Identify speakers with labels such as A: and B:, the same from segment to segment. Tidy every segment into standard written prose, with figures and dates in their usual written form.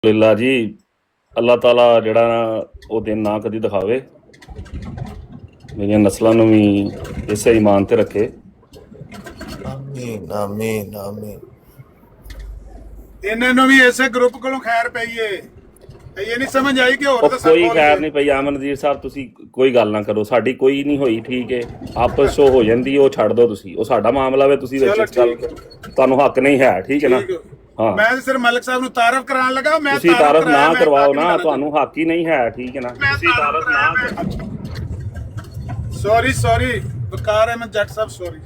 A: ਅਲਹਮਦੁਲਿਲਾ ਜੀ। ਅੱਲਾਹ ਤਾਲਾ ਜਿਹੜਾ ਨਾ ਉਹ ਦਿਨ ਨਾ ਕਦੀ ਦਿਖਾਵੇ, ਮੇਰੀਆਂ ਨਸਲਾਂ ਨੂੰ ਵੀ ਇਸੇ ਈਮਾਨ ਤੇ ਰੱਖੇ।
B: ਆਮੀਨ ਆਮੀਨ ਆਮੀਨ।
C: ਇਹਨਾਂ ਨੂੰ ਵੀ ਇਸੇ ਗਰੁੱਪ ਕੋਲੋਂ ਖੈਰ ਪਈਏ। ਇਹ ਨਹੀਂ ਸਮਝ ਆਈ ਕਿ ਹੋਰ
A: ਉਹ
C: ਦੱਸਾਂ
A: ਕੋਈ
C: ਖੋਲ
A: ਖੈਰ
C: ਕੇ।
A: ਨਹੀਂ ਪਈ। ਅਮਨਦੀਪ ਸਾਹਿਬ ਤੁਸੀਂ ਕੋਈ ਗੱਲ ਨਾ ਕਰੋ, ਸਾਡੀ ਕੋਈ ਨਹੀਂ ਹੋਈ, ਠੀਕ ਹੈ। ਆਪਸ 'ਚ ਹੋ ਜਾਂਦੀ, ਉਹ ਛੱਡ ਦਿਓ ਤੁਸੀਂ, ਉਹ ਸਾਡਾ ਮਾਮਲਾ ਵੇ। ਤੁਸੀਂ ਵਿੱਚ
C: ਚਲੋ
A: ਇਸ ਗੱਲ
C: ਠੀਕ ਹੈ।
A: ਤੁਹਾਨੂੰ ਹੱਕ ਨਹੀਂ ਹੈ, ਠੀਕ ਹੈ ਨਾ।
C: ਠੀਕ ਹੈ।
A: ਹਾਂ,
C: ਮੈਂ ਤਾਂ ਸਿਰ ਮਲਿਕ ਸਾਹਿਬ ਨੂੰ ਤਾਰਫ ਕਰਾਉਣ ਲੱਗਾ। ਮੈਂ
A: ਤੁਸੀਂ ਤਾਰਫ
C: ਕਰਾਇਆ,
A: ਨਾ
C: ਮੈਂ
A: ਕਰਵਾਓ
C: ਹੱਕ ਨਹੀਂ
A: ਨਾ,
C: ਲੈਣਾ।
A: ਤੁਹਾਨੂੰ ਹੱਕ ਹੀ ਨਹੀਂ ਹੈ, ਠੀਕ ਹੈ ਨਾ।
C: ਮੈਂ
A: ਤੁਸੀਂ ਤਾਰਫ ਨਾ
C: ਸੌਰੀ ਸੌਰੀ ਬਕਾਰ ਹੈ। ਮੈਂ ਜੱਟ ਸਾਹਿਬ ਸੌਰੀ।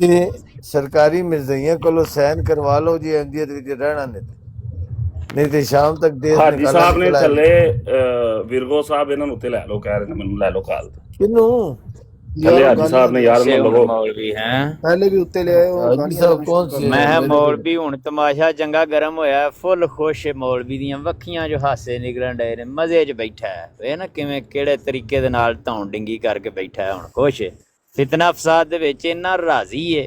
B: ਇਹ ਸਰਕਾਰੀ ਮਿਰਜ਼ਈਆਂ ਕੋਲੋਂ ਸਾਈਨ ਕਰਵਾ ਲਓ ਜੀ, ਐਮਡੀਏ ਦੇ ਵਿੱਚ ਰਹਿਣਾ ਨਹੀਂ ਤੇ ਸ਼ਾਮ ਤੱਕ ਦੇਰ
A: ਹਾਜੀ ਸਾਹਿਬ ਨੇ ਥੱਲੇ ਵਿਰਗੋ ਸਾਹਿਬ ਇਹਨਾਂ ਨੂੰ ਉੱਤੇ ਲੈ ਲਓ, ਕਹਿ ਰਹੇ ਨੇ ਮੈਨੂੰ ਲੈ ਲਓ ਕਾਲ
B: ਕਿਨੂੰ
A: ਥੱਲੇ ਹਾਜੀ ਸਾਹਿਬ ਨੇ ਯਾਰ ਮੈਨੂੰ ਲਵੋ।
D: ਮੌਲਵੀ ਹੈ
B: ਪਹਿਲੇ ਵੀ ਉੱਤੇ ਲੈ ਆਏ ਹਾਜੀ ਸਾਹਿਬ ਕੌਣ ਸੀ?
D: ਮੈਂ ਮੌਲਵੀ ਹੁਣ ਤਮਾਸ਼ਾ ਚੰਗਾ ਗਰਮ ਹੋਇਆ, ਫੁੱਲ ਖੁਸ਼ ਹੈ। ਮੌਲਵੀ ਦੀਆਂ ਵੱਖੀਆਂ ਜੋ ਹਾਸੇ ਨਿਕਲਣ ਡਏ ਨੇ, ਮਜ਼ੇ 'ਚ ਬੈਠਾ ਹੈ। ਇਹ ਨਾ ਕਿਵੇਂ ਕਿਹੜੇ ਤਰੀਕੇ ਦੇ ਨਾਲ ਧੌਣ ਡਿੰਗੀ ਕਰਕੇ ਬੈਠਾ ਹੈ, ਹੁਣ ਖੁਸ਼ ਹੈ। ਫਿਤਨਾ ਫਸਾਦ ਦੇ ਵਿੱਚ ਇੰਨਾ ਰਾਜ਼ੀ ਹੈ,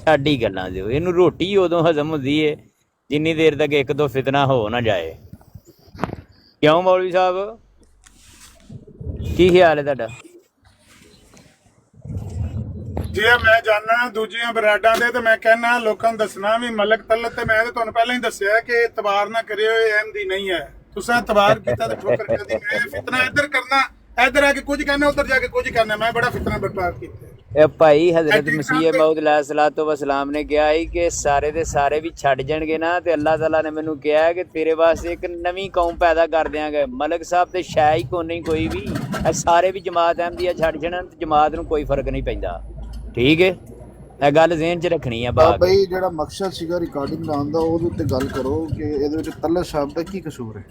D: ਸਾਡੀ ਗੱਲਾਂ ਦਿਓ। ਇਹਨੂੰ ਰੋਟੀ ਉਦੋਂ ਹਜ਼ਮ ਹੁੰਦੀ ਹੈ ਜਿੰਨੀ ਦੇਰ ਤੱਕ ਇੱਕ ਦੋ ਫਿਤਨਾ ਹੋ ਨਾ ਜਾਏ। ਕਿਉਂ ਮੌਲਵੀ ਸਾਹਿਬ, ਕੀ ਖਿਆਲ ਹੈ ਤੁਹਾਡਾ?
C: ਜੇ ਮੈਂ ਜਾਣਨਾ ਦੂਜੀਆਂ ਬਰਾਡਾਂ ਦੇ, ਤੇ ਮੈਂ ਕਹਿਣਾ ਲੋਕਾਂ ਨੂੰ ਦੱਸਣਾ ਵੀ ਮਲਕ ਤਲਤ ਤੇ ਮੈਂ ਤੇ ਤੁਹਾਨੂੰ ਪਹਿਲਾਂ ਹੀ ਦੱਸਿਆ ਕਿ ਇਤਬਾਰ ਨਾ ਕਰਿਓ, ਇਹ ਅਹਿਮਦੀ ਨਹੀਂ ਹੈ। ਤੁਸੀਂ ਇਤਬਾਰ ਕੀਤਾ ਤੇ ਠੋਕਰ ਖਾਦੀ। ਮੈਂ ਫਿਤਨਾ ਇੱਧਰ ਕਰਨਾ, ਇੱਧਰ ਆ ਕੇ ਕੁਝ ਕਰਨਾ, ਉੱਧਰ ਜਾ ਕੇ ਕੁਝ ਕਰਨਾ। ਮੈਂ ਬੜਾ ਫਿਤਨਾ ਬਰਪਾ ਕੀਤਾ।
D: ਇਹ ਭਾਈ ਹਜ਼ਰਤ ਮਸੀਹ ਮਊਦ ਅਲੈਹਿਸਸਲਾਤੁ ਵਸਲਾਮ ਨੇ ਕਿਹਾ ਸੀ ਕਿ ਸਾਰੇ ਦੇ ਸਾਰੇ ਵੀ ਛੱਡ ਜਾਣਗੇ ਨਾ, ਤੇ ਅੱਲਾਹ ਤਾਲਾ ਨੇ ਮੈਨੂੰ ਕਿਹਾ ਕਿ ਤੇਰੇ ਵਾਸਤੇ ਇੱਕ ਨਵੀਂ ਕੌਮ ਪੈਦਾ ਕਰ ਦਿਆਂਗੇ। ਮਲਕ ਸਾਹਿਬ ਤੇ ਸ਼ੈ ਹੀ ਕੋ ਨਹੀਂ ਕੋਈ ਵੀ, ਇਹ ਸਾਰੇ ਵੀ ਜਮਾਤ ਅਹਿਮਦੀਆ ਛੱਡ ਜਾਣ ਤੇ ਜਮਾਤ ਨੂੰ ਕੋਈ ਫਰਕ ਨਹੀਂ ਪੈਂਦਾ, ਠੀਕ ਹੈ। ਇਹ ਗੱਲ ਜ਼ਿਹਨ 'ਚ ਰੱਖਣੀ ਆ।
E: ਬਈ ਜਿਹੜਾ ਮਕਸਦ ਸੀਗਾ ਰਿਕਾਰਡਿੰਗ ਲਾਉਣ ਦਾ, ਉਹਦੇ ਉੱਤੇ ਗੱਲ ਕਰੋ ਕਿ ਇਹਦੇ ਵਿੱਚ ਤਲਤ ਸਾਹਿਬ ਦਾ ਕੀ ਕਸੂਰ ਹੈ?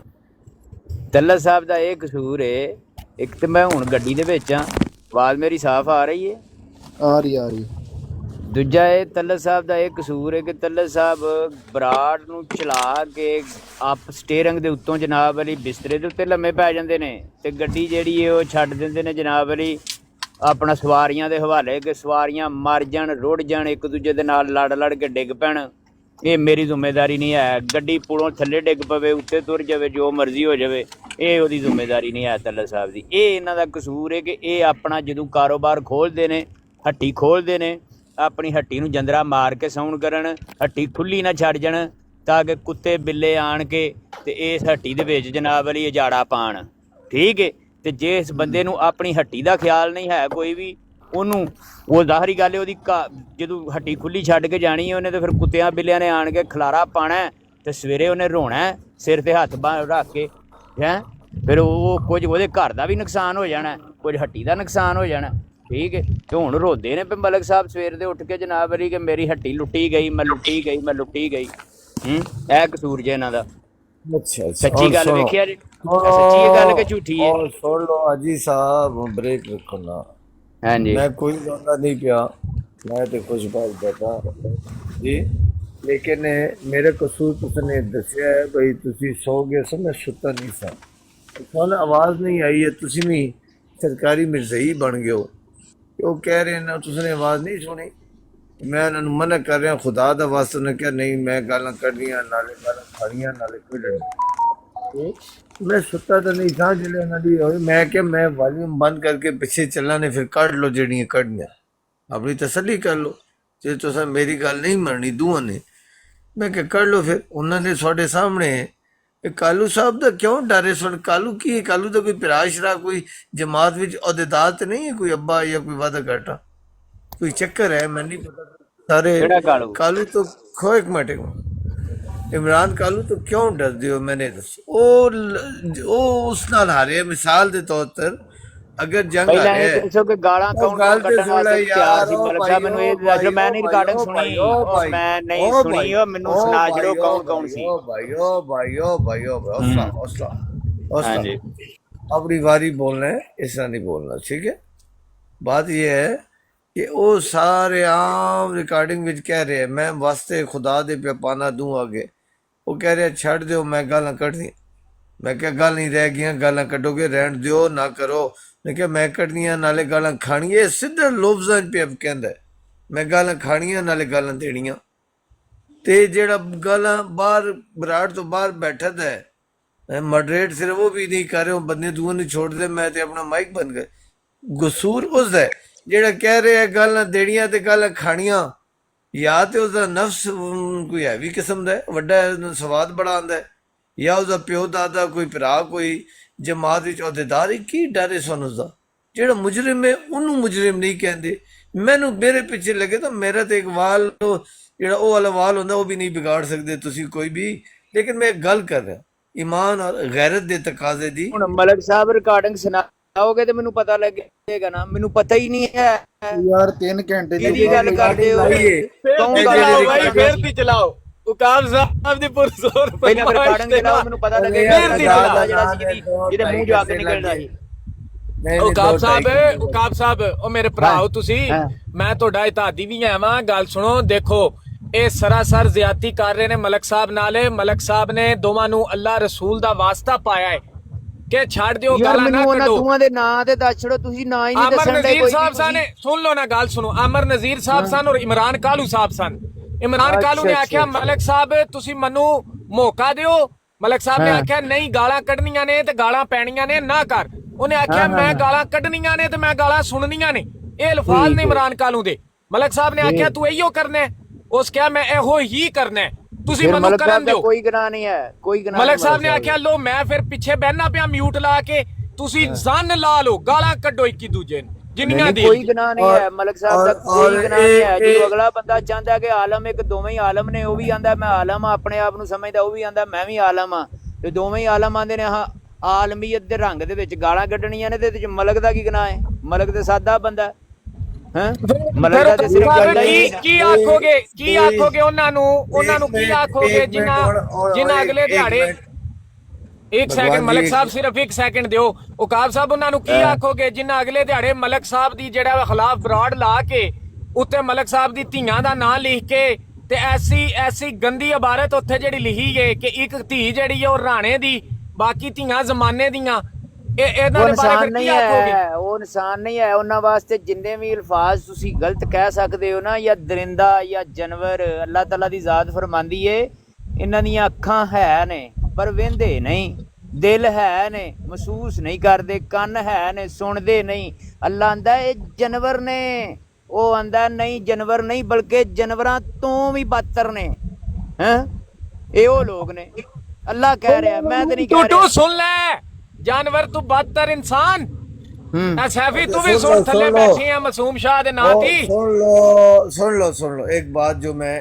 D: ਤਲਤ ਸਾਹਿਬ ਦਾ ਇਹ ਕਸੂਰ ਹੈ, ਇੱਕ ਤੇ ਮੈਂ ਹੁਣ ਗੱਡੀ ਦੇ ਵਿੱਚ ਆ, ਆਵਾਜ਼ ਮੇਰੀ ਸਾਫ਼ ਆ ਰਹੀ ਹੈ?
E: ਆ ਰਹੀ।
D: ਦੂਜਾ ਇਹ ਤਲਤ ਸਾਹਿਬ ਦਾ ਇਹ ਕਸੂਰ ਹੈ ਕਿ ਤਲਤ ਸਾਹਿਬ ਬਰਾੜ ਨੂੰ ਚਲਾ ਕੇ ਆਪ ਸਟੇਰਿੰਗ ਦੇ ਉੱਤੋਂ ਜਨਾਬ ਅਲੀ ਬਿਸਤਰੇ ਦੇ ਉੱਤੇ ਲੰਮੇ ਪੈ ਜਾਂਦੇ ਨੇ, ਤੇ ਗੱਡੀ ਜਿਹੜੀ ਹੈ ਉਹ ਛੱਡ ਦਿੰਦੇ ਨੇ ਜਨਾਬ ਅਲੀ ਆਪਣਾ ਸਵਾਰੀਆਂ ਦੇ ਹਵਾਲੇ, ਕਿ ਸਵਾਰੀਆਂ ਮਰ ਜਾਣ, ਰੁੜ ਜਾਣ, ਇੱਕ ਦੂਜੇ ਦੇ ਨਾਲ ਲੜ ਕੇ ਡਿੱਗ ਪੈਣ। ਇਹ ਮੇਰੀ ਜ਼ਿੰਮੇਵਾਰੀ ਨਹੀਂ ਹੈ। ਗੱਡੀ ਪੁਲੋਂ ਥੱਲੇ ਡਿੱਗ ਪਵੇ, ਉੱਤੇ ਤੁਰ ਜਾਵੇ, ਜੋ ਮਰਜ਼ੀ ਹੋ ਜਾਵੇ, ਇਹ ਉਹਦੀ ਜ਼ਿੰਮੇਵਾਰੀ ਨਹੀਂ ਹੈ ਤਲਤ ਸਾਹਿਬ ਦੀ। ਇਹ ਇਹਨਾਂ ਦਾ ਕਸੂਰ ਹੈ ਕਿ ਇਹ ਆਪਣਾ ਜਦੋਂ ਕਾਰੋਬਾਰ ਖੋਲ੍ਹਦੇ ਨੇ, ਹੱਟੀ ਖੋਲ੍ਹਦੇ ਨੇ, ਆਪਣੀ ਹੱਟੀ ਨੂੰ ਜੰਦਰਾ ਮਾਰ ਕੇ ਸਾਊਂਡ ਕਰਨ, ਹੱਟੀ ਖੁੱਲੀ ਨਾ ਛੱਡ ਜਾਣ ਤਾਂ ਕਿ ਕੁੱਤੇ ਬਿੱਲੇ ਆਣ ਕੇ ਤੇ ਇਸ ਹੱਟੀ ਦੇ ਵਿੱਚ ਜਨਾਬ ਅਲੀ ਉਜਾੜਾ ਪਾਣ, ਠੀਕ ਹੈ। ਤੇ ਜੇ ਇਸ ਬੰਦੇ ਨੂੰ ਆਪਣੀ ਹੱਟੀ ਦਾ ਖਿਆਲ ਨਹੀਂ ਹੈ ਕੋਈ ਵੀ, ਉਹਨੂੰ ਉਹ ਜ਼ਾਹਰੀ ਗੱਲ ਹੈ ਉਹਦੀ ਜਦੋਂ ਹੱਟੀ ਖੁੱਲੀ ਛੱਡ ਕੇ ਜਾਣੀ ਹੈ ਉਹਨੇ, ਤੇ ਫਿਰ ਕੁੱਤਿਆਂ ਬਿੱਲਿਆਂ ਨੇ ਆਣ ਕੇ ਖਲਾਰਾ ਪਾਣਾ ਤੇ ਸਵੇਰੇ ਉਹਨੇ ਰੋਣਾ ਸਿਰ ਤੇ ਹੱਥ ਰੱਖ ਕੇ ਹੈਂ। ਫਿਰ ਉਹ ਕੁਝ ਉਹਦੇ ਘਰ ਦਾ ਵੀ ਨੁਕਸਾਨ ਹੋ ਜਾਣਾ, ਕੁਝ ਹੱਟੀ ਦਾ ਨੁਕਸਾਨ ਹੋ ਜਾਣਾ, ਠੀਕ ਹੈ। ਤੇ ਹੁਣ ਰੋਂਦੇ ਨੇ ਮਲਕ ਸਾਹਿਬ ਸਵੇਰ ਦੇ ਉੱਠ ਕੇ ਜਨਾਬ ਅਲੀ ਕਿ ਮੇਰੀ ਹੱਟੀ ਲੁੱਟੀ ਗਈ, ਮੈਂ ਲੁੱਟੀ ਗਈ। ਇਹ ਕਸੂਰ ਜੇ ਇਹਨਾਂ ਦਾ।
B: ਅੱਛਾ
D: ਸੱਚੀ ਗੱਲ ਵੇਖਿਆ ਜੀ, ਸੱਚੀ ਇਹ ਗੱਲ ਕਿ ਝੂਠੀ ਹੈ?
B: ਸੁਣ ਲਓ ਹਾਜੀ ਸਾਹਿਬ, ਬ੍ਰੇਕ ਰੱਖੋ ਨਾ।
D: ਹਾਂਜੀ
B: ਮੈਂ ਕੋਈ ਗਾਉਂਦਾ ਨਹੀਂ ਪਿਆ, ਮੈਂ ਤੇ ਖੁਸ਼ ਬਾਤ ਬਤਾ ਜੀ। ਲੇਕਿਨ ਮੇਰੇ ਕਸੂਰ ਤੁਸੀਂ ਦੱਸਿਆ ਹੈ ਬਈ ਤੁਸੀਂ ਸੌ ਗਏ ਸੋ, ਮੈਂ ਸੁੱਤਾ ਨਹੀਂ ਸਾਂ, ਤੁਹਾਨੂੰ ਆਵਾਜ਼ ਨਹੀਂ ਆਈ ਹੈ, ਤੁਸੀਂ ਵੀ ਸਰਕਾਰੀ ਮਿਰਜ਼ਈ ਬਣ ਗਏ ਹੋ। ਉਹ ਕਹਿ ਰਹੇ ਨੇ ਤੁਸੀਂ ਆਵਾਜ਼ ਨਹੀਂ ਸੁਣੀ, ਮੈਂ ਉਹਨਾਂ ਨੂੰ ਮਨਾ ਕਰ ਰਿਹਾ ਖੁਦਾ ਦਾ ਵਾਸਤਾ। ਉਹਨੇ ਕਿਹਾ ਨਹੀਂ ਮੈਂ ਗਾਲਾਂ ਕੱਢੀਆਂ, ਨਾਲੇ ਗਾਲਾਂ ਖਾਣੀਆਂ, ਨਾਲੇ ਖੇਡਣੀਆਂ। ਮੈਂ ਸੁੱਤਾ ਤਾਂ ਨਹੀਂ ਸਾਂ ਜਿਹੜੇ ਉਹਨਾਂ ਦੀ ਹੋਈ। ਮੈਂ ਕਿਹਾ ਮੈਂ ਵਾਲੀਅਮ ਬੰਦ ਕਰਕੇ ਪਿੱਛੇ ਚੱਲਾਂ ਨੇ, ਫਿਰ ਕੱਢ ਲਓ ਜਿਹੜੀਆਂ ਕੱਢਣੀਆਂ, ਆਪਣੀ ਤਸੱਲੀ ਕਰ ਲਓ। ਜੇ ਤੁਸੀਂ ਮੇਰੀ ਗੱਲ ਨਹੀਂ ਮੰਨਣੀ ਦੋਵਾਂ ਨੇ, ਮੈਂ ਕਿਹਾ ਕੱਢ ਲਓ। ਫਿਰ ਉਹਨਾਂ ਨੇ ਤੁਹਾਡੇ ਸਾਹਮਣੇ ਇਹ ਕਾਲੂ ਸਾਹਿਬ ਦਾ ਕਿਉਂ ਡਰੇ ਸੁਣ? ਕਾਲੂ ਕੀ? ਕਾਲੂ ਦਾ ਕੋਈ ਪਿਰਾਸ਼ਰਾ, ਕੋਈ ਜਮਾਤ ਵਿੱਚ ਅਹੁਦੇਦਾਰ ਤਾਂ ਨਹੀਂ ਹੈ, ਕੋਈ ਅੱਬਾ ਜਾਂ ਕੋਈ ਵਾਦਾ ਘਾਟਾ, ਕੋਈ ਚੱਕਰ ਹੈ? ਮੈਨੂੰ ਨਹੀਂ ਪਤਾ। ਸਾਰੇ ਕਾਲੂ ਤੋਂ ਖੋ ਇੱਕ ਮਿੰਟ, इमरान कालू तो क्यों डरते हो? मैंने दसो उस नाल हारे मिसाल के तौर पर अगर जंग आ रहा है
D: ਦੱਸੋ ਕਿ ਗਾਲਾਂ ਕੌਣ ਕੱਢਣ ਵਾਸਤੇ ਤਿਆਰ ਸੀ? ਮਲਕ ਸਾਹਿਬ ਮੈਨੂੰ ਇਹ ਦੱਸੋ, ਮੈਂ ਨਹੀਂ ਰਿਕਾਰਡਿੰਗ ਸੁਣੀ, ਮੈਂ ਨਹੀਂ ਸੁਣੀ, ਉਹ ਮੈਨੂੰ ਸੁਣਾ ਜਰੋ ਕੌਣ ਸੀ।
B: भाइयों अपनी बारी बोलना है, इस तरह नहीं बोलना, ठीक है। बात यह है कि वो सारे आम रिकॉर्डिंग विच कह रहे हैं मैं वास्ते खुदा दे पे पाना दूं आगे। वो कह रहे छड़ दो, मैं गालां कढ़नी। मैं क्या गल नहीं रह गई, गालां कढ़ोगे, रहन दियो ना करो। मैं क्या मैं कढ़नियां नाले गालां खानियां, सीधा लफ्ज़ां पे अब कहंदा है मैं गालां खानियां नाले गालां देनियां। ਤੇ ਜਿਹੜਾ ਗਾਲਾਂ ਬਾਹਰ ਬਰਾੜ ਤੋਂ ਬਾਹਰ ਬੈਠਾ ਦਾ ਹੈ ਮੋਡਰੇਟ ਸਿਰਫ ਉਹ ਵੀ ਨਹੀਂ ਕਰ ਰਹੇ, ਉਹ ਬੰਦੇ ਦੂਆਂ ਨੂੰ ਛੋੜਦੇ, ਮੈਂ ਤੇ ਆਪਣਾ ਮਾਈਕ ਬੰਦ ਕਰ। ਕਸੂਰ ਉਸਦਾ ਹੈ ਜਿਹੜਾ ਕਹਿ ਰਿਹਾ ਗਾਲਾਂ ਦੇਣੀਆਂ ਤੇ ਗਾਲਾਂ ਖਾਣੀਆਂ, ਜਾਂ ਤੇ ਉਸਦਾ ਨਫਸ ਕੋਈ ਹੈਵੀ ਕਿਸਮ ਦਾ ਹੈ, ਵੱਡਾ ਹੈ, ਉਹਨੂੰ ਸਵਾਦ ਬੜਾ ਆਉਂਦਾ ਹੈ, ਜਾਂ ਉਹਦਾ ਪਿਓ ਦਾਦਾ ਕੋਈ ਭਰਾ ਕੋਈ ਜਮਾਤ ਵਿੱਚ ਅਹੁਦੇਦਾਰ ਹੈ। ਕੀ ਡਰ ਹੈ ਸਾਨੂੰ ਉਸਦਾ? ਜਿਹੜਾ ਮੁਜਰਿਮ ਹੈ ਉਹਨੂੰ ਮੁਜਰਿਮ ਨਹੀਂ ਕਹਿੰਦੇ। ਮੈਨੂੰ ਮੇਰੇ ਪਿੱਛੇ ਲੱਗੇ ਤਾਂ ਮੇਰਾ ਤੇ ਇੱਕ ਵਾਲ ਜਿਹੜਾ ਉਹ ਵਾਲਾ ਵਾਲ ਹੁੰਦਾ ਉਹ ਵੀ ਨਹੀਂ ਵਿਗਾੜ ਸਕਦੇ ਤੁਸੀਂ ਕੋਈ ਵੀ। ਲੇਕਿਨ ਮੈਂ ਇੱਕ ਗੱਲ ਕਰ ਰਿਹਾ ਈਮਾਨ ਔਰ ਗੈਰਤ ਦੇ ਤਕਾਜ਼ੇ ਦੀ।
D: ਹੁਣ ਮਲਕ ਸਾਹਿਬ ਰਿਕਾਰਡਿੰਗ ਸੁਣਾਓਗੇ ਤੇ ਮੈਨੂੰ ਪਤਾ ਲੱਗੇਗਾ ਨਾ, ਮੈਨੂੰ ਪਤਾ ਹੀ ਨਹੀਂ ਹੈ
E: ਯਾਰ 3 ਘੰਟੇ
D: ਕਿਹਦੀ ਗੱਲ ਕਰਦੇ ਹੋ। ਕੌਣ
F: ਚਲਾਓ ਭਾਈ, ਫੇਰ ਵੀ ਚਲਾਓ। ਉਕਾਬ ਸਾਹਿਬ ਦੀ ਪੁਰਜ਼ੋਰ
D: ਪਹਿਲਾਂ ਰਿਕਾਰਡਿੰਗ ਚਲਾਓ, ਮੈਨੂੰ ਪਤਾ ਲੱਗੇਗਾ ਜਿਹੜਾ ਸੀ ਜਿਹਦੇ ਮੂੰਹ ਜਾ ਕੇ ਨਿਕਲਦਾ ਸੀ।
F: ਉਕਾਬ ਸਾਹਿਬ ਉਹ ਮੇਰੇ ਭਰਾ ਹੋ ਤੁਸੀਂ, ਮੈਂ ਤੁਹਾਡਾ ਇਤਾਦੀ ਵੀ ਆਵਾਂ। ਗੱਲ ਸੁਣੋ, ਦੇਖੋ ਇਹ ਸਰਾਸਰ ਜ਼ਿਆਦਤੀ ਕਰ ਰਹੇ ਨੇ ਮਲਕ ਸਾਹਿਬ ਨਾਲ। ਮਲਕ ਸਾਹਿਬ ਨੇ ਦੋਵਾਂ ਨੂੰ ਅੱਲਾ ਰਸੂਲ ਦਾ ਵਾਸਤਾ ਪਾਇਆ ਹੈ ਕਿ ਛੱਡ ਦਿਓ, ਗਾਲਾਂ ਨਾ ਕੱਢੋ।
D: ਦੋਵਾਂ ਦੇ ਨਾਂ ਤੇ ਦੱਸ ਛੜੋ, ਤੁਸੀਂ ਨਾਂ ਹੀ ਨਹੀਂ ਦੱਸਣ ਦੇ।
F: ਅਮਰ ਨਜ਼ੀਰ ਸਾਹਿਬ ਸਾਨੇ ਸੁਣ ਲਓ ਨਾ, ਗੱਲ ਸੁਣੋ। ਅਮਰ ਨਜ਼ੀਰ ਸਾਹਿਬ ਸਨ ਔਰ ਇਮਰਾਨ ਕਾਲੂ ਸਾਹਿਬ ਸਨ। ਇਮਰਾਨ ਕਾਲੂ ਨੇ ਆਖਿਆ ਮਲਕ ਸਾਹਿਬ ਤੁਸੀਂ ਮੈਨੂੰ ਮੌਕਾ ਦਿਓ। ਮਲਕ ਸਾਹਿਬ ਨੇ ਆਖਿਆ ਨਹੀਂ, ਗਾਲਾਂ ਕੱਢਣੀਆਂ ਨੇ ਤੇ ਗਾਲਾਂ ਪੈਣੀਆਂ ਨੇ, ਨਾ ਕਰ। ਉਹਨੇ ਆਖਿਆ ਮੈਂ ਗਾਲਾਂ ਕੱਢਣੀਆਂ ਨੇ ਤੇ ਮੈਂ ਗਾਲਾਂ ਸੁਣਨੀਆਂ ਨੇ। ਇਹ ਅਲਫਾਜ਼ ਨੇ ਇਮਰਾਨ ਕਾਲੂ ਦੇ। ਮਲਕ ਸਾਹਿਬ ਨੇ ਆਖਿਆ ਤੂੰ ਇਹੋ ਕਰਨਾ, ਉਸ ਕਿਹਾ ਮੈਂ ਇਹੋ ਹੀ ਕਰਨਾ, ਤੁਸੀਂ ਮੈਨੂੰ ਕਰਨ ਦਿਓ।
D: ਕੋਈ ਗੁਨਾਹ ਨਹੀਂ ਹੈ, ਕੋਈ ਗੁਨਾਹ।
F: ਮਲਕ ਸਾਹਿਬ ਨੇ ਆਖਿਆ ਲੋ ਮੈਂ ਫਿਰ ਪਿੱਛੇ ਬਹਿਣਾ ਪਿਆ ਮਿਊਟ ਲਾ ਕੇ, ਤੁਸੀਂ ਜ਼ਨ ਲਾ ਲਓ, ਗਾਲਾਂ ਕੱਢੋ ਇੱਕ ਦੂਜੇ ਨੂੰ ਜਿੰਨੀਆਂ ਦੀ।
D: ਕੋਈ ਗੁਨਾਹ ਨਹੀਂ ਹੈ ਮਲਕ ਸਾਹਿਬ ਦਾ, ਕੋਈ ਗੁਨਾਹ ਨਹੀਂ ਹੈ। ਜਦੋਂ ਅਗਲਾ ਬੰਦਾ ਚਾਹੁੰਦਾ ਕਿ ਆਲਮ ਇੱਕ ਦੋਵੇਂ ਹੀ ਆਲਮ ਨੇ, ਉਹ ਵੀ ਆਂਦਾ ਮੈਂ ਆਲਮ ਆਪਣੇ ਆਪ ਨੂੰ ਸਮਝਦਾ, ਉਹ ਵੀ ਆਂਦਾ ਮੈਂ ਵੀ ਆਲਮ ਆ, ਤੇ ਦੋਵੇਂ ਹੀ ਆਲਮ ਆਂਦੇ ਨੇ ਆਲਮੀਅਤ ਦੇ ਰੰਗ ਦੇ ਵਿੱਚ ਗਾਲਾਂ ਕੱਢਣੀਆਂ ਨੇ। ਤੇ ਇਹਦੇ ਚ ਮਲਕ ਦਾ ਕੀ ਗੁਨਾਹ ਹੈ? ਮਲਕ ਤੇ ਸਾਦਾ ਬੰਦਾ ਹੈ। ਮਲਕ ਦਾ ਤੇ ਸਿਰਫ
F: ਕੀ ਆਖੋਗੇ ਉਹਨਾਂ ਨੂੰ ਕੀ ਆਖੋਗੇ ਜਿਨ੍ਹਾਂ ਅਗਲੇ ਦਿਹਾੜੇ ਇੱਕ ਸੈਕਿੰਡ ਮਲਕ ਸਾਹਿਬ ਸਿਰਫ ਇੱਕ ਸੈਕਿੰਡ ਦਿਓ। ਉਕਾਬ ਸਾਹਿਬ ਉਹਨਾਂ ਨੂੰ ਕੀ ਆਖੋਗੇ ਜਿਨ੍ਹਾਂ ਅਗਲੇ ਦਿਹਾੜੇ ਮਲਕ ਸਾਹਿਬ ਦੀ ਜਿਹੜਾ ਖਿਲਾਫ ਬਰਾਡ ਲਾ ਕੇ ਉੱਤੇ ਮਲਕ ਸਾਹਿਬ ਦੀ ਧੀਆਂ ਦਾ ਨਾਂ ਲਿਖ ਕੇ ਤੇ ਐਸੀ ਗੰਦੀ ਇਬਾਰਤ ਉੱਥੇ ਜਿਹੜੀ ਲਿਖੀ ਹੈ ਕਿ ਇੱਕ ਧੀ ਜਿਹੜੀ ਹੈ ਉਹ ਰਾਣੇ ਦੀ, ਬਾਕੀ ਧੀਆਂ ਜ਼ਮਾਨੇ ਦੀਆਂ। ਇਹਨਾਂ ਦੇ ਬਾਰੇ ਕੀ ਆਖੋਗੇ?
D: ਉਹ ਇਨਸਾਨ ਨਹੀਂ ਹੈ। ਉਹਨਾਂ ਵਾਸਤੇ ਜਿੰਨੇ ਵੀ ਅਲਫਾਜ਼ ਤੁਸੀਂ ਗਲਤ ਕਹਿ ਸਕਦੇ ਹੋ ਨਾ, ਜਾਂ ਦਰਿੰਦਾ ਜਾਂ ਜਾਨਵਰ, ਅੱਲਾਹ ਤਾਲਾ ਦੀ ਜ਼ਾਤ ਫਰਮਾਂਦੀ ਏ ਇਹਨਾਂ ਦੀਆਂ ਅੱਖਾਂ ਹੈ ਨੇ ਪਰ ਵਹਿੰਦੇ ਨਹੀਂ, ਦਿਲ ਹੈ ਨੇ ਮਹਿਸੂਸ ਨਹੀਂ ਕਰਦੇ, ਕੰਨ ਹੈ ਨੇ ਸੁਣਦੇ ਨਹੀਂ। ਅੱਲਾ ਆਂਦਾ ਇਹ ਜਾਨਵਰ ਨੇ, ਉਹ ਆਂਦਾ ਨਹੀਂ ਜਾਨਵਰ ਨਹੀਂ ਬਲਕਿ ਜਾਨਵਰਾਂ ਤੋਂ ਵੀ ਬਦਤਰ ਨੇ। ਇਹ ਉਹ ਲੋਕ ਨੇ। ਅੱਲਾ ਕਹਿ ਰਿਹਾ, ਮੈਂ ਤੇ ਨਹੀਂ ਕਹਿ ਰਿਹਾ।
F: ਤੂੰ ਸੁਣ ਲੈ, जानवर तू बदतर इंसान। सैफी तू भी सुन, थल्ले बैठे हैं मासूम शाह दे नाम दी।
B: सुन लो एक बात जो मैं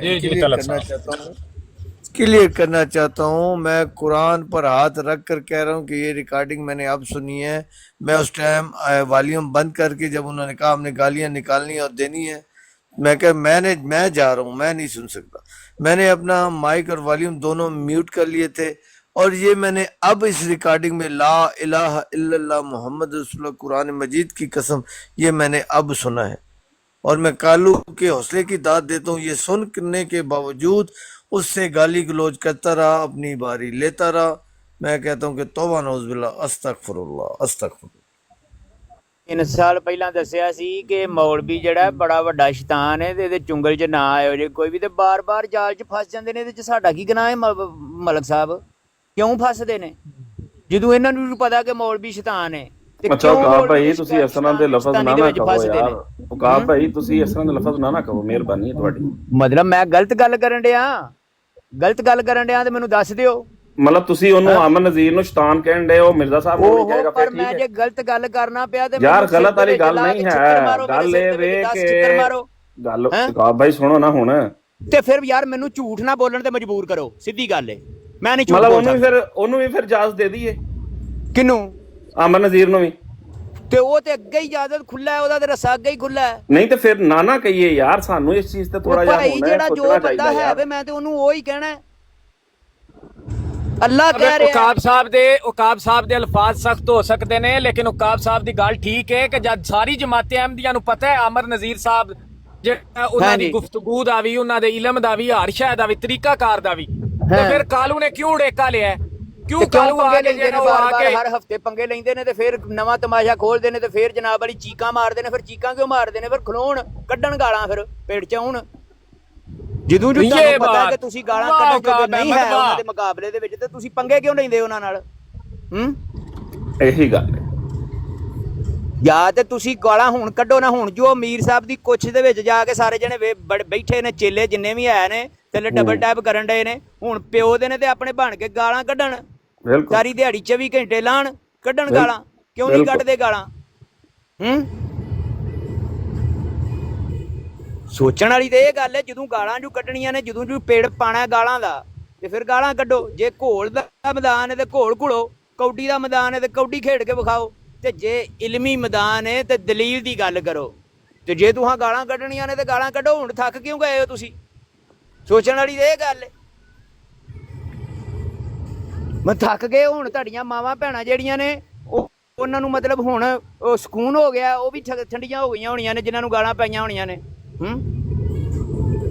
B: क्लियर करना चाहता हूँ। मैं कुरान पर हाथ रख कर कह रहा हूँ कि ये रिकॉर्डिंग मैंने अब सुनी है। मैं उस टाइम वॉल्यूम बंद करके जब उन्होंने कहा हमने गालियाँ निकालनी और देनी है, मैं जा रहा हूँ, मैं नहीं सुन सकता। मैंने अपना माइक और वॉल्यूम दोनों म्यूट कर लिए थे और ये मैंने अब इस रिकॉर्डिंग में ला इलाहा इल्लल्लाह मोहम्मद रसूलुल्लाह कुरान मजीद की कसम ये मैंने अब सुना है। और मैं कालू के हौसले की दाद देता हूँ। ये सुनने के बावजूद उससे गाली गलौज करता रहा, अपनी बारी लेता रहा। मैं कहता हूँ कि तौबा नौज़ुबिल्लाह, अस्तगफिरुल्लाह अस्तगफिरुल्लाह।
D: 3 ਸਾਲ ਪਹਿਲਾਂ ਦੱਸਿਆ ਸੀ ਕਿ ਮੌਲਵੀ ਜਿਹੜਾ ਬੜਾ ਵੱਡਾ ਸ਼ੈਤਾਨ ਹੈ ਤੇ ਇਹਦੇ ਚੁੰਗਲ 'ਚ ਨਾ ਆਇਓ ਜੇ ਕੋਈ ਵੀ, ਤੇ ਬਾਰ-ਬਾਰ ਜਾਲ 'ਚ ਫਸ ਜਾਂਦੇ ਨੇ। ਇਹਦੇ 'ਚ ਸਾਡਾ ਕੀ ਗੁਨਾਹ ਹੈ? ਮਲਕ ਸਾਹਿਬ ਕਿਉਂ ਫਸਦੇ ਨੇ ਜਦੋਂ ਇਹਨਾਂ ਨੂੰ ਪਤਾ ਕਿ ਮੌਲਵੀ ਸ਼ੈਤਾਨ ਹੈ?
A: ਅੱਛਾ ਉਕਾਬ ਭਾਈ ਤੁਸੀਂ ਇਸ ਤਰ੍ਹਾਂ ਦੇ ਲਫ਼ਜ਼ ਨਾ ਕਹੋ ਯਾਰ। ਉਕਾਬ ਭਾਈ ਤੁਸੀਂ ਇਸ ਤਰ੍ਹਾਂ ਦੇ ਲਫ਼ਜ਼ ਨਾ ਕਹੋ, ਮਿਹਰਬਾਨੀ ਹੈ ਤੁਹਾਡੀ।
D: ਮਤਲਬ ਮੈਂ ਗਲਤ ਗੱਲ ਕਰਨ ਡਿਆ ਤੇ ਮੈਨੂੰ ਦੱਸ ਦਿਓ।
A: ਮਤਲਬ ਤੁਸੀਂ ਉਹਨੂੰ ਅਮਰ ਨਜ਼ੀਰ ਨੂੰ ਸ਼ੈਤਾਨ ਕਹਿਣ ਦੇ, ਉਹ ਮਿਰਜ਼ਾ ਸਾਹਿਬ ਨੂੰ ਕਹੇਗਾ ਫਿਰ ਠੀਕ ਹੈ।
D: ਮੈਂ ਜੇ ਗਲਤ ਗੱਲ ਕਰਨਾ ਪਿਆ ਤੇ
A: ਯਾਰ ਗਲਤ ਵਾਲੀ ਗੱਲ ਨਹੀਂ ਹੈ। ਗੱਲ ਇਹ ਵੇ ਕਿ ਗੱਲ ਉਕਾਬ ਭਾਈ ਸੁਣੋ ਨਾ ਹੁਣ,
D: ਤੇ ਫਿਰ ਯਾਰ ਮੈਨੂੰ ਝੂਠ ਨਾ ਬੋਲਣ ਤੇ ਮਜਬੂਰ ਕਰੋ, ਸਿੱਧੀ ਗੱਲ ਏ। ਮੈਂ ਨਹੀਂ ਝੂਠ
A: ਮਤਲਬ ਉਹਨੂੰ ਵੀ ਫਿਰ ਇਜਾਜ਼ਤ ਦੇ ਦਈਏ।
D: ਕਿਨੂੰ?
A: ਅਮਰ ਨਜ਼ੀਰ ਨੂੰ ਵੀ।
D: ਤੇ ਉਹ ਤੇ ਅੱਗੇ ਹੀ ਇਜਾਜ਼ਤ ਖੁੱਲਾ ਹੈ, ਉਹਦਾ ਤੇ ਰਸਾ ਅੱਗੇ ਹੀ ਖੁੱਲਾ ਹੈ।
A: ਨਹੀਂ ਤੇ ਫਿਰ ਨਾ ਕਹੀਏ ਯਾਰ, ਸਾਨੂੰ ਇਸ ਚੀਜ਼ ਤੇ ਥੋੜਾ ਜਿਹਾ ਹੋਣਾ
D: ਜਿਹੜਾ ਜੋ ਬੰਦਾ ਹੈ ਵੇ ਮੈਂ ਤੇ ਉਹਨੂੰ ਉਹ ਹੀ ਕਹਿਣਾ। ਅੱਲਾ ਕਹਿ ਰਿਹਾ
F: ਉਕਾਬ ਸਾਹਿਬ ਦੇ ਅਲਫਾਜ਼ ਸਖਤ ਹੋ ਸਕਦੇ ਨੇ, ਲੇਕਿਨ ਉਕਾਬ ਸਾਹਿਬ ਦੀ ਗੱਲ ਠੀਕ ਹੈ ਕਿ ਜਦ ਸਾਰੀ ਜਮਾਤ ਅਹਿਮਦੀਆਂ ਨੂੰ ਪਤਾ ਹੈ ਅਮਰ ਨਜ਼ੀਰ ਸਾਹਿਬ ਜਿਹੜਾ ਉਹਨਾਂ ਦੀ ਗੁਫ਼ਤਗੂ ਦਾ ਵੀ, ਉਹਨਾਂ ਦੇ ਇਲਮ ਦਾ ਵੀ, ਹਰ ਸ਼ੈ ਦਾ ਵੀ, ਤਰੀਕਾਕਾਰ ਦਾ ਵੀ, ਤੇ ਫਿਰ ਕਾਲੂ ਨੇ ਕਿਉਂ ੜੇਕਾ ਲਿਆ? ਕਿਉਂ ਕਾਲੂ ਆ ਕੇ
D: ਹਰ ਹਫਤੇ ਪੰਗੇ ਲੈਂਦੇ ਨੇ ਤੇ ਫਿਰ ਨਵਾਂ ਤਮਾਸ਼ਾ ਖੋਲਦੇ ਨੇ ਤੇ ਫਿਰ ਜਨਾਬ ਵਾਲੀ ਚੀਕਾਂ ਮਾਰਦੇ ਨੇ। ਫਿਰ ਚੀਕਾਂ ਕਿਉਂ ਮਾਰਦੇ ਨੇ? ਫਿਰ ਖਲੋਣ ਕੱਢਣ ਗਾਲਾਂ, ਫਿਰ ਪੇਟ ਚ ਆਉਣ। ਜਦੋਂ
F: ਇਹ
D: ਤੁਹਾਨੂੰ ਪਤਾ
F: ਬਾਤ,
D: ਕਿ ਤੁਸੀਂ ਗਾਲਾਂ
F: ਵਾਹ
D: ਕੱਢੋਗੇ
F: ਕਾਬ
D: ਨਹੀਂ
F: ਅਹਿਮਦ,
D: ਹੈ ਉਹਨਾਂ
F: ਵਾਹ।
D: ਦੇ ਮੁਕਾਬਲੇ ਦੇ ਵਿੱਚ, ਤੇ ਤੁਸੀਂ ਪੰਗੇ ਕਿਉਂ ਲੈਂਦੇ ਉਹਨਾਂ ਨਾਲ?
A: ਇਹੀ ਗੱਲ ਹੈ।
D: ਜਾਂ ਤੇ ਤੁਸੀਂ ਗਾਲਾਂ ਹੁਣ ਕੱਢੋ ਨਾ, ਹੁਣ ਜੋ ਅਮੀਰ ਸਾਹਿਬ ਦੀ ਕੁਛ ਦੇ ਵਿੱਚ ਜਾ ਕੇ ਸਾਰੇ ਜਣੇ ਬੈਠੇ ਨੇ, ਚੇਲੇ ਜਿੰਨੇ ਵੀ ਆਏ ਨੇ ਥੱਲੇ ਡਬਲ ਟੈਪ ਕਰਨ ਡਏ ਨੇ, ਹੁਣ ਪਿਓ ਦੇ ਨੇ ਤੇ ਆਪਣੇ ਬਣ ਕੇ ਗਾਲਾਂ ਕੱਢਣ,
A: ਬਿਲਕੁਲ
D: ਸਾਰੀ ਦਿਹਾੜੀ 24 ਘੰਟੇ ਲਾਣ ਕੱਢਣ ਗਾਲਾਂ, ਕਿਉਂ ਨਹੀਂ
A: ਬਿਲਕੁਲ।
D: ਕੱਢਦੇ ਗਾਲਾਂ? ਸੋਚਣ ਵਾਲੀ ਤੇ ਇਹ ਗੱਲ ਹੈ, ਜਦੋਂ ਗਾਲਾਂ ਜੂ ਕੱਢਣੀਆਂ ਨੇ, ਜਦੋਂ ਜੂ ਪੇੜ ਪਾਣਾ ਗਾਲਾਂ ਦਾ, ਤੇ ਫਿਰ ਗਾਲਾਂ ਕੱਢੋ। ਜੇ ਘੋਲ ਦਾ ਮੈਦਾਨ ਹੈ ਤੇ ਘੋਲ ਘੁਲੋ, ਕੌਡੀ ਦਾ ਮੈਦਾਨ ਹੈ ਤੇ ਕੌਡੀ ਖੇਡ ਕੇ ਵਿਖਾਓ, ਤੇ ਜੇ ਇਲਮੀ ਮੈਦਾਨ ਹੈ ਤੇ ਦਲੀਲ ਦੀ ਗੱਲ ਕਰੋ। ਤੇ ਜੇ ਤੁਹਾਂ ਗਾਲਾਂ ਕੱਢਣੀਆਂ ਨੇ ਤੇ ਗਾਲਾਂ ਕੱਢੋ। ਹੁਣ ਥੱਕ ਕਿਉਂ ਗਏ ਹੋ ਤੁਸੀਂ? ਸੋਚਣ ਵਾਲੀ ਤੇ ਇਹ ਗੱਲ ਹੈ। ਮੈਂ ਥੱਕ ਗਏ ਹੁਣ। ਤੁਹਾਡੀਆਂ ਮਾਵਾਂ ਭੈਣਾਂ ਜਿਹੜੀਆਂ ਨੇ ਉਹਨਾਂ ਨੂੰ ਮਤਲਬ ਹੁਣ ਉਹ ਸਕੂਨ ਹੋ ਗਿਆ, ਉਹ ਵੀ ਠੰਡੀਆਂ ਹੋ ਗਈਆਂ ਹੋਣੀਆਂ ਨੇ ਜਿਨ੍ਹਾਂ ਨੂੰ ਗਾਲਾਂ ਪਾਈਆਂ ਹੋਣੀਆਂ ਨੇ।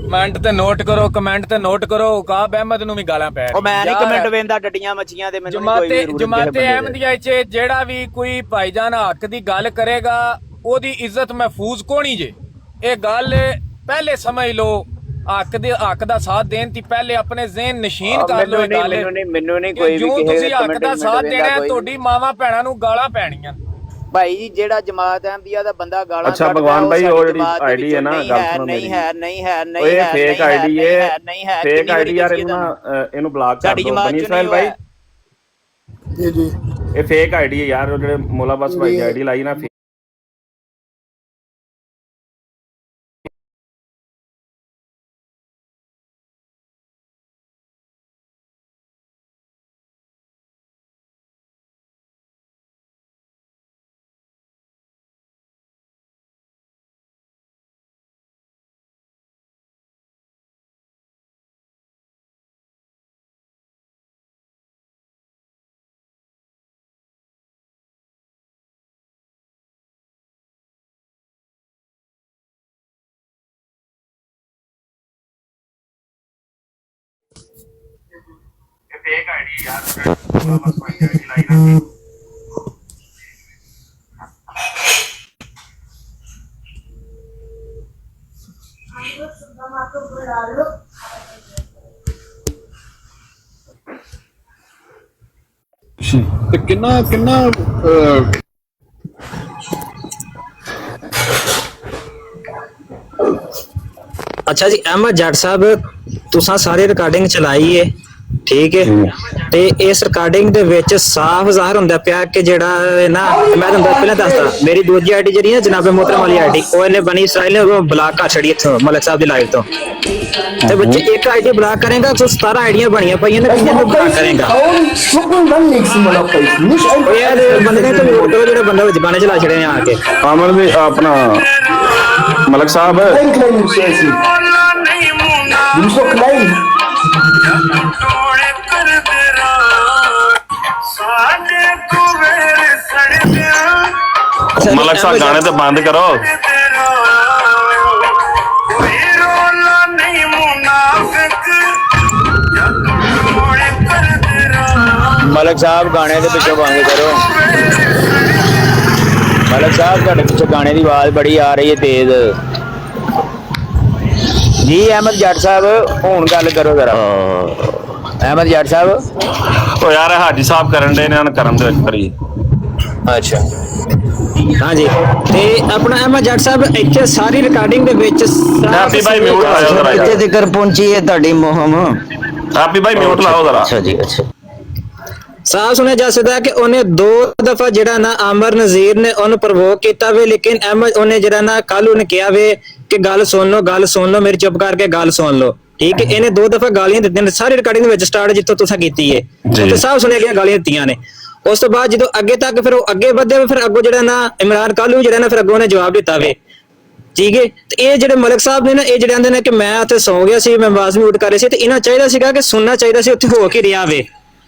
F: ਕਮੈਂਟ ਤੇ ਨੋਟ ਕਰੋ, ਕਮੈਂਟ ਤੇ ਨੋਟ ਕਰੋ, ਉਕਾਬ ਅਹਿਮਦ ਨੂੰ ਵੀ ਗਾਲਾਂ ਪੈ
D: ਉਹ ਮੈਂ ਨਹੀਂ ਕਮੈਂਟ ਵੇਂਦਾ ਡੱਡੀਆਂ ਮੱਛੀਆਂ ਦੇ, ਮੈਨੂੰ ਨਹੀਂ ਕੋਈ ਜ਼ਰੂਰਤ
F: ਜਮਾਤੇ ਅਹਿਮਦੀਆ ਚ ਜਿਹੜਾ ਵੀ ਕੋਈ ਭਾਈਜਾਨ ਹੱਕ ਦੀ ਗੱਲ ਕਰੇਗਾ ਉਹਦੀ ਇੱਜ਼ਤ ਮਹਿਫੂਜ਼ ਕੋਣੀ ਜੇ। ਇਹ ਗੱਲ ਪਹਿਲੇ ਸਮਝ ਲਓ। ਹੱਕ ਦਾ ਸਾਥ ਦੇਣ ਦੀ ਪਹਿਲੇ ਆਪਣੇ ਜ਼ਿਹਨ ਨਸ਼ੀਨ ਕਰ ਲਓ।
D: ਮੈਨੂੰ ਨਹੀਂ ਕੋਈ ਵੀ
F: ਜੋ
D: ਕਿਸੇ
F: ਤੁਸੀਂ ਹੱਕ ਦਾ ਸਾਥ ਦੇਣਾ ਹੈ, ਤੁਹਾਡੀ ਮਾਵਾਂ ਭੈਣਾਂ ਨੂੰ ਗਾਲਾਂ ਪੈਣੀਆਂ।
D: ਭਾਈ ਜੀ ਜਿਹੜਾ ਜਮਾਤ ਅਹਿਮਦੀਆ ਦਾ ਬੰਦਾ ਗਾਲਾਂ
A: ਅੱਛਾ
D: ਕੱਢਦਾ,
A: ਭਗਵਾਨ ਭਾਈ, ਉਹ ਜਿਹੜੀ
D: ਜਮਾਤ ਦੇ
A: ਆਈਡੀ ਹੈ ਨਾ,
D: ਨਹੀਂ
A: ਗੱਲ
D: ਹੈ,
A: ਸੁਣੋ
D: ਨਹੀਂ ਹੈ, ਨਹੀਂ ਹੈ, ਨਹੀਂ
A: ਓਏ
D: ਹੈ,
A: ਫੇਕ ਆਈਡੀ ਹੈ, ਫੇਕ
D: ਕਿੰਨੀ ਵਾਰੀ
A: ਆਈਡੀ ਯਾਰ,
D: ਦੱਸੀਏ
A: ਇਹਨੂੰ
D: ਤੁਹਾਨੂੰ?
A: ਇਹਨੂੰ ਬਲੌਕ ਕਰ
D: ਸਾਡੀ
A: ਦਿਓ
D: ਜਮਾਤ
A: ਬਨੀ
D: ਚੋਂ
A: ਇਸਰਾਇਲ
D: ਨਹੀਂ
A: ਭਾਈ।
E: ਜੀ ਜੀ
A: ਇਹ ਫੇਕ ਆਈਡੀ ਹੈ ਯਾਰ, ਉਹ ਜਿਹੜੇ ਮੋਲਾ ਬਸ ਭਾਈ ਦੀ ਆਈਡੀ ਲਾਈ ਨਾ। ਫੇਕ ਆਈਡੀ ਯਾਰ, ਮੋਲਾ ਬਸ ਭਾਈ ਦੀ ਆਈਡੀ ਲਾਈ ਨਾ।
E: ਤੇ ਕਿੰਨਾ ਕਿੰਨਾ
G: अच्छा जी अहमद जट साहब तुसा सारी रिकॉर्डिंग चलाई है ठीक है ਤੇ ਇਸ ਰਿਕਾਰਡਿੰਗ ਦੇ ਵਿੱਚ ਸਾਫ਼ ਜ਼ਾਹਰ ਹੁੰਦਾ ਪਿਆ ਕਿ ਜਿਹੜਾ ਨਾ ਮੈਂ ਤੁਹਾਨੂੰ ਪਹਿਲਾਂ ਦੱਸਦਾ ਮੇਰੀ ਦੂਜੀ ਆਈਡੀ ਜਿਹੜੀ ਹੈ ਜਨਾਬ ਮੁਹਤਰਮ ਵਾਲੀ ਆਈਡੀ ਉਹ ਇਹਨੇ ਬਣੀ ਇਸਰਾਈਲ ਨੇ ਬਲਾਕ ਕਰ ਛੜੀ ਇੱਥੋਂ ਮਲਕ ਸਾਹਿਬ ਦੀ ਲਾਈਵ ਤੋਂ ਤੇ ਬੱਚੇ ਇੱਕ ਆਈਡੀ ਬਲਾਕ ਕਰੇਗਾ ਤਾਂ 17 ਆਈਡੀਆਂ ਬਣੀਆਂ ਪਈਆਂ ਨੇ ਕਿੰਨੇ ਨੂੰ ਬਲਾਕ ਕਰੇਗਾ ਉਹ ਯਾਰ ਬੰਦੇ ਨੇ ਤਾਂ ਫੋਟੋ ਜਿਹੜਾ ਬੰਦਾ ਵਿੱਚ ਗਾਣੇ ਚਲਾ ਛੜੇ ਨੇ ਆ ਕੇ
A: ਆਮਨ ਵੀ ਆਪਣਾ ਮਲਕ ਸਾਹਿਬ मलक साहब गाने तो बंद करो।
D: ਮਲਕ ਸਾਹਿਬ ਗਾਣੇ ਦੇ ਪਿੱਛੇ ਬੰਦ ਕਰੋ। ਮਲਕ ਸਾਹਿਬ ਤੁਹਾਡੇ ਪਿੱਛੇ ਗਾਣੇ ਦੀ ਆਵਾਜ਼ ਬੜੀ ਆ ਰਹੀ ਹੈ ਤੇਜ਼ ਜੀ। ਅਹਿਮਦ ਜੱਟ ਸਾਹਿਬ ਹੁਣ ਗੱਲ ਕਰੋ ਜ਼ਰਾ। ਅਹਿਮਦ ਜੱਟ ਸਾਹਿਬ
A: ਉਹ ਯਾਰ ਹਾਜੀ ਸਾਹਿਬ ਕਰਨ ਦੇ ਨੇ ਕਰਨ ਦੇ ਵਿੱਚ ਕਰੀ।
D: ਅੱਛਾ
G: हाँ जी ਤੇ ਆਪਣਾ ਅਹਿਮਦ ਜੱਟ ਸਾਹਿਬ ਇੱਥੇ ਸਾਰੀ ਰਿਕਾਰਡਿੰਗ ਦੇ ਵਿੱਚ
A: ਹੈਪੀ ਭਾਈ ਮਿਊਟ ਲਾਓ ਜ਼ਰਾ।
H: ਕਿੱਥੇ ਤੱਕ ਪਹੁੰਚੀ ਹੈ ਤੁਹਾਡੀ ਮੁਹਿੰਮ?
A: ਹੈਪੀ ਭਾਈ ਮਿਊਟ ਲਾਓ ਜ਼ਰਾ।
H: ਅੱਛਾ ਜੀ ਅੱਛਾ।
G: ਸਾਫ਼ ਸੁਣਿਆ ਜਾ ਸਕਦਾ ਕਿ ਉਹਨੇ 2 ਦਫਾ ਜਿਹੜਾ ਨਾ ਆਮਰ ਨਜ਼ੀਰ ਨੇ ਉਹਨੂੰ ਪ੍ਰਵੋਕ ਕੀਤਾ ਵੇ ਲੇਕਿਨ ਅਹਿਮਦ ਉਹਨੇ ਜਿਹੜਾ ਨਾ ਕੱਲ ਉਹਨੇ ਕਿਹਾ ਵੇ ਕਿ ਗੱਲ ਸੁਣ ਲਓ ਮੇਰੀ ਚੁੱਪ ਕਰਕੇ ਗੱਲ ਸੁਣ ਲਓ ਠੀਕ ਹੈ। ਇਹਨੇ 2 ਦਫਾ ਗਾਲੀਆਂ ਦਿੱਤੀਆਂ ਨੇ ਸਾਰੀ ਰਿਕਾਰਡਿੰਗ ਦੇ ਵਿੱਚ ਸਟਾਰਟ ਜਿੱਥੋਂ ਤੁਸੀਂ ਕੀਤੀ ਹੈ ਉੱਥੇ ਸਾਫ਼ ਸੁਣਿਆ ਗਿਆ ਗਾਲੀਆਂ ਦਿੱਤੀਆਂ ਨੇ। ਉਸ ਤੋਂ ਬਾਅਦ ਜਦੋਂ ਅੱਗੇ ਤੱਕ ਫਿਰ ਉਹ ਅੱਗੇ ਵਧੇ ਫਿਰ ਅੱਗੋਂ ਜਿਹੜਾ ਨਾ ਇਮਰਾਨ ਕਾਲੂ ਜਿਹੜਾ ਨਾ ਫਿਰ ਅੱਗੋਂ ਨੇ ਜਵਾਬ ਦਿੱਤਾ ਵੇ ਠੀਕ ਹੈ। ਤੇ ਇਹ ਜਿਹੜੇ ਮਲਕ ਸਾਹਿਬ ਨੇ ਨਾ ਇਹ ਜਿਹੜੇ ਆਂਦੇ ਨੇ ਕਿ ਮੈਂ ਉੱਥੇ ਸੌਂ ਗਿਆ ਸੀ ਮੈਂ ਆਵਾਜ਼ ਮਿਊਟ ਕਰ ਰਹੀ ਸੀ ਤੇ ਇਹਨਾਂ ਚਾਹੀਦਾ ਸੀਗਾ ਕਿ ਸੁਣਨਾ ਚਾਹੀਦਾ ਸੀ ਉੱਥੇ ਹੋ ਕੇ ਰਿਹਾ ਵੇ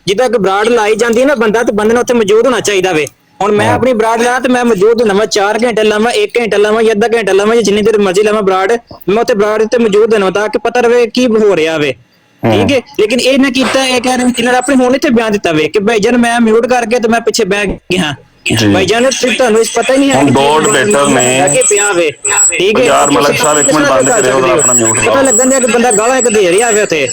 G: ਜਿੱਦਾਂ ਕਿ ਬਰਾੜ ਲਾਈ ਜਾਂਦੀ ਹੈ ਨਾ ਬੰਦਾ ਤੇ ਬੰਦੇ ਨੇ ਉੱਥੇ ਮੌਜੂਦ ਹੋਣਾ ਚਾਹੀਦਾ ਵੇ। ਹੁਣ ਮੈਂ ਆਪਣੀ ਬਰਾੜ ਲਾ ਤੇ ਮੈਂ ਮੌਜੂਦ ਹੋਣਾ ਮੈਂ 4 ਘੰਟੇ ਲਾਵਾਂ 1 ਘੰਟਾ ਲਾਵਾਂ ਜਾਂ ਅੱਧਾ ਘੰਟਾ ਲਾਵਾਂ ਜਿੰਨੀ ਦੇਰ ਮਰਜ਼ੀ ਲਾਵਾਂ ਬਰਾੜ ਮੈਂ ਉੱਥੇ ਬਰਾੜ ਤੇ ਮੌਜੂਦ ਹੋਣਾ ਤਾਂ ਕਿ ਪਤਾ ਰਵੇ ਕੀ ਹੋ ਰਿਹਾ ਵੇ ਠੀਕ ਹੈ। ਲੇਕਿਨ ਇਹ ਨਾ ਕੀਤਾ ਇਹ ਕਹਿ ਰਹੇ ਇਹਨਾਂ ਨੇ ਆਪਣੇ ਹੁਣ ਇੱਥੇ ਬਿਆਨ ਦਿੱਤਾ ਵੇ ਕਿ ਭਾਈ ਜਨ ਮੈਂ ਮਿਊਟ ਕਰਕੇ ਤੇ ਮੈਂ ਪਿੱਛੇ ਬਹਿ ਗਿਆ ਭਾਈਜਾਨ ਤੁਹਾਨੂੰ ਇਸ ਪਤਾ ਹੀ ਨਹੀਂ ਹੈ
A: ਹੁਣ ਦੋ ਡਿਬੇਟਰ ਨੇ
G: ਕਿ ਪਿਆ ਵੇ ਠੀਕ ਹੈ
A: ਯਾਰ ਮਲਕ ਸਾਹਿਬ ਇੱਕ ਮਿੰਟ ਬੰਦ ਕਰਿਓ ਉਹਦਾ ਆਪਣਾ ਮਿਊਟ
G: ਪਤਾ
A: ਲਾਓ।
G: ਲੱਗਣ ਦਿਆ ਕਿ ਬੰਦਾ ਗਾਲਾਂ ਇੱਕ ਦੇ ਰਿਹਾ ਵੇ ਉੱਥੇ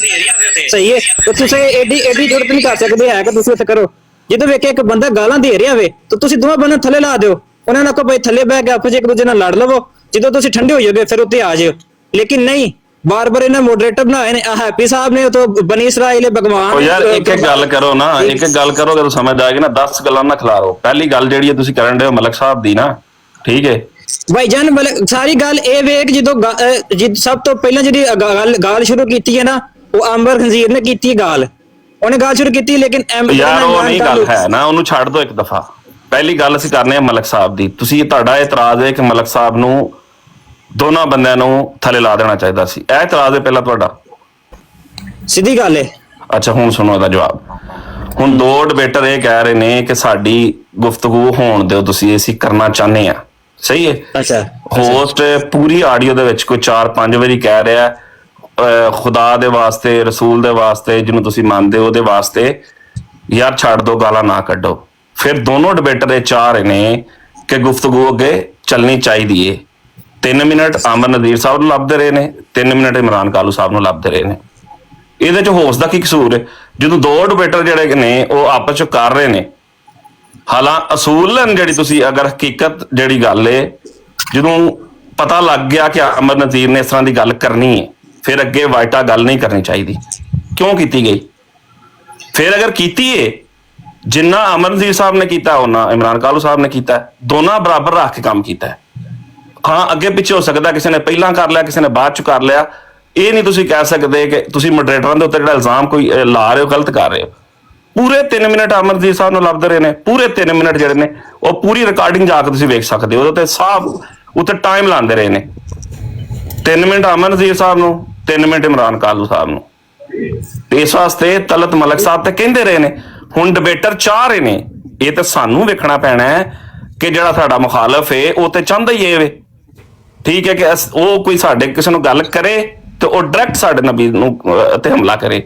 G: ਸਹੀ ਹੈ ਤੇ ਤੁਸੀਂ ਐਡੀ ਜ਼ਰੂਰਤ ਨਹੀਂ ਕਰ ਸਕਦੇ ਹੈ ਕਿ ਤੁਸੀਂ ਉੱਥੇ ਕਰੋ। ਜਦੋਂ ਵੇਖਿਆ ਇੱਕ ਬੰਦਾ ਗਾਲਾਂ ਦੇ ਰਿਹਾ ਵੇ ਤਾਂ ਤੁਸੀਂ ਦੋਵਾਂ ਬੰਦੇ ਥੱਲੇ ਲਾ ਦਿਓ, ਉਹਨਾਂ ਨਾਲ ਕਹੋ ਭਾਈ ਥੱਲੇ ਬਹਿ ਕੇ ਆਪਸ ਇੱਕ ਦੂਜੇ ਨਾਲ ਲੜ ਲਵੋ, ਜਦੋਂ ਤੁਸੀਂ ਠੰਡੇ ਹੋ ਜਾਓਗੇ ਫਿਰ ਉੱਤੇ ਆ ਜਾਓ। ਲੇਕਿਨ ਨਹੀਂ, ਬਾਰ-ਬਾਰ ਇਹਨਾਂ ਮੋਡਰੇਟਰ ਬਣਾਏ ਨੇ, ਹੈਪੀ ਸਾਹਿਬ ਨੇ ਤੋਂ ਬਨੀ ਇਸਰਾਇਲ ਭਗਵਾਨ।
A: ਉਹ ਯਾਰ ਇੱਕ ਗੱਲ ਕਰੋ ਨਾ, ਇੱਕ ਗੱਲ ਕਰੋ, ਜਦੋਂ ਸਮਝ ਆਏਗੀ ਨਾ 10 ਗੱਲਾਂ ਨਾ ਖਿਲਾਰੋ। ਪਹਿਲੀ ਗੱਲ ਜਿਹੜੀ ਹੈ ਤੁਸੀਂ ਕਰਨ ਦੇ ਮਲਕ ਸਾਹਿਬ ਦੀ ਨਾ, ਠੀਕ ਹੈ
G: ਭਾਈਜਾਨ ਸਾਰੀ ਗੱਲ ਇਹ ਵੇਖ ਜਦੋਂ ਸਭ ਤੋਂ ਪਹਿਲਾਂ ਜਿਹੜੀ ਗੱਲ ਸ਼ੁਰੂ ਕੀਤੀ ਹੈ ਨਾ, ਉਹ ਅੰਬਰ ਖੰਜ਼ੀਰ ਨੇ ਕੀਤੀ ਗਾਲ, ਉਹਨੇ ਗੱਲ ਸ਼ੁਰੂ ਕੀਤੀ। ਲੇਕਿਨ
A: ਯਾਰ ਉਹ ਨਹੀਂ ਗੱਲ ਹੈ ਨਾ, ਉਹਨੂੰ ਛੱਡ ਦਿਓ ਇੱਕ ਦਫਾ। ਪਹਿਲੀ ਗੱਲ ਅਸੀਂ ਕਰਨੇ ਆ ਮਲਕ ਸਾਹਿਬ ਦੀ। ਤੁਸੀਂ ਤੁਹਾਡਾ ਇਤਰਾਜ਼ ਹੈ ਕਿ ਮਲਕ ਸਾਹਿਬ ਨੂੰ ਦੋਨਾਂ ਬੰਦਿਆਂ ਨੂੰ ਥੱਲੇ ਲਾ ਦੇਣਾ ਚਾਹੀਦਾ ਸੀ, ਇਹ ਇਤਰਾਜ਼ ਹੈ ਪਹਿਲਾਂ ਤੁਹਾਡਾ?
G: ਸਿੱਧੀ ਗੱਲ ਹੈ।
A: ਅੱਛਾ ਹੁਣ ਸੁਣੋ ਇਹਦਾ ਜਵਾਬ। ਹੁਣ ਦੋ ਡਿਬੇਟਰ ਇਹ ਕਹਿ ਰਹੇ ਨੇ ਕਿ ਸਾਡੀ ਗੁਫ਼ਤਗੂ ਹੋਣ ਦਿਓ, ਤੁਸੀਂ ਅਸੀਂ ਕਰਨਾ ਚਾਹੁੰਦੇ ਆ, ਸਹੀ ਹੈ।
G: ਅੱਛਾ
A: ਹੋਸਟ ਪੂਰੀ ਆਡੀਓ ਦੇ ਵਿੱਚ ਕੋਈ 4-5 ਵਾਰੀ ਕਹਿ ਰਿਹਾ ਖੁਦਾ ਦੇ ਵਾਸਤੇ, ਰਸੂਲ ਦੇ ਵਾਸਤੇ, ਜਿਹਨੂੰ ਤੁਸੀਂ ਮੰਨਦੇ ਹੋ ਉਹਦੇ ਵਾਸਤੇ ਯਾਰ ਛੱਡ ਦੋ, ਗਾਲਾਂ ਨਾ ਕੱਢੋ। ਫਿਰ ਦੋਨੋਂ ਡਿਬੇਟਰ ਇਹ ਚਾਹ ਰਹੇ ਨੇ ਕਿ ਗੁਫ਼ਤਗੂ ਅੱਗੇ ਚੱਲਣੀ ਚਾਹੀਦੀ ਏ। 3 ਮਿੰਟ ਅਮਰ ਨਜ਼ੀਰ ਸਾਹਿਬ ਨੂੰ ਲੱਭਦੇ ਰਹੇ ਨੇ, 3 ਮਿੰਟ ਇਮਰਾਨ ਕਾਲੂ ਸਾਹਿਬ ਨੂੰ ਲੱਭਦੇ ਰਹੇ ਨੇ। ਇਹਦੇ ਚ ਹੋਸ ਦਾ ਕੀ ਕਸੂਰ ਹੈ ਜਦੋਂ ਦੋ ਡਿਬੇਟਰ ਜਿਹੜੇ ਨੇ ਉਹ ਆਪਸ ਚ ਕਰ ਰਹੇ ਨੇ? ਹਾਲਾਂ ਅਸੂਲਨ ਜਿਹੜੀ ਤੁਸੀਂ ਅਗਰ ਹਕੀਕਤ ਜਿਹੜੀ ਗੱਲ ਏ, ਜਦੋਂ ਪਤਾ ਲੱਗ ਗਿਆ ਕਿ ਅਮਰ ਨਜ਼ੀਰ ਨੇ ਇਸ ਤਰ੍ਹਾਂ ਦੀ ਗੱਲ ਕਰਨੀ ਹੈ, ਫਿਰ ਅੱਗੇ ਵਾਈਟਾ ਗੱਲ ਨਹੀਂ ਕਰਨੀ ਚਾਹੀਦੀ। ਕਿਉਂ ਕੀਤੀ ਗਈ? ਫਿਰ ਅਗਰ ਕੀਤੀ ਏ, ਜਿੰਨਾ ਅਮਰ ਨਜ਼ੀਰ ਸਾਹਿਬ ਨੇ ਕੀਤਾ ਉਹਨਾਂ ਇਮਰਾਨ ਕਾਲੂ ਸਾਹਿਬ ਨੇ ਕੀਤਾ, ਦੋਨਾਂ ਬਰਾਬਰ ਰੱਖ ਕੇ ਕੰਮ ਕੀਤਾ। ਹਾਂ ਅੱਗੇ ਪਿੱਛੇ ਹੋ ਸਕਦਾ, ਕਿਸੇ ਨੇ ਪਹਿਲਾਂ ਕਰ ਲਿਆ, ਕਿਸੇ ਨੇ ਬਾਅਦ ਚ ਕਰ ਲਿਆ। ਇਹ ਨਹੀਂ ਤੁਸੀਂ ਕਹਿ ਸਕਦੇ ਕਿ ਤੁਸੀਂ ਮੋਡਰੇਟਰਾਂ ਦੇ ਉੱਤੇ ਜਿਹੜਾ ਇਲਜ਼ਾਮ ਕੋਈ ਲਾ ਰਹੇ ਹੋ ਗਲਤ ਕਰ ਰਹੇ ਹੋ। ਪੂਰੇ 3 ਮਿੰਟ ਅਮਰਜੀਤ ਸਾਹਿਬ ਨੂੰ ਲੱਭਦੇ ਰਹੇ ਨੇ, ਪੂਰੇ 3 ਮਿੰਟ ਜਿਹੜੇ ਨੇ ਉਹ ਪੂਰੀ ਰਿਕਾਰਡਿੰਗ ਜਾ ਕੇ ਤੁਸੀਂ ਵੇਖ ਸਕਦੇ ਹੋ, ਉਹਦੇ ਤੇ ਸਾਫ ਉੱਤੇ ਟਾਈਮ ਲਾਉਂਦੇ ਰਹੇ ਨੇ। 3 ਮਿੰਟ ਅਮਰਜੀਤ ਸਾਹਿਬ ਨੂੰ, 3 ਮਿੰਟ ਇਮਰਾਨ ਕਾਲੂ ਸਾਹਿਬ ਨੂੰ। ਤੇ ਇਸ ਵਾਸਤੇ ਤਲਤ ਮਲਕ ਸਾਹਿਬ ਤੇ ਕਹਿੰਦੇ ਰਹੇ ਨੇ। ਹੁਣ ਡਿਬੇਟਰ ਚਾਹ ਰਹੇ ਨੇ, ਇਹ ਤਾਂ ਸਾਨੂੰ ਵੇਖਣਾ ਪੈਣਾ ਹੈ ਕਿ ਜਿਹੜਾ ਸਾਡਾ ਮੁਖਾਲਫ ਹੈ ਉਹ ਤੇ ਚਾਹੁੰਦਾ ਹੀ ਇਹ ਵੇ, ਠੀਕ ਹੈ, ਕਿ ਉਹ ਕੋਈ ਸਾਡੇ ਕਿਸੇ ਨੂੰ ਗੱਲ ਕਰੇ ਤੇ ਉਹ ਡਾਇਰੈਕਟ ਸਾਡੇ ਨਬੀ ਨੂੰ ਤੇ ਹਮਲਾ ਕਰੇ,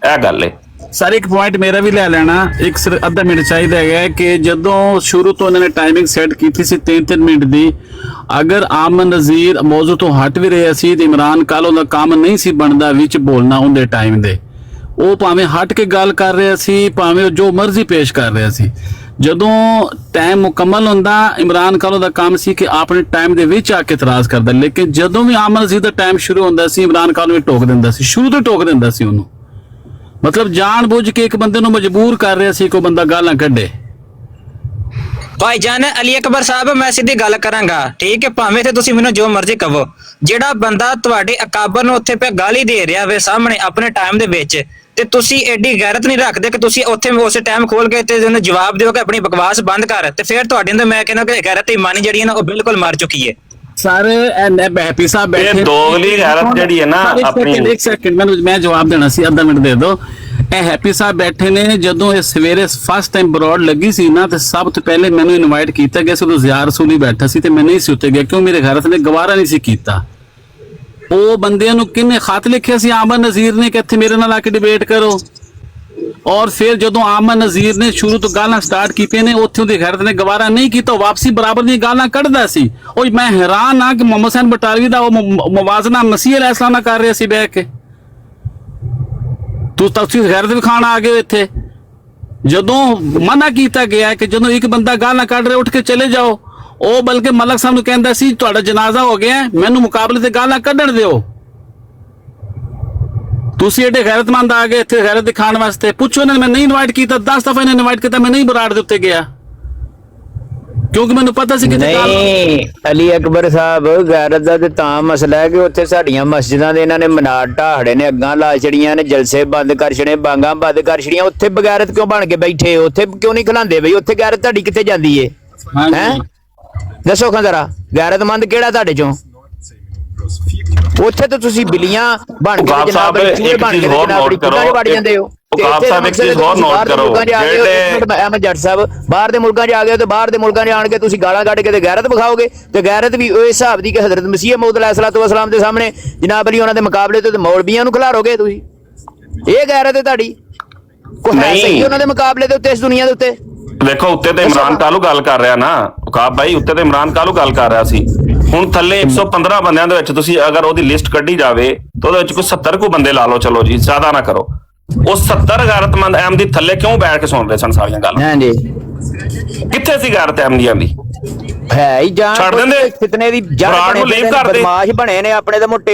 A: ਇਹ ਗੱਲ ਹੈ।
I: ਸਰ ਇੱਕ ਪੁਆਇੰਟ ਮੇਰਾ ਵੀ ਲੈ ਲੈਣਾ, ਇੱਕ ਸਿਰ ਅੱਧਾ ਮਿੰਟ ਚਾਹੀਦਾ ਹੈਗਾ ਕਿ ਜਦੋਂ ਸ਼ੁਰੂ ਤੋਂ ਇਹਨਾਂ ਨੇ ਟਾਈਮਿੰਗ ਸੈੱਟ ਕੀਤੀ ਸੀ 3-3 ਮਿੰਟ ਦੀ, ਅਗਰ ਆਮਨ ਨਜ਼ੀਰ ਮੌਜੂ ਤੋਂ ਹਟ ਵੀ ਰਿਹਾ ਸੀ ਤੇ ਇਮਰਾਨ ਕਾਲੂ ਦਾ ਕੰਮ ਨਹੀਂ ਸੀ ਬਣਦਾ ਵਿੱਚ ਬੋਲਣਾ ਉਹਦੇ ਟਾਈਮ ਦੇ। ਉਹ ਭਾਵੇਂ ਹਟ ਕੇ ਗੱਲ ਕਰ ਰਿਹਾ ਸੀ, ਭਾਵੇਂ ਜੋ ਮਰਜ਼ੀ ਪੇਸ਼ ਕਰ ਰਿਹਾ ਸੀ। ਜਦੋਂ ਟਾਈਮ ਮੁਕੰਮਲ ਹੁੰਦਾ, ਇਮਰਾਨ ਕਾਲੂ ਦਾ ਕੰਮ ਸੀ ਕਿ ਆਪਣੇ ਟਾਈਮ ਦੇ ਵਿੱਚ ਆ ਕੇ ਇਤਰਾਜ਼ ਕਰਦਾ। ਲੇਕਿਨ ਜਦੋਂ ਵੀ ਆਮਨ ਨਜ਼ੀਰ ਦਾ ਟਾਈਮ ਸ਼ੁਰੂ ਹੁੰਦਾ ਸੀ, ਇਮਰਾਨ ਕਾਲੂ ਵੀ ਟੋਕ ਦਿੰਦਾ ਸੀ, ਸ਼ੁਰੂ ਤੋਂ ਟੋਕ ਦਿੰਦਾ ਸੀ ਉਹਨੂੰ। ਮਤਲਬ ਜਾਣ ਬੁੱਝ ਕੇ ਇੱਕ ਬੰਦੇ ਨੂੰ ਮਜਬੂਰ ਕਰ ਰਿਹਾ ਸੀ ਕੋਈ ਬੰਦਾ ਗਾਲਾਂ ਕੱਢੇ।
G: ਭਾਈਜਾਨ ਅਲੀ ਅਕਬਰ ਸਾਹਿਬ, ਮੈਂ ਸਿੱਧੀ ਗੱਲ ਕਰਾਂਗਾ, ਠੀਕ ਹੈ, ਭਾਵੇਂ ਤੇ ਤੁਸੀਂ ਮੈਨੂੰ ਜੋ ਮਰਜ਼ੀ ਕਹੋ, ਜਿਹੜਾ ਬੰਦਾ ਤੁਹਾਡੇ ਅਕਾਬਰ ਨੂੰ ਉੱਥੇ ਪਿਆ ਗਾਲੀ ਦੇ ਰਿਹਾ ਵੇ ਸਾਹਮਣੇ ਆਪਣੇ ਟਾਈਮ ਦੇ ਵਿੱਚ, ਤੇ ਤੁਸੀਂ ਐਡੀ ਗੈਰਤ ਨਹੀਂ ਰੱਖਦੇ ਕਿ ਤੁਸੀਂ ਉੱਥੇ ਉਸੇ ਟਾਈਮ ਖੋਲ ਕੇ ਤੇ ਉਹਨੂੰ ਜਵਾਬ ਦਿਓ ਕਿ ਆਪਣੀ ਬਕਵਾਸ ਬੰਦ ਕਰ, ਤੇ ਫਿਰ ਤੁਹਾਡੇ ਅੰਦਰ ਮੈਂ ਕਹਿੰਦਾ ਕਿ ਗੈਰਤ ਇਮਾਨੀ ਜਿਹੜੀ ਹੈ ਨਾ ਉਹ ਬਿਲਕੁਲ ਮਰ ਚੁੱਕੀ ਹੈ।
I: ਸਾਰੇ ਹੈਪੀ ਸਾਹਿਬ ਬੈਠੇ,
A: ਇਹ ਦੋਗਲੀ ਗੈਰਤ ਜਿਹੜੀ ਹੈ ਨਾ ਆਪਣੀ।
I: ਇੱਕ ਸੈਕਿੰਡ ਮੈਂ ਜਵਾਬ ਦੇਣਾ ਸੀ, ਅੱਧਾ ਮਿੰਟ ਦੇ ਦਿਓ। ਇਹ ਹੈਪੀ ਸਾਹਿਬ ਬੈਠੇ ਨੇ, ਜਦੋਂ ਇਹ ਸਵੇਰੇ ਫਸਟ ਟਾਈਮ ਬਰੋਡ ਲੱਗੀ ਸੀ ਨਾ, ਤੇ ਸਭ ਤੋਂ ਪਹਿਲੇ ਮੈਨੂੰ ਇਨਵਾਈਟ ਕੀਤਾ ਗਿਆ ਸੀ, ਉਦੋਂ ਜ਼ਿਆ ਰਸੂਲੀ ਬੈਠਾ ਸੀ ਤੇ ਮੈਂ ਨਹੀਂ ਸੀ ਉੱਤੇ ਗਿਆ, ਕਿਉਂ ਮੇਰੇ ਘਰ ਨੇ ਗਵਾਰਾ ਨਹੀਂ ਸੀ ਕੀਤਾ। ਉਹ ਬੰਦਿਆਂ ਨੂੰ ਕਿੰਨੇ ਖਤ ਲਿਖਿਆ ਸੀ ਆਮਨ ਨਜ਼ੀਰ ਨੇ ਕਿ ਇੱਥੇ ਮੇਰੇ ਨਾਲ ਆ ਕੇ ਡਿਬੇਟ ਕਰੋ, ਔਰ ਫਿਰ ਜਦੋਂ ਆਮਨ ਨਜ਼ੀਰ ਨੇ ਸ਼ੁਰੂ ਤੋਂ ਗਾਲਾਂ ਸਟਾਰਟ ਕੀਤੀਆਂ ਨੇ, ਉੱਥੇ ਉਹਦੇ ਘਰ ਨੇ ਗਵਾਰਾ ਨਹੀਂ ਕੀਤਾ, ਵਾਪਸੀ ਬਰਾਬਰ ਦੀਆਂ ਗਾਲਾਂ ਕੱਢਦਾ ਸੀ। ਉਹ ਮੈਂ ਹੈਰਾਨ ਆ ਕਿ ਮੁਹੰਮਦ ਹੁਸੈਨ ਬਟਾਲਵੀ ਦਾ ਉਹ ਮੁਵਾਜ਼ਨਾ ਮਸੀਹ ਅਲੈਹਿਸ ਸਲਾਮ ਨਾਲ ਕਰ ਰਿਹਾ ਸੀ ਬਹਿ ਕੇ। ਤੁਸੀਂ ਗੈਰਤ ਵਿਖਾਣ ਆ ਗਏ ਇੱਥੇ। ਜਦੋਂ ਮਨਾ ਕੀਤਾ ਗਿਆ ਕਿ ਜਦੋਂ ਇੱਕ ਬੰਦਾ ਗਾਲਾਂ ਕੱਢ ਰਿਹਾ ਉੱਠ ਕੇ ਚਲੇ ਜਾਓ, ਉਹ ਬਲਕਿ ਮਲਕ ਸਾਹਿਬ ਨੂੰ ਕਹਿੰਦਾ ਸੀ ਤੁਹਾਡਾ ਜਨਾਜ਼ਾ ਹੋ ਗਿਆ, ਮੈਨੂੰ ਮੁਕਾਬਲੇ ਤੇ ਗਾਲਾਂ ਕੱਢਣ ਦਿਓ। ਤੁਸੀਂ ਏਡੇ ਗੈਰਤਮੰਦ ਆ ਗਏ ਇੱਥੇ ਗੈਰਤ ਦਿਖਾਉਣ ਵਾਸਤੇ। ਪੁੱਛੋ ਇਹਨਾਂ ਨੇ, ਮੈਂ ਨਹੀਂ ਇਨਵਾਈਟ ਕੀਤਾ, 10 ਦਫਾ ਇਹਨਾਂ ਇਨਵਾਈਟ ਕੀਤਾ, ਮੈਂ ਨਹੀਂ ਬਰਾੜ ਦੇ ਉੱਤੇ ਗਿਆ, ਕਿਉਂਕਿ ਮੈਨੂੰ ਪਤਾ ਸੀ ਕਿ
D: ਨਹੀਂ ਅਲੀ ਅਕਬਰ ਸਾਹਿਬ, ਗੈਰਤ ਦਾ ਤੇ ਤਾਂ ਮਸਲਾ ਹੈ ਕਿ ਉੱਥੇ ਸਾਡੀਆਂ ਮਸਜਿਦਾਂ ਦੇ ਇਹਨਾਂ ਨੇ ਮਨਾਰ ਢਾਹੜੇ ਨੇ, ਅੱਗਾਂ ਲਾ ਛੜੀਆਂ ਨੇ, ਜਲਸੇ ਬੰਦ ਕਰ ਛੜੇ, ਬਾਂਗਾਂ ਬੰਦ ਕਰ ਛੜੀਆਂ। ਉੱਥੇ ਬਗੈਰਤ ਕਿਉਂ ਬਣ ਕੇ ਬੈਠੇ? ਉੱਥੇ ਕਿਉਂ ਨਹੀਂ ਖਿਲਾਉਂਦੇ ਬਈ? ਉੱਥੇ ਗੈਰਤ ਤੁਹਾਡੀ ਕਿੱਥੇ ਜਾਂਦੀ ਏ? ਹੈ ਦੱਸੋ ਖਾਂ ਜਰਾ, ਗੈਰਤਮੰਦ ਕਿਹੜਾ ਤੁਹਾਡੇ ਚੋਂ? ਉੱਥੇ ਤਾਂ ਤੁਸੀਂ ਬਿੱਲੀਆਂ ਬਣ ਕੇ ਜਨਾਬ ਚੂਹੇ ਬਣ ਕੇ ਜਨਾਬ ਚੁੱਕਾਂ ਵੜ ਜਾਂਦੇ ਹੋ। ਅਹਿਮਦ ਜੱਟ ਸਾਹਿਬ, ਬਾਹਰ ਦੇ ਮੁਲਕਾਂ 'ਚ ਆ ਗਏ ਤੇ ਬਾਹਰ ਦੇ ਮੁਲਕਾਂ 'ਚ ਆਣ ਕੇ ਤੁਸੀਂ ਗਾਲਾਂ ਕੱਢ ਕੇ ਤੇ ਗੈਰਤ ਵਿਖਾਓਗੇ, ਤੇ ਗੈਰਤ ਵੀ ਉਸ ਹਿਸਾਬ ਦੀ ਕਿ ਹਜ਼ਰਤ ਮਸੀਹ ਮੌਊਦ अलैहिस्सलाम ਦੇ ਸਾਹਮਣੇ ਜਨਾਬ ਅਲੀ ਉਹਨਾਂ ਦੇ ਮੁਕਾਬਲੇ ਤੇ ਮੌਲਵੀਆਂ ਨੂੰ ਖਿਲਾਰੋਗੇ ਤੁਸੀਂ। ਇਹ ਗੈਰਤ ਹੈ ਤੁਹਾਡੀ? ਕੋਈ ਹੈ ਸਹੀ ਉਹਨਾਂ ਦੇ ਮੁਕਾਬਲੇ ਦੇ ਉੱਤੇ ਇਸ ਦੁਨੀਆ ਦੇ ਉੱਤੇ?
A: ਵੇਖੋ ਉੱਤੇ ਤੇ ਇਮਰਾਨ ਕਾਲੂ ਗੱਲ ਕਰ ਰਿਹਾ ਨਾ, ਉਕਾਬ ਭਾਈ, ਉੱਤੇ ਤੇ ਇਮਰਾਨ ਕਾਲੂ ਗੱਲ ਕਰ ਰਿਹਾ ਸੀ। ਹੁਣ ਥੱਲੇ 115 ਬੰਦਿਆਂ ਦੇ ਵਿੱਚ ਤੁਸੀਂ ਅਗਰ ਉਹਦੀ ਲਿਸਟ ਕੱਢੀ ਜਾਵੇ ਤਾਂ ਉਹਦੇ ਵਿੱਚ ਕੋਈ 70 ਕੁ ਬੰਦੇ ਲਾ ਲਓ, ਚਲੋ ਜੀ ਜ਼ਿਆਦਾ ਨਾ ਕਰੋ। ਉਹ 70 ਗੈਰਤਮੰਦ ਅਹਿਮਦੀ ਥੱਲੇ ਕਿਉਂ ਬੈਠ ਕੇ ਸੁਣ ਰਹੇ ਸਨ ਸਾਰੀਆਂ ਗੱਲਾਂ?
D: ਹਾਂਜੀ
A: ਕਿੱਥੇ ਸੀ ਗੈਰਤ ਅਹਿਮਦੀਆਂ ਦੀ?
D: ਹੈ ਹੀ ਜਾਣ
A: ਛੱਡ ਦਿੰਦੇ,
D: ਕਿਤਨੇ ਦੀ
A: ਬਰਾੜ ਨੂੰ ਲੀਵ ਕਰ ਦੇ।
D: ਬਦਮਾਸ਼ ਬਣੇ ਨੇ ਆਪਣੇ, ਤਾਂ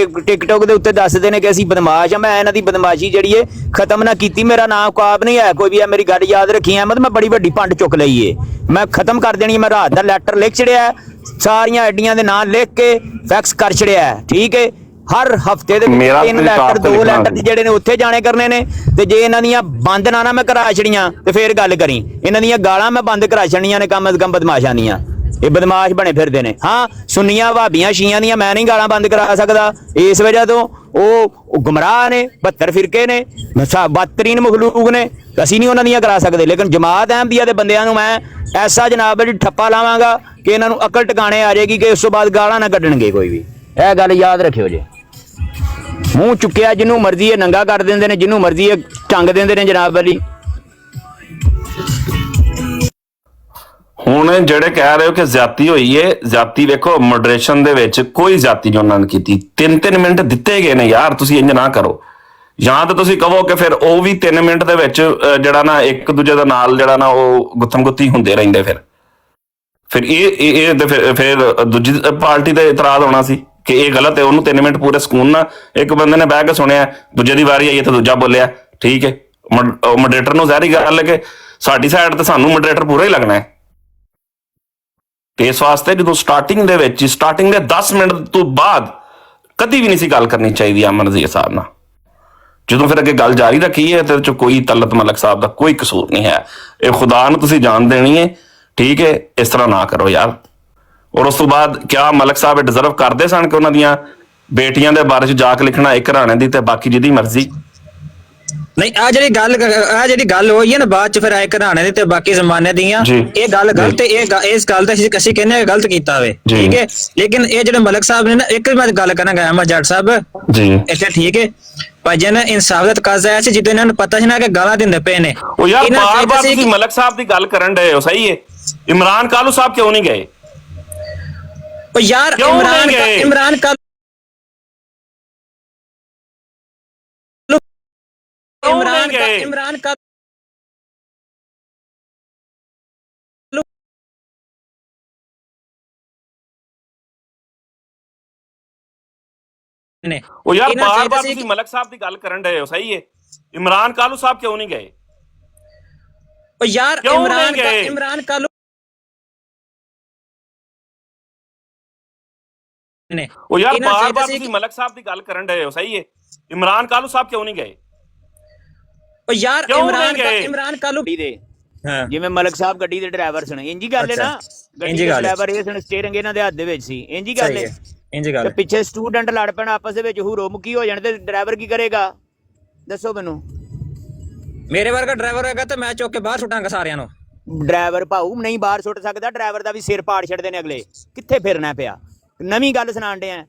D: ਟਿਕਟੋਕ ਦੇ ਉੱਤੇ ਦੱਸਦੇ ਨੇ ਕਿ ਅਸੀਂ ਬਦਮਾਸ਼ ਆ। ਮੈਂ ਇਹਨਾਂ ਦੀ ਬਦਮਾਸ਼ੀ ਜਿਹੜੀ ਏ ਖਤਮ ਨਾ ਕੀਤੀ। ਮੇਰਾ ਨਾਮ ਉਕਾਬ ਨਹੀਂ ਹੈ ਕੋਈ ਵੀ ਹੈ, ਮੇਰੀ ਗੱਲ ਯਾਦ ਰੱਖੀ। ਅਹਿਮਦ ਮੈਂ ਬੜੀ ਵੱਡੀ ਭੰਡ ਚੁੱਕ ਲਈ ਏ, ਮੈਂ ਖਤਮ ਕਰ ਦੇਣੀ। ਮੈਂ ਰਾਤ ਦਾ ਲੈਟਰ ਲਿਖ ਛੜਿਆ, ਸਾਰੀਆਂ ਆਈਡੀਆਂ ਦੇ ਨਾਂ ਲਿਖ ਕੇ ਫੈਕਸ ਕਰ ਛੜਿਆ, ਠੀਕ ਏ। ਹਰ ਹਫਤੇ ਦੇ ਵਿੱਚ 3 ਲੈਟਰ 2 ਲੈਟਰ ਜਿਹੜੇ ਨੇ ਉੱਥੇ ਜਾਣੇ ਕਰਨੇ ਨੇ। ਤੇ ਜੇ ਇਹਨਾਂ ਦੀਆਂ ਬੰਦ ਨਾ ਮੈਂ ਕਰਾ ਛੜੀਆਂ ਤੇ ਫੇਰ ਗੱਲ ਕਰੀ। ਇਹਨਾਂ ਦੀਆਂ ਗਾਲਾਂ ਮੈਂ ਬੰਦ ਕਰਾ ਛੜੀਆਂ ਨੇ ਕਮ ਅਜ਼ ਕਮ ਬਦਮਾਸ਼ਾਂ ਦੀਆਂ। ਇਹ ਬਦਮਾਸ਼ ਬਣੇ ਫਿਰਦੇ ਨੇ। ਹਾਂ ਸੁੰਨੀਆਂ ਭਾਬੀਆਂ ਸ਼ੀਆਂ ਦੀਆਂ ਮੈਂ ਨਹੀਂ ਗਾਲਾਂ ਬੰਦ ਕਰਾ ਸਕਦਾ, ਇਸ ਵਜ੍ਹਾ ਤੋਂ ਉਹ ਗੁੰਮਰਾਹ ਨੇ, 72 ਫਿਰਕੇ ਨੇ, ਬਦਤਰੀਨ ਮਖਲੂਕ ਨੇ, ਅਸੀਂ ਨਹੀਂ ਉਹਨਾਂ ਦੀਆਂ ਕਰਾ ਸਕਦੇ। ਲੇਕਿਨ ਜਮਾਤ ਅਹਿਮਦੀਆ ਦੇ ਬੰਦਿਆਂ ਨੂੰ ਮੈਂ ਐਸਾ ਜਨਾਬ ਜੀ ਠੱਪਾ ਲਾਵਾਂਗਾ ਕਿ ਇਹਨਾਂ ਨੂੰ ਅਕਲ ਟਿਕਾਣੇ ਆ ਜਾਏਗੀ ਕਿ ਉਸ ਤੋਂ ਬਾਅਦ ਗਾਲਾਂ ਨਾ ਕੱਢਣਗੇ ਕੋਈ ਵੀ। ਇਹ ਗੱਲ ਯਾਦ ਰੱਖਿਓ ਜੀ। ਮੂੰਹ ਚੁੱਕਿਆ ਜਿਹਨੂੰ ਮਰਜ਼ੀ ਇਹ ਨੰਗਾ ਕਰ ਦਿੰਦੇ ਨੇ, ਜਿਹਨੂੰ ਮਰਜ਼ੀ ਇਹ ਟੰਗ ਦਿੰਦੇ ਨੇ ਜਨਾਬ ਅਲੀ।
A: ਹੁਣ ਜਿਹੜੇ ਕਹਿ ਰਹੇ ਹੋ ਕਿ ਜ਼ਿਆਦਤੀ ਹੋਈ ਏ, ਜ਼ਿਆਦਤੀ ਵੇਖੋ ਮੋਡਰੇਸ਼ਨ ਦੇ ਵਿੱਚ ਕੋਈ ਜ਼ਿਆਦਤੀ ਨਹੀਂ ਉਹਨਾਂ ਨੇ ਕੀਤੀ। 3-3 ਮਿੰਟ ਦਿੱਤੇ ਗਏ ਨੇ ਯਾਰ, ਤੁਸੀਂ ਇੰਜ ਨਾ ਕਰੋ। ਜਾਂ ਤਾਂ ਤੁਸੀਂ ਕਹੋ ਕਿ ਫਿਰ ਉਹ ਵੀ 3 ਮਿੰਟ ਦੇ ਵਿੱਚ ਜਿਹੜਾ ਨਾ ਇੱਕ ਦੂਜੇ ਦੇ ਨਾਲ ਜਿਹੜਾ ਨਾ ਉਹ ਗੁੱਥਮ ਗੁੱਥੀ ਹੁੰਦੇ ਰਹਿੰਦੇ। ਫਿਰ ਇਹ ਫਿਰ ਦੂਜੀ ਪਾਰਟੀ ਤੇ ਇਤਰਾਜ਼ ਹੋਣਾ ਸੀ ਕਿ ਇਹ ਗਲਤ ਹੈ। ਉਹਨੂੰ 3 ਮਿੰਟ ਪੂਰੇ ਸਕੂਨ ਨਾਲ ਇੱਕ ਬੰਦੇ ਨੇ ਬਹਿ ਕੇ ਸੁਣਿਆ, ਦੂਜੇ ਦੀ ਵਾਰੀ ਆਈ ਤਾਂ ਦੂਜਾ ਬੋਲਿਆ, ਠੀਕ ਹੈ। ਮੋਡਰੇਟਰ ਨੂੰ ਜ਼ਾਹਰੀ ਗੱਲ ਹੈ ਕਿ ਸਾਡੀ ਸਾਈਡ ਤੇ ਸਾਨੂੰ ਮੋਡਰੇਟਰ ਪੂਰਾ ਹੀ ਲੱਗਣਾ ਹੈ। ਤੇ ਇਸ ਵਾਸਤੇ ਜਦੋਂ ਸਟਾਰਟਿੰਗ ਦੇ ਵਿੱਚ ਸਟਾਰਟਿੰਗ ਦੇ 10 ਮਿੰਟ ਤੋਂ ਬਾਅਦ ਕਦੀ ਵੀ ਨਹੀਂ ਸੀ ਗੱਲ ਕਰਨੀ ਚਾਹੀਦੀ ਅਮਨ ਨਜ਼ੀਰ ਸਾਹਿਬ ਨਾਲ। ਜਦੋਂ ਫਿਰ ਅੱਗੇ ਗੱਲ ਜਾਰੀ ਰੱਖੀ ਹੈ ਤੇ ਕੋਈ ਤਲਤ ਮਲਕ ਸਾਹਿਬ ਦਾ ਕੋਈ ਕਸੂਰ ਨਹੀਂ ਹੈ। ਇਹ ਖੁਦਾ ਨੂੰ ਤੁਸੀਂ ਜਾਣ ਦੇਣੀ ਹੈ, ਠੀਕ ਹੈ। ਇਸ ਤਰ੍ਹਾਂ ਨਾ ਕਰੋ ਯਾਰ। ਔਰ ਉਸ ਤੋਂ ਬਾਅਦ ਕਿਆ ਮਲਕ ਸਾਹਿਬ ਡਿਜ਼ਰਵ ਕਰਦੇ ਸਨ ਕਿ ਉਹਨਾਂ ਦੀਆਂ ਬੇਟੀਆਂ ਦੇ ਬਾਰੇ 'ਚ ਜਾ ਕੇ ਲਿਖਣਾ ਇੱਕ ਘਰਾਣੇ ਦੀ ਤੇ ਬਾਕੀ ਜਿਹਦੀ ਮਰਜ਼ੀ?
G: ਨਹੀਂ ਆ ਜਿਹੜੀ ਗੱਲ ਹੋਈ ਹੈ ਨਾ ਬਾਅਦ ਚ ਫਿਰ ਆਏ ਘਰਾਣੇ ਦੀ ਤੇ ਬਾਕੀ ਜ਼ਮਾਨੇ ਦੀਆਂ, ਇਹ ਗੱਲ ਗਲਤ ਹੈ। ਇਸ ਗੱਲ ਦਾ ਅਸੀਂ ਕਹਿੰਦੇ ਗਲਤ ਕੀਤਾ ਹੋਵੇ, ਠੀਕ ਹੈ। ਲੇਕਿਨ ਇਹ ਜਿਹੜੇ ਮਲਕ ਸਾਹਿਬ ਨੇ ਨਾ, ਇੱਕ ਮੈਂ ਗੱਲ ਕਰਾਂਗਾ ਅਹਿਮਦ ਜੱਟ ਸਾਹਿਬ ਜੀ ਇੱਥੇ, ਠੀਕ ਹੈ। ਭਾਜੀ ਨੇ ਇਨਸਾਫ ਦਾ ਤਕਾਜ਼ਾ ਆਇਆ ਸੀ ਜਦੋਂ ਇਹਨਾਂ ਨੂੰ ਪਤਾ ਸੀ ਨਾ ਕਿ ਗਾਲਾਂ ਦਿੰਦੇ ਪਏ ਨੇ।
A: ਉਹ ਯਾਰ ਬਾਰ-ਬਾਰ ਤੁਸੀਂ ਮਲਕ ਸਾਹਿਬ ਦੀ ਗੱਲ ਕਰਨ ਡਏ ਹੋ, ਸਹੀ ਹੈ। ਇਮਰਾਨ ਕਾਲੂ ਸਾਹਿਬ ਕਿਉਂ ਨਹੀਂ ਗਏ?
G: ਉਹ ਯਾਰ ਇਮਰਾਨ ਕਾਲੂ
A: ਨੇ। ਉਹ ਯਾਰ ਬਾਰ-ਬਾਰ ਤੁਸੀਂ ਮਲਕ ਸਾਹਿਬ ਦੀ ਗੱਲ ਕਰਨ ਡਏ ਹੋ, ਸਹੀ ਹੈ। ਇਮਰਾਨ ਕਾਲੂ ਸਾਹਿਬ ਕਿਉਂ ਨਹੀਂ ਗਏ?
G: ਉਹ ਯਾਰ ਇਮਰਾਨ ਕਾਲੂ ਨੇ।
A: ਉਹ ਯਾਰ ਬਾਰ-ਬਾਰ ਤੁਸੀਂ ਮਲਕ ਸਾਹਿਬ ਦੀ ਗੱਲ ਕਰਨ ਡਏ ਹੋ, ਸਹੀ ਹੈ। ਇਮਰਾਨ ਕਾਲੂ ਸਾਹਿਬ ਕਿਉਂ ਨਹੀਂ ਗਏ?
G: ਉਹ ਯਾਰ ਇਮਰਾਨ ਕਾਲੂ
D: ਦੇ ਜਿਵੇਂ ਮਲਕ ਸਾਹਿਬ ਗੱਡੀ ਦੇ ਡਰਾਈਵਰ ਸਨ, ਇੰਜੀ ਗੱਲ ਹੈ ਨਾ। ਗੱਡੀ ਦੇ ਡਰਾਈਵਰ ਇਹ ਸਨ, ਸਟੀਅਰਿੰਗ ਇਹਨਾਂ ਦੇ ਹੱਥ ਦੇ ਵਿੱਚ ਸੀ, ਇੰਜੀ ਗੱਲ ਹੈ। ਤੇ ਪਿੱਛੇ ਸਟੂਡੈਂਟ ਲੜ ਪੈਣ ਆਪਸ ਦੇ ਵਿੱਚ, ਹੂਰੋ ਮੁਕੀ ਹੋ ਜਾਣ ਤੇ ਡਰਾਈਵਰ ਕੀ ਕਰੇਗਾ ਦੱਸੋ ਮੈਨੂੰ?
G: ਮੇਰੇ ਵਰਗਾ ਡਰਾਈਵਰ ਹੋਏਗਾ ਤੇ ਮੈਂ ਚੁੱਕ ਕੇ ਬਾਹਰ ਸੁੱਟਾਂਗਾ ਸਾਰਿਆਂ ਨੂੰ।
D: ਡਰਾਈਵਰ ਭਾਊ ਨਹੀਂ ਬਾਹਰ ਸੁੱਟ ਸਕਦਾ, ਡਰਾਈਵਰ ਦਾ ਵੀ ਸਿਰ ਪਾੜ ਛੱਡਦੇ ਨੇ ਅਗਲੇ। ਕਿੱਥੇ ਫਿਰਨਾ ਪਿਆ? ਨਵੀਂ ਗੱਲ ਸੁਣਾਣ ਡਿਆ,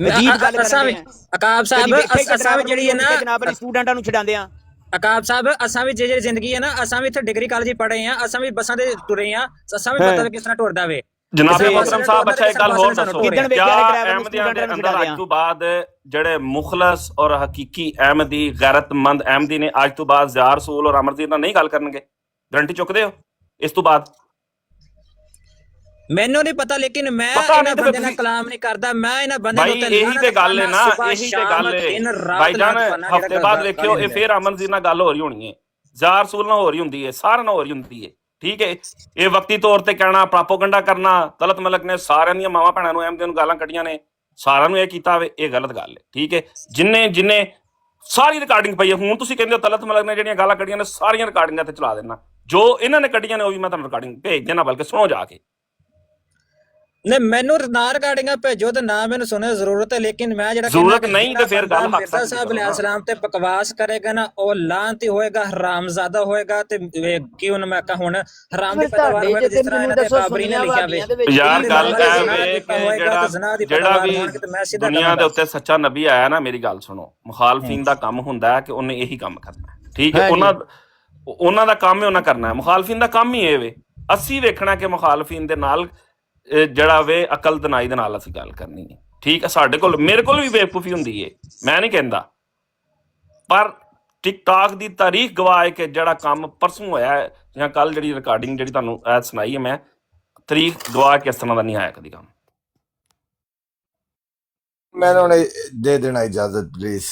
D: ਅਜੀਬ ਗੱਲ ਕਰਦੇ ਆ।
G: ਅਕਾਬ ਸਾਹਿਬ ਅਸਾਂ ਵੀ ਜਿਹੜੀ ਹੈ ਨਾ
D: ਜਨਾਬ ਸਟੂਡੈਂਟਾਂ ਨੂੰ ਛਡਾਉਂਦੇ ਆ।
G: ਅਕਾਬ ਸਾਹਿਬ ਅਸਾਂ ਵੀ ਜਿਹੜੀ ਜ਼ਿੰਦਗੀ ਹੈ ਨਾ, ਅਸਾਂ ਵੀ ਇੱਥੇ ਡਿਗਰੀ ਕਾਲਜ ਪੜ੍ਹੇ ਆ, ਅਸਾਂ ਵੀ ਬੱਸਾਂ ਤੇ ਤੁਰੇ ਆ, ਅਸਾਂ ਵੀ ਪਤਾ ਕਿਸ ਤਰ੍ਹਾਂ ਟੁਰਦਾ ਵੇ
A: ਜਨਾਬ ਮੁਹਤਰਮ ਸਾਹਿਬ। ਅੱਛਾ ਇੱਕ ਗੱਲ ਹੋਰ ਦੱਸੋ, ਕਿਆ ਅਹਿਮਦੀਆਂ ਦੇ ਅੰਦਰ ਅੱਜ ਤੋਂ ਬਾਅਦ ਜਿਹੜੇ ਮੁਖਲਸ ਔਰ ਹਕੀਕੀ ਅਹਿਮਦੀ ਗੈਰਤਮੰਦ ਅਹਿਮਦੀ ਨੇ ਅੱਜ ਤੋਂ ਬਾਅਦ ਜ਼ਾਰ ਰਸੂਲ ਔਰ ਅਮਰਜੀਤ ਨਾਲ ਨਹੀਂ ਗੱਲ ਕਰਨਗੇ? ਗਰੰਟੀ ਚੁੱਕਦੇ ਹੋ ਇਸ ਤੋਂ ਬਾਅਦ?
G: ਮੈਨੂੰ ਨਹੀਂ ਪਤਾ, ਲੇਕਿਨ ਮੈਂ ਇਹਨਾਂ ਬੰਦੇ ਨਾਲ ਕਲਾਮ ਨਹੀਂ ਕਰਦਾ। ਮੈਂ ਇਹਨਾਂ ਬੰਦੇ ਨੂੰ
A: ਤੇ ਇਹੀ ਤੇ ਗੱਲ ਹੈ ਨਾ, ਇਹੀ ਤੇ ਗੱਲ ਹੈ ਭਾਈ ਜਾਨ। ਹਫਤੇ ਬਾਅਦ ਵੇਖਿਓ ਇਹ ਫੇਰ ਅਮਰਜੀਤ ਨਾਲ ਗੱਲ ਹੋ ਰਹੀ ਹੋਣੀ ਹੈ, ਜ਼ਾਰ ਰਸੂਲ ਨਾਲ ਹੋ ਰਹੀ ਹੁੰਦੀ ਹੈ, ਸਾਰਿਆਂ ਨਾਲ ਹੋ ਰਹੀ ਹੁੰਦੀ ਹੈ, ਠੀਕ ਹੈ। ਇਹ ਵਕਤੀ ਤੌਰ ਤੇ ਕਹਿਣਾ, ਪ੍ਰਾਪੋਗੰਡਾ ਕਰਨਾ, ਤਲਤ ਮਲਕ ਨੇ ਸਾਰਿਆਂ ਦੀਆਂ ਮਾਵਾਂ ਭੈਣਾਂ ਨੂੰ ਅਹਿਮਦੀਆਂ ਨੂੰ ਗਾਲਾਂ ਕੱਢੀਆਂ ਨੇ, ਸਾਰਿਆਂ ਨੂੰ ਇਹ ਕੀਤਾ ਹੋਵੇ, ਇਹ ਗਲਤ ਗੱਲ ਹੈ, ਠੀਕ ਹੈ। ਜਿੰਨੇ ਸਾਰੀ ਰਿਕਾਰਡਿੰਗ ਪਈ ਹੈ। ਹੁਣ ਤੁਸੀਂ ਕਹਿੰਦੇ ਹੋ ਤਲਤ ਮਲਕ ਨੇ ਜਿਹੜੀਆਂ ਗਾਲਾਂ ਕੱਢੀਆਂ ਨੇ ਸਾਰੀਆਂ ਰਿਕਾਰਡਿੰਗਾਂ ਤੇ ਚਲਾ ਦੇਣਾ। ਜੋ ਇਹਨਾਂ ਨੇ ਕੱਢੀਆਂ ਨੇ ਉਹ ਵੀ ਮੈਂ ਤੁਹਾਨੂੰ ਰਿਕਾਰਡਿੰਗ ਭੇਜ ਦੇਣਾ, ਬਲਕਿ ਸੁਣੋ ਜਾ ਕੇ।
G: ਨਹੀਂ ਮੈਨੂੰ ਨਾ ਰਿਕਾਰਡਿੰਗਾ ਭੇਜੋ ਤੇ ਨਾ ਮੈਨੂੰ ਸੁਣਨ ਦੀ ਜ਼ਰੂਰਤ ਹੈ, ਲੇਕਿਨ ਮੈਂ ਜਿਹੜਾ
A: ਜ਼ਰੂਰਤ ਨਹੀਂ ਤੇ ਫਿਰ ਗੱਲ
G: ਮਿਰਜ਼ਾ ਸਾਹਿਬ ਅਲੈਹਿਸਲਾਮ ਤੇ ਬਕਵਾਸ ਕਰੇਗਾ ਨਾ, ਉਹ ਲਾਂਤੀ ਹੋਏਗਾ, ਹਰਾਮਜ਼ਾਦਾ ਹੋਏਗਾ। ਤੇ ਕੀ ਹੁਣ ਮੈਂ ਕਹਾਂ, ਹੁਣ ਹਰਾਮ ਦੀ ਪੈਦਾਵਾਰ ਹੋਏਗਾ ਜਿਸ ਤਰ੍ਹਾਂ ਇਹਨਾਂ ਦੇ ਬਾਬਰੀ ਨੇ ਲਿਖਿਆ ਵੇ।
A: ਯਾਰ ਗੱਲ ਇਹ ਵੇ ਕਿ ਜਿਹੜਾ ਵੀ ਦੁਨੀਆ ਦੇ ਉੱਤੇ ਸੱਚਾ ਨਬੀ ਆਇਆ ਨਾ, ਮੇਰੀ ਗੱਲ ਸੁਣੋ, ਮੁਖਾਲਫੀਨ ਦਾ ਕੰਮ ਹੁੰਦਾ ਹੈ ਕਿ ਉਹਨੇ ਇਹੀ ਕੰਮ ਕਰਨਾ, ਠੀਕ ਹੈ। ਉਹਨਾਂ ਉਹਨਾਂ ਦਾ ਕੰਮ ਹੈ, ਉਹਨਾਂ ਕਰਨਾ ਹੈ। ਮੁਖਾਲਫੀਨ ਦਾ ਕੰਮ ਹੀ ਇਹ ਵੇ, ਅਸੀਂ ਵੇਖਣਾ ਕਿ ਮੁਖਾਲਫੀਨ ਦੇ ਨਾਲ ਜਿਹੜਾ ਵੇ ਅਕਲ ਦਨਾਈ ਦੇ ਨਾਲ ਅਸੀਂ ਗੱਲ ਕਰਨੀ ਹੈ। ਠੀਕ ਹੈ, ਸਾਡੇ ਕੋਲ, ਮੇਰੇ ਕੋਲ ਵੀ ਬੇਵਕੂਫੀ ਹੁੰਦੀ ਹੈ, ਮੈਂ ਨਹੀਂ ਕਹਿੰਦਾ, ਪਰ ਟਿਕਟਾਕ ਦੀ ਤਾਰੀਖ ਗਵਾਹ ਹੈ ਕਿ ਜਿਹੜਾ ਕੰਮ ਪਰਸੋਂ ਹੋਇਆ ਹੈ ਜਾਂ ਕੱਲ ਜਿਹੜੀ ਰਿਕਾਰਡਿੰਗ ਜਿਹੜੀ ਤੁਹਾਨੂੰ ਇਹ ਸੁਣਾਈ ਹੈ, ਮੈਂ ਤਾਰੀਖ ਗਵਾਹ ਕਿਸ ਤਰ੍ਹਾਂ ਦਾ ਨਹੀਂ ਆਇਆ ਕਦੀ ਕੰਮ।
B: मैंने उन्हें दे देना इजाजत प्लीज।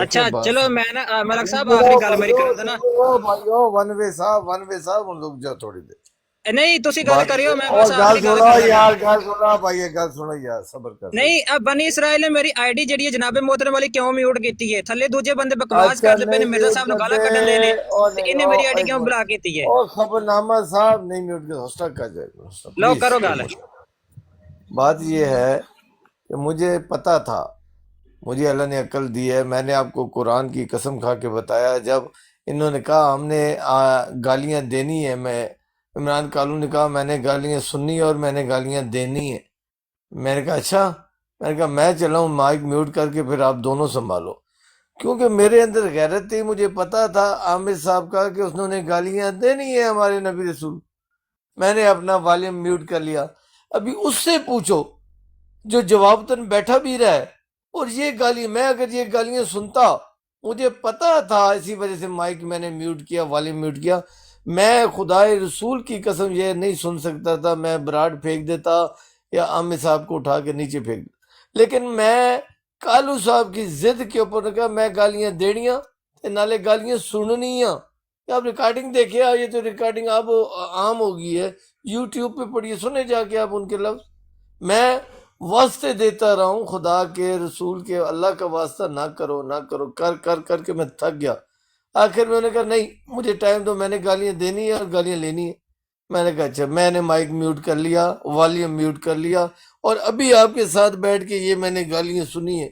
G: अच्छा चलो मैं ना मलिक साहब आखिरी गल मेरी करा देना।
B: भाइयों वन वे साहब उन लोग जो थोड़ी देर
G: नहीं तुसी गल करियो, मैं
B: और
G: बस
B: गल
G: आखिरी गल
B: सुनो
G: कर
B: यार, गल सुनो भाई, ये गल सुनो यार, सब्र कर।
G: नहीं अब बनी इसराइल ने मेरी आईडी जड़ी है जनाबे मोहतरम वाली क्यों म्यूट कीती है? थल्ले दूजे बंदे बकवास करदे पे ने, मिर्जा साहब ने गाला कढन ले ने ते इन्हें मेरी आईडी क्यों ब्लॉक कीती है?
B: और खबरनामा साहब नहीं म्यूट कर, होस्टा कर जाएगा।
G: लो करो गल।
B: बात ये है कि मुझे पता था, मुझे अल्लाह ने अक्ल दी है। मैंने आपको कुरान की कसम खा के बताया, जब इन्होंने कहा हमने गालियां देनी है, मैं इमरान कालू ने कहा मैंने गालियां सुननी है और मैंने गालियां देनी है। मैंने कहा अच्छा, मैंने कहा मैं चला हूँ माइक म्यूट करके, फिर आप दोनों संभालो, क्योंकि मेरे अंदर गैरत थी। मुझे पता था आमिर साहब का कि उसने गालियां देनी है हमारे नबी रसूल। मैंने अपना वॉल्यूम म्यूट कर लिया। अभी उससे पूछो जो जवाबतन बैठा भी रहा है, और ये गाली, मैं अगर ये गालियां सुनता, मुझे पता था, इसी वजह से माइक मैंने म्यूट किया, वॉल्यूम म्यूट किया। मैं खुदाए रसूल की कसम ये नहीं सुन सकता था, मैं बराड फेंक देता या आमिर साहब को उठा के नीचे फेंक देता। लेकिन मैं कालू साहब की जिद के ऊपर कहा मैं गालियां देनियां ते नाले गालियां सुननियां। आप रिकॉर्डिंग देखिए, ये तो रिकॉर्डिंग अब आम हो गई है, यूट्यूब पे पढ़िए, सुने जाके आप उनके लफ्ज। मैं वास्ते देता रहा हूँ खुदा के, रसूल के, अल्लाह का वास्ता ना करो ना करो, कर कर करके मैं थक गया। आखिर में उन्होंने कहा नहीं मुझे टाइम दो, मैंने गालियाँ देनी है और गालियाँ लेनी है। मैंने कहा अच्छा, मैंने माइक म्यूट कर लिया, वॉल्यूम म्यूट कर लिया, और अभी आपके साथ बैठ के ये मैंने गालियाँ सुनी है।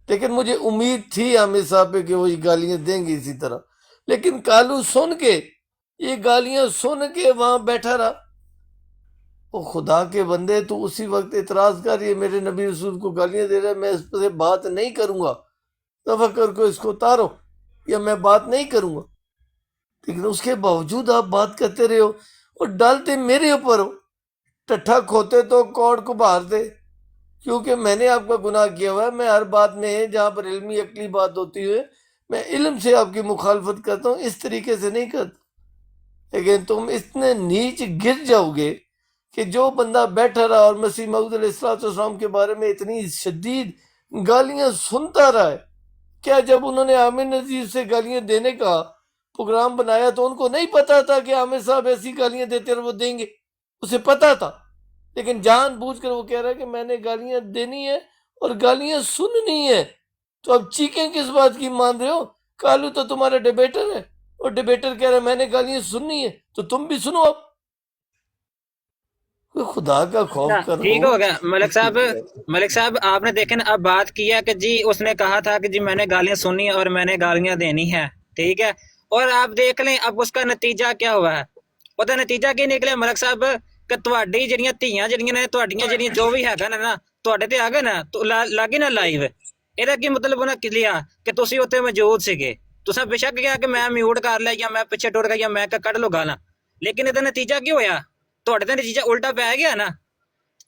B: लेकिन मुझे उम्मीद थी आमिर साहब पे कि वो ये गालियाँ देंगे इसी तरह। लेकिन कालू सुन के, ये गालियाँ सुन के वहाँ बैठा रहा। वो खुदा के बंदे, तो उसी वक्त इतराज कर, ये मेरे नबी रसूल को गालियां दे रहा है, मैं इस पर बात नहीं करूंगा, तफक्कर को इसको उतारो, या मैं बात नहीं करूंगा। लेकिन उसके बावजूद आप बात करते रहे हो और डालते मेरे ऊपर हो। टट्ठा खोते तो कौड़ को बाहर दे, क्योंकि मैंने आपका गुनाह किया हुआ है। मैं हर बात में जहाँ पर इल्मी अकली बात होती है, मैं इल्म से आपकी मुखालफत करता हूँ, इस तरीके से नहीं करता। लेकिन तुम इतने नीच गिर जाओगे कि जो बंदा बैठा रहा और मसीह मऊद अलैहिस्सलाम के बारे में इतनी शदीद गालियां सुनता रहा है, क्या जब उन्होंने आमिर नजीर से गालियां देने का प्रोग्राम बनाया तो उनको नहीं पता था कि आमिर साहब ऐसी गालियां देते और वो देंगे? उसे पता था, लेकिन जानबूझकर वो कह रहा है कि मैंने गालियां देनी है और गालियां सुननी है। तो अब चीखें किस बात की मान रहे हो? कालू तो तुम्हारा डिबेटर है, और डिबेटर कह रहा है मैंने गालियां सुननी है, तो तुम भी सुनो। अब खुदा का खौफ करो।
G: ठीक हो गया मलिक साहब आपने देखे ना, अब बात किया कि जी उसने कहा था कि जी मैंने गालियां सुनी और मैंने गालियां देनी है, ठीक है। और आप देख लें अब उसका नतीजा क्या हुआ है। ਉਹਦਾ ਨਤੀਜਾ ਕੀ ਨਿਕਲਿਆ ਮਲਿਕ ਸਾਹਿਬ ਕਿ ਤੁਹਾਡੀ ਜਿਹੜੀਆਂ ਧੀਆਂ ਜਿਹੜੀਆਂ ਨੇ, ਤੁਹਾਡੀਆਂ ਜਿਹੜੀਆਂ ਜੋ ਵੀ ਹੈਗਾ ਨਾ ਤੁਹਾਡੇ ਤੇ ਆ ਗਏ ਨਾ, ਲੱਗੇ ਨਾ ਲਾਈਵ। ਇਹਦਾ ਕੀ ਮਤਲਬ ਉਹਨਾਂ ਕਿ ਲਿਆ ਕਿ ਤੁਸੀਂ ਉੱਥੇ ਮੌਜੂਦ ਸੀਗੇ। ਤੁਸੀਂ ਬੇਸ਼ੱਕ ਕਿਹਾ ਕਿ ਮੈਂ ਮਿਊਟ ਕਰ ਲਿਆ ਜਾਂ ਮੈਂ ਪਿੱਛੇ ਟੁਰ ਗਿਆ ਜਾਂ ਮੈਂ ਕੱਢ ਲੋ ਗਾਲਾਂ, ਲੇਕਿਨ ਇਹਦਾ ਨਤੀਜਾ ਕੀ ਹੋਇਆ? ਤੁਹਾਡੇ ਤੇ ਨਤੀਜਾ ਉਲਟਾ ਪੈ ਗਿਆ ਨਾ।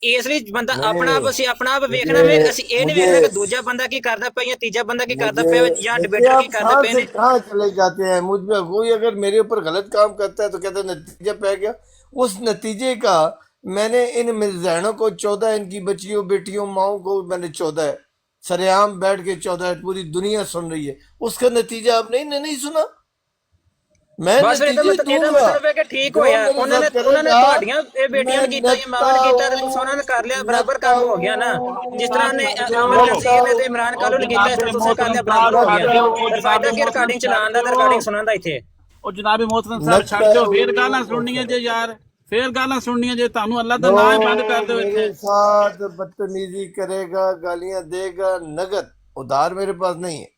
G: ਇਸ ਲਈ ਬੰਦਾ ਆਪਣਾ ਆਪ, ਅਸੀਂ ਆਪਣਾ ਆਪ ਵੇਖਣਾ ਵੇ, ਅਸੀਂ ਇਹ ਨਹੀਂ ਵੇਖਣਾ ਕਿ ਦੂਜਾ ਬੰਦਾ ਕੀ ਕਰਦਾ ਪਿਆ ਜਾਂ ਤੀਜਾ ਬੰਦਾ ਕੀ ਕਰਦਾ ਪਿਆ ਜਾਂ डिबेटर की करते पे ने।
B: कहाँ चले जाते हैं? मुझ में कोई अगर मेरे ऊपर गलत काम करता है तो कहते हैं नतीजा पै गया। उस नतीजे का मैंने इन मिर्जानों को 14, इनकी बच्चियों बेटियों माओ को मैंने 14 सरेआम बैठ के 14 पूरी दुनिया सुन रही है। उसका नतीजा आप नहीं सुना। मैं
G: बस ਇਹਦਾ ਮਤਲਬ ਹੈ ਕਿ ਠੀਕ ਹੋਇਆ। ਉਹਨਾਂ ਨੇ ਤੁਹਾਡੀਆਂ ਇਹ ਬੇਟੀਆਂ ਨੂੰ ਕੀਤਾ ਜਾਂ ਮਾਵਾਂ ਨੇ ਕੀਤਾ, ਤੇ ਤੁਸੀਂ ਉਹਨਾਂ ਨੇ ਕਰ ਲਿਆ, ਬਰਾਬਰ ਕੰਮ ਹੋ ਗਿਆ ਨਾ। ਜਿਸ ਤਰ੍ਹਾਂ ਨੇ ਅਮਰ ਨਸੀਰ ਨੇ ਤੇ ਇਮਰਾਨ ਕਾਲੂ ਨੇ ਕੀਤਾ, ਇਸ ਤਰ੍ਹਾਂ ਤੁਸੀਂ ਕਰ ਲਿਆ, ਬਰਾਬਰ ਹੋ ਗਿਆ। ਫਿਰ ਫਾਇਦਾ ਕੀ ਰਿਕਾਰਡਿੰਗ ਚਲਾਉਣ ਦਾ ਤੇ ਰਿਕਾਰਡਿੰਗ ਸੁਣਨ ਦਾ ਇੱਥੇ?
I: ਉਹ ਜਨਾਬ ਮੋਹਤਰਮ ਸਾਹਿਬ ਛੱਡ ਦਿਓ, ਫੇਰ ਗਾਲਾਂ ਸੁਣਨੀਆਂ ਜੇ ਯਾਰ, ਫੇਰ ਗਾਲਾਂ ਸੁਣਨੀਆਂ ਜੇ, ਤੁਹਾਨੂੰ ਅੱਲਾਹ ਦਾ ਨਾਮ ਬੰਦ ਕਰ ਦਿਓ।
B: मेरे साथ बदतमीजी करेगा, गालियां देगा, नगद उधार मेरे पास नहीं है,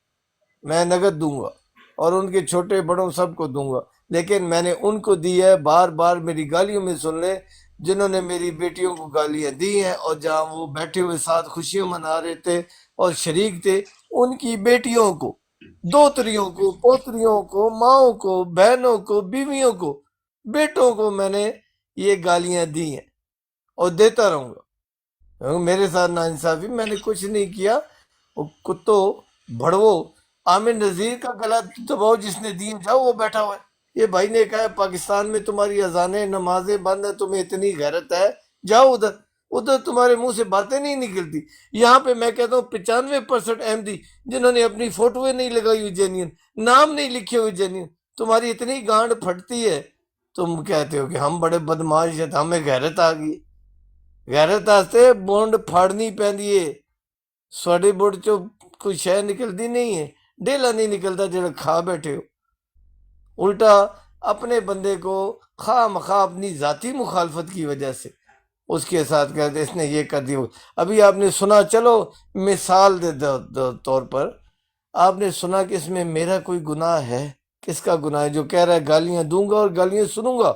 B: मैं नगद दूंगा और उनके छोटे बड़ों सबको दूंगा। लेकिन मैंने उनको दी है, बार बार मेरी गालियों में सुन ले, जिन्होंने मेरी बेटियों को गालियां दी हैं और जहाँ वो बैठे हुए साथ खुशियां मना रहे थे और शरीक थे, उनकी बेटियों को दोतरियों को, पोतरियों को, माओ को, बहनों को, बीवियों को, बेटों को मैंने ये गालियां दी हैं और देता रहूंगा, क्योंकि मेरे साथ नाइंसाफी मैंने कुछ नहीं किया। वो कुत्तो भड़वो, आमिर नजीर का गला दबाओ जिसने दी, जाओ वो बैठा हुआ है। ये भाई ने कहा है पाकिस्तान में तुम्हारी अजानें नमाजें बंद है, तुम्हें इतनी गैरत है, जाओ उधर, उधर तुम्हारे मुंह से बातें नहीं निकलती। यहाँ पे मैं कहता हूँ 95% अहमदी जिन्होंने अपनी फोटोएं नहीं लगाई हुई जेन्युइन, नाम नहीं लिखे हुए जेन्युइन, तुम्हारी इतनी गांड फटती है, तुम कहते हो कि हम बड़े बदमाश हैं, हमें गैरत आ गई। गैरत आस्ते बोंड फाड़नी पैंदी है, साढ़े बुढ़ चो कोई शह निकलती नहीं है, डेला नहीं निकलता जो खा बैठे हो। उल्टा अपने बंदे को खा मखा अपनी जाती मुखालफत की वजह से उसके साथ कहते इसने ये कर दिया। अभी आपने सुना, चलो मिसाल दे तौर पर आपने सुना कि इसमें मेरा कोई गुनाह है? किसका गुनाह है? जो कह रहा है गालियां दूंगा और गालियां सुनूंगा,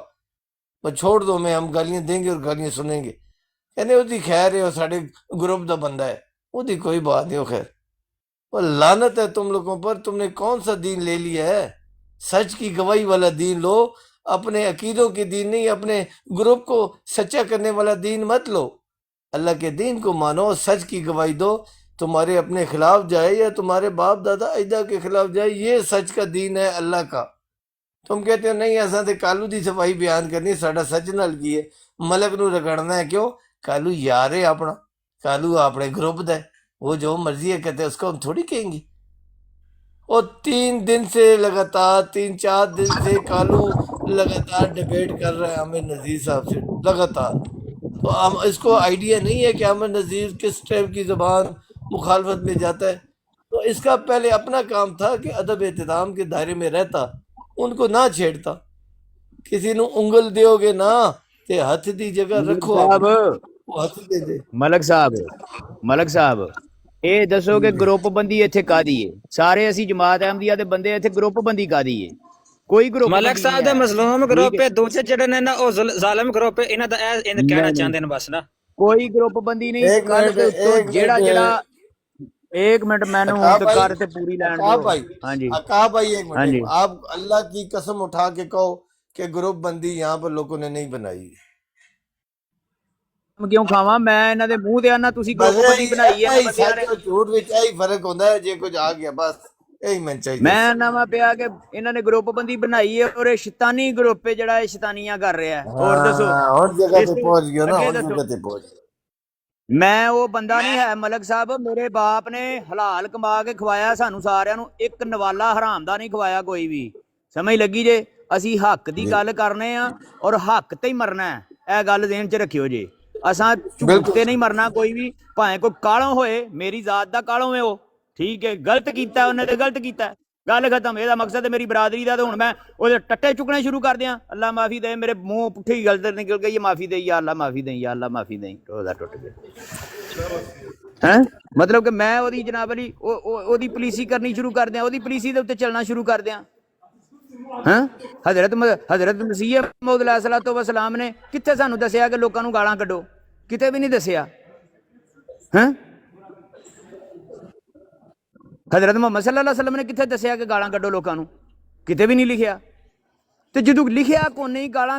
B: पर छोड़ दो, मैं हम गालियां देंगे और गालियां सुनेंगे। कहने उसकी खैर है, वो साढ़े ग्रुप का बंदा है, उसकी कोई बात नहीं, वो खैर। और लानत है तुम लोगों पर, तुमने कौन सा दीन ले लिया है? सच की गवाही वाला दीन लो, अपने अकीदों की दीन नहीं, अपने ग्रुप को सच्चा करने वाला दीन मत लो। अल्लाह के दीन को मानो, सच की गवाही दो, तुम्हारे अपने खिलाफ जाए या तुम्हारे बाप दादा अजदा के खिलाफ जाए, ये सच का दीन है अल्लाह का। तुम कहते हो नहीं असा तो कालू की सफाई बयान करनी, साडा सच नाल की है, मलक नू रगड़ना है, क्यों? कालू यार है अपना, कालू अपने ग्रुप दा है, वो जो मर्जी है कहते हैं उसको हम थोड़ी कहेंगे। और 3 दिन से लगातार 3-4 दिन से कालू लगातार डिबेट कर रहा है आमिर नजीर साहब से लगातार। तो हम इसको आइडिया नहीं है कि आमिर नजीर किस टाइप की ज़बान मुखालफत में जाता है। तो इसका पहले अपना काम था कि अदब एहतराम के दायरे में रहता, उनको ना छेड़ता। किसी ਨੂੰ ਉਂਗਲ ਦਿਓਗੇ ਨਾ ਤੇ ਹੱਥ ਦੀ ਜਗ੍ਹਾ ਰੱਖੋ,
D: ਸਾਹਿਬ
B: ਉਹ ਹੱਥ ਦੇ ਦੇ।
D: ਮਲਕ ਸਾਹਿਬ ਇਹ ਦੱਸੋ ਕਿ ਗਰੁੱਪ ਬੰਦੀ ਇੱਥੇ ਕਾਦੀ ਏ? ਸਾਰੇ ਅਸੀਂ ਜਮਾਤ ਅਹਿਮਦੀਆ ਦੇ ਬੰਦੇ, ਇੱਥੇ ਗਰੁੱਪ ਬੰਦੀ ਕਾਦੀ ਏ? ਕੋਈ ਗਰੁੱਪ
G: ਮਲਕ ਸਾਹਿਬ ਦੇ ਮਜ਼ਲੂਮ ਗਰੁੱਪ ਹੈ, ਦੂਸਰੇ ਜਿਹੜੇ ਨੇ ਨਾ ਉਹ ਜ਼ਾਲਮ ਗਰੁੱਪ ਹੈ, ਇਹਨਾਂ ਦਾ ਇਹ ਕਹਿਣਾ ਚਾਹੁੰਦੇ ਨੇ ਬਸ ਨਾ।
D: ਕੋਈ ਗਰੁੱਪ ਬੰਦੀ ਨਹੀਂ। ਕੱਲ ਦੇ ਉੱਤੋਂ ਜਿਹੜਾ एक मिनट मैंने कर ते पूरी लैंड दो। हाँ जी
B: अकाब भाई एक
D: हाँ जी।
B: मिनट, आप अल्लाह की कसम उठा के कहो कि ग्रुप बंदी यहाँ पर लोगों ने नहीं बनाई है।
D: क्यों खावा मैं इन्हां दे मूंह ते आना तुसी ग्रुप बंदी बनाई है बंदियां ने।
B: झूठ विच यही फर्क होता है, जे कुछ आ गया बस यही मैं चाहिए।
D: मैं नवा पिया कि इन्हां ने ग्रुप बंदी बनाई है और ये शैतानी ग्रुप है जेड़ा शैतानियां कर रहा है। और दसो
B: हर जगह पे पहुंच गया ना, हर जगह पे पहुंच गया।
D: मैं वो बंदा नहीं है मलक साहब, मेरे बाप ने हलाल कमा के खवाया सानू सारिਆਂ ਨੂੰ, एक नवाला हराम दा नहीं खवाया कोई भी। समझ लगी जे? ਅਸੀਂ हक दी गल करने आ और हक ते ही मरना है, ਇਹ ਗੱਲ ذہن ਚ ਰੱਖਿਓ ਜੇ। असां झूठ ते नहीं मरना कोई भी, भाਵੇਂ कोई कालों होए, मेरी जात दा कालों है वो, ठीक है, गलत कीता उन्हें ते गलत कीता, गल खत्म। ਇਹਦਾ मकसद है मेरी बरादरी का, तो हुण मैं ਉਹਦੇ टट्टे चुकने शुरू कर दियां। अल्लाह माफी दे, मेरे मुंह पुट्ठी गलत निकल गई, माफी दे या अल्लाह माफी दे, या अल्लाह माफी दे, रोजा टुट गया है। मतलब कि मैं ਉਹਦੀ जनाब अली ਉਹਦੀ पुलिसी करनी शुरू कर दियां, ਉਹਦੀ पुलिसी ਦੇ ਉੱਤੇ ਚੱਲਣਾ शुरू कर दियां। हैं हजरत मसीह मौद अलैहिस्सलातु वस्सलाम ने कित्थे सानू दसिया कि लोकां नू गालां कड्डो? किते भी नहीं दसिया। हैं हजरत मुहम्मद सल्लल्लाहु अलैहि वसल्लम ने कित्थे दसिया कि गालां कड्डो लोकां नू? किते भी नहीं लिखिया। ते जदों लिखिया कोई नहीं, गालां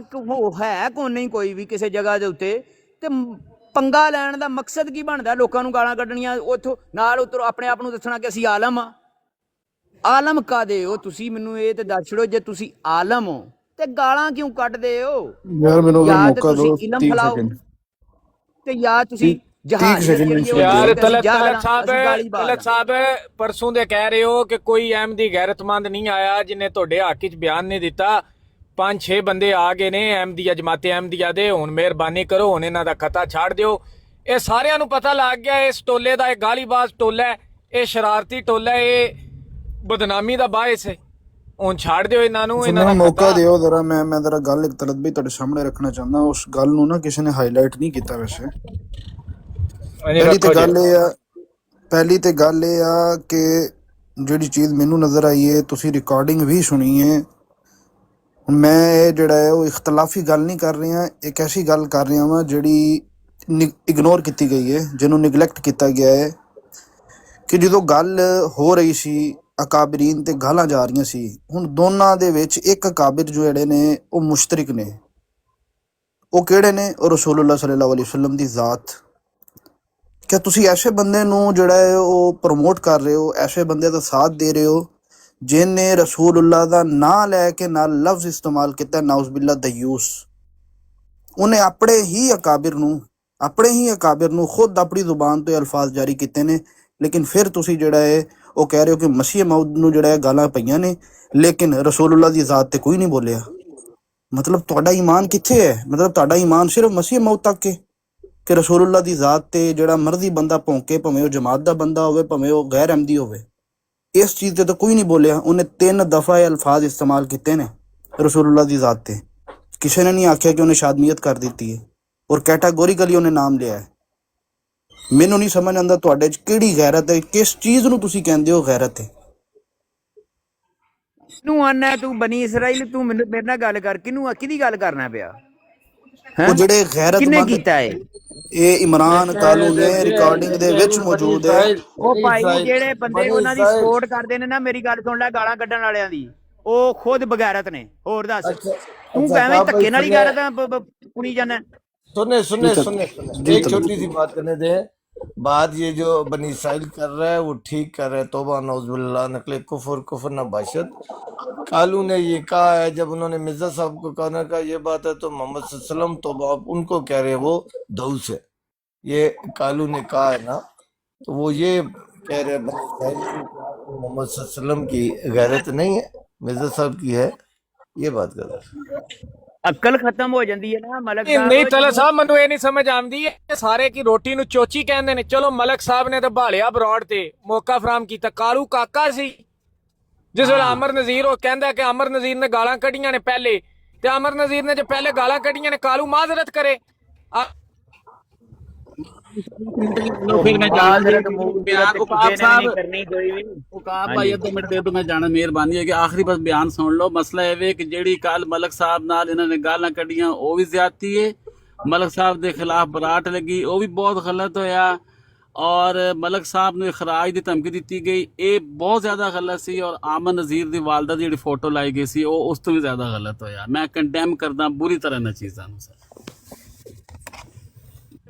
D: है कोई नहीं कोई भी किसी जगह दे उत्ते, ते पंगा लैण दा मकसद की बनदा? लोकां नू गालां कड्डणियां, उत्थों नाल उत्तरों अपने आप नू दसना कि असीं आलम आ। आलम कादे हो तुसी? मैनू ये ते दस छड़ो, जे तुसी आलम हो ते गालां क्यों कड्डदे हो?
E: यार मैनू
D: या ते
E: मौका दो,
D: तुसी इल्म
E: 30
D: फैलाओ
E: सेकंड।
D: ते या तुसी जहाज
F: यार तलत साहब परसों दे कह रहे हो कि कोई अहमदी गैरतमंद नहीं आया जिन्हें तुहाडे हक च बयान नहीं दिता। 5-6 बंदे आ गए ने अहमदिया जमाते अहमदिया दे, हुण मेहरबानी करो, हुण इन्हां दा खता छाड़ दिओ। ये सारियां नूं पता लग गया इस टोले दा, ये गालीबाज टोला है, ये शरारती टोला है, ये बदनामी दा बायस है। हुण छाड़ दिओ इन्हां नूं, इन्हां दा
E: मौका दिओ जरा। मैं जरा गल एक तलत भी तुहाडे सामने रखना चाहना। उस गल नूं ना किसी ने हाईलाइट नहीं कीता। वैसे पहली तो गल ये आ कि जिहड़ी चीज़ मैनू नज़र आई है, तुसी रिकॉर्डिंग भी सुनी है। हुण मैं ये जिहड़ा है वो इख्तलाफी गल नहीं कर रहा, एक ऐसी गल कर रहा वां जिहड़ी इग्नोर की गई है, जिन्हों निगलैक्ट किया गया है। कि जो गल हो रही सी ਅਕਾਬਰੀਨ ਤੇ ਗਾਲਾਂ ਜਾ ਰਹੀਆਂ ਸੀ, ਹੁਣ ਦੋਨਾਂ ਦੇ ਵਿੱਚ ਇੱਕ ਅਕਾਬਰ ਜਿਹੜੇ ਨੇ ਉਹ ਮੁਸ਼ਤਰਕ ਨੇ। ਉਹ ਕਿਹੜੇ ਨੇ? ਉਹ ਰਸੂਲੁल्लाह सल्लल्लाहु अलैहि वसल्लम ਦੀ ਜ਼ਾਤ। क्या ਤੁਸੀਂ ਐਸੇ ਬੰਦੇ ਨੂੰ ਜਿਹੜਾ ਹੈ ਉਹ ਪ੍ਰਮੋਟ ਕਰ ਰਹੇ ਹੋ, ਐਸੇ ਬੰਦੇ ਦਾ ਸਾਥ ਦੇ ਰਹੇ ਹੋ ਜਿਹਨੇ ਰਸੂਲੁल्लाह ਦਾ ਨਾਂ ਲੈ ਕੇ ਨਾਲ ਲਫ਼ਜ਼ ਇਸਤੇਮਾਲ ਕੀਤਾ, ਨਾਉਜ਼ ਬਿल्ला ਦਯੂਸ। ਉਹਨੇ ਆਪਣੇ ਹੀ ਅਕਾਬਰ ਨੂੰ ਖੁਦ ਆਪਣੀ ਜ਼ੁਬਾਨ ਤੋਂ ਅਲਫਾਜ਼ ਜਾਰੀ ਕੀਤੇ ਨੇ, ਲੇਕਿਨ ਫਿਰ ਤੁਸੀਂ ਜਿਹੜਾ ਹੈ ਉਹ ਕਹਿ ਰਹੇ ਹੋ ਕਿ ਮਸੀਹ ਮੌਦ ਨੂੰ ਜਿਹੜਾ ਹੈ ਗਾਲਾਂ ਪਈਆਂ ਨੇ, ਲੇਕਿਨ ਰਸੂਲੁल्लाह ਦੀ ਜ਼ਾਤ ਤੇ ਕੋਈ ਨਹੀਂ ਬੋਲਿਆ। ਮਤਲਬ ਤੁਹਾਡਾ ਈਮਾਨ ਕਿੱਥੇ ਹੈ? ਮਤਲਬ ਤੁਹਾਡਾ ਈਮਾਨ ਸਿਰਫ ਮਸੀਹ ਮੌਦ ਤੱਕ ਹੈ ਕਿ ਰਸੂਲੁल्लाह ਦੀ ਜ਼ਾਤ ਤੇ ਜਿਹੜਾ ਮਰਜ਼ੀ ਬੰਦਾ ਭੌਂਕੇ, ਭਾਵੇਂ ਉਹ ਜਮਾਤ ਦਾ ਬੰਦਾ ਹੋਵੇ, ਭਾਵੇਂ ਉਹ ਗੈਰ ਅਹਿਮਦੀ ਹੋਵੇ, ਇਸ ਚੀਜ਼ ਤੇ ਤਾਂ ਕੋਈ ਨਹੀਂ ਬੋਲਿਆ। ਉਹਨੇ 3 ਦਫਾ ਇਹ ਅਲਫਾਜ਼ ਇਸਤੇਮਾਲ ਕੀਤੇ ਨੇ ਰਸੂਲੁल्लाह ਦੀ ਜ਼ਾਤ ਤੇ। ਕਿਸੇ ਨੇ ਨਹੀਂ ਆਖਿਆ ਕਿ ਉਹਨੇ ਸ਼ਾਦਮੀਅਤ ਕਰ ਦਿੱਤੀ ਹੈ, ਔਰ ਕੈਟਾਗੋਰੀਕਲੀ ਉਹਨੇ ਨਾਮ ਲਿਆ ਹੈ। ਮੈਨੂੰ ਨਹੀਂ ਸਮਝ ਆਉਂਦਾ ਤੁਹਾਡੇ 'ਚ ਕਿਹੜੀ ਗੈਰਤ ਹੈ, ਕਿਸ ਚੀਜ਼ ਨੂੰ ਤੁਸੀਂ ਕਹਿੰਦੇ ਹੋ ਗੈਰਤ ਹੈ?
D: ਤੂੰ ਆਨਾ ਤੂੰ ਬਨੀ ਇਸਰਾਈਲ, ਤੂੰ ਮੈਨੂੰ ਮੇਰੇ ਨਾਲ ਗੱਲ ਕਰ। ਕਿਹਦੀ ਗੱਲ ਕਰਨਾ ਪਿਆ?
E: ਉਹ ਜਿਹੜੇ
D: ਕਿਹਨੇ
E: ਗੈਰਤਮੰਦ,
D: ਕੀਤਾ ਏ?
E: ਇਹ ਇਮਰਾਨ ਕਾਲੂ ਨੇ ਰਿਕਾਰਡਿੰਗ ਦੇ ਵਿੱਚ ਮੌਜੂਦ ਹੈ।
D: ਉਹ ਭਾਈ ਜਿਹੜੇ ਬੰਦੇ ਉਹਨਾਂ ਦੀ ਸਪੋਰਟ ਕਰਦੇ ਨੇ ਨਾ, ਮੇਰੀ ਗੱਲ ਸੁਣ ਲੈ, ਗਾਲਾਂ ਕੱਢਣ ਵਾਲਿਆਂ ਦੀ, ਉਹ ਖੁਦ ਬਗੈਰਤ ਨੇ। ਹੋਰ ਦੱਸ, ਤੂੰ ਐਵੇਂ ਧੱਕੇ ਨਾਲ ਹੀ ਗੈਰਤ ਪੁਣੀ ਜਾਂਦਾ।
B: सुने एक छोटी सी बात करने दे। बात ये जो बनी इसराइल कर रहा है वो ठीक कर रहा है, तौबा नौजुबिल्लाह, नकले कुफर न बाशत। कालू ने ये कहा है, जब उन्होंने मिर्जा साहब को कहना का ये बात है तो मोहम्मद सल्लल्लाहु अलैहि वसल्लम, तो आप उनको कह रहे हैं वो दऊस है। ये कालू ने कहा है ना, तो वो ये कह रहे हैं बनी इसराइल मोहम्मद सल्लल्लाहु अलैहि वसल्लम की गैरत नहीं है, मिर्जा साहब की है। ये बात कर रहे हैं।
D: ਅਕਲ ਖਤਮ ਹੋ ਜਾਂਦੀ ਹੈ ਨਾ ਮਲਕ
F: ਨਹੀਂ ਤਲਤ ਸਾਹਿਬ, ਮੈਨੂੰ ਇਹ ਨਹੀਂ ਸਮਝ ਆਉਂਦੀ ਹੈ ਸਾਰੇ ਕੀ ਰੋਟੀ ਨੂੰ ਚੋਚੀ ਕਹਿੰਦੇ ਨੇ। ਚਲੋ ਮਲਕ ਸਾਹਿਬ ਨੇ ਤਾਂ ਭਾਲਿਆ ਬਰੌਡ ਤੇ ਮੌਕਾ ਫਰਾਹਮ ਕੀਤਾ। ਕਾਲੂ ਕਾਕਾ ਸੀ ਜਿਸ ਵੇਲੇ ਅਮਰ ਨਜ਼ੀਰ ਉਹ ਕਹਿੰਦਾ ਕਿ ਅਮਰ ਨਜ਼ੀਰ ਨੇ ਗਾਲਾਂ ਕੱਢੀਆਂ ਨੇ ਪਹਿਲੇ, ਤੇ ਅਮਰ ਨਜ਼ੀਰ ਨੇ ਜੇ ਪਹਿਲੇ ਗਾਲਾਂ ਕੱਢੀਆਂ ਨੇ, ਕਾਲੂ ਮਾਜ਼ਰਤ ਕਰੇ।
I: फिर मैं जान बयान उकाब साहब उकाब भाई अद्धे मिनट दे दो, मैं जाना मेहरबानी है कि आखिरी बस बयान सुन लो। मसला ये कि जेड़ी कल मलक साहब नाल इन्होंने गालां कढ़ियां वो भी ज्यादती है, मलक साहब के खिलाफ बराट लगी वो भी बहुत गलत होया, और मलक साहब ने खराज की धमकी दी गई ये बहुत ज्यादा गलत सी, और आमन नज़ीर की वालदा की फोटो लाई गई सी वो उस तो भी ज्यादा गलत होया। मैं कंडेम करदा बुरी तरह इन्हां चीज़ां नूं सर।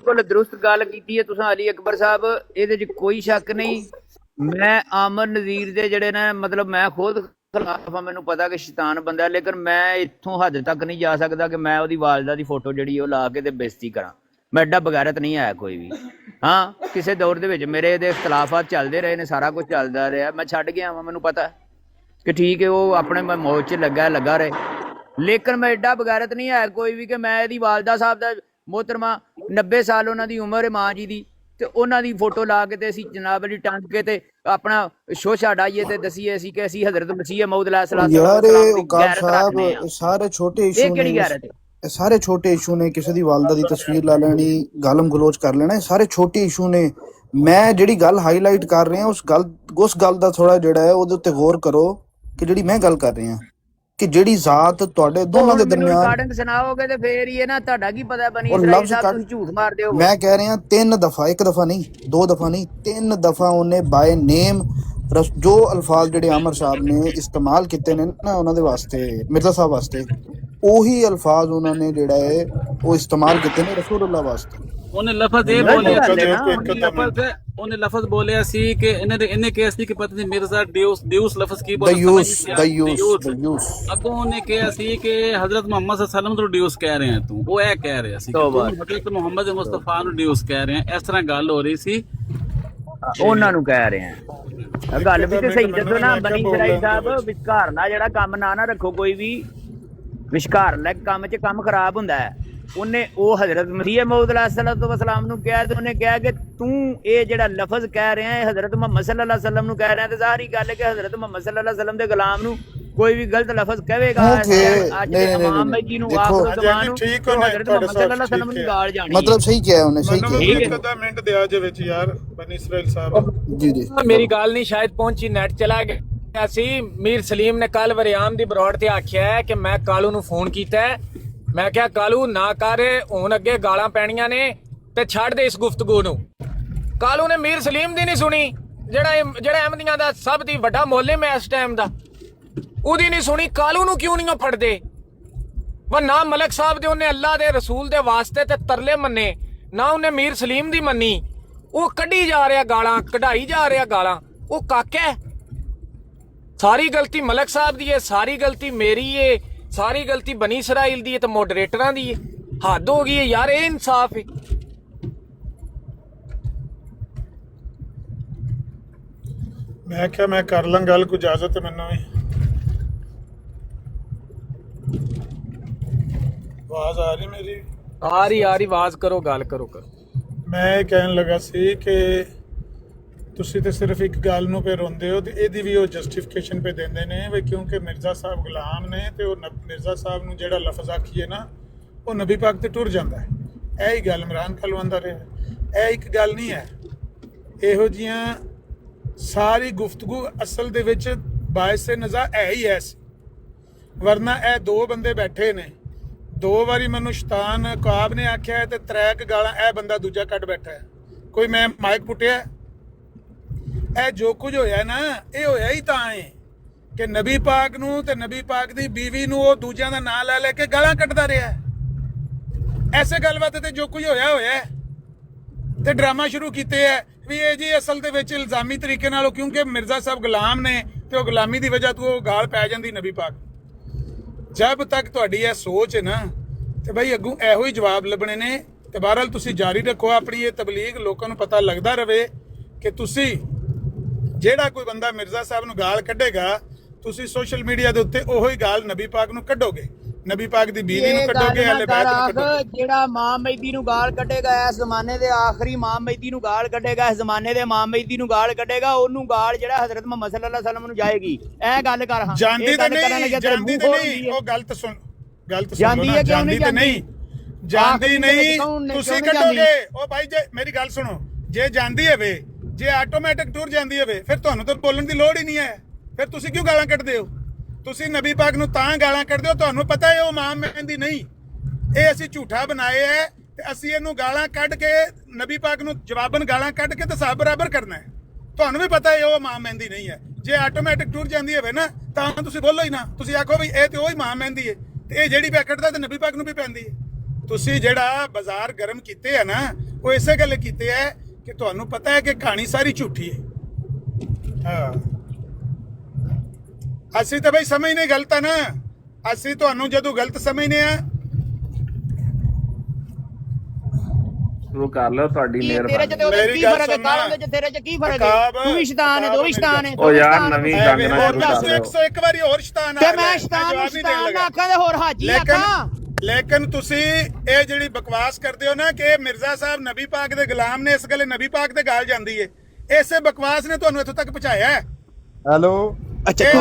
D: बिल्कुल दुरुस्त गल की है तुसां अली अकबर साहब, ਇਹਦੇ 'ਚ ਕੋਈ ਸ਼ੱਕ ਨਹੀਂ। मैं आमर नज़ीर ਦੇ ਜਿਹੜੇ ਨੇ मतलब मैं खुद खिलाफ, ਮੈਨੂੰ ਪਤਾ ਕਿ ਸ਼ੈਤਾਨ ਬੰਦਾ, ਲੇਕਿਨ ਮੈਂ ਇੱਥੋਂ ਹੱਦ ਤੱਕ ਨਹੀਂ ਜਾ ਸਕਦਾ ਕਿ ਮੈਂ ਉਹਦੀ ਵਾਲਦਾ ਦੀ ਫੋਟੋ ਜਿਹੜੀ ਉਹ ਲਾ ਕੇ ਤੇ ਬੇਇੱਜ਼ਤੀ ਕਰਾਂ। ਮੈਂ ਐਡਾ ਬਗੈਰਤ ਨਹੀਂ ਆਇਆ ਕੋਈ ਵੀ। ਹਾਂ, ਕਿਸੇ ਦੌਰ ਦੇ ਵਿੱਚ ਮੇਰੇ ਇਹਦੇ ਇਖਤਲਾਫਾਤ ਚੱਲਦੇ ਰਹੇ ਨੇ, ਸਾਰਾ ਕੁਝ ਚੱਲਦਾ ਰਿਹਾ, ਮੈਂ ਛੱਡ ਗਿਆ ਵਾਂ, ਮੈਨੂੰ ਪਤਾ ਕਿ ਠੀਕ ਹੈ ਉਹ ਆਪਣੇ ਮੌਜ 'ਚ ਲੱਗਾ ਰਹੇ, ਲੇਕਿਨ ਮੈਂ ਐਡਾ ਬਗੈਰਤ ਨਹੀਂ ਆਇਆ ਕੋਈ ਵੀ ਕਿ ਮੈਂ ਇਹਦੀ ਵਾਲਦਾ ਸਾਹਿਬ ਦਾ मोहतरमा 90 साल ਉਹਨਾਂ ਦੀ ਉਮਰ ਹੈ ਮਾਂ ਜੀ ਦੀ, ਤੇ ਉਹਨਾਂ ਦੀ ਫੋਟੋ ਲਾ ਕੇ ਤੇ ਅਸੀਂ ਜਨਾਬ ਅਲੀ ਟੰਗ ਕੇ ਤੇ ਆਪਣਾ ਸ਼ੋਸ਼ਾ ਡਾਈਏ ਤੇ ਦਸੀਏ ਅਸੀਂ ਕਿ ਅਸੀਂ ਹਜ਼ਰਤ ਮਸੀਹ ਮੌਦ अलैहिस्सलाम
E: ਯਾਰ ਉਕਾਬ ਸਾਹਿਬ ਸਾਰੇ ਛੋਟੇ ਇਸ਼ੂ ਨੇ, ਸਾਰੇ ਛੋਟੇ ਇਸ਼ੂ ਨੇ। ਕਿਸੇ ਦੀ ਵਾਲਦਾ ਦੀ ਤਸਵੀਰ ਲਾ ਲੈਣੀ, ਗਾਲਮ ਗਲੋਚ ਕਰ ਲੈਣਾ, ਸਾਰੇ ਛੋਟੇ ਇਸ਼ੂ ਨੇ। ਮੈਂ ਜਿਹੜੀ ਗੱਲ ਹਾਈਲਾਈਟ ਕਰ ਰਿਹਾ ਉਸ ਗੱਲ ਦਾ ਥੋੜਾ ਜਿਹੜਾ ਹੈ ਉਹਦੇ ਉੱਤੇ ਗੌਰ ਕਰੋ ਕਿ ਜਿਹੜੀ ਮੈਂ ਗੱਲ ਕਰ ਰਿਹਾ ਕਿ ਜਿਹੜੀ ਜ਼ਾਤ ਤੁਹਾਡੇ ਦੋਨਾਂ ਦੇ ਦਰਮਿਆਨ
D: ਰਿਕਾਰਡਿੰਗ ਸੁਣਾਓਗੇ ਤੇ ਫੇਰ ਹੀ ਹੈ ਨਾ, ਤੁਹਾਡਾ ਕੀ ਪਤਾ ਬਣੀ ਇਸਰਾਈਲ ਸਾਹਿਬ ਤੁਸੀਂ ਝੂਠ ਮਾਰਦੇ ਹੋ।
E: ਮੈਂ ਕਹਿ ਰਿਹਾ 3 ਦਫਾ, 1 ਦਫਾ ਨਹੀਂ, 2 ਦਫਾ ਨਹੀਂ, 3 ਦਫਾ ਉਹਨੇ ਬਾਏ ਨੇਮ ਜੋ ਅਲਫਾਜ਼ ਜਿਹੜੇ ਆਮਰ ਸਾਹਿਬ ਨੇ ਇਸਤੇਮਾਲ ਕੀਤੇ ਨੇ ਨਾ ਉਹਨਾਂ ਦੇ ਵਾਸਤੇ, ਮਿਰਜ਼ਾ ਸਾਹਿਬ ਵਾਸਤੇ, ਉਹੀ ਅਲਫਾਜ਼ ਉਹਨਾਂ ਨੇ ਜਿਹੜਾ ਹੈ ਉਹ ਇਸਤੇਮਾਲ ਕੀਤੇ ਨੇ ਰਸੂਲੁल्लाह ਵਾਸਤੇ।
I: ਉਹਨੇ ਲਫ਼ਜ਼ ਇਹ ਬੋਲਿਆ ਉਹਨੇ ਲਫ਼ਜ਼ ਬੋਲਿਆ ਸੀ ਕਿ ਇਹਨੇ ਕਿਹਾ ਸੀ ਕਿ ਪਤਾ ਨਹੀਂ ਮਿਰਜ਼ਾ ਦਿਊਸ ਲਫ਼ਜ਼ ਕੀ ਬੋਲਿਆ ਦਯੂਸ। ਅੱਗੋਂ ਉਹਨੇ ਕਿਹਾ ਸੀ ਕਿ ਹਜ਼ਰਤ ਮੁਹੰਮਦ ਸੱਲੱਲਾਹੁ ਅਲੈਹਿ ਵਸੱਲਮ ਨੂੰ ਦਿਊਸ ਕਹਿ ਰਿਹਾ ਤੂੰ, ਉਹ ਇਹ ਕਹਿ ਰਿਹਾ ਸੀ ਹਜ਼ਰਤ ਮੁਹੰਮਦ ਮੁਸਤਫਾ ਨੂੰ ਦਿਊਸ ਕਹਿ ਰਿਹਾ। ਇਸ ਤਰ੍ਹਾਂ ਗੱਲ ਹੋ ਰਹੀ ਸੀ,
D: ਉਹਨਾਂ ਨੂੰ ਕਹਿ ਰਹੇ ਆ। ਗੱਲ ਵੀ ਤੇ ਸਹੀ ਦੱਸੋ ਨਾ ਬਨੀ ਇਸਰਾਈਲ ਸਾਹਿਬ, ਵਿਚਕਾਰ ਨਾ ਜਿਹੜਾ ਕੰਮ ਨਾ ਰੱਖੋ ਕੋਈ ਵੀ, ਵਿਚਕਾਰ ਲੈ ਕੰਮ 'ਚ ਕੰਮ ਖਰਾਬ ਹੁੰਦਾ ਹੈ। ਉਹਨੇ ਉਹ ਹਜ਼ਰਤ ਮਸੀਹ ਮੌਦ अलैहिस्सलाम ਨੂੰ ਕਿਹਾ ਤੇ ਉਹਨੇ ਕਿਹਾ ਕਿ ਤੂੰ ਇਹ ਜਿਹੜਾ ਲਫ਼ਜ਼ ਕਹਿ ਰਿਹਾ ਹੈ ਹਜ਼ਰਤ ਮੁਹੰਮਦ ਸੱਲੱਲਾਹੁ ਅਲੈਹਿ ਵਸੱਲਮ ਨੂੰ ਕਹਿ ਰਿਹਾ, ਤੇ ਜ਼ਾਹਰੀ ਗੱਲ ਹੈ ਕਿ ਹਜ਼ਰਤ ਮੁਹੰਮਦ ਸੱਲੱਲਾਹੁ ਅਲੈਹਿ ਵਸੱਲਮ ਦੇ ਗੁਲਾਮ ਨੂੰ ਕੋਈ ਵੀ ਗਲਤ ਲਫ਼ਜ਼ ਕਹੇਗਾ ਅੱਜ ਦੇ ਇਮਾਮ ਜੀ ਨੂੰ ਆਖਰ ਜ਼ਮਾਨ ਨੂੰ ਹਜ਼ਰਤ ਮੁਹੰਮਦ ਸੱਲੱਲਾਹੁ ਅਲੈਹਿ ਵਸੱਲਮ ਨੂੰ ਗਾਲ ਜਾਣੀ।
E: ਮਤਲਬ ਸਹੀ ਕਿਹਾ ਉਹਨੇ, ਸਹੀ ਕਿਹਾ।
C: ਇੱਕ ਅੱਧਾ ਮਿੰਟ ਦਿਆ ਜੇ ਵਿੱਚ ਯਾਰ ਬਨੀ ਇਸਰਾਈਲ ਸਾਹਿਬ।
F: ਜੀ ਮੇਰੀ ਗੱਲ ਨਹੀਂ ਸ਼ਾਇਦ ਪਹੁੰਚੀ, ਨੈਟ ਚਲਾ ਗਿਆ ਸੀ। ਮੀਰ ਸਲੀਮ ਨੇ ਕੱਲ ਵਰਿਆਮ ਦੀ ਬਰੌਡ ਤੇ ਆਖਿਆ ਹੈ ਕਿ ਮੈਂ ਕਾਲੂ ਨੂੰ ਫੋਨ ਕੀਤਾ, ਮੈਂ ਕਿਹਾ ਕਾਲੂ ਨਾ ਕਰ, ਹੁਣ ਅੱਗੇ ਗਾਲਾਂ ਪੈਣੀਆਂ ਨੇ ਤੇ ਛੱਡ ਦੇ ਇਸ ਗੁਫ਼ਤਗੂ ਨੂੰ। ਕਾਲੂ ਨੇ ਮੀਰ ਸਲੀਮ ਦੀ ਨਹੀਂ ਸੁਣੀ, ਜਿਹੜਾ ਅਹਿਮਦੀਆਂ ਦਾ ਸਭ ਦੀ ਵੱਡਾ ਮੁਅੱਲਿਮ ਹੈ ਇਸ ਟਾਈਮ ਦਾ, ਉਹਦੀ ਨਹੀਂ ਸੁਣੀ। ਕਾਲੂ ਨੂੰ ਕਿਉਂ ਨਹੀਂ ਫੜਦੇ? ਵਾ ਨਾ ਮਲਕ ਸਾਹਿਬ ਦੇ ਉਹਨੇ ਅੱਲਾ ਦੇ ਰਸੂਲ ਦੇ ਵਾਸਤੇ ਤੇ ਤਰਲੇ ਮੰਨੇ, ਨਾ ਉਹਨੇ ਮੀਰ ਸਲੀਮ ਦੀ ਮੰਨੀ। ਉਹ ਕੱਢੀ ਜਾ ਰਿਹਾ ਗਾਲਾਂ, ਕਢਾਈ ਜਾ ਰਿਹਾ ਗਾਲਾਂ। ਉਹ ਕਾਕਾ ਸਾਰੀ ਗਲਤੀ ਮਲਕ ਸਾਹਿਬ ਦੀ ਹੈ, ਸਾਰੀ ਗਲਤੀ ਮੇਰੀ ਹੈ, ਸਾਰੀ ਗਲਤੀ ਬਨੀ ਇਸਰਾਈਲ ਦੀ ਹੈ ਤੇ ਮੋਡਰੇਟਰਾਂ ਦੀ ਹੈ। ਹੱਦ ਹੋ ਗਈ ਹੈ ਯਾਰ, ਇਹ ਇਨਸਾਫ ਹੈ?
C: ਮੈਂ ਕਿਹਾ ਮੈਂ ਕਰ ਲਾਂ ਗੱਲ, ਕੋਈ ਇਜਾਜ਼ਤ ਹੈ ਮੈਨੂੰ ਵੀ? ਆਵਾਜ਼ ਆ ਰਹੀ ਮੇਰੀ?
F: ਆ ਰਹੀ ਆਵਾਜ਼ ਕਰੋ, ਗੱਲ ਕਰੋ।
C: ਮੈਂ ਇਹ ਕਹਿਣ ਲੱਗਾ ਸੀ ਕਿ ਤੁਸੀਂ ਤੇ ਸਿਰਫ ਇੱਕ ਗੱਲ ਨੂੰ ਪੇ ਰੋਂਦੇ ਹੋ ਤੇ ਇਹਦੀ ਵੀ ਉਹ ਜਸਟੀਫਿਕੇਸ਼ਨ ਪੇ ਦਿੰਦੇ ਨੇ ਵੀ ਕਿਉਂਕਿ ਮਿਰਜ਼ਾ ਸਾਹਿਬ ਗੁਲਾਮ ਨੇ ਤੇ ਉਹ ਮਿਰਜ਼ਾ ਸਾਹਿਬ ਨੂੰ ਜਿਹੜਾ ਲਫ਼ਜ਼ ਆਖੀਏ ਨਾ ਉਹ ਨਬੀ ਪਾਕ ਤੇ ਟੁਰ ਜਾਂਦਾ ਹੈ। ਇਹ ਹੀ ਗੱਲ ਇਮਰਾਨ ਖਾਨ ਆਂਦਾ ਰਿਹਾ। ਇਹ ਇੱਕ ਗੱਲ ਨਹੀਂ ਹੈ। ਇਹੋ ਜੀਆਂ ਸਾਰੀ ਗੁਫ਼ਤਗੂ ਅਸਲ ਦੇ ਵਿੱਚ ਬਾਇਸ ਨਜ਼ਾ ਹੈ ਹੀ ਐ ਸੀ, ਵਰਨਾ ਇਹ ਦੋ ਬੰਦੇ ਬੈਠੇ ਨੇ, 2 ਵਾਰੀ ਮੈਨੂੰ ਸ਼ੈਤਾਨ ਕਾਬ ਨੇ ਆਖਿਆ ਹੈ ਤੇ 3 ਗਾਲਾਂ ਇਹ ਬੰਦਾ ਦੂਜਾ ਕੱਢ ਬੈਠਾ ਹੈ। ਕੋਈ ਮੈਂ ਮਾਈਕ ਪੁੱਟਿਆ? ਇਹ ਜੋ ਕੁਝ ਹੋਇਆ ਨਾ, ਇਹ ਹੋਇਆ ਹੀ ਤਾਂ ਹੈ ਕਿ ਨਬੀ ਪਾਕ ਨੂੰ ਤੇ ਨਬੀ ਪਾਕ ਦੀ ਬੀਵੀ ਨੂੰ ਉਹ ਦੂਜਿਆਂ ਦਾ ਨਾਂ ਲੈ ਲੈ ਕੇ ਗਾਲਾਂ ਕੱਢਦਾ ਰਿਹਾ। ਐਸੇ ਗੱਲਬਾਤ ਤੇ ਜੋ ਕੁਝ ਹੋਇਆ ਤੇ ਡਰਾਮਾ ਸ਼ੁਰੂ ਕੀਤੇ ਹੈ ਵੀ ਇਹ ਜੀ ਅਸਲ ਦੇ ਵਿੱਚ ਇਲਜ਼ਾਮੀ ਤਰੀਕੇ ਨਾਲ, ਕਿਉਂਕਿ ਮਿਰਜ਼ਾ ਸਾਹਿਬ ਗੁਲਾਮ ਨੇ ਤੇ ਉਹ ਗੁਲਾਮੀ ਦੀ ਵਜ੍ਹਾ ਤੋਂ ਉਹ ਗਾਲ ਪੈ ਜਾਂਦੀ ਨਬੀ ਪਾਕ। ਜਦ ਤੱਕ ਤੁਹਾਡੀ ਇਹ ਸੋਚ ਹੈ ਨਾ ਤੇ ਬਈ ਅੱਗੋਂ ਇਹੋ ਹੀ ਜਵਾਬ ਲੱਭਣੇ ਨੇ। ਤੇ ਬਹਰਹਾਲ ਤੁਸੀਂ ਜਾਰੀ ਰੱਖੋ ਆਪਣੀ ਇਹ ਤਬਲੀਗ, ਲੋਕਾਂ ਨੂੰ ਪਤਾ ਲੱਗਦਾ ਰਵੇ ਕਿ ਤੁਸੀਂ ਜਿਹੜਾ ਕੋਈ ਬੰਦਾ ਮਿਰਜ਼ਾ ਸਾਹਿਬ ਨੂੰ ਗਾਲ ਕੱਢੇਗਾ, ਤੁਸੀਂ ਸੋਸ਼ਲ ਮੀਡੀਆ ਦੇ ਉੱਤੇ ਉਹੋ ਹੀ ਗਾਲ ਨਬੀ ਪਾਕ ਨੂੰ ਕੱਢੋਗੇ, ਨਬੀ ਪਾਕ ਦੀ ਬੀਵੀ ਨੂੰ ਕੱਢੋਗੇ, ਅਹਲੇ ਬੈਤ ਨੂੰ ਕੱਢੋਗੇ।
D: ਜਿਹੜਾ ਇਮਾਮ ਮਹਿਦੀ ਨੂੰ ਗਾਲ ਕੱਢੇਗਾ ਇਸ ਜ਼ਮਾਨੇ ਦੇ ਆਖਰੀ ਇਮਾਮ ਮਹਿਦੀ ਨੂੰ ਗਾਲ ਕੱਢੇਗਾ, ਇਸ ਜ਼ਮਾਨੇ ਦੇ ਇਮਾਮ ਮਹਿਦੀ ਨੂੰ ਗਾਲ ਕੱਢੇਗਾ, ਉਹਨੂੰ ਗਾਲ ਜਿਹੜਾ ਹਜ਼ਰਤ ਮੁਹੰਮਦ ਸੱਲੱਲਾਹੁ ਅਲੈਹਿ ਵਸੱਲਮ ਨੂੰ ਜਾਏਗੀ। ਇਹ ਗੱਲ ਕਰ। ਹਾਂ
C: ਜਾਂਦੀ ਤੇ ਨਹੀਂ, ਉਹ ਗਲਤ ਸੁਣ
D: ਜਾਂਦੀ ਹੈ,
C: ਜਾਂਦੀ ਤੇ ਨਹੀਂ, ਜਾਂਦੀ ਨਹੀਂ, ਤੁਸੀਂ ਕੱਢੋਗੇ। ਉਹ ਭਾਈ ਜੇ ਮੇਰੀ ਗੱਲ ਸੁਣੋ, ਜੇ ਜਾਂਦੀ ਹੋਵੇ, ਜੇ ਆਟੋਮੈਟਿਕ ਟੁਰ ਜਾਂਦੀ ਹੋਵੇ, ਫਿਰ ਤੁਹਾਨੂੰ ਤਾਂ ਬੋਲਣ ਦੀ ਲੋੜ ਹੀ ਨਹੀਂ ਹੈ। ਫਿਰ ਤੁਸੀਂ ਕਿਉਂ ਗਾਲਾਂ ਕੱਢਦੇ ਹੋ? ਤੁਸੀਂ ਨਬੀ ਪਾਕ ਨੂੰ ਤਾਂ ਗਾਲਾਂ ਕੱਢਦੇ ਹੋ, ਤੁਹਾਨੂੰ ਪਤਾ ਹੈ ਉਹ ਇਮਾਮ ਮਹਿਦੀ ਨਹੀਂ। ਇਹ ਅਸੀਂ ਝੂਠਾ ਬਣਾਏ ਹੈ ਤੇ ਅਸੀਂ ਇਹਨੂੰ ਗਾਲਾਂ ਕੱਢ ਕੇ ਨਬੀ ਪਾਕ ਨੂੰ ਜਵਾਬਨ ਗਾਲਾਂ ਕੱਢ ਕੇ ਤੇ ਸਾਬ ਬਰਾਬਰ ਕਰਨਾ ਹੈ। ਤੁਹਾਨੂੰ ਵੀ ਪਤਾ ਹੈ ਉਹ ਇਮਾਮ ਮਹਿਦੀ ਨਹੀਂ ਹੈ। ਜੇ ਆਟੋਮੈਟਿਕ ਟੁਰ ਜਾਂਦੀ ਹੋਵੇ ਨਾ ਤਾਂ ਤੁਸੀਂ ਬੋਲੋ ਹੀ ਨਾ, ਤੁਸੀਂ ਆਖੋ ਵੀ ਇਹ ਤੇ ਉਹ ਇਮਾਮ ਮਹਿਦੀ ਹੈ ਤੇ ਇਹ ਜਿਹੜੀ ਪੈਕਟ ਤੇ ਨਬੀ ਪਾਕ ਨੂੰ ਵੀ ਪੈਂਦੀ ਹੈ। ਤੁਸੀਂ ਜਿਹੜਾ ਬਾਜ਼ਾਰ ਗਰਮ ਕੀਤੇ ਹੈ ਨਾ, ਉਹ ਇਸੇ ਗੱਲ ਕੀਤੇ ਹੈ ਕਿ ਤੁਹਾਨੂੰ ਪਤਾ ਹੈ ਕਿ ਕਹਾਣੀ ਸਾਰੀ ਝੂਠੀ ਹੈ। ਹਾਂ, ਅਸੀਂ ਤਾਂ ਬਈ ਸਮਝਨੇ ਗਲਤ ਹੈ ਨਾ। ਅਸੀਂ ਤੁਹਾਨੂੰ ਜਦੋਂ ਗਲਤ ਸਮਝਨੇ ਆ
A: ਸ਼ੁਰੂ ਕਰ ਲਓ, ਤੁਹਾਡੀ ਮਿਹਰਬਾਨੀ।
C: ਮੇਰੀ ਗੱਲ ਸੁਣਨਾ,
D: ਤੇਰੇ ਚ ਕੀ ਫਰਕ ਹੈ? ਤੂੰ ਵੀ ਸ਼ੈਤਾਨ ਹੈ, ਦੋ ਵੀ ਸ਼ੈਤਾਨ ਹੈ।
A: ਉਹ ਯਾਰ ਨਵੀਂ ਗੱਲ ਨਾ ਸ਼ੁਰੂ ਕਰ ਲਓ।
C: 101 ਵਾਰੀ ਹੋਰ ਸ਼ੈਤਾਨ
D: ਤੇ ਮੈਂ ਸ਼ੈਤਾਨ ਨੂੰ ਸ਼ੈਤਾਨ ਨਾ ਆਖਾਂ ਤੇ ਹੋਰ ਹਾਜੀ ਆਖਾਂ।
C: ਲੇਕਿਨ ਤੁਸੀਂ ਇਹ ਜਿਹੜੀ ਬਕਵਾਸ ਕਰਦੇ ਹੋ ਨਾ ਕਿ ਮਿਰਜ਼ਾ ਸਾਹਿਬ ਨਬੀ ਪਾਕ ਦੇ ਗੁਲਾਮ ਨੇ, ਇਸ ਗੱਲੇ ਨਬੀ ਪਾਕ ਤੇ ਗਾਲ ਜਾਂਦੀ ਹੈ, ਇਸੇ ਬਕਵਾਸ ਨੇ ਤੁਹਾਨੂੰ ਇੱਥੋਂ ਤੱਕ ਪਹੁੰਚਾਇਆ ਹੈ।
E: ਹੈਲੋ,
D: ਅੱਛਾ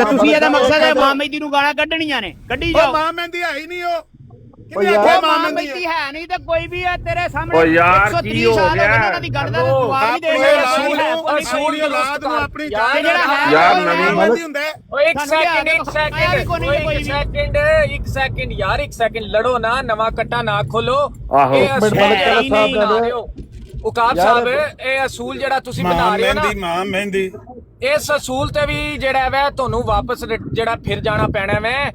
D: ਤੁਸੀਂ ਇਹਦਾ ਮਕਸਦ ਹੈ ਇਮਾਮ ਮਹਿਦੀ ਨੂੰ ਗਾਲਾਂ ਕੱਢਣੀਆਂ ਨੇ, ਕੱਢੀ ਜਾਓ।
C: ਇਮਾਮ ਮਹਿਦੀ ਹੈ ਹੀ ਨਹੀਂ ਉਹ।
D: ਉਹ ਇਮਾਮ ਮਹਿਦੀ ਹੈ ਨਹੀਂ ਤੇ ਕੋਈ ਵੀ ਹੈ ਤੇਰੇ ਸਾਹਮਣੇ।
A: ਓ ਯਾਰ ਕੀ ਹੋ ਗਿਆ?
D: ਉਹਨਾਂ ਦੀ ਗੱਲ ਦਾ ਜਵਾਬ ਨਹੀਂ ਦੇ
C: ਆਪਣੀ ਔਲਾਦ ਨੂੰ ਆਪਣੀ
A: ਯਾਰ ਨਵੀਂ
C: ਮਹਿਦੀ ਹੁੰਦਾ ਹੈ।
F: ਓਏ ਇੱਕ ਸੈਕਿੰਡ ਯਾਰ, ਇੱਕ ਸੈਕਿੰਡ ਲੜੋ ਨਾ, ਨਵਾਂ ਕੱਟਾ ਨਾ ਖੋਲੋ। ਉਕਾਬ ਸਾਹਿਬ, ਇਹ ਅਸੂਲ ਜਿਹੜਾ ਤੁਸੀਂ ਬਣਾ ਰਹੇ ਹੋ ਨਾ,
C: ਇਮਾਮ ਮਹਿਦੀ,
F: ਇਸ ਅਸੂਲ ਤੇ ਵੀ ਜਿਹੜਾ ਵੈ ਤੁਹਾਨੂੰ ਵਾਪਸ ਜਿਹੜਾ ਫਿਰ ਜਾਣਾ ਪੈਣਾ ਵੈ।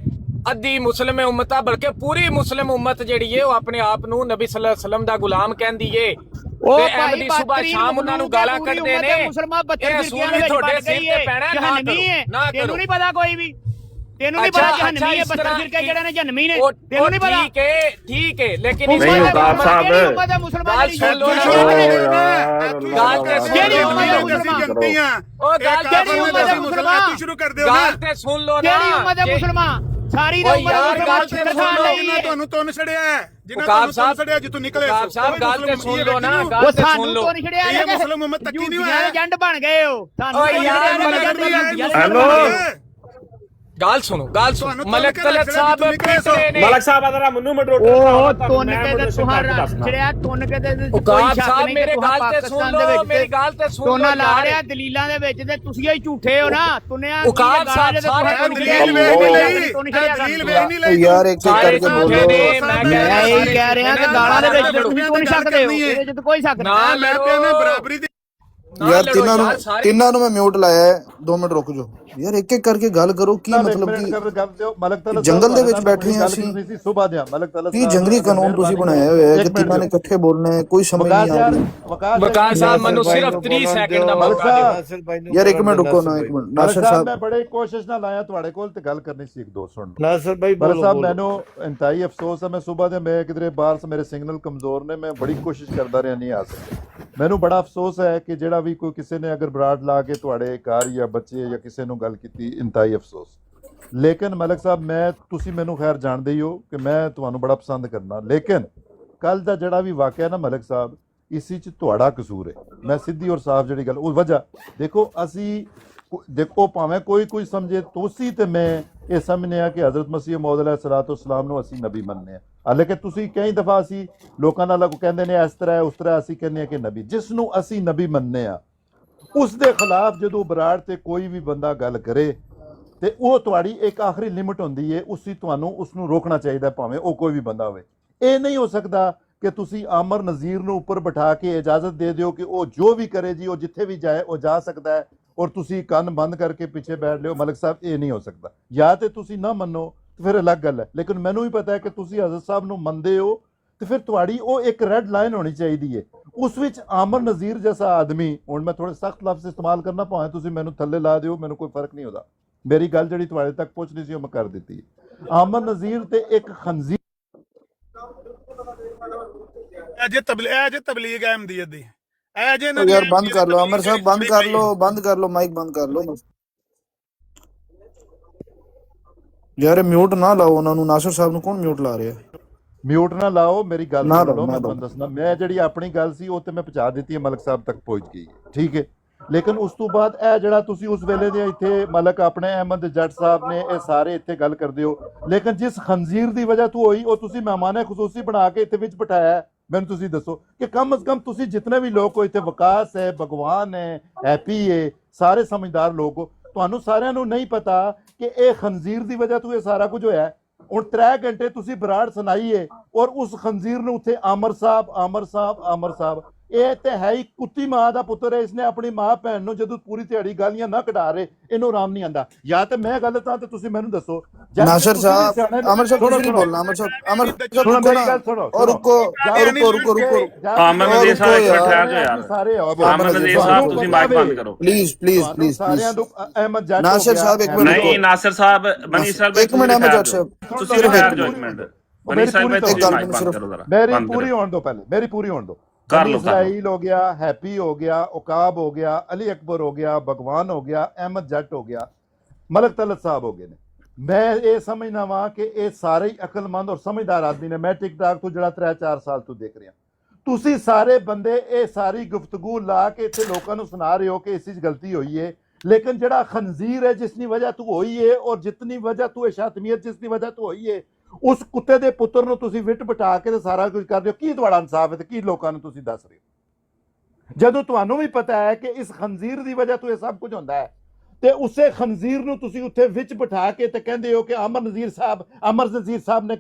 F: ਅੱਧੀ ਮੁਸਲਿਮ ਉਮਤ ਆ, ਬਲਕਿ ਪੂਰੀ ਮੁਸਲਿਮ ਉਮਤ ਜਿਹੜੀ ਏ ਉਹ ਆਪਣੇ ਆਪ ਨੂੰ ਨਬੀ ਸੱਲੱਲਾਹੁ ਅਲੈਹਿ ਵਸੱਲਮ ਦਾ ਗੁਲਾਮ ਕਹਿੰਦੀ ਏ ਤੇ ਅਹਿਮਦੀ ਸੁਬਹ ਸ਼ਾਮ ਉਹਨਾਂ ਨੂੰ ਗਾਲਾਂ ਕੱਢਦੇ ਨੇ। ਇਹ ਅਸੂਲ ਵੀ ਤੁਹਾਡੇ ਸਿਰ ਤੇ ਪੈਣਾ, ਨਾ ਕਰੋ।
D: ਤੈਨੂੰ ਨਹੀਂ ਪਤਾ ਕੋਈ ਵੀ? ਤੈਨੂੰ ਨਹੀਂ ਪਤਾ ਜਹਨਮੀ ਹੈ? 72 ਫਿਰਕੇ ਜਿਹੜੇ ਨੇ ਜਹਨਮੀ ਨੇ, ਤੈਨੂੰ ਨਹੀਂ ਪਤਾ?
F: ਠੀਕ ਹੈ ਲੇਕਿਨ
A: ਨਹੀਂ ਉਕਾਬ ਸਾਹਿਬ,
F: ਗੱਲ ਸੁਣ ਲੋ ਨਾ। ਗੱਲ ਤੇ
C: ਜਿਹੜੀ ਉਮਤ ਹੈ ਮੁਸਲਮਾਨ,
F: ਉਹ ਗੱਲ
C: ਜਿਹੜੀ ਉਮਤ ਹੈ ਮੁਸਲਮਾਨ ਸ਼ੁਰੂ ਕਰ ਦਿਓ ਨਾ।
F: ਗੱਲ ਤੇ ਸੁਣ ਲੋ ਨਾ।
D: ਜਿਹੜੀ ਉਮਤ ਹੈ ਮੁਸਲਮਾਨ, ਸਾਰੀ ਦਾ
C: ਤੁਹਾਨੂੰ ਤੁੰਨ ਛੜਿਆ ਹੈ, ਜਿਨ੍ਹਾਂ
F: ਉਕਾਬ
C: ਤੁਹਾਨੂੰ ਛੜਿਆ ਜਿੱਥੋਂ ਨਿਕਲੇ।
F: ਉਕਾਬ ਸਾਹਿਬ ਗੱਲ ਤੇ ਸੁਣ ਲੋ ਨਾ,
D: ਉਹ
F: ਗੱਲ ਤੇ ਸੁਣ
D: ਸਾਨੂੰ
F: ਲੋ।
D: ਤੋਂ ਨਹੀਂ ਛੜਿਆ।
C: ਇਹ ਮੁਸਲਮ ਉਮਤ ਤੱਕੀ ਨਹੀਂ ਹੋਇਆ।
D: ਏਜੰਟ ਬਣ ਗਏ ਹੋ ਸਾਨੂੰ।
A: ਹੈਲੋ,
F: ਗੱਲ ਸੁਣੋ, ਗੱਲ ਸੁਣੋ। ਮਲਕ ਤਲਤ ਸਾਹਿਬ
A: ਮਲਕ ਸਾਹਿਬ ਆਦਰਾ ਮੈਨੂੰ ਮਡਰੋਟ
D: ਉਹ ਤੁੰਨ ਕੇ ਤੇ ਤੁਹਾਡਾ ਛੜਿਆ, ਤੁੰਨ ਕੇ ਤੇ
F: ਉਕਾਬ ਸਾਹਿਬ ਮੇਰੇ ਗੱਲ ਤੇ ਸੁਣ ਲੋ, ਮੇਰੀ ਗੱਲ ਤੇ ਸੁਣ ਲੋ।
D: ਤੋਨਾ ਲਾ ਰਿਹਾ ਦਲੀਲਾਂ ਦੇ ਵਿੱਚ ਤੇ ਤੁਸੀਂ ਹੀ ਝੂਠੇ ਹੋ ਨਾ। ਤੁੰਨਿਆ
F: ਉਕਾਬ ਸਾਹਿਬ ਸਾਰੇ
C: ਦਲੀਲ ਵੇਖ ਨਹੀਂ ਲਈ, ਦਲੀਲ ਵੇਖ ਨਹੀਂ ਲਈ।
E: ਯਾਰ ਇੱਕ ਇੱਕ ਕਰਕੇ ਬੋਲੋ।
D: ਮੈਂ ਇਹ ਕਹਿ ਰਿਹਾ ਕਿ ਗਾਲਾਂ ਦੇ ਵਿੱਚ ਤੁਸੀਂ ਤੁੰਨ ਸਕਦੇ ਹੋ, ਇਹਦੇ ਵਿੱਚ ਕੋਈ ਸ਼ੱਕ
F: ਨਾ।
C: ਮੈਂ ਕਹਿੰਦਾ ਬਰਾਬਰੀ ਦੀ
F: ਨਾ
E: ਯਾਰ
F: ਲੜੋ ਯਾਰ ਸਾਰੇ
E: ਤਿੰਨਾਂ ਨੂੰ ਮੈਂ ਮਿਊਟ ਲਾਇਆ ਹੈ 2 ਮਿੰਟ ਰੁਕ ਜਾਓ ਯਾਰ ਇੱਕ ਇੱਕ ਕਰਕੇ ਗੱਲ ਕਰੋ ਕੀ ਮਤਲਬ ਕਿ ਜੰਗਲ ਦੇ ਵਿੱਚ ਬੈਠੇ ਆ ਅਸੀਂ ਕੀ ਜੰਗਲੀ ਕਾਨੂੰਨ ਤੁਸੀਂ ਬਣਾਇਆ ਹੋਇਆ ਹੈ ਕਿ ਤਿੰਨਾਂ ਨੇ ਇਕੱਠੇ ਬੋਲਣਾ ਹੈ ਕੋਈ ਸਮਝ ਨਹੀਂ ਆ ਰਹੀ
F: ਵਕਾਰ ਸਾਹਿਬ ਮੈਨੂੰ ਸਿਰਫ 30 ਸੈਕਿੰਡ ਦਾ ਮੌਕਾ ਦਿਓ
B: नासिर भाई ने
E: ਯਾਰ ਇੱਕ ਮਿੰਟ ਰੁਕੋ ਨਾ ਇੱਕ ਮਿੰਟ ਨਾਸਰ ਸਾਹਿਬ
J: ਮੈਂ ਬੜੇ ਕੋਸ਼ਿਸ਼ ਨਾਲ ਆਇਆ ਤੁਹਾਡੇ ਕੋਲ ਤੇ ਗੱਲ ਕਰਨੀ ਸੀ ਇੱਕ ਦੋ ਸੁਣ
B: नासिर भाई
J: ਬਲ
B: बोलो
J: ਸਾਹਿਬ
B: बोलो।
J: ਮੈਨੂੰ ਇੰਤਹਾਈ ਅਫਸੋਸ ਹੈ ਮੈਂ ਸਵੇਰ ਦੇ ਮੈਂ ਕਿਧਰੇ ਬਾਹਰ ਸੇ ਮੇਰੇ ਸਿਗਨਲ ਕਮਜ਼ੋਰ ਨੇ ਮੈਂ ਬੜੀ ਕੋਸ਼ਿਸ਼ ਕਰਦਾ ਰਿਹਾ ਨਹੀਂ ਆ ਸਕਿਆ ਮੈਨੂੰ ਬੜਾ ਅਫਸੋਸ ਹੈ ਕਿ ਜਿਹੜਾ ਵੀ ਕੋਈ ਕਿਸੇ ਨੇ ਅਗਰ ਬਰਾੜ ਲਾ ਕੇ ਤੁਹਾਡੇ ਘਰ ਜਾਂ ਬੱਚੇ ਜਾਂ ਕਿਸੇ ਨੂੰ ਗੱਲ ਕੀਤੀ ਇੰਤਹਾਈ ਅਫਸੋਸ ਲੇਕਿਨ ਮਲਕ ਸਾਹਿਬ ਮੈਂ ਤੁਸੀਂ ਮੈਨੂੰ ਖੈਰ ਜਾਣਦੇ ਹੀ ਹੋ ਕਿ ਮੈਂ ਤੁਹਾਨੂੰ ਬੜਾ ਪਸੰਦ ਕਰਨਾ ਲੇਕਿਨ ਕੱਲ ਦਾ ਜਿਹੜਾ ਵੀ ਵਾਕਿਆ ਨਾ ਮਲਕ ਸਾਹਿਬ ਇਸੀ ਚ ਤੁਹਾਡਾ ਕਸੂਰ ਹੈ ਮੈਂ ਸਿੱਧੀ ਔਰ ਸਾਫ਼ ਜਿਹੜੀ ਗੱਲ ਉਹ ਵਜ੍ਹਾ ਦੇਖੋ ਅਸੀਂ ਦੇਖੋ ਭਾਵੇਂ ਕੋਈ ਸਮਝੇ ਤੁਸੀਂ ਤੇ ਮੈਂ ਇਹ ਸਮਝਨੇ ਆ ਕਿ ਹਜ਼ਰਤ ਮਸੀਹ ਮੌਦ अलैहिस्सलाम ਨੂੰ ਅਸੀਂ ਨਬੀ ਮੰਨਦੇ ਆ ਹਾਲਾਂਕਿ ਤੁਸੀਂ ਕਈ ਦਫਾ ਅਸੀਂ ਲੋਕਾਂ ਨਾਲ ਕਹਿੰਦੇ ਨੇ ਇਸ ਤਰ੍ਹਾਂ ਉਸ ਤਰ੍ਹਾਂ ਅਸੀਂ ਕਹਿੰਦੇ ਆ ਕਿ ਨਬੀ ਜਿਸ ਨੂੰ ਅਸੀਂ ਨਬੀ ਮੰਨਦੇ ਆ ਉਸ ਦੇ ਖਿਲਾਫ ਜਦੋਂ ਬਰਾੜ ਤੇ ਕੋਈ ਵੀ ਬੰਦਾ ਗੱਲ ਕਰੇ ਤੇ ਉਹ ਤੁਹਾਡੀ ਇੱਕ ਆਖਰੀ ਲਿਮਿਟ ਹੁੰਦੀ ਹੈ ਤੁਹਾਨੂੰ ਉਸ ਨੂੰ ਰੋਕਣਾ ਚਾਹੀਦਾ ਭਾਵੇਂ ਉਹ ਕੋਈ ਵੀ ਬੰਦਾ ਹੋਵੇ ਇਹ ਨਹੀਂ ਹੋ ਸਕਦਾ ਕਿ ਤੁਸੀਂ ਆਮਰ ਨਜ਼ੀਰ ਨੂੰ ਉੱਪਰ ਬਿਠਾ ਕੇ ਇਜਾਜ਼ਤ ਦੇ ਦਿਓ ਕਿ ਉਹ ਜੋ ਵੀ ਕਰੇ ਜੀ ਉਹ ਜਿੱਥੇ ਵੀ ਜਾਏ ਉਹ ਜਾ ਸਕਦਾ ਹੈ ਔਰ ਤੁਸੀਂ ਕੰਨ ਬੰਦ ਕਰਕੇ ਪਿੱਛੇ ਬੈਠ ਲਿਓ ਮਲਕ ਸਾਹਿਬ ਇਹ ਨਹੀਂ ਹੋ ਸਕਦਾ ਜਾਂ ਤੇ ਤੁਸੀਂ ਨਾ ਮੰਨੋ ਤੇ ਫਿਰ ਅਲੱਗ ਗੱਲ ਹੈ ਲੇਕਿਨ ਮੈਨੂੰ ਵੀ ਪਤਾ ਹੈ ਕਿ ਤੁਸੀਂ ਹਜ਼ਰਤ ਸਾਹਿਬ ਨੂੰ ਮੰਨਦੇ ਹੋ ਤੇ ਫਿਰ ਤੁਹਾਡੀ ਉਹ ਇੱਕ ਰੈੱਡ ਲਾਈਨ ਹੋਣੀ ਚਾਹੀਦੀ ਹੈ ਉਸ ਵਿੱਚ ਆਮਰ ਨਜ਼ੀਰ ਜੈਸਾ ਆਦਮੀ ਹੁਣ ਮੈਂ ਥੋੜੇ ਸਖਤ ਲਫ਼ਜ਼ ਇਸਤੇਮਾਲ ਕਰਨਾ ਭਾਵੇਂ ਤੁਸੀਂ ਮੈਨੂੰ ਥੱਲੇ ਲਾ ਦਿਓ ਮੈਨੂੰ ਕੋਈ ਫਰਕ ਨਹੀਂ ਹੁੰਦਾ ਮੇਰੀ ਗੱਲ ਜਿਹੜੀ ਤੁਹਾਡੇ ਤੱਕ ਪਹੁੰਚਣੀ ਸੀ ਉਹ ਮੈਂ ਕਰ ਦਿੱਤੀ ਆਮਰ ਨਜ਼ੀਰ ਤੇ ਇੱਕ ਖੰਜ਼ੀਰ
C: ਅਜੇ ਤਬਲੀਗ ਅਹਿਮਦੀਅਤ ਦੀ ਅਜੇ
E: ਯਾਰ ਬੰਦ ਕਰ ਲਓ ਅਮਰ ਸਾਹਿਬ ਬੰਦ ਕਰ ਲਓ ਮਾਈਕ ਬੰਦ ਕਰ ਲਓ ਯਾਰ ਮਿਊਟ ਨਾ ਲਾਓ ਉਹਨਾਂ ਨੂੰ ਨਾਸਰ ਸਾਹਿਬ ਨੂੰ ਕੌਣ ਮਿਊਟ ਲਾ ਰਿਹਾ
J: ਮਿਊਟ ਨਾ ਲਾਓ ਮੇਰੀ ਗੱਲ
E: ਨਾ
J: ਸੁਣ ਲਓ
E: ਲਾਓ, ਨਾ
J: ਮੈਂ
E: ਲਾਓ।
J: ਤੁਹਾਨੂੰ ਦੱਸਣਾ ਮੈਂ ਜਿਹੜੀ ਆਪਣੀ ਗੱਲ ਸੀ ਉਹ ਤੇ ਮੈਂ ਪਹੁੰਚਾ ਦਿੱਤੀ ਹੈ ਮਲਕ ਸਾਹਿਬ ਤੱਕ ਪਹੁੰਚ ਗਈ ਹੈ ਠੀਕ ਹੈ ਲੇਕਿਨ ਉਸ ਤੋਂ ਬਾਅਦ ਇਹ ਜਿਹੜਾ ਤੁਸੀਂ ਉਸ ਵੇਲੇ ਦੇ ਇੱਥੇ ਮਲਕ ਆਪਣੇ ਅਹਿਮਦ ਜੱਟ ਸਾਹਿਬ ਨੇ ਇਹ ਸਾਰੇ ਇੱਥੇ ਗੱਲ ਕਰਦੇ ਹੋ ਲੇਕਿਨ ਜਿਸ ਖੰਜ਼ੀਰ ਦੀ ਵਜ੍ਹਾ ਤੋਂ ਹੋਈ ਉਹ ਤੁਸੀਂ ਮਹਿਮਾਨ ਖੁਸੂਸੀ ਬਣਾ ਕੇ ਇੱਥੇ ਵਿੱਚ ਬਿਠਾਇਆ ਹੈ। ਮੈਨੂੰ ਤੁਸੀਂ ਦੱਸੋ ਕਿ ਕਮ ਅਜ਼ ਕਮ ਤੁਸੀਂ ਜਿਤਨੇ ਵੀ ਲੋਕ ਹੋ ਇੱਥੇ ਵਿਕਾਸ ਹੈ ਭਗਵਾਨ ਹੈ ਹੈਪੀ ਹੈ ਸਾਰੇ ਸਮਝਦਾਰ ਲੋਕ ਹੋ ਤੁਹਾਨੂੰ ਸਾਰਿਆਂ ਨੂੰ ਨਹੀਂ ਪਤਾ ਕਿ ਇਹ ਖੰਜ਼ੀਰ ਦੀ ਵਜ੍ਹਾ ਤੋਂ ਇਹ ਸਾਰਾ ਕੁਝ ਹੋਇਆ ਹੈ ਹੁਣ 3 ਘੰਟੇ ਤੁਸੀਂ ਬਰਾੜ ਸੁਣਾਈਏ ਔਰ ਉਸ ਖੰਜ਼ੀਰ ਨੂੰ ਉੱਥੇ ਆਮਰ ਸਾਹਿਬ ਇਹ ਤੇ ਹੈ ਹੀ ਕੁੱਤੀ ਮਾਂ ਦਾ ਪੁੱਤਰ ਹੈ ਇਸਨੇ ਆਪਣੀ ਮਾਂ ਭੈਣ ਨੂੰ ਜਦੋਂ ਪੂਰੀ ਦਿਹਾੜੀ ਗਾਲੀਆਂ ਨਾ ਕਢਾ ਰਹੇ ਇਹਨੂੰ ਆਰਾਮ ਨਹੀਂ ਆਂਦਾ ਜਾਂ ਤੇ ਮੈਂ ਗਲਤ ਹਾਂ ਤੇ ਤੁਸੀਂ ਮੈਨੂੰ ਦੱਸੋ
E: ਨਾਸਰ ਸਾਹਿਬ ਅਮਰ ਸਾਹਿਬ ਤੁਸੀਂ ਨਹੀਂ ਬੋਲਣਾ ਅਮਰ ਸਾਹਿਬ
J: ਸੁਣੋ ਮੇਰੀ ਗੱਲ ਸੁਣੋ
E: ਰੁਕੋ
A: ਆਮਰ ਨਜ਼ੀਰ ਸਾਹਿਬ ਇੱਕ ਮਿੰਟ ਠਹਿਰ ਜਾਓ ਯਾਰ
J: ਸਾਰੇ
A: ਆਮਰ ਨਜ਼ੀਰ ਸਾਹਿਬ ਤੁਸੀਂ ਮਾਈਕ ਬੰਦ ਕਰੋ
E: ਪਲੀਜ਼
J: ਸਾਰਿਆਂ ਨੂੰ ਅਹਿਮਦ ਜੱਟ
E: ਨਾਸਰ ਸਾਹਿਬ ਇੱਕ ਮਿੰਟ
A: ਨਹੀਂ ਨਾਸਰ ਸਾਹਿਬ ਮਨੀ ਸਾਹਿਬ
E: ਇੱਕ ਮਿੰਟ ਅਹਿਮਦ ਜੱਟ ਸਾਹਿਬ
A: ਤੁਸੀਂ ਠਹਿਰ ਜਾਓ ਇੱਕ ਮਿੰਟ ਮਨੀ ਸਾਹਿਬ ਤੁਸੀਂ ਮਾਈਕ ਬੰਦ ਕਰੋ ਜ਼ਰਾ
J: ਮੇਰੀ ਪੂਰੀ ਹੋਣ ਦਿਓ ਪਹਿਲੇ ਮੇਰੀ ਪੂਰੀ ਹੋਣ ਦਿਓ
A: ਕਰ ਲਓ
J: ਇਸਰਾਈਲ ਹੋ ਗਿਆ ਹੈਪੀ ਹੋ ਗਿਆ ਉਕਾਬ ਹੋ ਗਿਆ ਅਲੀ ਅਕਬਰ ਹੋ ਗਿਆ ਭਗਵਾਨ ਹੋ ਗਿਆ ਅਹਿਮਦ ਜੱਟ ਹੋ ਗਿਆ ਮਲਕ ਤਲਤ ਸਾਹਿਬ ਹੋ ਗਏ ਨੇ ਮੈਂ ਇਹ ਸਮਝਦਾ ਵਾਂ ਕਿ ਇਹ ਸਾਰੇ ਹੀ ਅਕਲਮੰਦ ਔਰ ਸਮਝਦਾਰ ਆਦਮੀ ਨੇ ਮੈਂ ਟਿਕਟਾਕ ਤੋਂ ਜਿਹੜਾ 3-4 ਸਾਲ ਤੋਂ ਦੇਖ ਰਿਹਾ ਤੁਸੀਂ ਸਾਰੇ ਬੰਦੇ ਇਹ ਸਾਰੀ ਗੁਫ਼ਤਗੂ ਲਾ ਕੇ ਇੱਥੇ ਲੋਕਾਂ ਨੂੰ ਸੁਣਾ ਰਹੇ ਹੋ ਕਿ ਇਸ 'ਚ ਗਲਤੀ ਹੋਈ ਹੈ ਲੇਕਿਨ ਜਿਹੜਾ ਖੰਜ਼ੀਰ ਹੈ ਜਿਸਨੀ ਵਜ੍ਹਾ ਤੋਂ ਹੋਈ ਹੈ ਔਰ ਜਿਤਨੀ ਵਜ੍ਹਾ ਤੋਂ ਇਹ ਸ਼ਾਤਮੀਅਤ ਜਿਸਨੀ ਵਜ੍ਹਾ ਤੋਂ ਹੋਈ ਹੈ ਉਸ ਕੁੱਤੇ ਦੇ ਪੁੱਤਰ ਨੂੰ ਤੁਸੀਂ ਵਿਟ ਬਿਠਾ ਕੇ ਤੇ ਸਾਰਾ ਕੁਝ ਕਰਦੇ ਹੋ ਕੀ ਤੁਹਾਡਾ ਇਨਸਾਫ ਹੈ ਤੇ ਕੀ ਲੋਕਾਂ ਨੂੰ ਤੁਸੀਂ ਦੱਸ ਰਹੇ ਹੋ ਜਦੋਂ ਤੁਹਾਨੂੰ ਵੀ ਪਤਾ ਹੈ ਕਿ ਇਸ ਖੰਜ਼ੀਰ ਦੀ ਵਜ੍ਹਾ ਤੋਂ ਇਹ ਸਭ ਕੁਝ ਹੁੰਦਾ ਹੈ ਤੇ ਉਸੇ ਖੰਜ਼ੀਰ ਨੂੰ ਤੁਸੀਂ ਉੱਥੇ ਵਿੱਚ ਬਿਠਾ ਕੇ ਤੇ ਕਹਿੰਦੇ ਹੋ ਕਿ ਅਮਰ ਨਜ਼ੀਰ ਸਾਹਿਬ ਨੇ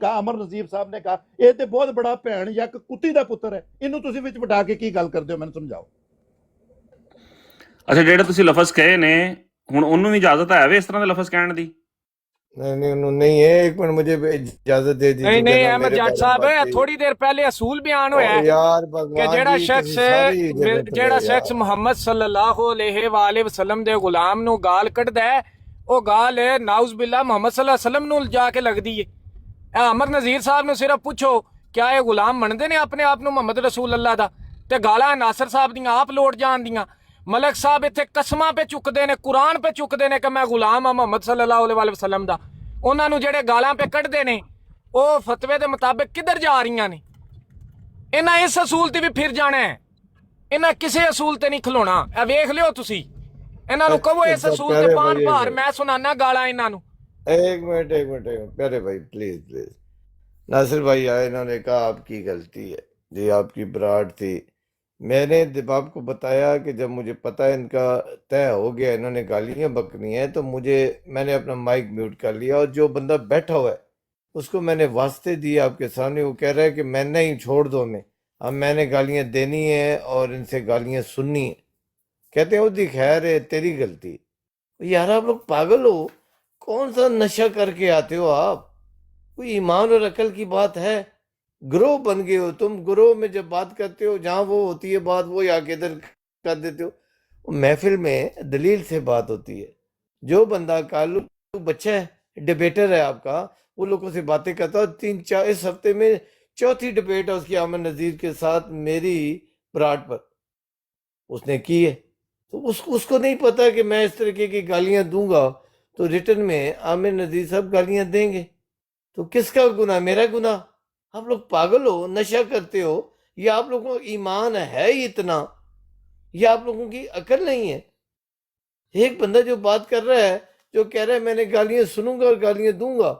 J: ਕਹਾ ਇਹ ਤੇ ਬਹੁਤ ਬੜਾ ਭੈਣ ਜਾਂ ਇੱਕ ਕੁੱਤੀ ਦਾ ਪੁੱਤਰ ਹੈ ਇਹਨੂੰ ਤੁਸੀਂ ਵਿੱਚ ਬਿਠਾ ਕੇ ਕੀ ਗੱਲ ਕਰਦੇ ਹੋ ਮੈਨੂੰ ਸਮਝਾਓ
A: ਅੱਛਾ ਜਿਹੜੇ ਤੁਸੀਂ ਲਫ਼ਜ਼ ਕਹੇ ਨੇ ਹੁਣ ਉਹਨੂੰ ਵੀ ਇਜਾਜ਼ਤ ਹੈ ਵੇ ਇਸ ਤਰ੍ਹਾਂ ਦੇ ਲਫ਼ਜ਼ ਕਹਿਣ ਦੀ
B: नहीं है एक मिनट मुझे इजाजत दे दीजिए
F: नहीं अहमद जट साहब थोड़ी देर पहले असूल बयान होया है
B: यार
F: कि जेड़ा शख्स मुहम्मद सल्लल्लाहु अलैहि वसल्लम दे गुलाम नु गाल कढदा है ਉਹ ਗਾਲ ਨਾਉਜ਼ ਬਿल्ला ਮੁਹੰਮਦ ਸੱਲੱਲਾਹੁ ਅਲੈहि ਵਸੱਲਮ ਨੂੰ ਜਾ ਕੇ ਲੱਗਦੀ ਹੈ ਅਮਰ ਨਜ਼ੀਰ ਸਾਹਿਬ ਨੂੰ ਸਿਰਫ ਪੁੱਛੋ ਕਿਆ ਇਹ ਗੁਲਾਮ ਮੰਨਦੇ ਨੇ ਆਪਣੇ ਆਪ ਨੂੰ ਮੁਹੰਮਦ ਰਸੂਲ ਅੱਲਾਹ ਦਾ ਤੇ ਗਾਲਾਂ ਨਾਸਰ ਸਾਹਿਬ ਦੀਆਂ ਆਪ ਲੋਟ ਜਾਂਦੀਆਂ ਮਲਕ ਸਾਹਿਬ ਇੱਥੇ ਕਸਮਾਂ ਪੇ ਚੁੱਕਦੇ ਨੇ ਕੁਰਾਨ ਪੇ ਚੁੱਕਦੇ ਨੇ ਕਿ ਮੈਂ ਗੁਲਾਮ ਆ ਮੁਹੰਮਦ ਸੱਲੱਲਾਹੁ ਅਲੈहि ਵਸੱਲਮ ਦਾ ਉਹਨਾਂ ਨੂੰ ਜਿਹੜੇ ਗਾਲਾਂ ਪੇ ਕੱਢਦੇ ਨੇ ਉਹ ਫਤਵੇ ਦੇ ਮੁਤਾਬਿਕ ਕਿੱਧਰ ਜਾ ਰਹੀਆਂ ਨੇ ਇਹਨਾਂ ਇਸ ਅਸੂਲ ਤੇ ਵੀ ਫਿਰ ਜਾਣਾ ਹੈ ਇਹਨਾਂ ਕਿਸੇ ਅਸੂਲ ਤੇ ਨਹੀਂ ਖਲੋਣਾ ਇਹ ਵੇਖ ਲਿਓ ਤੁਸੀਂ ਇਹਨਾਂ ਨੂੰ ਕਹੋ ਇਸ ਅਸੂਲ ਤੇ ਪਾਣ ਭਾਰ ਮੈਂ ਸੁਣਾਣਾ ਗਾਲਾਂ ਇਹਨਾਂ ਨੂੰ
B: एक मिनट प्यारे भाई प्लीज नासिर भाई आए इन्होंने कहा आपकी गलती है जी आपकी बराड़ थी मैंने आपको बताया कि जब मुझे पता है इनका तय हो गया इन्होंने गालियाँ बकनी है तो मैंने अपना माइक म्यूट कर लिया और जो बंदा बैठा हुआ है उसको मैंने वास्ते दिए आपके सामने वो कह रहा है कि मैं नहीं छोड़ दो अब मैंने गालियाँ देनी है और इनसे गालियाँ सुननी है कहते हैं उसकी खैर है, तेरी गलती। यार आप लोग पागल हो, कौन सा नशा करके आते हो आप? कोई ईमान और अकल की बात है? ग्रोह बन गए हो तुम। ग्रोह में जब बात करते हो, जहां वो होती है बात, वो आके इधर कर देते हो। महफिल में दलील से बात होती है। जो बंदा कालू बच्चा है, डिबेटर है आपका, वो लोगों से बातें करता है। 3-4 इस हफ्ते में चौथी डिबेट है उसकी आमिर नजीर के साथ मेरी ब्राड पर उसने की है। तो उसको नहीं पता कि मैं इस तरीके की गालियां दूंगा तो रिटर्न में आमिर नजीर साहब गालियां देंगे। तो किसका गुनाह? मेरा गुनाह? आप लोग पागल हो, नशा करते हो, या आप लोगों को ईमान है ही इतना, या आप लोगों की अकल नहीं है? एक बंदा जो बात कर रहा है, जो कह रहा है मैंने गालियां सुनूंगा और गालियां दूंगा,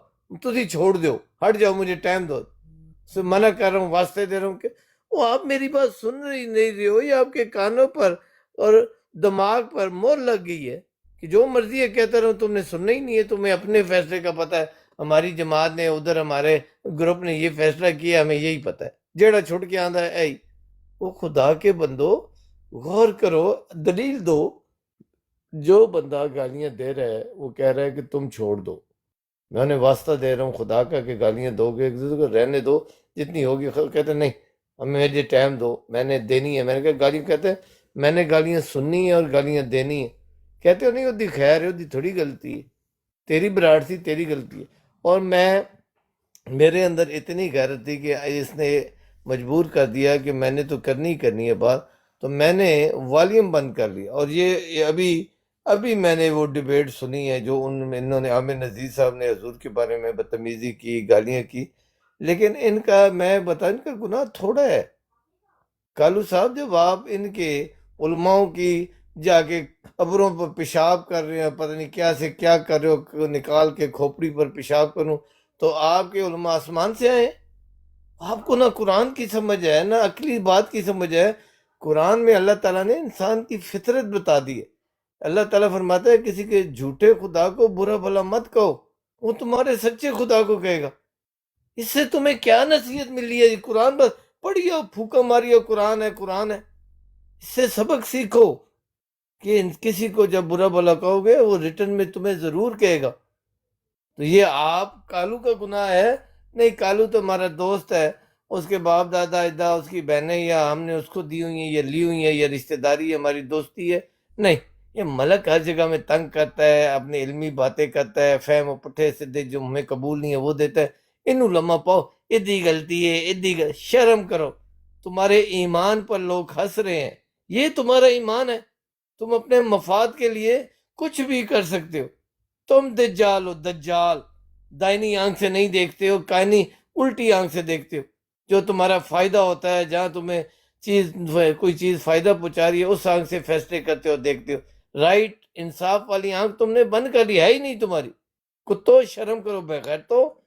B: तुम छोड़ दो, हट जाओ, मुझे टाइम दो, तो मना कर रहा हूँ, वास्ते दे रहा हूँ कि वो आप मेरी बात सुन रही नहीं रहे हो, या आपके कानों पर और दिमाग पर मोहर लग गई है कि जो मर्जी है कहते रहो, तुमने सुनना ही नहीं है, तुम्हें अपने फैसले का पता है। हमारी जमात ने, उधर हमारे ग्रुप ने ये फैसला किया, हमें यही पता है, जेड़ा छुट के आंदा है यही। वो खुदा के बंदो, गौर करो, दलील दो। जो बंदा गालियां दे रहा है वो कह रहा है कि तुम छोड़ दो, मैं उन्हें वास्ता दे रहा हूँ खुदा का कि गालियां दोगे एक दूसरे को, रहने दो जितनी होगी। कहते नहीं, हमें मुझे टाइम दो, मैंने देनी है। मैंने कहा गालियां? कहते हैं मैंने गालियां सुननी है और गालियां देनी है। कहते हो नहीं, उसकी खैर है, उसकी थोड़ी गलती है, तेरी बराड़ थी, तेरी गलती है। और मैं, मेरे अंदर इतनी गैरत थी कि इसने मजबूर कर दिया कि मैंने तो करनी ही करनी है बात, तो मैंने वॉल्यूम बंद कर लिया। और ये अभी अभी मैंने वो डिबेट सुनी है जो इन्होंने आमिर नजीर साहब ने हजूर के बारे में बदतमीजी की, गालियां की। लेकिन इनका, मैं बता, इनका गुनाह थोड़ा है। कालू साहब, जब आप इनके उलमाओं की जाके कब्रों पर पेशाब कर रहे हैं, पता नहीं क्या से क्या कर रहे हो, निकाल के खोपड़ी पर पेशाब करूं, तो आपके उलमा आसमान से आए? आपको ना कुरान की समझ है, ना अकली बात की समझ है। कुरान में अल्लाह ताला ने इंसान की फितरत बता दी है। अल्लाह ताला फरमाता है किसी के झूठे खुदा को बुरा भला मत कहो, वो तुम्हारे सच्चे खुदा को कहेगा। इससे तुम्हें क्या नसीहत मिली है? कुरान बस पढ़ियो, फूका मारियो, कुरान है, कुरान है। इससे सबक सीखो कि किसी को जब बुरा भला कहोगे वो रिटर्न में तुम्हें जरूर कहेगा। तो ये आप कालू का गुनाह है? नहीं, कालू तो हमारा दोस्त है, उसके बाप दादा इदा, उसकी बहनें या हमने उसको दी हुई है या ली हुई है, या रिश्तेदारी है, हमारी दोस्ती है। नहीं, ये मलक हर जगह में तंग करता है, अपनी इल्मी बातें करता है, फहम पुठे सीधे जो हमें कबूल नहीं है वो देता है। इनू लम्मा पाओ, इदी गलती है, शर्म करो। तुम्हारे ईमान पर लोग हंस रहे हैं, ये तुम्हारा ईमान है? तुम अपने मफाद के लिए कुछ भी कर सकते हो। तुम दज्जाल हो, दज्जाल। दाहिनी आंख से नहीं देखते हो, कानी उल्टी आंख से देखते हो। जो तुम्हारा फायदा होता है, जहां तुम्हें कोई चीज फायदा पहुंचा रही है, उस आंख से फैसले करते हो, देखते हो। राइट, इंसाफ वाली आंख तुमने बंद कर ली, है ही नहीं तुम्हारी। कुत्तो, शर्म करो, बगैर तो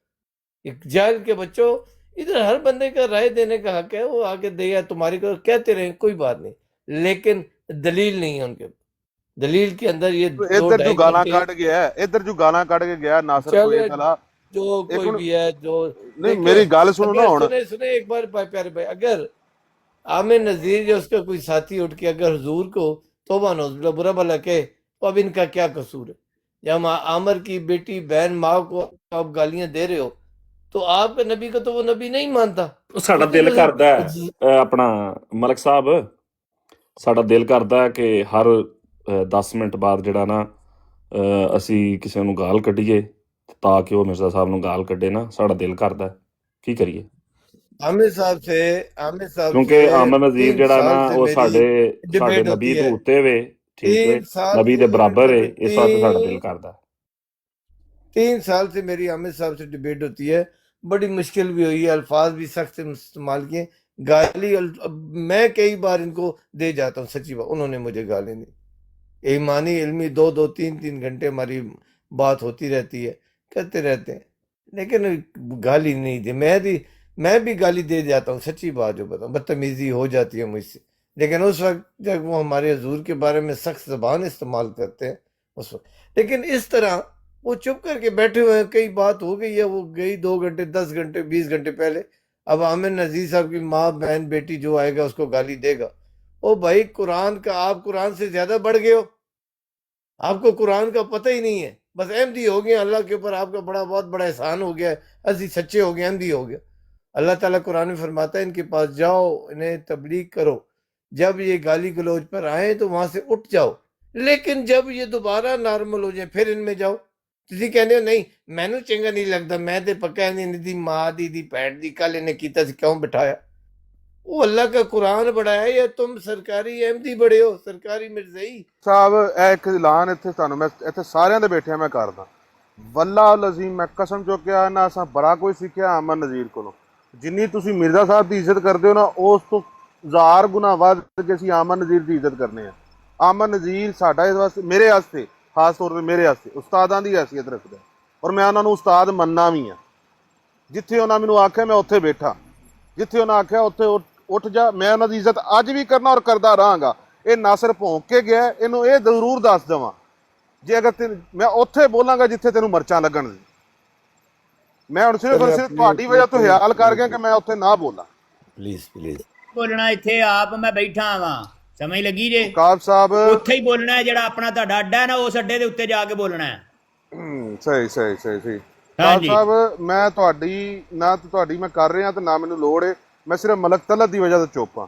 B: जाहिल के बच्चों। इधर हर बंदे का राय देने का हक है, वो आगे दे या तुम्हारी को कहते रहे, कोई बात नहीं, लेकिन दलील नहीं है उनके। दलील के अंदर ये
K: इधर जो गाना काट गया है, इधर जो गाना काट के गया नासिर को ये कला
B: जो कोई भी है, जो
K: नहीं, मेरी गल सुनो ना हुण।
B: सुने एक बार प्यारे भाई, अगर आमिर नजीर या उसका कोई साथी उठ के अगर हुजूर को तौबा नौज़ बुरा भला कहे, तो अब इनका क्या कसूर है? जब आमिर की बेटी बहन माँ को आप गालियां दे रहे हो, तो आपका नबी को तो वो नबी नहीं मानता।
A: ਸਾਡਾ ਦਿਲ ਕਰਦਾ ਹੈ ਆਪਣਾ ਮਲਕ ਸਾਹਿਬ, ਸਾਡਾ ਦਿਲ ਕਰਦਾ ਹੈ ਕਿ ਹਰ 10 ਮਿੰਟ ਬਾਅਦ ਜਿਹੜਾ ਨਾ ਅਸੀਂ ਕਿਸੇ ਨੂੰ ਗਾਲ ਕੱਢੀਏ, ਤਾਂ ਕਿ ਉਹ ਮਿਰਜ਼ਾ ਸਾਹਿਬ ਨੂੰ ਗਾਲ ਕੱਢੇ ਨਾ। ਸਾਡਾ ਦਿਲ ਕਰਦਾ ਹੈ, ਕੀ ਕਰੀਏ?
B: आमिर साहब से
A: ਕਿਉਂਕਿ ਆਮਰ ਨਜ਼ੀਰ ਜਿਹੜਾ ਨਾ ਉਹ ਸਾਡੇ ਨਬੀ ਤੋਂ ਉੱਤੇ ਵੇ, ਠੀਕ ਵੇ, ਨਬੀ ਦੇ ਬਰਾਬਰ ਹੈ। ਇਸ ਵਾਸਤੇ ਸਾਡਾ ਦਿਲ ਕਰਦਾ।
B: 3 साल से मेरी आमिर साहब से डिबेट होती है, बड़ी मुश्किल भी हुई है, अल्फाज भी सख्त इस्तेमाल किए, गाली मैं कई बार इनको दे जाता हूँ, सच्ची बात, उन्होंने मुझे गाली नहीं। ईमानी इल्मी 2-2 3-3 घंटे हमारी बात होती रहती है, करते रहते हैं, लेकिन गाली नहीं दी। मैं भी गाली दे जाता हूँ, सच्ची बात जो बताऊँ, बदतमीजी हो जाती है मुझसे। लेकिन उस वक्त जब वो हमारे हजूर के बारे में सख्त ज़बान इस्तेमाल करते हैं उस वक्त, लेकिन इस तरह वो चुप करके बैठे हुए हैं। कई बात हो गई है, वो गई 2 घंटे 10 घंटे 20 घंटे पहले। अब आमिर नजीर साहब की माँ बहन बेटी जो आएगा उसको गाली देगा, ओ भाई कुरान का, आप कुरान से ज्यादा बढ़ गए हो, आपको कुरान का पता ही नहीं है, बस अहमदी हो गए, अल्लाह के ऊपर आपका बहुत बड़ा एहसान हो गया है, असली सच्चे हो गए, अहमदी हो गया। अल्लाह ताला कुरान में फरमाता है इनके पास जाओ, इन्हें तबलीग करो, जब ये गाली गलौज पर आए तो वहां से उठ जाओ, लेकिन जब ये दोबारा नॉर्मल हो जाए फिर इनमें जाओ। ਤੁਸੀਂ ਕਹਿੰਦੇ ਹੋ ਨਹੀਂ ਮੈਨੂੰ ਚੰਗਾ ਨਹੀਂ ਲੱਗਦਾ, ਮੈਂ ਤੇ ਪੱਕਾ ਨਹੀਂ ਦੀ ਮਾਂ ਦੀ ਭੈਣ ਦੀ ਕੱਲ ਇਹਨੇ ਕੀਤਾ ਸੀ ਕਿਉਂ ਬਿਠਾਇਆ। वो अल्लाह का कुरान बड़ा है या तुम सरकारी अहमदी बड़े हो, सरकारी मिर्ज़ई
K: ਸਾਹਿਬ ਇਹ ਇੱਕ ਐਲਾਨ ਇੱਥੇ ਤੁਹਾਨੂੰ ਮੈਂ ਇੱਥੇ ਸਾਰਿਆਂ ਦੇ ਬੈਠਿਆਂ ਮੈਂ ਕਰਦਾ, ਵੱਲਾ ਲਜ਼ੀਮ ਮੈਂ ਕਸਮ ਚੁੱਕਿਆ ਨਾ ਅਸਾਂ ਬੜਾ ਕੋਈ ਸਿੱਖਿਆ ਅਮਨ ਨਜ਼ੀਰ ਕੋਲੋਂ। ਜਿੰਨੀ ਤੁਸੀਂ ਮਿਰਜ਼ਾ ਸਾਹਿਬ ਦੀ ਇੱਜ਼ਤ ਕਰਦੇ ਹੋ ਨਾ, ਉਸ ਤੋਂ 1000 ਗੁਣਾ ਵੱਧ ਕੇ ਅਸੀਂ ਅਮਨ ਨਜ਼ੀਰ ਦੀ ਇੱਜ਼ਤ ਕਰਨੇ ਆ। ਅਮਨ ਨਜ਼ੀਰ ਸਾਡਾ ਇਸ ਵਾਸਤੇ, ਮੇਰੇ ਵਾਸਤੇ ਖਾਸ ਤੌਰ 'ਤੇ ਮੇਰੇ ਵਾਸਤੇ ਉਸਤਾਦਾਂ ਦੀ ਹੈਸੀਅਤ ਰੱਖਦਾ, ਔਰ ਮੈਂ ਉਹਨਾਂ ਨੂੰ ਉਸਤਾਦ ਮੰਨਣਾ ਵੀ ਆ। ਜਿੱਥੇ ਉਹਨਾਂ ਮੈਨੂੰ ਆਖਿਆ ਮੈਂ ਉੱਥੇ ਬੈਠਾ, ਜਿੱਥੇ ਉਹਨਾਂ ਆਖਿਆ ਉੱਥੇ ਉੱਠ ਜਾ। ਮੈਂ ਉਹਨਾਂ ਦੀ ਇੱਜ਼ਤ ਅੱਜ ਵੀ ਕਰਨਾ ਔਰ ਕਰਦਾ ਰਹਾਂਗਾ। ਇਹ ਨਾਸਰ ਭੌਂਕ ਕੇ ਗਿਆ, ਇਹਨੂੰ ਇਹ ਜ਼ਰੂਰ ਦੱਸ ਦੇਵਾਂ ਜੇ ਅਗਰ ਮੈਂ ਉੱਥੇ ਬੋਲਾਂਗਾ ਜਿੱਥੇ ਤੈਨੂੰ ਮਰਚਾਂ ਲੱਗਣ। ਮੈਂ ਹੁਣ ਸਿਰਫ ਤੁਹਾਡੀ ਵਜ੍ਹਾ ਤੋਂ ਖਿਆਲ ਕਰ ਗਿਆ ਕਿ ਮੈਂ ਉੱਥੇ ਨਾ ਬੋਲਾਂ।
B: प्लीज
D: ਬੋਲਣਾ ਇੱਥੇ ਆਪ ਮੈਂ ਬੈਠਾ ਵਾਂ, ਸਮਝ ਲੱਗੀ ਜੇ।
K: ਕਾਬ ਸਾਹਿਬ
D: ਉੱਥੇ ਹੀ ਬੋਲਣਾ ਹੈ, ਜਿਹੜਾ ਆਪਣਾ ਤੁਹਾਡਾ ਅੱਡਾ ਹੈ ਨਾ ਉਸ ਅੱਡੇ ਦੇ ਉੱਤੇ ਜਾ ਕੇ ਬੋਲਣਾ ਹੈ।
K: ਸਹੀ ਸਹੀ ਸਹੀ ਸਹੀ। ਕਾਬ ਸਾਹਿਬ ਮੈਂ ਤੁਹਾਡੀ ਨਾ ਤੁਹਾਡੀ ਮੈਂ ਕਰ ਰਿਹਾ ਤੇ ਨਾ ਮੈਨੂੰ ਲੋੜ ਹੈ, ਮੈਂ ਸਿਰਫ ਮਲਕ ਤਲਤ ਦੀ ਵਜ੍ਹਾ ਤੋਂ ਚੁੱਪ ਹਾਂ।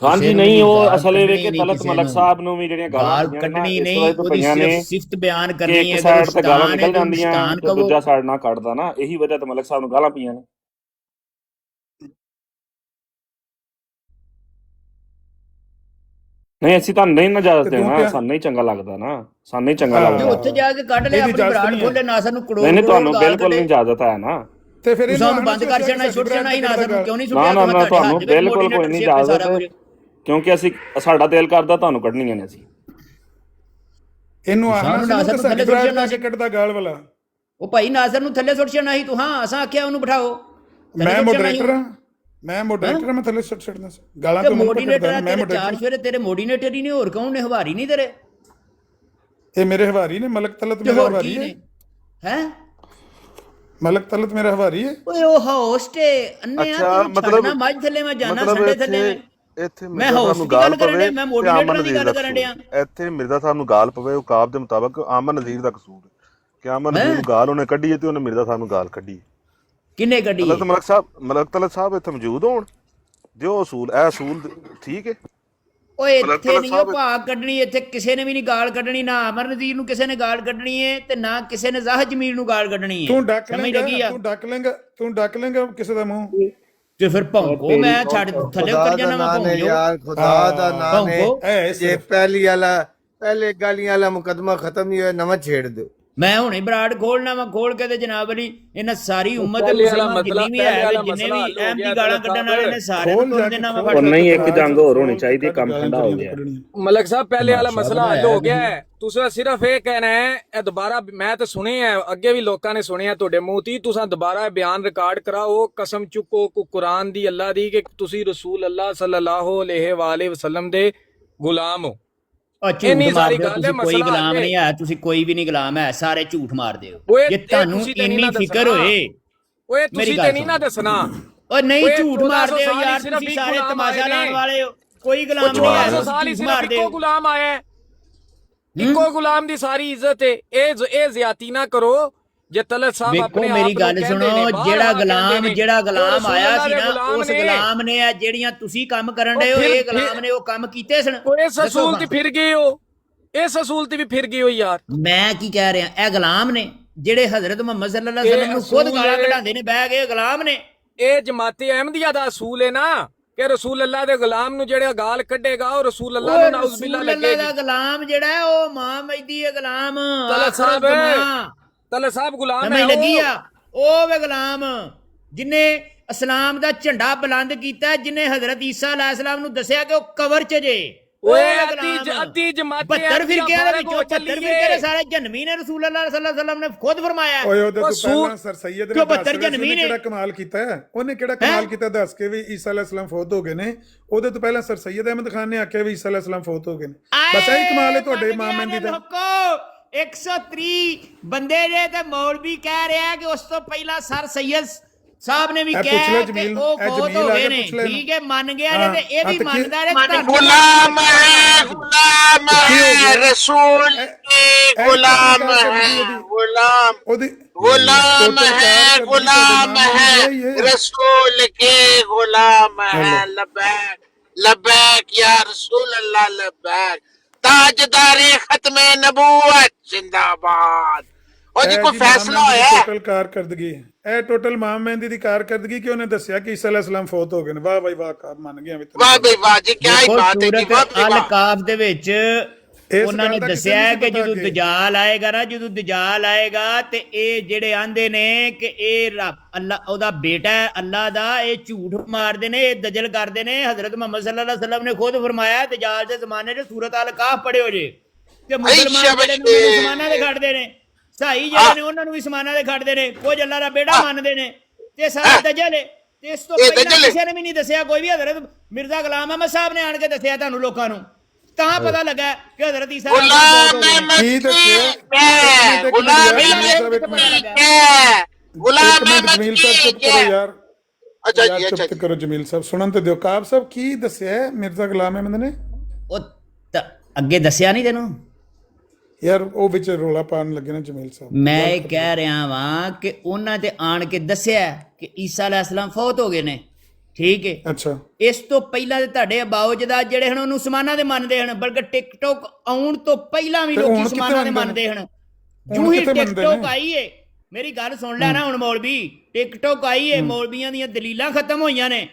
A: ਹਾਂਜੀ ਨਹੀਂ ਉਹ ਅਸਲ ਇਹ ਵੇ ਕਿ ਤਲਤ ਮਲਕ ਸਾਹਿਬ ਨੂੰ ਵੀ ਜਿਹੜੀਆਂ
D: ਗਾਲ
A: ਗਾਲਾਂ
D: ਕੱਢਣੀ ਨਹੀਂ, ਉਹਦੀ ਸਿਰਫ ਸਿਫਤ ਬਿਆਨ ਕਰਨੀ ਹੈ।
A: ਇੱਕ ਸਾਈਡ ਤੇ ਗਾਲਾਂ ਨਿਕਲ ਜਾਂਦੀਆਂ ਤੇ ਦੂਜਾ ਸਾਈਡ ਨਾ ਕੱਢਦਾ ਨਾ, ਇਹੀ ਵਜ੍ਹਾ ਤੇ ਮਲਕ ਸਾਹਿਬ ਨੂੰ ਗਾਲਾਂ ਪਈਆਂ ਨੇ। ਨਹੀਂ ਅਸੀਂ ਤਾਂ ਨਹੀਂ ਇਜਾਜ਼ਤ ਦੇਣਾ, ਸਾਨੂੰ ਨਹੀਂ ਚੰਗਾ ਲੱਗਦਾ ਨਾ, ਸਾਨੂੰ ਨਹੀਂ ਚੰਗਾ ਲੱਗਦਾ।
D: ਉੱਥੇ ਜਾ ਕੇ ਕੱਢ ਲਿਆ, ਆਪਣੀ ਬਰਾੜ ਖੋਲੇ, ਨਾਸਰ ਨੂੰ ਕਰੋੜ
A: ਨਹੀਂ ਤੁਹਾਨੂੰ ਬਿਲਕੁਲ ਨਹੀਂ ਇਜਾਜ਼ਤ ਹੈ ਨਾ।
C: ਤੇ ਫਿਰ
D: ਸਾਨੂੰ ਬੰਦ ਕਰ ਛੱਡਣਾ, ਛੁੱਟ ਜਾਣਾ ਹੀ ਨਾਸਰ ਨੂੰ, ਕਿਉਂ ਨਹੀਂ ਸੁਣਿਆ?
A: ਨਾ ਨਾ ਤੁਹਾਨੂੰ ਬਿਲਕੁਲ ਕੋਈ ਨਹੀਂ ਇਜਾਜ਼ਤ, ਕਿਉਂਕਿ ਅਸੀਂ ਸਾਡਾ ਦਿਲ ਕਰਦਾ ਤੁਹਾਨੂੰ ਕੱਢਣੀਆਂ ਨੇ। ਅਸੀਂ
C: ਇਹਨੂੰ ਨਾਸਰ ਥੱਲੇ ਸੁੱਟ ਜਾਣਾ ਸੀ, ਕੱਢਦਾ ਗਾਲ ਵਾਲਾ।
D: ਉਹ ਭਾਈ ਨਾਸਰ ਨੂੰ ਥੱਲੇ ਸੁੱਟ ਜਾਣਾ ਸੀ ਤੂੰ। ਹਾਂ ਅਸਾਂ ਆਖਿਆ ਉਹਨੂੰ ਬਿਠਾਓ।
C: ਮੈਂ ਮੋਡਰੇਟਰ ਹਾਂ, ਮੈਂ ਥੱਲੇ ਸੁੱਟ ਛੱਡਣਾ ਸੀ ਗਾਲਾਂ ਤੋਂ।
D: ਮੋਡੀਨੇਟਰ ਮੈਂ ਚਾਰ ਸਵੇਰੇ ਤੇਰੇ ਮੋਡੀਨੇਟਰ ਹੀ ਨੇ, ਹੋਰ ਕੌਣ ਨੇ? ਹਵਾਰੀ ਨਹੀਂ ਤੇਰੇ?
C: ਇਹ ਮੇਰੇ ਹਵਾਰੀ ਨੇ, ਮਲਕ ਤਲਤ ਮੇਰਾ ਹਵਾਰੀ ਹੈ।
D: ਹੈ
C: ਮਲਕ ਤਲਤ ਮੇਰਾ ਹਵਾਰੀ ਹੈ।
D: ਓਏ ਉਹ ਹੋਸਟ ਹੈ ਅੰਨੇ ਆ, ਮਤਲਬ ਮੱਝ ਥੱਲੇ ਮੈਂ ਜਾਣਾ, ਸੰਡੇ ਥੱਲੇ
K: ਇੱਥੇ
D: ਮੈਂ ਹੋਸਟ ਦੀ ਗੱਲ ਕਰਨ ਡਿਆ, ਮੈਂ ਮੋਡੀਨੇਟਰ ਦੀ ਗੱਲ ਕਰਨ ਡਿਆ।
K: ਇੱਥੇ ਮਿਰਜ਼ਾ ਸਾਹਿਬ ਨੂੰ ਗਾਲ ਪਵੇ, ਔਕਾਬ ਦੇ ਮੁਤਾਬਕ ਅਮਨ ਨਜ਼ੀਰ ਦਾ ਕਸੂਰ ਹੈ ਕਿ ਅਮਨ ਨਜ਼ੀਰ ਨੂੰ ਗਾਲ ਉਹਨੇ ਕੱਢੀ ਹੈ ਤੇ ਉਹਨੇ ਮਿਰਜ਼ਾ ਸਾਹਿਬ ਨੂੰ ਗਾਲ ਕੱਢੀ।
D: ਕਿੰਨੇ ਕੱਢੀ?
K: ਮਲਕ ਤਲਤ ਸਾਹਿਬ ਇੱਥੇ ਮੌਜੂਦ ਹੋਣ ਜੋ ਅਸੂਲ, ਇਹ ਅਸੂਲ ਠੀਕ ਹੈ।
D: ਓਏ ਇੱਥੇ ਨਹੀਂ ਉਹ ਭਾਗ ਕੱਢਣੀ, ਇੱਥੇ ਕਿਸੇ ਨੇ ਵੀ ਨਹੀਂ ਗਾਲ ਕੱਢਣੀ, ਨਾ ਅਮਰ ਨਜ਼ੀਰ ਨੂੰ ਕਿਸੇ ਨੇ ਗਾਲ ਕੱਢਣੀ ਹੈ ਤੇ ਨਾ ਕਿਸੇ ਨੇ ਜ਼ਾਹਿਦ ਜਮੀਲ ਨੂੰ ਗਾਲ ਕੱਢਣੀ ਹੈ।
C: ਤੂੰ ਡੱਕ ਲੇਂਗਾ ਕਿਸੇ ਦਾ ਮੂੰਹ
D: ਤੇ ਫਿਰ ਭੌਂਕੋ, ਮੈਂ ਛੱਡ ਥੱਲੇ ਉਤਰ ਜਾਣਾ। ਮੈਂ ਭੌਂਕ ਜਾਓ
B: यार, खुदा दा नाम है। ये पहले गालियां वाला मुकदमा खत्म नहीं हुआ, नवा छेड़ दो।
D: ਮੈਂ ਹੁਣੇ ਬਰਾੜ ਖੋਲਣਾ ਵਾ, ਖੋਲ ਕੇ ਤੇ ਜਨਾਬ ਅਲੀ ਇਹਨਾਂ ਸਾਰੀ ਉਮਤ ਮੁਸਲਮਾਨ ਜਿੰਨੀ ਵੀ ਹੈ, ਜਿੰਨੇ ਵੀ ਅਹਿਮ ਦੀ ਗਾਲਾਂ ਕੱਢਣ ਵਾਲੇ ਨੇ ਸਾਰੇ ਨੂੰ ਤੋੜ ਦੇਣਾ ਵਾ।
A: ਨਹੀਂ ਇੱਕ ਜੰਗ ਹੋਰ ਹੋਣੀ ਚਾਹੀਦੀ, ਕੰਮ ਠੰਡਾ ਹੋ ਗਿਆ।
F: ਮਲਕ ਸਾਹਿਬ ਪਹਿਲੇ ਵਾਲਾ ਮਸਲਾ ਹੱਲ ਹੋ ਗਿਆ ਹੈ। ਤੁਸੀਂ ਸਿਰਫ ਇਹ ਕਹਿਣਾ ਹੈ, ਇਹ ਦੁਬਾਰਾ ਮੈਂ ਤਾਂ ਸੁਣਿਆ ਹੈ, ਅੱਗੇ ਵੀ ਲੋਕਾਂ ਨੇ ਸੁਣਿਆ ਤੁਹਾਡੇ ਮੂੰਹ ਤੋਂ, ਤੁਸੀਂ ਦੁਬਾਰਾ ਬਿਆਨ ਰਿਕਾਰਡ ਕਰਾਓ, ਕਸਮ ਚੁੱਕੋ ਕੁਰਾਨ ਦੀ, ਅੱਲਾ ਦੀ, ਕਿ ਤੁਸੀਂ ਰਸੂਲ ਅੱਲਾ ਸੱਲੱਲਾਹੁ ਅਲੈਹਿ ਵਸੱਲਮ ਦੇ ਗੁਲਾਮ ਹੋ।
D: ਇੰਨੀ ਸਾਰੀ ਗੱਲ ਹੈ, ਕੋਈ ਗੁਲਾਮ ਨਹੀਂ ਹੈ, ਤੁਸੀਂ ਕੋਈ ਵੀ ਨਹੀਂ ਗੁਲਾਮ ਹੈ, ਸਾਰੇ ਝੂਠ ਮਾਰਦੇ ਹੋ। ਜੇ ਤੁਹਾਨੂੰ ਇੰਨੀ ਫਿਕਰ ਹੋਏ,
F: ਓਏ ਤੁਸੀਂ ਤੇ ਨਹੀਂ ਨਾ ਦੱਸਣਾ।
D: ਓ ਨਹੀਂ ਝੂਠ ਮਾਰਦੇ ਹੋ ਯਾਰ, ਤੁਸੀਂ ਸਾਰੇ ਤਮਾਸ਼ਾ ਲਾਉਣ ਵਾਲੇ ਹੋ। ਕੋਈ ਗੁਲਾਮ ਨਹੀਂ ਹੈ, ਝੂਠ ਮਾਰਦੇ ਹੋ।
F: ਇੱਕੋ ਗੁਲਾਮ ਆਇਆ, ਇੱਕੋ ਗੁਲਾਮ ਦੀ ਸਾਰੀ ਇੱਜ਼ਤ ਹੈ। ਇਹ ਜ਼ਿਆਤੀ ਨਾ ਕਰੋ। ਜੇ ਤਲਤ ਸਾਹਿਬ ਆਪਣੇ
D: ਮੇਰੀ ਗੱਲ ਸੁਣੋ, ਜਿਹੜਾ ਗੁਲਾਮ ਆਇਆ ਸੀ ਨਾ, ਉਸ ਗੁਲਾਮ ਨੇ ਆ ਜਿਹੜੀਆਂ ਤੁਸੀਂ ਕੰਮ ਕਰਨ ਰਹੇ ਹੋ, ਇਹ ਗੁਲਾਮ ਨੇ ਉਹ ਕੰਮ ਕੀਤੇ ਸਨ।
F: ਇਸ ਅਸੂਲ ਤੇ ਫਿਰ ਗਏ ਹੋ, ਇਸ ਅਸੂਲ ਤੇ ਵੀ ਫਿਰ ਗਏ ਹੋ ਯਾਰ।
D: ਮੈਂ ਕੀ ਕਹਿ ਰਿਹਾ, ਇਹ ਗੁਲਾਮ ਨੇ ਜਿਹੜੇ ਹਜ਼ਰਤ ਮੁਹੰਮਦ ਸੱਲੱਲਾਹੁ ਅਲੈਹਿ ਵਸੱਲਮ ਨੂੰ ਖੁਦ ਗਾਲਾਂ ਕਢਾਉਂਦੇ ਨੇ ਬਹਿ ਕੇ, ਗੁਲਾਮ ਨੇ।
F: ਇਹ ਜਮਾਤੇ ਅਹਿਮਦੀਆ ਦਾ ਅਸੂਲ ਹੈ ਨਾ ਕਿ ਰਸੂਲ ਅੱਲਾਹ ਦੇ ਗੁਲਾਮ ਨੂੰ ਜਿਹੜਾ ਗਾਲ ਕੱਢੇਗਾ ਉਹ ਰਸੂਲ ਅੱਲਾਹ ਨੂੰ ਨਾਉਜ਼ ਬਿල්ਲਾ ਲੱਗੇਗੀ।
D: ਰਸੂਲ ਅੱਲਾਹ ਦਾ ਗੁਲਾਮ ਜਿਹੜਾ ਉਹ ਮਾਂ ਮਹਿਦੀ ਹੈ ਗੁਲਾਮ।
F: ਤਲਤ ਸਾਹਿਬ ਗੁਲਾਮ
D: ਸਮਝ ਲੱਗੀ ਆ? ਉਹ ਵੇ ਗੁਲਾਮ ਜਿਨੇ ਇਸਲਾਮ ਦਾ ਝੰਡਾ ਬੁਲੰਦ ਕੀਤਾ, ਜਿਨੇ ਹਜ਼ਰਤ ਈਸਾ ਅਲੈਹਿਸਲਾਮ ਨੂੰ ਦੱਸਿਆ ਕਿ ਉਹ ਕਬਰ 'ਚ ਜੇ।
F: ਓਏ ਅੱਧੀ ਜਮਾਤ
D: 72 ਫਿਰਕਿਆਂ ਦੇ ਵਿੱਚੋਂ 72 ਫਿਰਕੇ ਦੇ ਸਾਰੇ ਜਨਮੀ ਨੇ ਰਸੂਲ ਅੱਲਾਹ ਸੱਲੱਲਾਹੁ ਅਲੈਹਿ ਵਸੱਲਮ ਨੇ ਖੁਦ ਫਰਮਾਇਆ।
C: ਓਏ ਉਹਦੇ ਤੋਂ ਪਹਿਲਾਂ ਸਰ ਸੈਯਦ ਨੇ 72 ਜਨਮੀ ਨੇ ਕਿਹੜਾ ਕਮਾਲ ਕੀਤਾ ਹੈ, ਉਹਨੇ ਕਿਹੜਾ ਕਮਾਲ ਕੀਤਾ ਦੱਸ ਕੇ ਵੀ ਈਸਾ ਅਲੈਹਿਸਲਾਮ ਫੌਤ ਹੋ ਗਏ ਨੇ। ਉਹਦੇ ਤੋਂ ਪਹਿਲਾਂ ਸਰ ਸੈਯਦ ਅਹਿਮਦ ਖਾਨ ਨੇ ਆਖਿਆ ਵੀ ਈਸਾ ਅਲੈਹਿਸਲਾਮ ਫੌਤ ਹੋ ਗਏ ਨੇ। ਬਸ ਇਹੀ ਕਮਾਲ ਹੈ ਤੁਹਾਡੇ ਮਾਂ ਮਹਿੰਦੀ ਦਾ।
D: 130 ਬੰਦੇ ਜੇ ਤੇ ਮੌਲਵੀ ਕਹਿ ਰਿਹਾ ਕਿ ਉਸ ਤੋਂ ਪਹਿਲਾਂ ਸਰ ਸੈਯਦ ਸਾਹਿਬ ਨੇ ਵੀ
C: ਇਹ ਪੁੱਛ
D: ਕਿਹਾ
C: ਲੈ
D: ਕਿ
C: ਜਮੀਲ,
D: ਉਹ
C: ਇਹ
D: ਫੌਤ
C: ਜਮੀਲ
D: ਹੋ
C: ਆ
D: ਗਏ
C: ਕੇ
D: ਨੇ,
C: ਪੁੱਛ ਲੈ
D: ਠੀਕ ਹੈ ਮੰਨ ਗਿਆ
C: ਹਾਂ,
D: ਜੇ ਤੇ ਇਹ ਵੀ
C: ਹਾਂ, ਤੇ
D: ਮੰਨਦਾ ਜੇ
K: गुलाम है गुलाम है रसूल के गुलाम है गुलाम
C: ਉਹਦੀ
K: गुलाम है गुलाम है रसूल के गुलाम है लबैक लबैक या रसूल अल्लाह लबैक ताजदारे खत्म नबूवत जिंदाबाद और जी कोई फैसला होया
C: ਟੋਟਲ ਕਾਰਕਰਦਗੀ ਇਹ ਟੋਟਲ ਇਮਾਮ ਮਹਿੰਦੀ ਦੀ ਕਾਰਕਰਦਗੀ ਕਿ ਉਹਨੇ ਦੱਸਿਆ ਕਿ ਈਸਾ ਅਲੈਹਿਸਲਾਮ ਫੌਤ ਹੋ ਗਏ ਨੇ। ਵਾਹ ਬਾਈ ਵਾਹ, ਕਾਰ ਮੰਨ ਗਿਆ ਵੀ
K: वाह भाई वाह जी क्या ही बात है जी वाह भाई
D: ਅਲ
K: वाह
D: ਕਾਫ ਦੇ ਵਿੱਚ ਉਹਨਾਂ ਨੇ
C: ਗੱਲ ਦਾ
D: ਦੱਸਿਆ
C: ਕਿਸੇ
D: ਹੈ
C: ਨੂੰ
D: ਕਿ
C: ਪਤਾ
D: ਜਦੋਂ
C: ਅੱਗੇ।
D: ਦਜਾਲ ਆਏਗਾ ਨਾ, ਜਦੋਂ ਦਜਾਲ ਆਏਗਾ ਤੇ ਇਹ ਜਿਹੜੇ ਆਂਦੇ ਨੇ ਕਿ ਇਹ ਰੱਬ ਅੱਲਾ ਉਹਦਾ ਬੇਟਾ ਹੈ ਅੱਲਾ ਦਾ, ਇਹ ਝੂਠ ਮਾਰਦੇ ਨੇ, ਇਹ ਦਜਲ ਕਰਦੇ ਨੇ। ਹਜ਼ਰਤ ਮੁਹੰਮਦ ਸੱਲੱਲਾਹੁ ਅਲੈਹਿ ਵਸੱਲਮ ਨੇ ਖੁਦ ਫਰਮਾਇਆ ਦਜਾਲ ਦੇ ਜ਼ਮਾਨੇ 'ਚ ਸੂਰਤ ਅਲ ਕਾਫ ਪੜਿਓ ਜੇ, ਤੇ ਮੁਸਲਮਾਨ ਜਿਹੜੇ ਨੇ ਉਹਨਾਂ ਨੂੰ ਜ਼ਮਾਨਾ ਦੇ ਖੜਦੇ ਨੇ, ਸਾਈ ਜਿਹੜੇ ਨੇ ਉਹਨਾਂ ਨੂੰ ਵੀ ਜ਼ਮਾਨਾ ਦੇ ਖੜਦੇ ਨੇ, ਕੁਝ ਅੱਲਾ ਦਾ ਬੇਟਾ ਮੰਨਦੇ ਨੇ, ਤੇ ਸਾਰਾ ਦਜਲ ਹੈ। ਤੇ ਇਸ ਤੋਂ ਪਹਿਲਾਂ ਕਿਸੇ ਨੇ ਵੀ ਨਹੀਂ ਦੱਸਿਆ, ਕੋਈ ਵੀ। ਹਜ਼ਰਤ ਮਿਰਜ਼ਾ ਗੁਲਾਮ ਅਹਿਮਦ ਸਾਹਿਬ ਨੇ ਆਣ ਕੇ ਦੱਸਿਆ ਤੁਹਾਨੂੰ ਲੋਕਾਂ ਨੂੰ, ਤਾਂ ਪਤਾ ਲੱਗਾ ਕਿ ਹਜ਼ਰਤ ਈਸਾ
K: गुलाम
C: ਕੀ ਦੱਸਿਆ
K: गुलाम गुलाम
C: ਜਮੀਲ ਸਾਹਿਬ ਚੁੱਪ ਕਰੋ ਯਾਰ,
K: अच्छा
C: ਯਾਰ
K: जी अच्छा
C: ਚੁੱਪ ਕਰੋ ਜਮੀਲ ਸਾਹਿਬ, ਸੁਣਨ ਤੇ ਦਿਓ। ਕਾਬ ਸਾਹਿਬ ਕੀ ਦੱਸਿਆ ਮਿਰਜ਼ਾ ਗੁਲਾਮ ਅਹਿਮਦ ਨੇ?
D: ਉਹ ਤਾਂ ਅੱਗੇ ਦੱਸਿਆ ਨਹੀਂ ਤੈਨੂੰ?
C: ਯਾਰ ਉਹ ਵਿੱਚ ਰੋਲਾ ਪਾਉਣ ਲੱਗੇ ਨਾ ਜਮੀਲ ਸਾਹਿਬ।
D: ਮੈਂ ਇਹ ਕਹਿ ਰਿਹਾ ਵਾਂ ਕਿ ਉਹਨਾਂ ਤੇ ਆਣ ਕੇ ਦੱਸਿਆ ਕਿ ਈਸਾ ਅਲੈਹਿਸਲਾਮ ਫੌਤ ਹੋ ਗਏ ਨੇ, ਠੀਕ ਹੈ।
C: ਅੱਛਾ,
D: ਇਸ ਤੋਂ ਪਹਿਲਾਂ ਤੇ ਤੁਹਾਡੇ ਅਬਾਉਜਦਾ ਜਿਹੜੇ ਹਨ ਉਹਨੂੰ ਸਮਾਨਾਂ ਦੇ ਮੰਨਦੇ ਹਨ, ਬਲਕਿ ਟਿਕਟੋਕ ਆਉਣ ਤੋਂ ਪਹਿਲਾਂ ਵੀ
C: ਤੇ
D: ਲੋਕੀ
C: ਹੁਣ ਕਿੱਥੇ
D: ਸਮਾਨਾਂ ਦੇ
C: ਮੰਨਦੇ
D: ਮੰਨਦੇ ਹਨ।
C: ਹੁਣ
D: ਜੂ ਹੀ
C: ਕਿੱਥੇ ਮੰਨਦੇ
D: ਟਿਕਟੋਕ
C: ਨੇ?
D: ਆਈ ਏ, ਮੇਰੀ ਗੱਲ ਸੁਣ ਲੈ ਨਾ ਹੁਣ ਮੌਲਵੀ, ਟਿਕਟੋਕ ਆਈ ਏ, ਮੌਲਵੀਆਂ ਦੀਆਂ ਦਲੀਲਾਂ ਖਤਮ ਹੋਈਆਂ ਨੇ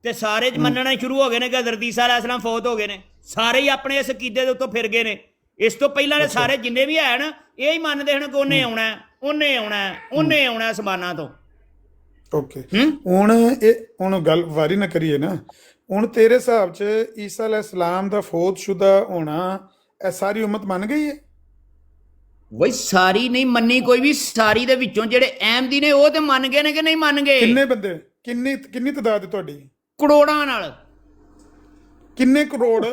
D: ਤੇ ਸਾਰੇ ਮੰਨਣਾ ਸ਼ੁਰੂ ਹੋ ਗਏ ਨੇ ਕਿ ਹਜ਼ਰਤ ਈਸਾ ਅਲੈਹਿਸਲਾਮ ਫੌਤ ਹੋ ਗਏ ਨੇ। ਸਾਰੇ ਹੀ ਆਪਣੇ ਇਸ ਅਕੀਦੇ ਦੇ ਉੱਤੋਂ ਫਿਰ ਗਏ ਨੇ। ਇਸ ਤੋਂ ਪਹਿਲਾਂ ਦੇ ਸਾਰੇ ਜਿੰਨੇ ਵੀ ਹੈ ਨਾ, ਇਹ ਹੀ ਮੰਨਦੇ ਹਨ ਕਿ ਉਹਨੇ ਆਉਣਾ, ਉਹਨੇ ਆਉਣਾ, ਉਹਨੇ ਆਉਣਾ ਸਮਾਨਾਂ ਤੋਂ।
C: ਓਕੇ, ਹੁਣ ਗੱਲ ਵਾਰੀ ਨਾ ਕਰੀਏ ਨਾ। ਹੁਣ ਤੇਰੇ ਹਿਸਾਬ 'ਚ ਈਸਾ ਅਲੈਹਿਸਲਾਮ ਦਾ ਫੌਤਸ਼ੁਦਾ ਹੋਣਾ ਇਹ ਸਾਰੀ ਉਮਤ ਮੰਨ ਗਈ ਹੈ?
D: ਬਈ ਸਾਰੀ ਨਹੀਂ ਮੰਨੀ ਕੋਈ ਵੀ, ਸਾਰੀ ਦੇ ਵਿੱਚੋਂ ਜਿਹੜੇ ਅਹਿਮਦੀ ਨੇ ਉਹ ਤੇ ਮੰਨ ਗਏ ਨੇ ਕਿ ਨਹੀਂ ਮੰਨ ਗਏ?
C: ਕਿੰਨੇ ਬੰਦੇ, ਕਿੰਨੀ ਤਾਦਾਦ ਹੈ ਤੁਹਾਡੀ?
D: ਕਰੋੜਾਂ ਨਾਲ।
C: ਕਿੰਨੇ ਕਰੋੜ?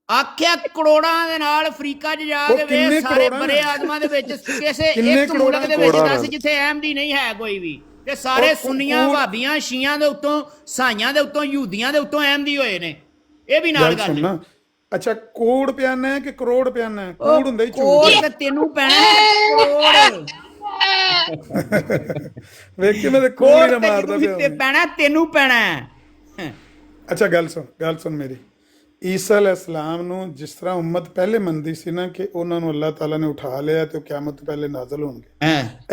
D: ਆਖਿਆ ਕਰੋੜਾਂ ਦੇ ਨਾਲ। ਅਫਰੀਕਾ 'ਚ ਜਾ
C: ਉਹ
D: ਕੇ
C: ਕਿੰਨੇ
D: ਵੇਖ ਸਾਰੇ
C: ਕਰੋੜਾਂ
D: ਬਰੇ
C: ਨੇ?
D: ਆਦਮਾਂ ਦੇ ਵਿੱਚ ਕਿਸੇ
C: ਕਿੰਨੇ
D: ਇੱਕ ਮੁਲਕ ਦੇ ਵਿੱਚ
C: ਕਰੋੜਾਂ
D: ਦੱਸ ਜਿੱਥੇ ਅਹਿਮਦੀ ਨਹੀਂ ਹੈ ਕੋਈ ਵੀ, ਤੇ ਸਾਰੇ ਸੁੰਨੀਆਂ ਭਾਬੀਆਂ ਸ਼ੀਆਂ ਦੇ ਉੱਤੋਂ, ਸਾਈਆਂ ਦੇ ਉੱਤੋਂ, ਯਹੂਦੀਆਂ ਦੇ ਉੱਤੋਂ ਅਹਿਮਦੀ ਹੋਏ ਨੇ। ਇਹ ਵੀ ਨਾਲ
C: ਗੱਲ
D: ਗੱਲ
C: ਸੁਣਨਾ। ਅੱਛਾ, ਕੋੜ ਪਿਆਨਾ ਹੈ ਕਿ ਕਰੋੜ ਪਿਆਨਾ ਹੈ? ਕੋੜ ਹੁੰਦਾ ਹੀ
D: ਕੋੜ
C: ਝੂਠ।
D: ਤੇ ਤੈਨੂੰ ਪੈਣਾ ਕੋੜ,
C: ਵੇਖ ਕੇ ਮੇਰੇ ਕੋੜ
D: ਕੋੜ
C: ਹੀ ਨਾ
D: ਤੇ
C: ਮਾਰਦਾ
D: ਤੈਨੂੰ
C: ਪਿਆ।
D: ਪੈਣਾ, ਤੈਨੂੰ ਪੈਣਾ।
C: ਅੱਛਾ ਗੱਲ ਸੁਣ ਮੇਰੀ। ਈਸਾ ਅਲੈਹਿਸਲਾਮ ਨੂੰ ਜਿਸ ਤਰ੍ਹਾਂ ਉਮਤ ਪਹਿਲੇ ਮੰਨਦੀ ਸੀ ਨਾ ਕਿ ਉਹਨਾਂ ਨੂੰ ਅੱਲਾਹ ਤਾਲਾ ਨੇ ਉਠਾ ਲਿਆ ਤੇ ਉਹ ਕਿਆਮਤ ਤੋਂ ਪਹਿਲੇ ਨਾਜ਼ਲ ਹੋਣਗੇ,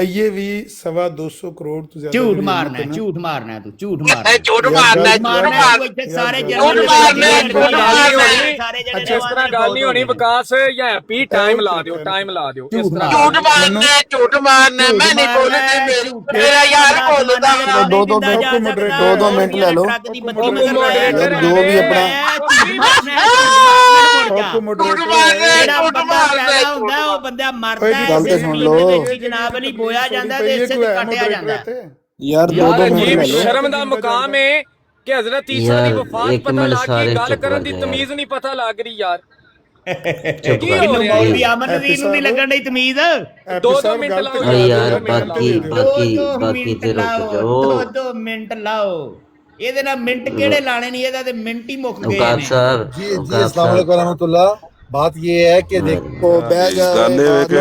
C: ਇਹ ਵੀ 250 ਕਰੋੜ ਤੋਂ ਜ਼ਿਆਦਾ
D: ਝੂਠ ਮਾਰਨਾ ਹੈ, ਝੂਠ ਮਾਰਨਾ ਹੈ, ਤੂੰ ਝੂਠ ਮਾਰਨਾ,
K: झूठ मारना है
D: ਇੱਥੇ ਸਾਰੇ
K: ਝੂਠ ਮਾਰਨਾ ਹੈ, ਝੂਠ ਮਾਰਨਾ ਹੈ।
D: ਸਾਰੇ ਜਿਹੜੇ
F: ਇਸ ਤਰ੍ਹਾਂ ਗੱਲ ਨਹੀਂ ਹੋਣੀ ਵਿਕਾਸ ਜਾਂ ਹੈਪੀ। ਟਾਈਮ ਲਾ ਦਿਓ, ਟਾਈਮ ਲਾ ਦਿਓ। ਇਸ ਤਰ੍ਹਾਂ
K: झूठ मारना है झूठ मारना है। मैं नहीं बोलती, मेरा यार बोलता है।
E: दो मिनट ले लो। जो भी अपना
D: ਉਹ ਬੰਦਾ ਮਰਦਾ ਹੈ,
E: ਗੱਲ ਤੇ ਸੁਣ ਲਓ।
D: ਜਨਾਬ ਨਹੀਂ ਬੋਇਆ ਜਾਂਦਾ ਤੇ ਇਸੇ ਤੇ ਕੱਟਿਆ ਜਾਂਦਾ।
E: यार दो मिनट
F: ਅਜੀਬ
E: ले लो।
F: ਸ਼ਰਮ ਦਾ ਮੁਕਾਮ ਹੈ ਕਿ ਹਜ਼ਰਤ ਈਸਾ ਦੀ ਵਫਾਤ ਪਤਾ ਲੱਗ ਗਈ, ਗੱਲ ਕਰਨ ਦੀ ਤਮੀਜ਼ ਨਹੀਂ ਪਤਾ ਲੱਗ ਰਹੀ ਯਾਰ। ਕੀ ਹੋ
D: ਇਹਨੂੰ
F: ਰਿਹਾ
D: ਮੌਲਵੀ ਅਮਨਵੀਰ ਨੂੰ ਨਹੀਂ ਲੱਗਣ ਡਈ ਤਮੀਜ਼।
F: 2 ਮਿੰਟ ਲਾਓ
H: यार बाकी ते रुक जाओ।
D: 2 ਮਿੰਟ ਲਾਓ। ਇਹਦੇ ਨਾਲ ਮਿੰਟ ਕਿਹੜੇ ਲਾਣੇ ਨਹੀਂ, ਇਹਦਾ ਤੇ ਮਿੰਟ ਹੀ ਮੁੱਕ ਗਏ
H: औकात
D: ਨੇ।
H: साहब
B: जी अस्सलाम वालेकुम रहमतुल्लाह। बात ये है कि देखो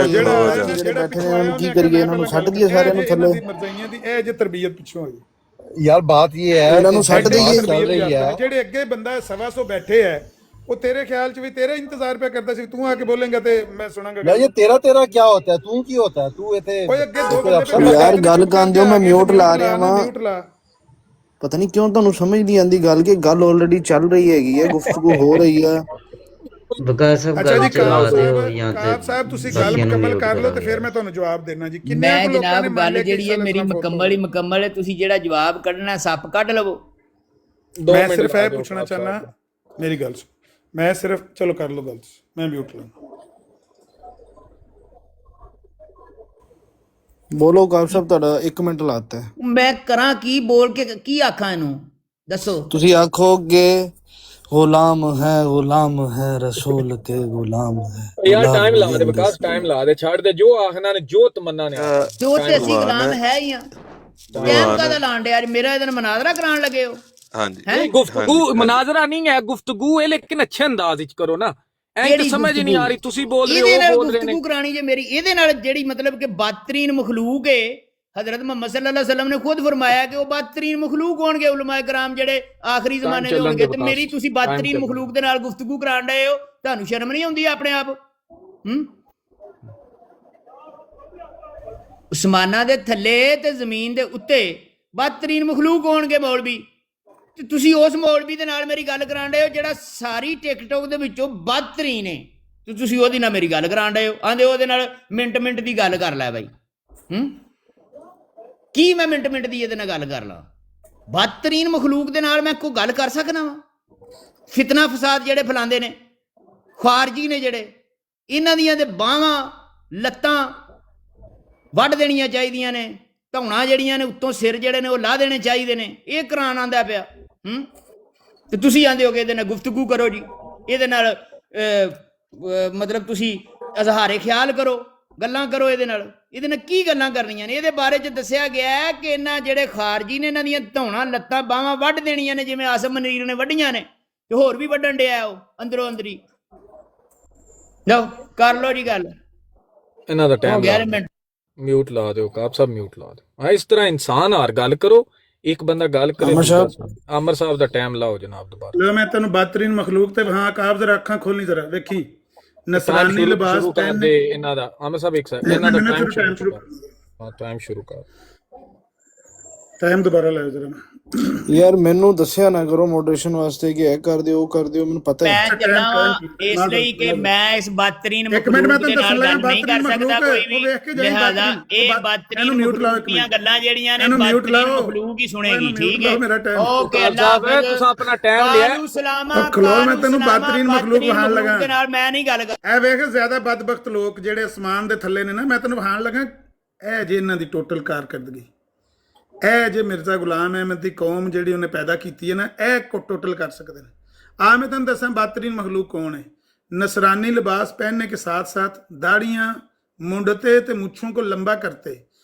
C: ਜਿਹੜੇ
E: बैठे ने इन्होंने की करिए, इन्होंने सट दिए सारे नु थल्ले।
C: ਮਰਜ਼ਾਈਆਂ ਦੀ ਇਹ ਜੇ ਤਰਬੀਅਤ ਪਿੱਛੋਂ ਹੋਈ।
B: यार बात ये है
E: ਇਹਨਾਂ ਨੂੰ ਸੱਟ ਦੇਈਏ।
B: चल रही है।
C: ਜਿਹੜੇ ਅੱਗੇ ਬੰਦਾ 125 ਬੈਠੇ ਹੈ, ਉਹ ਤੇਰੇ ਖਿਆਲ 'ਚ ਵੀ ਤੇਰਾ ਇੰਤਜ਼ਾਰ ਪਿਆ ਕਰਦਾ ਸੀ, ਤੂੰ ਆ ਕੇ ਬੋਲੇਂਗਾ ਤੇ ਮੈਂ ਸੁਣਾਂਗਾ।
B: ये तेरा क्या होता है? तू की होता है? तू इथे
C: ਓਏ ਅੱਗੇ ਦੋ ਬੰਦੇ
E: यार गल कर दियो, मैं म्यूट ला रहा वां।
C: ਮਿਊਟ ਲਾ।
E: पता नहीं क्यों ਤੁਹਾਨੂੰ ਸਮਝ ਨਹੀਂ ਆਂਦੀ ਗੱਲ ਕਿ ਗੱਲ ਆਲਰੇਡੀ ਚੱਲ ਰਹੀ ਹੈਗੀ ਹੈ, ਗੁਫ਼ਤਗੂ ਹੋ ਰਹੀ ਹੈ।
H: विकास साहब
C: ਅੱਛਾ
H: गल
C: ਜੀ,
H: चला
C: ਕਾਬ
H: दियो यहाँ
C: ਸਾਹਿਬ, ਸਾਹਿਬ ਤੁਸੀਂ ਗੱਲ ਮੁਕੰਮਲ ਕਰ ਲਓ ਤੇ ਫਿਰ ਮੈਂ ਤੁਹਾਨੂੰ ਜਵਾਬ ਦੇਣਾ ਜੀ। ਕਿੰਨੇ
D: ਮੈਂ
C: ਕੁ ਲੋਕਾਂ ਨੇ
D: ਜਨਾਬ
C: ਮੰਨ ਲਿਆ
D: ਗੱਲ
C: ਕਿ
D: ਜਿਹੜੀ ਹੈ
C: ਈਸਾ
D: ਮੇਰੀ
C: ਅਲੈਹਿਸਲਾਮ
D: ਮੁਕੰਮਲ ਹੀ ਮੁਕੰਮਲ ਹੈ। ਤੁਸੀਂ ਜਿਹੜਾ ਜਵਾਬ ਕੱਢਣਾ ਸੱਪ ਕੱਢ ਲਵੋ।
C: ਮੈਂ ਸਿਰਫ ਇਹ ਪੁੱਛਣਾ ਚਾਹਨਾ, ਮੇਰੀ ਗੱਲ ਸੁਣ। ਮੈਂ ਸਿਰਫ ਚਲੋ ਕਰ ਲਓ ਗੱਲ, ਮੈਂ ਮਿਊਟ ਲਾਂ।
E: ਬੋਲੋ ਕਾਬ ਸਾਹਿਬ, ਤੁਹਾਡਾ 1 ਮਿੰਟ ਲਾਤਾ ਹੈ।
D: ਮੈਂ ਕਰਾਂ ਕੀ, ਬੋਲ ਕੇ ਕੀ ਆਖਾਂ ਇਹਨੂੰ ਦੱਸੋ।
E: ਤੁਸੀਂ ਆਖੋਗੇ गुलाम है रसूल के गुलाम है
F: ਯਾਰ
E: गुलाम
F: ਟਾਈਮ ਲਾ ਦੇ
E: है
F: ਵਿਕਾਸ, ਟਾਈਮ ਲਾ ਦੇ, ਛੱਡ ਦੇ ਜੋ ਆਖਣਾ ਨੇ, ਜੋ ਤਮੰਨਾ ਨੇ
L: ਜੋ ਤੇ ਅਸੀਂ ਗੁਲਾਮ ਹੈ ਹੀ ਆ ਟਾਈਮ ਕਾਹਦਾ ਲਾਣ ਡਿਆ ਮੇਰਾ ਇਹਦਾ ਮਨਾਜ਼ਰਾ ਕਰਾਉਣ ਲੱਗੇ ਹੋ
F: ਨਹੀਂ ਗੁਫ਼ਤਗੂ ਮਨਾਜ਼ਰਾ ਨਹੀਂ ਹੈ, ਗੁਫ਼ਤਗੂ ਹੈ ਲੇਕਿਨ ਅੱਛੇ ਅੰਦਾਜ਼ ਵਿੱਚ ਕਰੋ ਨਾ, ਐਂ ਤਾਂ ਸਮਝ ਹੀ ਨਹੀਂ ਆ ਰਹੀ ਤੁਸੀਂ ਬੋਲ ਰਹੇ
L: ਇਹਦੇ ਨਾਲ
F: ਹੋ, ਬੋਲ ਰਹੇ ਨੇ
L: ਗੁਫ਼ਤਗੂ ਕਰਾਣੀ ਜੇ ਮੇਰੀ ਇਹਦੇ ਨਾਲ ਜਿਹੜੀ ਮਤਲਬ ਕਿ ਬਦਤਰੀਨ ਮਖਲੂਕ ਹੈ हजरत मोहम्मद सल्लल्लाहु अलैहि वसल्लम ने खुद फरमाया कि वो बदतरीन मखलूक होंगे उलमाए कराम जेड़े आखिरी जमाने दे होंगे ते मेरी तुसी बदतरीन मखलूक दे नाल गुफ्तगू कराण डए हो तानू शर्म नहीं आउंदी अपने आप उस्माना दे थल्ले ते जमीन दे उत्ते बदतरीन मखलूक होंगे मौलवी ते तुसी उस मौलवी दे नाल मेरी गल कराण डए हो जेड़ा सारी टिकटॉक दे विचों बदतरीन है ते तुसी ओहदी नाल मेरी गल कराण डए हो आंदे ओहदे नाल मिंट दी गल कर लै भाई ਕੀ ਮੈਂ ਮਿੰਟ ਦੀ ਇਹਦੇ ਨਾਲ ਗੱਲ ਕਰ ਲਾਂ ਬਦਤਰੀਨ ਮਖਲੂਕ ਦੇ ਨਾਲ ਮੈਂ ਕੋਈ ਗੱਲ ਕਰ ਸਕਦਾ ਵਾਂ ਫਿਤਨਾ ਫਸਾਦ ਜਿਹੜੇ ਫੈਲਾਉਂਦੇ ਨੇ ਖਾਰਜੀ ਨੇ ਜਿਹੜੇ ਇਹਨਾਂ ਦੀਆਂ ਤੇ ਬਾਹਾਂ ਲੱਤਾਂ ਵੱਢ ਦੇਣੀਆਂ ਚਾਹੀਦੀਆਂ ਨੇ ਧੌਣਾ ਜਿਹੜੀਆਂ ਨੇ ਉੱਤੋਂ ਸਿਰ ਜਿਹੜੇ ਨੇ ਉਹ ਲਾ ਦੇਣੇ ਚਾਹੀਦੇ ਨੇ ਇਹ ਕਰਾਨ ਆਂਦਾ ਪਿਆ ਤੇ ਤੁਸੀਂ ਆਂਦੇ ਹੋਗੇ ਇਹਦੇ ਨਾਲ ਗੁਫ਼ਤਗੂ ਕਰੋ ਜੀ ਇਹਦੇ ਨਾਲ ਮਤਲਬ ਤੁਸੀਂ ਇਜ਼ਹਾਰੇ ਖਿਆਲ ਕਰੋ ਗੱਲਾਂ ਕਰੋ ਇਹਦੇ ਨਾਲ ਕੀ ਗੱਲਾਂ ਕਰਨੀਆਂ ਨੇ ਇਹਦੇ ਬਾਰੇ ਚ ਦੱਸਿਆ ਗਿਆ ਹੈ ਕਿ ਇਹਨਾਂ ਜਿਹੜੇ ਖਾਰਜੀ ਨੇ ਇਹਨਾਂ ਦੀਆਂ ਧੌਣਾ ਲੱਤਾਂ ਬਾਹਾਂ ਵੱਢ ਦੇਣੀਆਂ ਨੇ ਜਿਵੇਂ ਆਸਮ ਮਨੀਰ ਨੇ ਵੱਢੀਆਂ ਨੇ ਤੇ ਹੋਰ ਵੀ ਵੱਢਣ ਡਿਆ ਉਹ ਅੰਦਰੋਂ ਅੰਦਰੀ ਲਓ ਕਰ ਲਓ ਜੀ ਗੱਲ
F: ਇਹਨਾਂ ਦਾ ਟਾਈਮ ਮਿਊਟ ਲਾ ਦਿਓ ਕਾਬ ਸਾਹਿਬ ਮਿਊਟ ਲਾ ਦਿਓ ਹਾਂ ਇਸ ਤਰ੍ਹਾਂ ਇਨਸਾਨ ਹਾਰ ਗੱਲ ਕਰੋ ਇੱਕ ਬੰਦਾ ਗੱਲ ਕਰੇ ਅਮਰ ਸਾਹਿਬ ਦਾ ਟਾਈਮ ਲਾਓ ਜਨਾਬ ਦੁਬਾਰਾ
C: ਲੈ ਮੈਂ ਤੈਨੂੰ ਬਦਤਰੀਨ ਮਖਲੂਕ ਤੇ ਹਾਂ ਕਾਬ ਜ਼ਰਾ ਅੱਖਾਂ ਖੋਲਣੀ ਜ਼ਰਾ ਵੇਖੀ ਨਸਰਾਨੀ ਲਿਬਾਸ
F: ਪਹਿਨਦੇ ਇਹਨਾਂ ਦਾ ਅਮਰ ਸਾਹਿਬ ਇੱਕ ਸੈਕਿੰਡ ਇਹਨਾਂ ਦਾ ਟਾਈਮ ਸ਼ੁਰੂ ਕਰ ਟਾਈਮ ਦੁਬਾਰਾ ਲਾਓ ਜਰਾ
E: ਯਾਰ ਮੈਨੂੰ ਦੱਸਿਆ ਨਾ ਕਰੋ ਮੋਡਰੇਸ਼ਨ ਵਾਸਤੇ ਕਿ ਇਹ ਕਰ ਦਿਓ ਉਹ ਕਰ ਦਿਓ ਮੈਨੂੰ ਪਤਾ ਹੈ
L: ਮੈਂ ਚੱਲਾਂ ਇਸ ਲਈ ਕਿ ਮੈਂ ਇਸ ਬਦਤਰੀਨ ਮਖਲੂਕ ਦੇ ਨਾਲ ਗੱਲ ਨਹੀਂ ਕਰ ਸਕਦਾ ਕੋਈ ਵੀ ਲਿਹਾਜ਼ਾ ਇਹ ਬਦਤਰੀਨ ਮਖਲੂਕੀਆਂ ਗੱਲਾਂ ਜਿਹੜੀਆਂ ਨੇ ਬਦਤਰੀਨ ਮਖਲੂਕ ਹੀ ਸੁਣੇਗੀ ਠੀਕ ਹੈ ਓਕੇ ਅੱਲਾਹ ਹਾਫਿਜ਼
F: ਤੁਸੀਂ ਆਪਣਾ ਟਾਈਮ ਲਿਆ
C: ਖਲੋ ਮੈਂ ਤੈਨੂੰ ਬਦਤਰੀਨ ਮਖਲੂਕ ਵਹਾਣ ਲਗਾ
L: ਦੇ ਨਾਲ ਮੈਂ ਨਹੀਂ ਗੱਲ
C: ਇਹ ਵੇਖ ਜ਼ਿਆਦਾ ਬਦਬਖਤ ਲੋਕ ਜਿਹੜੇ ਅਸਮਾਨ ਦੇ ਥੱਲੇ ਨੇ ਨਾ ਮੈਂ ਤੈਨੂੰ ਵਹਾਣ ਲਗਾ ਇਹ ਜੇ ਇਹਨਾਂ ਦੀ ਟੋਟਲ ਕਾਰਕਰਦਗੀ ਇਹ ਜੇ ਮਿਰਜ਼ਾ ਗੁਲਾਮ ਅਹਿਮਦ ਦੀ ਕੌਮ ਜਿਹੜੀ ਉਹਨੇ ਪੈਦਾ ਕੀਤੀ ਹੈ ਨਾ ਇਹ ਟੋਟਲ ਕਰ ਸਕਦੇ ਨੇ ਆ ਮੈਂ ਤੁਹਾਨੂੰ ਦੱਸਾਂ ਬਦਤਰੀਨ ਮਖਲੂਕ ਕੌਣ ਹੈ नसरानी लिबास पहनने के साथ साथ दाढ़ियाँ मुंडते तो मुच्छों को लंबा करते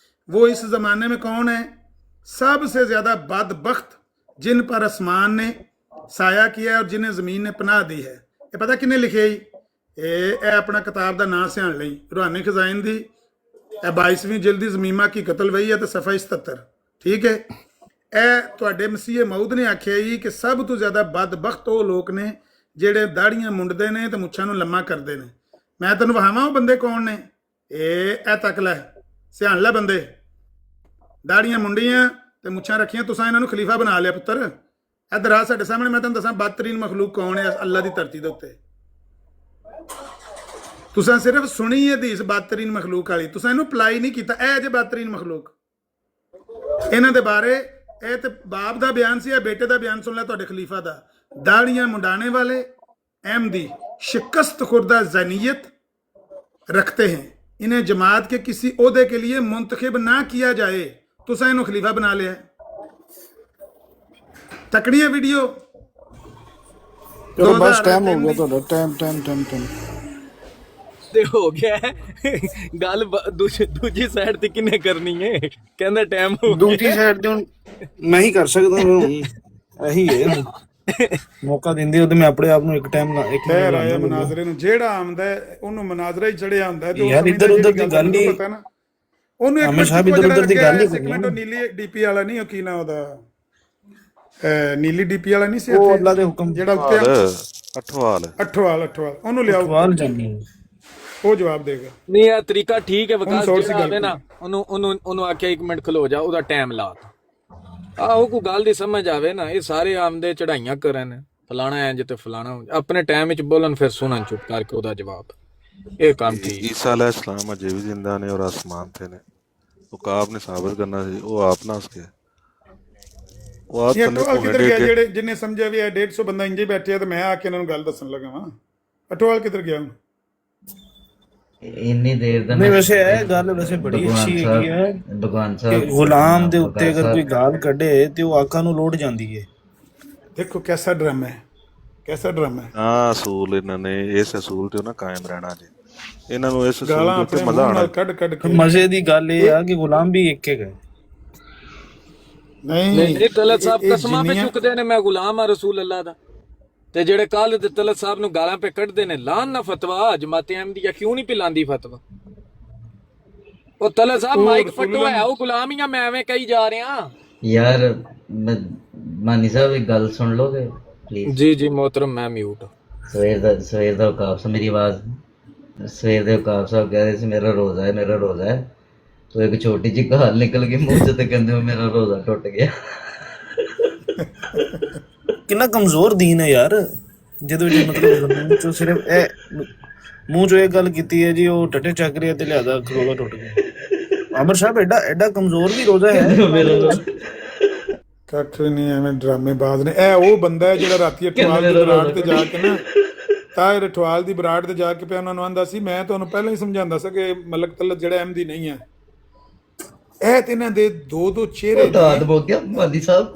C: वो इस ज़माने में कौन है सबसे ज़्यादा बदबख्त जिन पर आसमान ने साया किया और जिन्हें ज़मीन ने पनाह दी है ये पता किन्ने लिखे ये अपना किताब का नाम सियाण लई रूहानी खजाइन दी 22ਵੀਂ जिल्दी ज़मीमा की कतल वही है तो सफ़ा 77 ठीक है ਇਹ ਤੁਹਾਡੇ ਮਸੀਹ ਮਊਦ ਨੇ ਆਖਿਆ ਹੀ ਕਿ ਸਭ ਤੋਂ ਜ਼ਿਆਦਾ ਬਦਬਖਤ ਉਹ ਲੋਕ ਨੇ ਜਿਹੜੇ ਦਾੜੀਆਂ ਮੁੰਡਦੇ ਨੇ ਤੇ ਮੁੱਛਾਂ ਨੂੰ ਲੰਮਾ ਕਰਦੇ ਨੇ ਮੈਂ ਤੈਨੂੰ ਵਹਾਵਾਂ ਉਹ ਬੰਦੇ ਕੌਣ ਨੇ ਇਹ ਤੱਕ ਲੈ ਸਿਆਣ ਲੈ ਬੰਦੇ ਦਾੜੀਆਂ ਮੁੰਡੀਆਂ ਤੇ ਮੁੱਛਾਂ ਰੱਖੀਆਂ ਤੁਸੀਂ ਇਹਨਾਂ ਨੂੰ ਖਲੀਫਾ ਬਣਾ ਲਿਆ ਪੁੱਤਰ ਇੱਧਰ ਆ ਸਾਡੇ ਸਾਹਮਣੇ ਮੈਂ ਤੈਨੂੰ ਦੱਸਾਂ ਬਦਤਰੀਨ ਮਖਲੂਕ ਕੌਣ ਹੈ ਅੱਲਾ ਦੀ ਧਰਤੀ ਦੇ ਉੱਤੇ ਤੁਸੀਂ ਸਿਰਫ ਸੁਣੀ ਹਦੀਸ ਬਦਤਰੀਨ ਮਖਲੂਕ ਵਾਲੀ ਤੁਸੀਂ ਇਹਨੂੰ ਅਪਲਾਈ ਨਹੀਂ ਕੀਤਾ ਇਹ ਜੇ ਬਦਤਰੀਨ ਮਖਲੂਕ ਇਹਨਾਂ ਦੇ ਬਾਰੇ ਇਹ ਤੇ ਬਾਪ ਦਾ ਬਿਆਨ ਸੀ ਇਹ ਬੇਟੇ ਦਾ ਬਿਆਨ ਸੁਣ ਲੈ ਤੁਹਾਡੇ ਖਲੀਫਾ ਦਾ दाढ़ियां मुंडाने वाले अहमदी शिकस्त खुर्दा ज़नीयत रखते हैं इन्हें जमात के किसी ओहदे के लिए मुंतखब ना किया जाए तो इन्हों खलीफा बना लिया तकड़ी है वीडियो
E: चलो बस टाइम हो गया तो टाइम
F: ਤੇ ਹੋ ਗਿਆ ਗੱਲ ਦੂਜੀ ਸਾਈਡ ਤੇ ਕਿੰਨੇ ਕਰਨੀ ਹੈ ਕਹਿੰਦਾ ਟਾਈਮ ਹੋ ਗਿਆ
E: ਦੂਜੀ ਸਾਈਡ ਤੇ ਮੈਂ ਹੀ ਕਰ ਸਕਦਾ ਇਹੀ ਹੈ ਮੌਕਾ ਦਿੰਦੇ ਉਹਦੇ ਮੈਂ ਆਪਣੇ ਆਪ ਨੂੰ ਇੱਕ ਟਾਈਮ ਨਾਲ ਇੱਕ
C: ਫੇਰ ਆਇਆ ਮਨਾਜ਼ਰੇ ਨੂੰ ਜਿਹੜਾ ਆਉਂਦਾ ਉਹਨੂੰ ਮਨਾਜ਼ਰਾ ਹੀ ਚੜਿਆ ਹੁੰਦਾ ਤੇ
E: ਯਾਰ ਇੱਧਰ ਉੱਧਰ ਦੀ ਗੱਲ ਨਹੀਂ
C: ਪਤਾ ਨਾ ਉਹਨੂੰ ਇੱਕ
E: ਸਾਹਿਬ ਇੱਧਰ ਉੱਧਰ ਦੀ ਗੱਲ ਹੀ
C: ਮਿੰਟ ਨੀਲੀ ਡੀਪੀ ਵਾਲਾ ਨਹੀਂ ਉਹ ਕੀ ਨਾ ਉਹਦਾ ਨੀਲੀ ਡੀਪੀ ਵਾਲਾ ਨਹੀਂ ਸੀ
E: ਉਹ ਅੱਲਾ ਦੇ ਹੁਕਮ
C: ਜਿਹੜਾ ਉੱਤੇ ਅਠਵਾਲ ਉਹਨੂੰ ਲਿਆਓ
E: ਅਠਵਾਲ ਜਾਨੀ
C: ਉਹ ਜਵਾਬ ਦੇਗਾ
F: ਨਹੀਂ ਇਹ ਤਰੀਕਾ ਠੀਕ ਹੈ ਵਿਕਾਸ ਜੀ ਨਾ ਉਹਨੂੰ ਆਖਿਆ 1 ਮਿੰਟ ਖਲੋ ਜਾ ਉਹਦਾ ਟਾਈਮ ਲਾ ਆਹੋ ਕੋਈ ਗੱਲ ਦੀ ਸਮਝ ਆਵੇ ਨਾ ਇਹ ਸਾਰੇ ਆਮਦੇ ਚੜਾਈਆਂ ਕਰਨ ਫਲਾਣਾ ਇੰਜ ਤੇ ਫਲਾਣਾ ਆਪਣੇ ਟਾਈਮ ਵਿੱਚ ਬੋਲਣ ਫਿਰ ਸੁਣਨ ਚੁੱਪ ਕਰਕੇ ਉਹਦਾ ਜਵਾਬ ਇਹ ਕੰਮ ਠੀਕ
K: ਈਸਾ अलैहिस्सलाम अजे भी जिंदा ने और आसमान थे ने वो काब ने साबित करना सी वो आप ना उसके वो आप
C: ਅਟਵਾਲ ਕਿੱਧਰ ਗਿਆ ਜਿਹੜੇ ਜਿੰਨੇ ਸਮਝਿਆ ਵੀ 150 ਬੰਦਾ ਇੰਜੇ ਬੈਠਿਆ ਤੇ ਮੈਂ ਆ ਕੇ ਇਹਨਾਂ ਨੂੰ ਗੱਲ ਦੱਸਣ ਲੱਗਾ ਵਾਂ ਅਟਵਾਲ ਕਿੱਧਰ ਗਿਆ ਹੁਣ
H: ਇੰਨੀ ਦੇਰ ਦਾ
E: ਨਹੀਂ ਵੈਸੇ ਇਹ ਗੱਲ ਵੈਸੇ ਬੜੀ ਅੱਛੀ ਹੈਗੀ ਹੈ
H: ਭਗਵਾਨ ਸਾਹਿਬ
E: ਗੁਲਾਮ ਦੇ ਉੱਤੇ ਅਗਰ ਕੋਈ ਗਾਲ ਕੱਢੇ ਤੇ ਉਹ ਆਕਾ ਨੂੰ ਲੋੜ ਜਾਂਦੀ ਹੈ
C: ਦੇਖੋ ਕਿਹਦਾ ਡਰਾਮਾ ਹੈ कैसा ड्रामा है?
K: ਆ ਅਸੂਲ ਇਹਨਾਂ ਨੇ ਇਸ ਅਸੂਲ ਤੇ ਨਾ ਕਾਇਮ ਰਹਿਣਾ ਜੀ। ਇਹਨਾਂ ਨੂੰ ਇਸ
C: ਗਾਲਾਂ
K: ਅਸੂਲ ਤੇ
C: ਆਪਣੇ
K: ਮਜ਼ਾ
C: ਮੂੰਹ
K: ਆਣਾ।
C: ਨਾਲ ਕੱਢ ਕੱਢ ਕੇ
E: ਮਜ਼ੇ ਦੀ ਗੱਲ ਇਹ ਆ ਕਿ ਗੁਲਾਮ ਵੀ ਇੱਕ ਗਏ।
C: ਨਹੀਂ
F: ਤਲਤ ਸਾਹਿਬ
C: ਇਹ
F: ਕਸਮਾਂ ਪੇ
C: ਜਿੰਨੀਆਂ-
F: ਚੁੱਕਦੇ ਨੇ ਮੈਂ ਗੁਲਾਮ ਆ ਰਸੂਲ ਅੱਲਾ ਦਾ, ਤੇ ਜਿਹੜੇ ਕੱਲ ਦੇ ਤਲਤ ਸਾਹਿਬ ਨੂੰ ਗਾਲਾਂ ਪੇ ਕੱਢਦੇ ਨੇ ਲਾਨ ਨਾ ਫਤਵਾ ਜਮਾਤ ਅਹਿਮਦੀਆ ਕਿਉਂ ਨਹੀਂ ਪਿਲਾਂਦੀ ਫਤਵਾ? ਉਹ ਤਲਤ ਸਾਹਿਬ ਮਾਈਕ ਫਟੋ ਹੈ ਉਹ ਗੁਲਾਮੀਆਂ ਮੈਂ ਐਵੇਂ ਕਹੀ ਜਾ ਰਿਹਾ।
H: यार मानी साहब एक गल सुन लोगे प्लीज?
F: जी जी मोहतरम मैं म्यूट।
H: सवेर दा औकाफ सा मेरी आवाज सवेर दे औकाफ साहब कह रहे थे मेरा रोजा है तो एक छोटी जी गाल निकल गई मुंह से ते कहंदे मेरा रोजा टुट गया।
E: ਕਿੰਨਾ ਕਮਜ਼ੋਰ ਦੀਨ ਹੈ ਯਾਰ, ਜਦੋਂ ਜੀ ਮਤਲਬ ਮੂੰਹ ਚੋਂ ਸਿਰਫ ਮੂੰਹ ਚੋਂ ਇਹ ਗੱਲ ਕੀਤੀ ਹੈ ਜੀ ਉਹ ਟੱਟੇ ਚੱਕ ਰਿਹਾ ਤੇ ਲਿਆਦਾ ਖਰੋਲਾ ਟੁੱਟ ਗਿਆ। ਅਮਰ ਸਾਹਿਬ ਐਡਾ ਕਮਜ਼ੋਰ ਵੀ ਰੋਜ਼ਾ ਹੈ।
C: ਕੱਖ ਵੀ ਨਹੀਂ, ਐਵੇਂ ਡਰਾਮੇਬਾਜ਼ ਨੇ। ਇਹ ਉਹ ਬੰਦਾ ਹੈ ਜਿਹੜਾ ਰਾਤੀ ਅਠਵਾਲ ਦੀ ਬਰਾੜ ਤੇ ਜਾ ਕੇ ਨਾ ਤਾਹਿਰ ਅਠਵਾਲ ਦੀ ਬਰਾੜ ਤੇ ਜਾ ਕੇ ਪਿਆ ਉਹਨਾਂ ਨੂੰ ਆਂਦਾ ਸੀ ਮੈਂ ਤੁਹਾਨੂੰ ਪਹਿਲਾਂ ਹੀ ਸਮਝਾਉਂਦਾ ਸੀ ਕਿ ਮਲਕ ਤਲਤ ਜਿਹੜਾ ਅਹਿਮਦੀ ਨਹੀਂ ਹੈ। ਇਹ ਤੇ ਇਹਨਾਂ ਦੇ ਦੋ ਚਿਹਰੇ
H: दाद हो गया मानी साहब।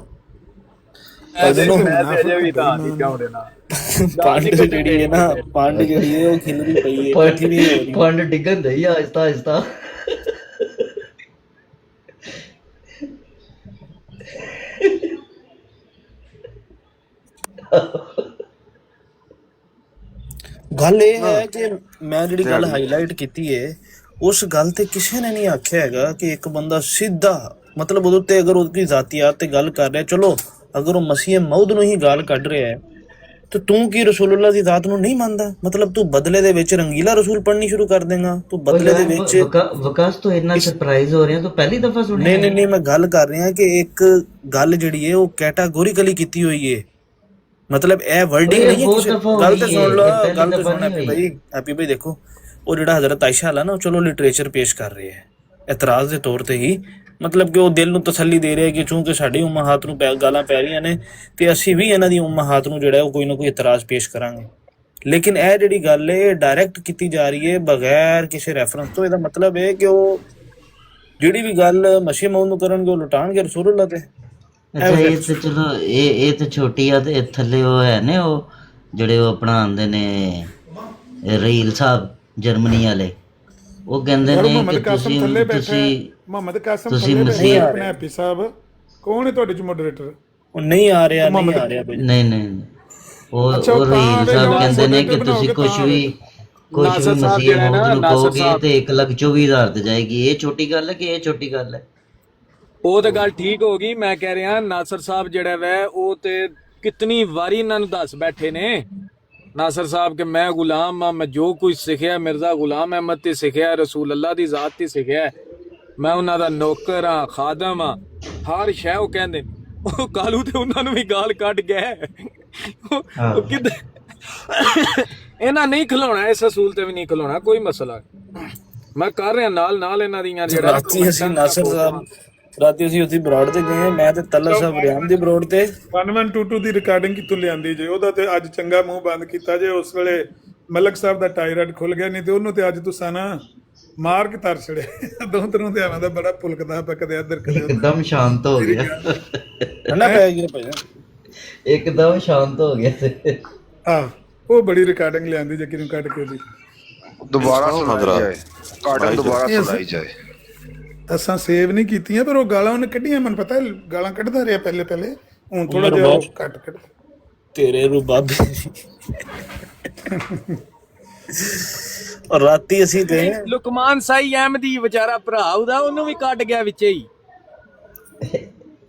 E: ਪੰਡ ਜਿਹੜੀ ਹੈ ਨਾ, ਪੰਡ ਜਿਹੜੀ ਹੈ ਉਹ ਖਿਲਰੀ ਪਈ ਹੈ, ਇਕੱਠੀ ਨਹੀਂ ਹੋ ਰਹੀ।
H: पंड डिगन रही है आहिस्ता आहिस्ता।
E: ਗੱਲ ਇਹ ਹੈ ਕਿ ਮੈਂ ਜਿਹੜੀ ਗੱਲ ਹਾਈਲਾਈਟ ਕੀਤੀ ਹੈ ਉਸ ਗੱਲ ਤੇ ਕਿਸੇ ਨੇ ਨਹੀਂ ਆਖਿਆ ਹੈਗਾ ਕਿ ਇੱਕ ਬੰਦਾ ਸਿੱਧਾ ਮਤਲਬ ਉਹਦੇ ਉੱਤੇ ਅਗਰ ਉਹਦੀ ਜ਼ਾਤੀਆਤ ਤੇ ਗੱਲ ਕਰ ਰਿਹਾ, ਚਲੋ ਅਗਰ ਉਹ ਮਸੀਹ ਮੌਦ ਨੂੰ ਹੀ ਗਾਲ ਕੱਢ ਰਿਹਾ ਹੈ ਤੇ ਤੂੰ ਕੀ ਰਸੂਲullah ਦੀ ਜ਼ਾਤ ਨੂੰ ਨਹੀਂ ਮੰਨਦਾ? ਮਤਲਬ ਤੂੰ ਬਦਲੇ ਦੇ ਵਿੱਚ ਰੰਗੀਲਾ ਰਸੂਲ ਪੜ੍ਹਨੀ ਸ਼ੁਰੂ ਕਰ ਦੇਗਾ? ਤੂੰ ਬਦਲੇ ਦੇ ਵਿੱਚ
H: वकास तो इतना सरप्राइज हो रहे हैं तो पहली दफा सुनी?
E: ਨਹੀਂ ਮੈਂ ਗੱਲ ਕਰ ਰਿਹਾ ਕਿ ਇੱਕ ਗੱਲ ਜਿਹੜੀ ਹੈ ਉਹ ਕੈਟਾਗੋਰੀਕਲੀ ਕੀਤੀ ਹੋਈ ਹੈ। ਮਤਲਬ ਇਹ ਵਰਡਿੰਗ ਨਹੀਂ ਹੈ ਕਿਸੇ ਗੱਲ ਤੇ ਸੁਣ ਲਓ, ਗੱਲ ਤੇ ਸੁਣ ਹੈਪੀ ਭਾਈ ਦੇਖੋ ਉਹ ਜਿਹੜਾ ਹਜ਼ਰਤ ਆਇਸ਼ਾ ਹੈ ਨਾ, ਚਲੋ ਲਿਟਰੇਚਰ ਪੇਸ਼ ਕਰ ਰਹੇ ਹੈ ਇਤਰਾਜ਼ ਦੇ ਤੌਰ ਤੇ ਹੀ, ਮਤਲਬ ਕਿ ਉਹ ਦਿਲ ਨੂੰ ਤਸੱਲੀ ਦੇ ਰਿਹਾ ਕਿ ਚੂੰਕਿ ਸਾਡੀ ਉਮਹਾਤ ਨੂੰ ਗਾਲਾਂ ਪੈ ਰਹੀਆਂ ਨੇ ਤੇ ਅਸੀਂ ਵੀ ਇਹਨਾਂ ਦੀ ਉਮਹਾਤ ਨੂੰ ਜਿਹੜਾ ਉਹ ਕੋਈ ਨਾ ਕੋਈ ਇਤਰਾਜ਼ ਪੇਸ਼ ਕਰਾਂਗੇ। ਲੇਕਿਨ ਇਹ ਜਿਹੜੀ ਗੱਲ ਹੈ ਡਾਇਰੈਕਟ ਕੀਤੀ ਜਾ ਰਹੀ ਹੈ ਬਗੈਰ ਕਿਸੇ ਰੈਫਰੈਂਸ ਤੋਂ। ਇਹਦਾ ਮਤਲਬ ਹੈ ਕਿ ਉਹ ਜਿਹੜੀ ਵੀ ਗੱਲ ਮਸੀਹ ਮੌਦ ਨੂੰ ਕਰਨਗੇ ਉਹ ਲੁਟਾਣਗੇ ਰਸੂਲullah ਤੇ।
H: ਅੱਛਾ ਇਹ ਤੇ ਚਲੋ ਇਹ ਤੇ ਛੋਟੀ ਆ ਤੇ ਥੱਲੇ ਉਹ ਹੈ ਨੇ ਉਹ ਜਿਹੜੇ ਉਹ ਆਪਣਾ ਆਉਂਦੇ ਨੇ ਰੀਲ ਸਾਹਿਬ ਜਰਮਨੀ ਵਾਲੇ, ਉਹ ਕਹਿੰਦੇ ਨੇ ਕਿ ਤੁਸੀਂ
C: ਮੁਹੰਮਦ ਕਾਸਮ ਥੱਲੇ ਬੈਠੇ ਆਪਣੇ ਹੈਪੀ ਸਾਹਿਬ। ਕੌਣ ਹੈ ਤੁਹਾਡੇ ਚ ਮੋਡਰੇਟਰ?
E: ਉਹ ਨਹੀਂ ਆ ਰਿਹਾ
H: ਨਹੀਂ ਉਹ ਰੀਲ ਸਾਹਿਬ ਕਹਿੰਦੇ ਨੇ ਕਿ ਤੁਸੀਂ ਕੁਝ ਵੀ ਮਸੀਹ ਮੌਦ ਨੂੰ ਕਹੋਗੇ ਤੇ 1,24,000 ਤੇ ਜਾਏਗੀ। ਇਹ ਛੋਟੀ ਗੱਲ ਹੈ ਕਿ ਇਹ ਛੋਟੀ ਗੱਲ ਹੈ?
F: ਉਹ ਤਾਂ ਗੱਲ ਠੀਕ ਹੋ ਗਈ। ਮੈਂ ਕਹਿ ਰਿਹਾ ਨਾਸਰ ਸਾਹਿਬ ਜਿਹੜਾ ਵੈ ਉਹ ਤੇ ਕਿਤਨੀ ਵਾਰੀ ਇਹਨਾਂ ਨੂੰ ਦੱਸ ਬੈਠੇ ਨੇ ਨਾਸਰ ਸਾਹਿਬ ਕਿ ਮੈਂ ਗੁਲਾਮ ਆ, ਮੈਂ ਜੋ ਕੁਝ ਸਿੱਖਿਆ ਮਿਰਜ਼ਾ ਗੁਲਾਮ ਅਹਿਮਦ ਤੇ ਸਿੱਖਿਆ, ਰਸੂਲullah ਦੀ ਜ਼ਾਤ ਤੇ ਸਿੱਖਿਆ, ਮੈਂ ਉਹਨਾਂ ਦਾ ਨੌਕਰ ਆ, ਖਾਦਮ ਆ, ਹਰ ਸ਼ੈ ਉਹ ਕਹਿੰਦੇ। ਉਹ ਕਾਲੂ ਤੇ ਉਹਨਾਂ ਨੂੰ ਵੀ ਗਾਲ ਕੱਢ ਗਏ। ਉਹ ਕਿੱਦਾਂ ਇਹਨਾਂ ਨਹੀਂ ਖਿਲਾਉਣਾ, ਇਸ ਅਸੂਲ ਤੇ ਵੀ ਨਹੀਂ ਖਿਲਾਉਣਾ, ਕੋਈ ਮਸਲਾ। ਮੈਂ ਕਰ ਰਿਹਾ ਨਾਲ ਇਹਨਾਂ ਦੀਆਂ ਜਿਹੜਾ
E: ਰਾਤੀ ਅਸੀਂ ਨਾਸਰ ਸਾਹਿਬ ਰਾਤੀ ਅਸੀਂ ਉੱਥੇ ਬਰਾੜ ਤੇ ਗਏ, ਮੈਂ ਤੇ ਤਲਤ ਸਾਹਿਬ ਰਿਆਮ ਦੇ ਬਰਾੜ ਤੇ
C: 1122 ਦੀ ਰਿਕਾਰਡਿੰਗ ਕਿੱਥੋਂ ਲਿਆਂਦੀ ਜੇ? ਉਹਦਾ ਤੇ ਅੱਜ ਚੰਗਾ ਮੂੰਹ ਬੰਦ ਕੀਤਾ ਜੇ। ਉਸ ਵੇਲੇ ਮਲਕ ਸਾਹਿਬ ਦਾ ਟਾਇਰਡ ਖੁੱਲ ਗਿਆ, ਨਹੀਂ ਤੇ ਉਹਨੂੰ ਤੇ ਅੱਜ ਤੁਸਾਂ ਨਾ ਮਾਰ ਕੇ ਤਰ ਛੜੇ। ਦੋਤਰੋਂ ਤੇ ਆਵਾਂ ਦਾ ਬੜਾ ਪੁਲਕਦਾ ਪਿਆ, ਕਦੇ ਇੱਧਰ ਕਦੇ
H: ਇੱਕਦਮ ਸ਼ਾਂਤ ਹੋ ਗਿਆ,
E: ਠੰਡਾ ਪੈ ਗਿਆ ਭਾਈ,
H: ਇੱਕਦਮ ਸ਼ਾਂਤ ਹੋ ਗਿਆ।
C: ਉਹ ਬੜੀ ਰਿਕਾਰਡਿੰਗ ਲਿਆਂਦੀ ਜੇ ਕਿਨੂੰ ਕੱਢ ਕੇ ਜੀ
K: ਦੁਬਾਰਾ ਸੁਣਾਈ ਜਾਏ।
C: ਅਸਾਂ ਸੇਵ ਨਹੀਂ ਕੀਤੀਆਂ ਪਰ ਉਹ ਗਾਲਾਂ ਉਹਨੇ ਕੱਢੀਆਂ, ਮੈਨੂੰ ਪਤਾ ਗਾਲਾਂ ਕੱਢਦਾ ਰਿਹਾ ਪਹਿਲੇ। ਹੁਣ ਥੋੜਾ ਜਿਹਾ ਘੱਟ ਕੱਢ
E: ਤੇਰੇ ਰੂ ਬਾਬੇ। ਔਰ ਰਾਤੀ ਅਸੀਂ ਗਏ
F: ਲੁਕਮਾਨ ਸਾਈ ਅਹਿਮਦੀ ਵਿਚਾਰਾ ਭਰਾ ਉਹਦਾ, ਉਹਨੂੰ ਵੀ ਕੱਢ ਗਿਆ ਵਿੱਚੇ ਹੀ।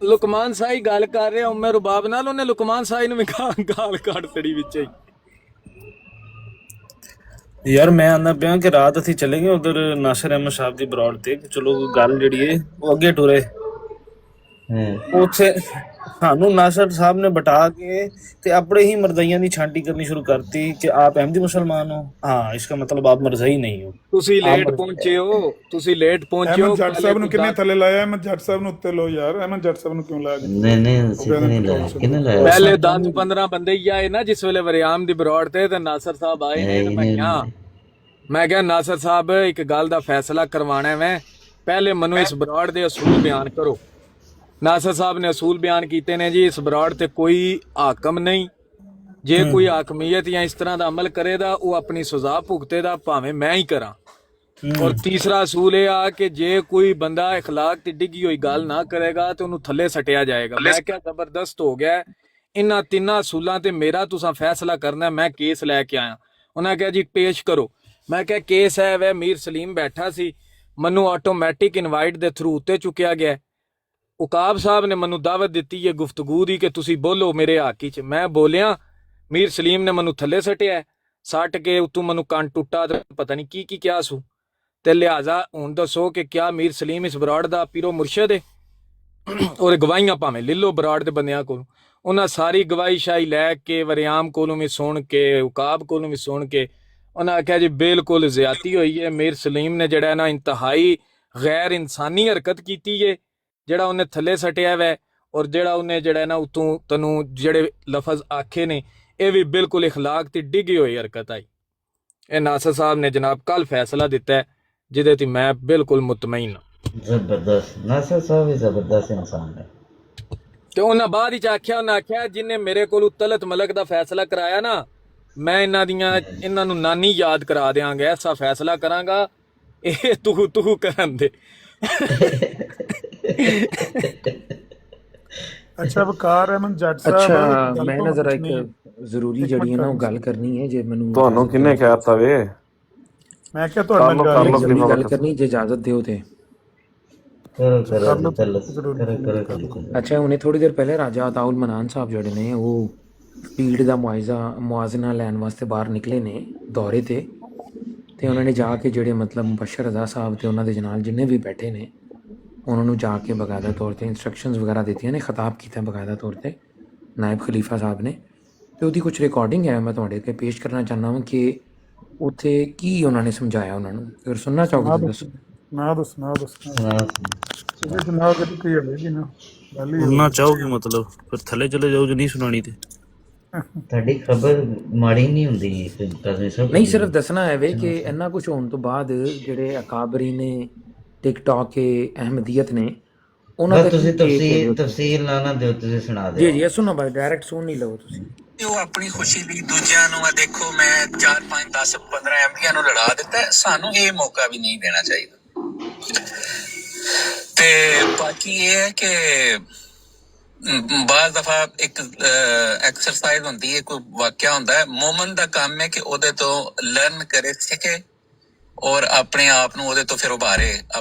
F: ਲੁਕਮਾਨ ਸਾਈ ਗੱਲ ਕਰ ਰਿਹਾ ਉਮਰ ਰਬਾਬ ਨਾਲ, ਉਹਨੇ ਲੁਕਮਾਨ ਸਾਈ ਨੂੰ ਵੀ ਗਾਲ ਕੱਢ ਛੜੀ ਵਿੱਚੇ ਹੀ।
E: ਯਾਰ ਮੈਂ ਆਂਦਾ ਪਿਆ ਕਿ ਰਾਤ ਅਸੀਂ ਚਲੇ ਗਏ ਉਧਰ ਨਾਸਰ ਅਹਿਮਦ ਸਾਹਿਬ ਦੀ ਬਰਾੜ ਤੇ, ਚਲੋ ਗੱਲ ਜਿਹੜੀ ਹੈ ਉਹ ਅੱਗੇ ਟੁਰੇ। ਉੱਥੇ ਸਾਨੂੰ ਨਾਸਰ ਸਾਹਿਬ ਨੇ ਬਟਾ ਕੇ ਤੇ ਆਪਣੇ ਹੀ ਮਰਜ਼ਾਈਆਂ ਦੀ ਛਾਂਟੀ ਕਰਨੀ ਸ਼ੁਰੂ ਕਰਤੀ ਕਿ ਆਪ ਅਹਿਮਦੀ ਮੁਸਲਮਾਨ ਹੋ। ਹਾਂ ਇਸका मतलब आप मरज़ई नहीं हो।
F: ਤੁਸੀਂ ਲੇਟ ਪਹੁੰਚੇ ਹੋ।
C: ਅਹਿਮਦ ਜੱਟ ਸਾਹਿਬ ਨੂੰ ਕਿੰਨੇ ਥੱਲੇ ਲਾਇਆ? ਅਹਿਮਦ ਜੱਟ ਸਾਹਿਬ ਨੂੰ ਉੱਤੇ ਲੋ ਯਾਰ। ਅਹਿਮਦ ਜੱਟ ਸਾਹਿਬ ਨੂੰ ਕਿਉਂ ਲਾਇਆ?
H: ਕਿਹਨੇ ਲਾਇਆ?
F: ਪਹਿਲੇ 10-15 ਬੰਦੇ ਹੀ ਆਏ ਨਾ ਜਿਸ ਵੇਲੇ ਵਰਿਆਮ ਦੀ ਬਰਾੜ ਤੇ ਨਾਸਰ ਸਾਹਿਬ ਆਏ ਨੇ ਭਾਈਆਂ। ਮੈਂ ਕਿਹਾ ਨਾਸਰ ਸਾਹਿਬ ਇੱਕ ਗੱਲ ਦਾ ਫੈਸਲਾ ਕਰਵਾਣਾ ਮੈਂ, ਪਹਿਲੇ ਮੈਨੂੰ ਇਸ ਬਰਾੜ ਦੇ ਅਸੂਲ ਬਿਆਨ ਕਰੋ। ਨਾਸਰ ਸਾਹਿਬ ਨੇ ਅਸੂਲ ਬਿਆਨ ਕੀਤੇ ਨੇ ਜੀ, ਇਸ ਬਰਾੜ ਤੇ ਕੋਈ ਹਾਕਮ ਨਹੀਂ, ਜੇ ਕੋਈ ਹਾਕਮੀਅਤ ਜਾਂ ਇਸ ਤਰ੍ਹਾਂ ਦਾ ਅਮਲ ਕਰੇਗਾ ਉਹ ਆਪਣੀ ਸਜ਼ਾ ਭੁਗਤੇਗਾ, ਭਾਵੇਂ ਮੈਂ ਹੀ ਕਰਾਂ। ਔਰ ਤੀਸਰਾ ਅਸੂਲ ਇਹ ਆ ਕਿ ਜੇ ਕੋਈ ਬੰਦਾ اخلاق ਤੇ ਡਿੱਗੀ ਹੋਈ ਗੱਲ ਨਾ ਕਰੇਗਾ ਤੇ ਉਹਨੂੰ ਥੱਲੇ ਸਟਿਆ ਜਾਏਗਾ। ਮੈਂ ਕਿਹਾ ਜ਼ਬਰਦਸਤ ਹੋ ਗਿਆ। ਇਹਨਾਂ ਤਿੰਨਾਂ ਅਸੂਲਾਂ ਤੇ ਮੇਰਾ ਤੁਸੀਂ ਫੈਸਲਾ ਕਰਨਾ। ਮੈਂ ਕੇਸ ਲੈ ਕੇ ਆਇਆ। ਉਹਨਾਂ ਕਿਹਾ ਜੀ ਪੇਸ਼ ਕਰੋ। ਮੈਂ ਕਿਹਾ ਕੇਸ ਹੈ ਵੈ ਮੀਰ ਸਲੀਮ ਬੈਠਾ ਸੀ, ਮੈਨੂੰ ਆਟੋਮੈਟਿਕ ਇਨਵਾਈਟ ਦੇ ਥਰੂ ਉੱਤੇ ਚੁੱਕਿਆ ਗਿਆ। ਉਕਾਬ ਸਾਹਿਬ ਨੇ ਮੈਨੂੰ ਦਾਵਤ ਦਿੱਤੀ ਹੈ ਗੁਫ਼ਤਗੂ ਦੀ ਕਿ ਤੁਸੀਂ ਬੋਲੋ ਮੇਰੇ ਹੱਕ 'ਚ। ਮੈਂ ਬੋਲਿਆ, ਮੀਰ ਸਲੀਮ ਨੇ ਮੈਨੂੰ ਥੱਲੇ ਸਟਿਆ, ਸੱਟ ਕੇ ਉਤੋਂ ਮੈਨੂੰ ਕੰਨ ਟੁੱਟਾ ਤੇ ਪਤਾ ਨਹੀਂ ਕੀ ਕਿਹਾ ਸੂ। ਤੇ ਲਿਹਾਜ਼ਾ ਹੁਣ ਦੱਸੋ ਕਿ ਕਿਆ ਮੀਰ ਸਲੀਮ ਇਸ ਬਰਾੜ ਦਾ ਪੀਰੋ ਮੁਰਸ਼ਦ ਹੈ? ਔਰ ਗਵਾਹੀਆਂ ਭਾਵੇਂ ਲੈ ਲਓ ਬਰਾੜ ਦੇ ਬੰਦਿਆਂ ਕੋਲ। ਉਹਨਾਂ ਸਾਰੀ ਗਵਾਹੀ ਸ਼ਾਹੀ ਲੈ ਕੇ ਵਰਿਆਮ ਕੋਲੋਂ ਵੀ ਸੁਣ ਕੇ, ਉਕਾਬ ਕੋਲੋਂ ਵੀ ਸੁਣ ਕੇ ਉਹਨਾਂ ਆਖਿਆ ਜੀ ਬਿਲਕੁਲ ਜ਼ਿਆਦਤੀ ਹੋਈ ਹੈ। ਮੀਰ ਸਲੀਮ ਨੇ ਜਿਹੜਾ ਨਾ ਇੰਤਹਾਈ ਗੈਰ ਇਨਸਾਨੀ ਹਰਕਤ ਕੀਤੀ ਹੈ, ਜਿਹੜਾ ਉਹਨੇ ਥੱਲੇ ਸਟਿਆ ਵੈ। ਔਰ ਜਿਹੜਾ ਉਹਨੇ ਜਿਹੜਾ ਨਾ ਉਤੋਂ ਤੈਨੂੰ ਜਿਹੜੇ ਲਫ਼ਜ਼ ਆਖੇ ਨੇ ਇਹ ਵੀ ਬਿਲਕੁਲ اخلاق ਤੇ ਡਿੱਗੀ ਹੋਈ ਹਰਕਤ ਆਈ। ਇਹ ਨਾਸਰ ਸਾਹਿਬ ਨੇ ਜਨਾਬ ਕੱਲ ਫੈਸਲਾ ਦਿੱਤਾ ਹੈ ਜਿਹਦੇ ਤੇ ਮੈਂ ਬਿਲਕੁਲ ਮੁਤਮਈਨ ਹਾਂ।
H: ਜ਼ਬਰਦਸਤ ਨਾਸਰ ਸਾਹਿਬ ਵੀ ਜ਼ਬਰਦਸਤ ਇਨਸਾਨ ਹੈ।
F: ਤੇ ਉਹਨਾਂ ਬਾਅਦ ਵਿੱਚ ਉਹਨਾਂ ਆਖਿਆ ਜਿਹਨੇ ਮੇਰੇ ਕੋਲੋਂ ਤਲਤ ਮਲਕ ਦਾ ਫੈਸਲਾ ਕਰਾਇਆ ਨਾ, ਮੈਂ ਇਹਨਾਂ ਨੂੰ ਨਾਨੀ ਯਾਦ ਕਰਾ ਦਿਆਂਗਾ, ਐਸਾ ਫੈਸਲਾ ਕਰਾਂਗਾ ਇਹ ਤੂੰ ਕਰਨ ਦੇ।
C: ਅੱਛਾ ਵਕਾਰ ਅਹਿਮਦ ਜੱਟ ਸਾਹਿਬ,
M: ਅੱਛਾ ਮੈਂ ਨਾ ਜ਼ਰਾ ਇੱਕ ਜ਼ਰੂਰੀ ਜਿਹੜੀ ਹੈ ਨਾ ਉਹ ਗੱਲ ਕਰਨੀ ਹੈ। ਜੇ ਮੈਨੂੰ
A: ਤੁਹਾਨੂੰ ਕਿਹਨੇ ਕਹਿਤਾ ਵੇ?
C: ਮੈਂ ਕਿਹਾ ਤੁਹਾਡੇ ਨਾਲ
M: ਗੱਲ ਕਰਨੀ, ਜੇ ਇਜਾਜ਼ਤ ਦਿਓ ਤੇ। ਅੱਛਾ ਹੁਣੇ ਥੋੜੀ ਦੇਰ ਪਹਿਲੇ ਰਾਜਾ ਅਤਾਉਲ ਮਨਾਨ ਸਾਹਿਬ ਜਿਹੜੇ ਨੇ ਉਹ ਭੀੜ ਦਾ ਮੁਆਜ਼ਨਾ ਲੈਣ ਵਾਸਤੇ ਬਾਹਰ ਨਿਕਲੇ ਨੇ ਦੌਰੇ ਤੇ ਉਹਨਾਂ ਨੇ ਜਾ ਕੇ ਜਿਹੜੇ ਮਤਲਬ ਮੁਬਸ਼ਰ ਰਜ਼ਾ ਸਾਹਿਬ ਤੇ ਉਹਨਾਂ ਦੇ ਨਾਲ ਜਿੰਨੇ ਵੀ ਬੈਠੇ ਨੇ ਉਹਨਾਂ ਨੂੰ ਜਾ ਕੇ ਬਕਾਇਦਾ ਤੌਰ ਤੇ ਇੰਸਟਰਕਸ਼ਨਸ ਵਗੈਰਾ ਦਿੱਤੀਆਂ ਨੇ, ਖਿਤਾਬ ਕੀਤਾ ਬਕਾਇਦਾ ਤੌਰ ਤੇ ਨਾਇਬ ਖਲੀਫਾ ਸਾਹਿਬ ਨੇ। ਤੇ ਉਹਦੀ ਕੁਝ ਰਿਕਾਰਡਿੰਗ ਹੈ, ਮੈਂ ਤੁਹਾਡੇ ਅੱਗੇ ਪੇਸ਼ ਕਰਨਾ ਚਾਹੁੰਦਾ ਹਾਂ ਕਿ ਉੱਥੇ ਕੀ ਉਹਨਾਂ ਨੇ ਸਮਝਾਇਆ ਉਹਨਾਂ ਨੂੰ। ਅਗਰ ਸੁਣਨਾ ਚਾਹੋਗੇ ਤਾਂ ਦੱਸੋ।
I: ਸੁਣਨਾ ਚਾਹੋਗੇ ਮਤਲਬ ਫਿਰ ਥੱਲੇ ਚਲੇ ਜਾਓ ਜੇ ਨਹੀਂ ਸੁਣਾਣੀ ਤੇ।
H: ਤੁਹਾਡੀ ਖਬਰ ਮਾੜੀ ਨਹੀਂ ਹੁੰਦੀ
M: ਨਹੀਂ, ਸਿਰਫ ਦੱਸਣਾ ਹੈ ਵੇ ਕਿ ਇੰਨਾ ਕੁਝ ਹੋਣ ਤੋਂ ਬਾਅਦ ਜਿਹੜੇ ਅਕਾਬਰੀ ਨੇ ਟਿਕਟੌਕ ਅਹਿਮਦੀਅਤ ਨੇ ਉਹਨਾਂ ਦਾ
H: ਤੁਸੀਂ ਤਫਸੀਲ ਨਾ ਦਿਓ, ਤੁਸੀਂ ਸੁਣਾ ਦਿਓ।
M: ਜੀ ਸੁਣੋ ਬਾਈ, ਡਾਇਰੈਕਟ ਸੁਣ ਨਹੀਂ ਲਓ ਤੁਸੀਂ।
N: ਉਹ ਆਪਣੀ ਖੁਸ਼ੀ ਲਈ ਦੂਜਿਆਂ ਨੂੰ ਦੇਖੋ ਮੈਂ 4 5 10 15 ਐਮਪੀਆਂ ਨੂੰ ਲੜਾ ਦਿੱਤਾ, ਸਾਨੂੰ ਇਹ ਮੌਕਾ ਵੀ ਨਹੀਂ ਦੇਣਾ ਚਾਹੀਦਾ। ਤੇ ਬਾਕੀ ਇਹ ਹੈ ਕਿ ਬਾਜ਼ ਦਫਾ ਇੱਕ ਐਕਸਰਸਾਈਜ਼ ਹੁੰਦੀ ਹੈ, ਕੋਈ ਵਾਕਿਆ ਹੁੰਦਾ ਹੈ, ਮੂਮਨ ਦਾ ਕੰਮ ਹੈ ਕਿ ਉਹਦੇ ਤੋਂ ਲਰਨ ਕਰੇ, ਸਿੱਖੇ ਔਰ ਆਪਣੇ ਆਪ ਨੂੰ ਉਹਦੇ ਤੋਂ ਫਿਰ ਉਭਾਰੇ,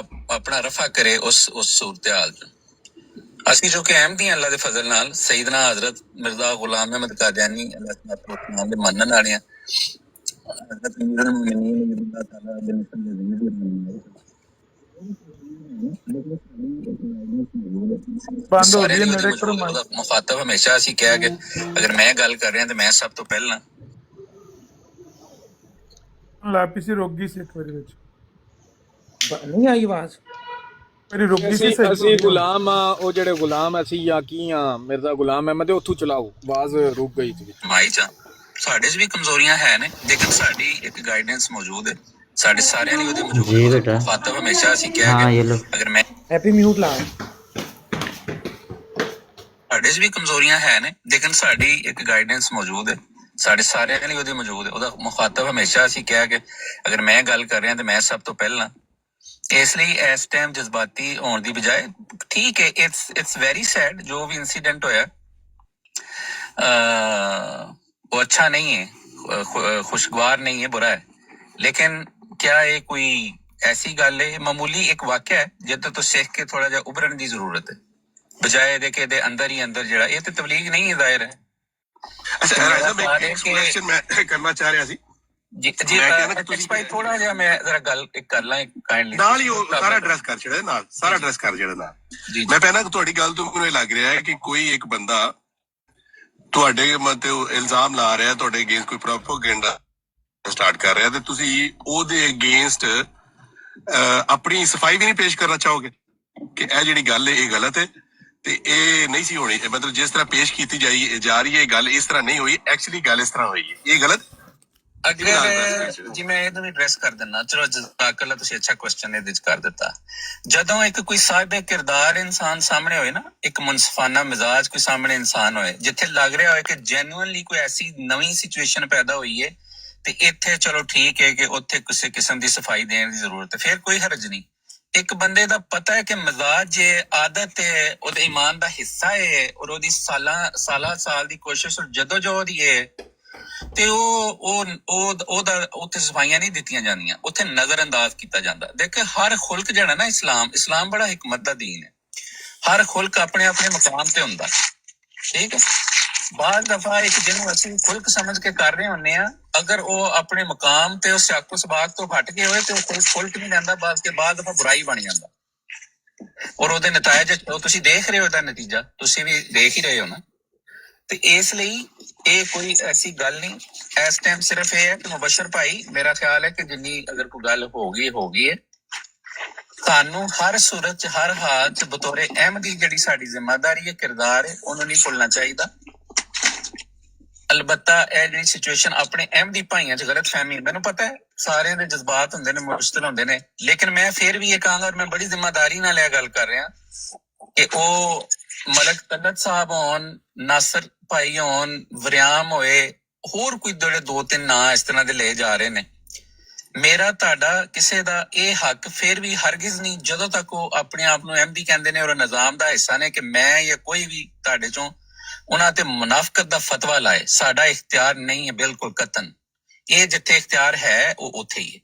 N: ਆਪਣਾ ਰਫਾ ਕਰੇ ਉਸ ਸੂਰਤ ਹਾਲ ਚ। ਅਸੀਂ ਜੋ ਕਿ ਅਹਿਮਦੀ ਅੱਲਾ ਦੇ ਫਜ਼ਲ ਨਾਲ ਸਈਦਨਾ ਹਜ਼ਰਤ ਮਿਰਜ਼ਾ ਗੁਲਾਮ ਅਹਿਮਦ ਕਾਦੀਆਨੀ ਅੱਲਾਹ ਦੇ ਮੰਨਣ ਵਾਲੇ ਆ। ਮੁਖਾਤਬ ਹਮੇਸ਼ਾ ਅਸੀਂ ਕਿਹਾ ਕਿ ਅਗਰ ਮੈਂ ਗੱਲ ਕਰ ਰਿਹਾ ਤੇ ਮੈਂ ਸਭ ਤੋਂ ਪਹਿਲਾਂ
C: ਲਾਪੀਸੀ ਰੁਕ ਗਈ ਸੀ ਇੱਕ ਵਾਰੀ ਵਿੱਚ
M: ਨਹੀਂ ਆਈ ਆਵਾਜ਼
C: ਮੇਰੀ ਰੁਕ ਗਈ ਸੀ।
F: ਅਸੀਂ ਗੁਲਾਮ ਆ, ਉਹ ਜਿਹੜੇ ਗੁਲਾਮ ਅਸੀਂ ਜਾਂ ਕੀ ਆ ਮਿਰਜ਼ਾ ਗੁਲਾਮ ਅਹਿਮਦ ਉੱਥੋਂ ਚਲਾਓ, ਆਵਾਜ਼ ਰੁਕ ਗਈ ਸੀ।
N: ਮਾਈ ਚ ਸਾਡੇ 'ਚ ਵੀ ਕਮਜ਼ੋਰੀਆਂ ਹੈ ਨੇ, ਲੇਕਿਨ ਸਾਡੀ ਇੱਕ ਗਾਈਡੈਂਸ ਮੌਜੂਦ ਹੈ, ਸਾਡੇ ਸਾਰਿਆਂ ਲਈ ਉਹਦੀ ਮੌਜੂਦ
H: ਜੀ ਬੇਟਾ।
N: ਮੁਖਾਤਬ ਹਮੇਸ਼ਾ ਅਸੀਂ ਕਿਹਾ ਕਿ ਅਗਰ ਮੈਂ
M: ਹੈਪੀ ਮਿਊਟ ਲਾ।
N: ਸਾਡੇ 'ਚ ਵੀ ਕਮਜ਼ੋਰੀਆਂ ਹੈ ਨੇ, ਲੇਕਿਨ ਸਾਡੀ ਇੱਕ ਗਾਈਡੈਂਸ ਮੌਜੂਦ ਹੈ, ਸਾਡੇ ਸਾਰਿਆਂ ਲਈ ਉਹਦੀ ਮੌਜੂਦ ਹੈ। ਉਹਦਾ ਮੁਖਾਤਬ ਹਮੇਸ਼ਾ ਅਸੀਂ ਕਿਹਾ ਕਿ ਅਗਰ ਮੈਂ ਗੱਲ ਕਰ ਰਿਹਾ ਤੇ ਮੈਂ ਸਭ ਤੋਂ ਪਹਿਲਾਂ। ਇਸ ਲਈ ਇਸ ਟਾਈਮ ਜਜ਼ਬਾਤੀ ਹੋਣ ਦੀ ਬਜਾਏ ਠੀਕ ਹੈ, ਇਟਸ ਵੈਰੀ ਸੈਡ ਜੋ ਵੀ ਇੰਸੀਡੈਂਟ ਹੋਇਆ, वो अच्छा नहीं है, खुशगवार नहीं है, बुरा है। लेकिन क्या ये कोई ऐसी गल है, मामूली एक वाक़या है जिहदे तो सीख के थोड़ा जिहा उभरन की जरूरत है, बजाय दे के दे अंदर ही अंदर जिहड़ा ये ते तबलीग नहीं है, ज़ाहिर है।
O: अच्छा राजा मैं एक क्वेश्चन मैं करना चाह रहा सी
N: जी भाई थोड़ा जिहा मैं जरा गल कर ਲਾਂ ਕਾਈਂਡਲੀ
O: ਨਾਲ ਹੀ ਉਹ ਸਾਰਾ ਐਡਰੈਸ ਕਰ ਛੜੇ ਨਾਲ ਸਾਰਾ ਐਡਰੈਸ ਕਰ ਜਿਹੜਾ ਨਾਲ ਮੈਂ ਪਹਿਲਾਂ ਤੁਹਾਡੀ ਗੱਲ ਤੋਂ ਮੈਨੂੰ ਇਹ ਲੱਗ ਰਿਹਾ ਹੈ ਕਿ ਕੋਈ ਇੱਕ ਬੰਦਾ ਤੁਹਾਡੇ ਮਤਲਬ ਇਲਜ਼ਾਮ ਲਾ ਰਿਹਾ, ਤੁਹਾਡੇ ਅਗੇਂਸਟ ਕੋਈ ਪ੍ਰੋਪਗੈਂਡਾ ਸਟਾਰਟ ਕਰ ਰਿਹਾ ਤੇ ਤੁਸੀਂ ਉਹਦੇ ਅਗੇਂਸਟ ਆਪਣੀ ਸਫਾਈ ਵੀ ਨਹੀਂ ਪੇਸ਼ ਕਰਨਾ ਚਾਹੋਗੇ ਕਿ ਇਹ ਜਿਹੜੀ ਗੱਲ ਹੈ ਇਹ ਗਲਤ ਹੈ ਤੇ ਇਹ ਨਹੀਂ ਸੀ ਹੋਣੀ, ਮਤਲਬ ਜਿਸ ਤਰ੍ਹਾਂ ਪੇਸ਼ ਕੀਤੀ ਜਾ ਰਹੀ ਹੈ ਇਹ ਗੱਲ ਇਸ ਤਰ੍ਹਾਂ ਨਹੀਂ ਹੋਈ, ਐਕਚੁਅਲੀ ਗੱਲ ਇਸ ਤਰ੍ਹਾਂ ਹੋਈ ਹੈ, ਇਹ ਗਲਤ?
N: ਅਗਰ ਜੀ ਮੈਂ ਇਹਨੂੰ ਵੀ ਐਡਰੈਸ ਕਰ ਦਿੰਦਾ, ਚਲੋ ਜਜ਼ਾਕੱਲਾ, ਤੁਸੀਂ ਅੱਛਾ ਕੁਐਸਚਨ ਇਹਦੇ ਚ ਕਰ ਦਿੱਤਾ। ਜਦੋਂ ਇੱਕ ਕੋਈ ਸਾਹਿਬ ਕਿਰਦਾਰ ਇਨਸਾਨ ਸਾਹਮਣੇ ਹੋਏ ਨਾ, ਇੱਕ ਮੁਨਸਫਾਨਾ ਮਿਜ਼ਾਜ ਕੋਈ ਸਾਹਮਣੇ ਇਨਸਾਨ ਹੋਏ, ਜਿੱਥੇ ਲੱਗ ਰਿਹਾ ਹੋਏ ਕਿ ਜੈਨੂਅਨਲੀ ਕੋਈ ਐਸੀ ਨਵੀਂ ਸਿਚੁਏਸ਼ਨ ਪੈਦਾ ਹੋਈ ਹੈ ਤੇ ਇੱਥੇ ਚਲੋ ਠੀਕ ਹੈ ਕਿ ਉੱਥੇ ਕਿਸੇ ਕਿਸਮ ਦੀ ਸਫਾਈ ਦੇਣ ਦੀ ਜ਼ਰੂਰਤ ਹੈ, ਫਿਰ ਕੋਈ ਹਰਜ ਨਹੀਂ। ਇੱਕ ਬੰਦੇ ਦਾ ਪਤਾ ਹੈ ਕਿ ਮਜ਼ਾਜ ਹੈ, ਆਦਤ ਹੈ, ਉਹਦੇ ਈਮਾਨ ਦਾ ਹਿੱਸਾ ਹੈ, ਔਰ ਉਹਦੀ ਸਾਲਾਂ ਸਾਲ ਦੀ ਕੋਸ਼ਿਸ਼ ਔਰ ਜਦੋਜਹਿਦ ਹੀ ਹੈ, ਤੇ ਉਹਦਾ ਉੱਥੇ ਸਫਾਈਆਂ ਨਹੀਂ ਦਿੱਤੀਆਂ ਜਾਂਦੀਆਂ, ਉੱਥੇ ਨਜ਼ਰ ਅੰਦਾਜ਼ ਕੀਤਾ ਜਾਂਦਾ। ਦੇਖ, ਹਰ ਖੁਲਕ ਜਿਹੜਾ ਨਾ ਇਸਲਾਮ ਬੜਾ ਹਿਕਮਤ ਦਾ ਦੀਨ ਹੈ। ਹਰ ਖੁਲਕ ਆਪਣੇ ਆਪਣੇ ਮੁਕਾਮ ਤੇ ਹੁੰਦਾ, ਠੀਕ ਹੈ। ਬਾਜ਼ ਦਫਾ ਇੱਕ ਜਿਹਨੂੰ ਅਸੀਂ ਖੁਲਕ ਸਮਝ ਕੇ ਕਰ ਰਹੇ ਹੁੰਦੇ ਆ, ਅਗਰ ਉਹ ਆਪਣੇ ਮੁਕਾਮ ਤੇ ਉਸ ਸਿਆਕੋ ਸਬਾਕ ਤੋਂ ਹਟ ਕੇ ਹੋਏ ਤੇ ਉਹ ਖੁਲਕ ਨਹੀਂ ਲੈਂਦਾ, ਬਾਅਦ ਦਫਾ ਬੁਰਾਈ ਬਣ ਜਾਂਦਾ, ਔਰ ਉਹਦੇ ਨਤੀਜੇ ਤੁਸੀਂ ਦੇਖ ਰਹੇ ਹੋ, ਉਹਦਾ ਨਤੀਜਾ ਤੁਸੀਂ ਵੀ ਦੇਖ ਹੀ ਰਹੇ ਹੋ ਨਾ। ਤੇ ਇਸ ਲਈ ਇਹ ਕੋਈ ਐਸੀ ਗੱਲ ਨਹੀਂ, ਇਸ ਟਾਈਮ ਸਿਰਫ ਇਹ ਹੈ ਕਿ ਮੁਬਸ਼ਰ ਭਾਈ, ਮੇਰਾ ਖਿਆਲ ਹੈ ਕਿ ਜਿੰਨੀ ਅਗਰ ਕੋਈ ਗੱਲ ਹੋ ਗਈ ਹੈ, ਸਾਨੂੰ ਹਰ ਸੂਰਤ ਚ ਹਰ ਹਾਲ ਚ ਬਤੌਰੇ ਅਹਿਮਦੀ ਜਿਹੜੀ ਸਾਡੀ ਜ਼ਿੰਮੇਵਾਰੀ ਹੈ, ਕਿਰਦਾਰ ਹੈ, ਉਹਨੂੰ ਨਹੀਂ ਭੁੱਲਣਾ ਚਾਹੀਦਾ। ਅਲਬੱਤਾ ਇਹ ਜਿਹੜੀ ਸਿਚੁਏਸ਼ਨ ਆਪਣੇ ਅਹਿਮਦੀ ਭਾਈਆਂ ਚ ਗਲਤ ਫਹਿਮੀ, ਮੈਨੂੰ ਪਤਾ ਹੈ ਸਾਰਿਆਂ ਦੇ ਜਜ਼ਬਾਤ ਹੁੰਦੇ ਨੇ, ਮੁਸ਼ਤਲ ਹੁੰਦੇ ਨੇ, ਲੇਕਿਨ ਮੈਂ ਫਿਰ ਵੀ ਇਹ ਕਹਾਂਗਾ, ਔਰ ਮੈਂ ਬੜੀ ਜ਼ਿੰਮੇਦਾਰੀ ਨਾਲ ਇਹ ਗੱਲ ਕਰ ਰਿਹਾ ਕਿ ਉਹ ਮਲਕ ਤਲਤ ਸਾਹਿਬ ਹੋਣ, ਨਾਸਰ ਭਾਈ ਹੋਣ, ਵਰਿਆਮ ਹੋਏ, ਹੋਰ ਕੋਈ ਜਿਹੜੇ 2-3 ਨਾਂ ਇਸ ਤਰ੍ਹਾਂ ਦੇ ਲਏ ਜਾ ਰਹੇ ਨੇ, ਮੇਰਾ ਤੁਹਾਡਾ ਕਿਸੇ ਦਾ ਇਹ ਹੱਕ ਫਿਰ ਵੀ ਹਰਗਿਜ਼ ਨਹੀਂ, ਜਦੋਂ ਤੱਕ ਉਹ ਆਪਣੇ ਆਪ ਨੂੰ ਅਹਿਮਦੀ ਕਹਿੰਦੇ ਨੇ ਔਰ ਨਿਜ਼ਾਮ ਦਾ ਹਿੱਸਾ ਨੇ, ਕਿ ਮੈਂ ਜਾਂ ਕੋਈ ਵੀ ਤੁਹਾਡੇ ਚੋਂ ਉਹਨਾਂ ਤੇ ਮੁਨਾਫਕਤ ਦਾ ਫਤਵਾ ਲਾਏ। ਸਾਡਾ ਇਖਤਿਆਰ ਨਹੀਂ ਹੈ, ਬਿਲਕੁਲ ਕਤਨ। ਇਹ ਜਿੱਥੇ ਇਖਤਿਆਰ ਹੈ ਉਹ ਉੱਥੇ ਹੀ ਹੈ।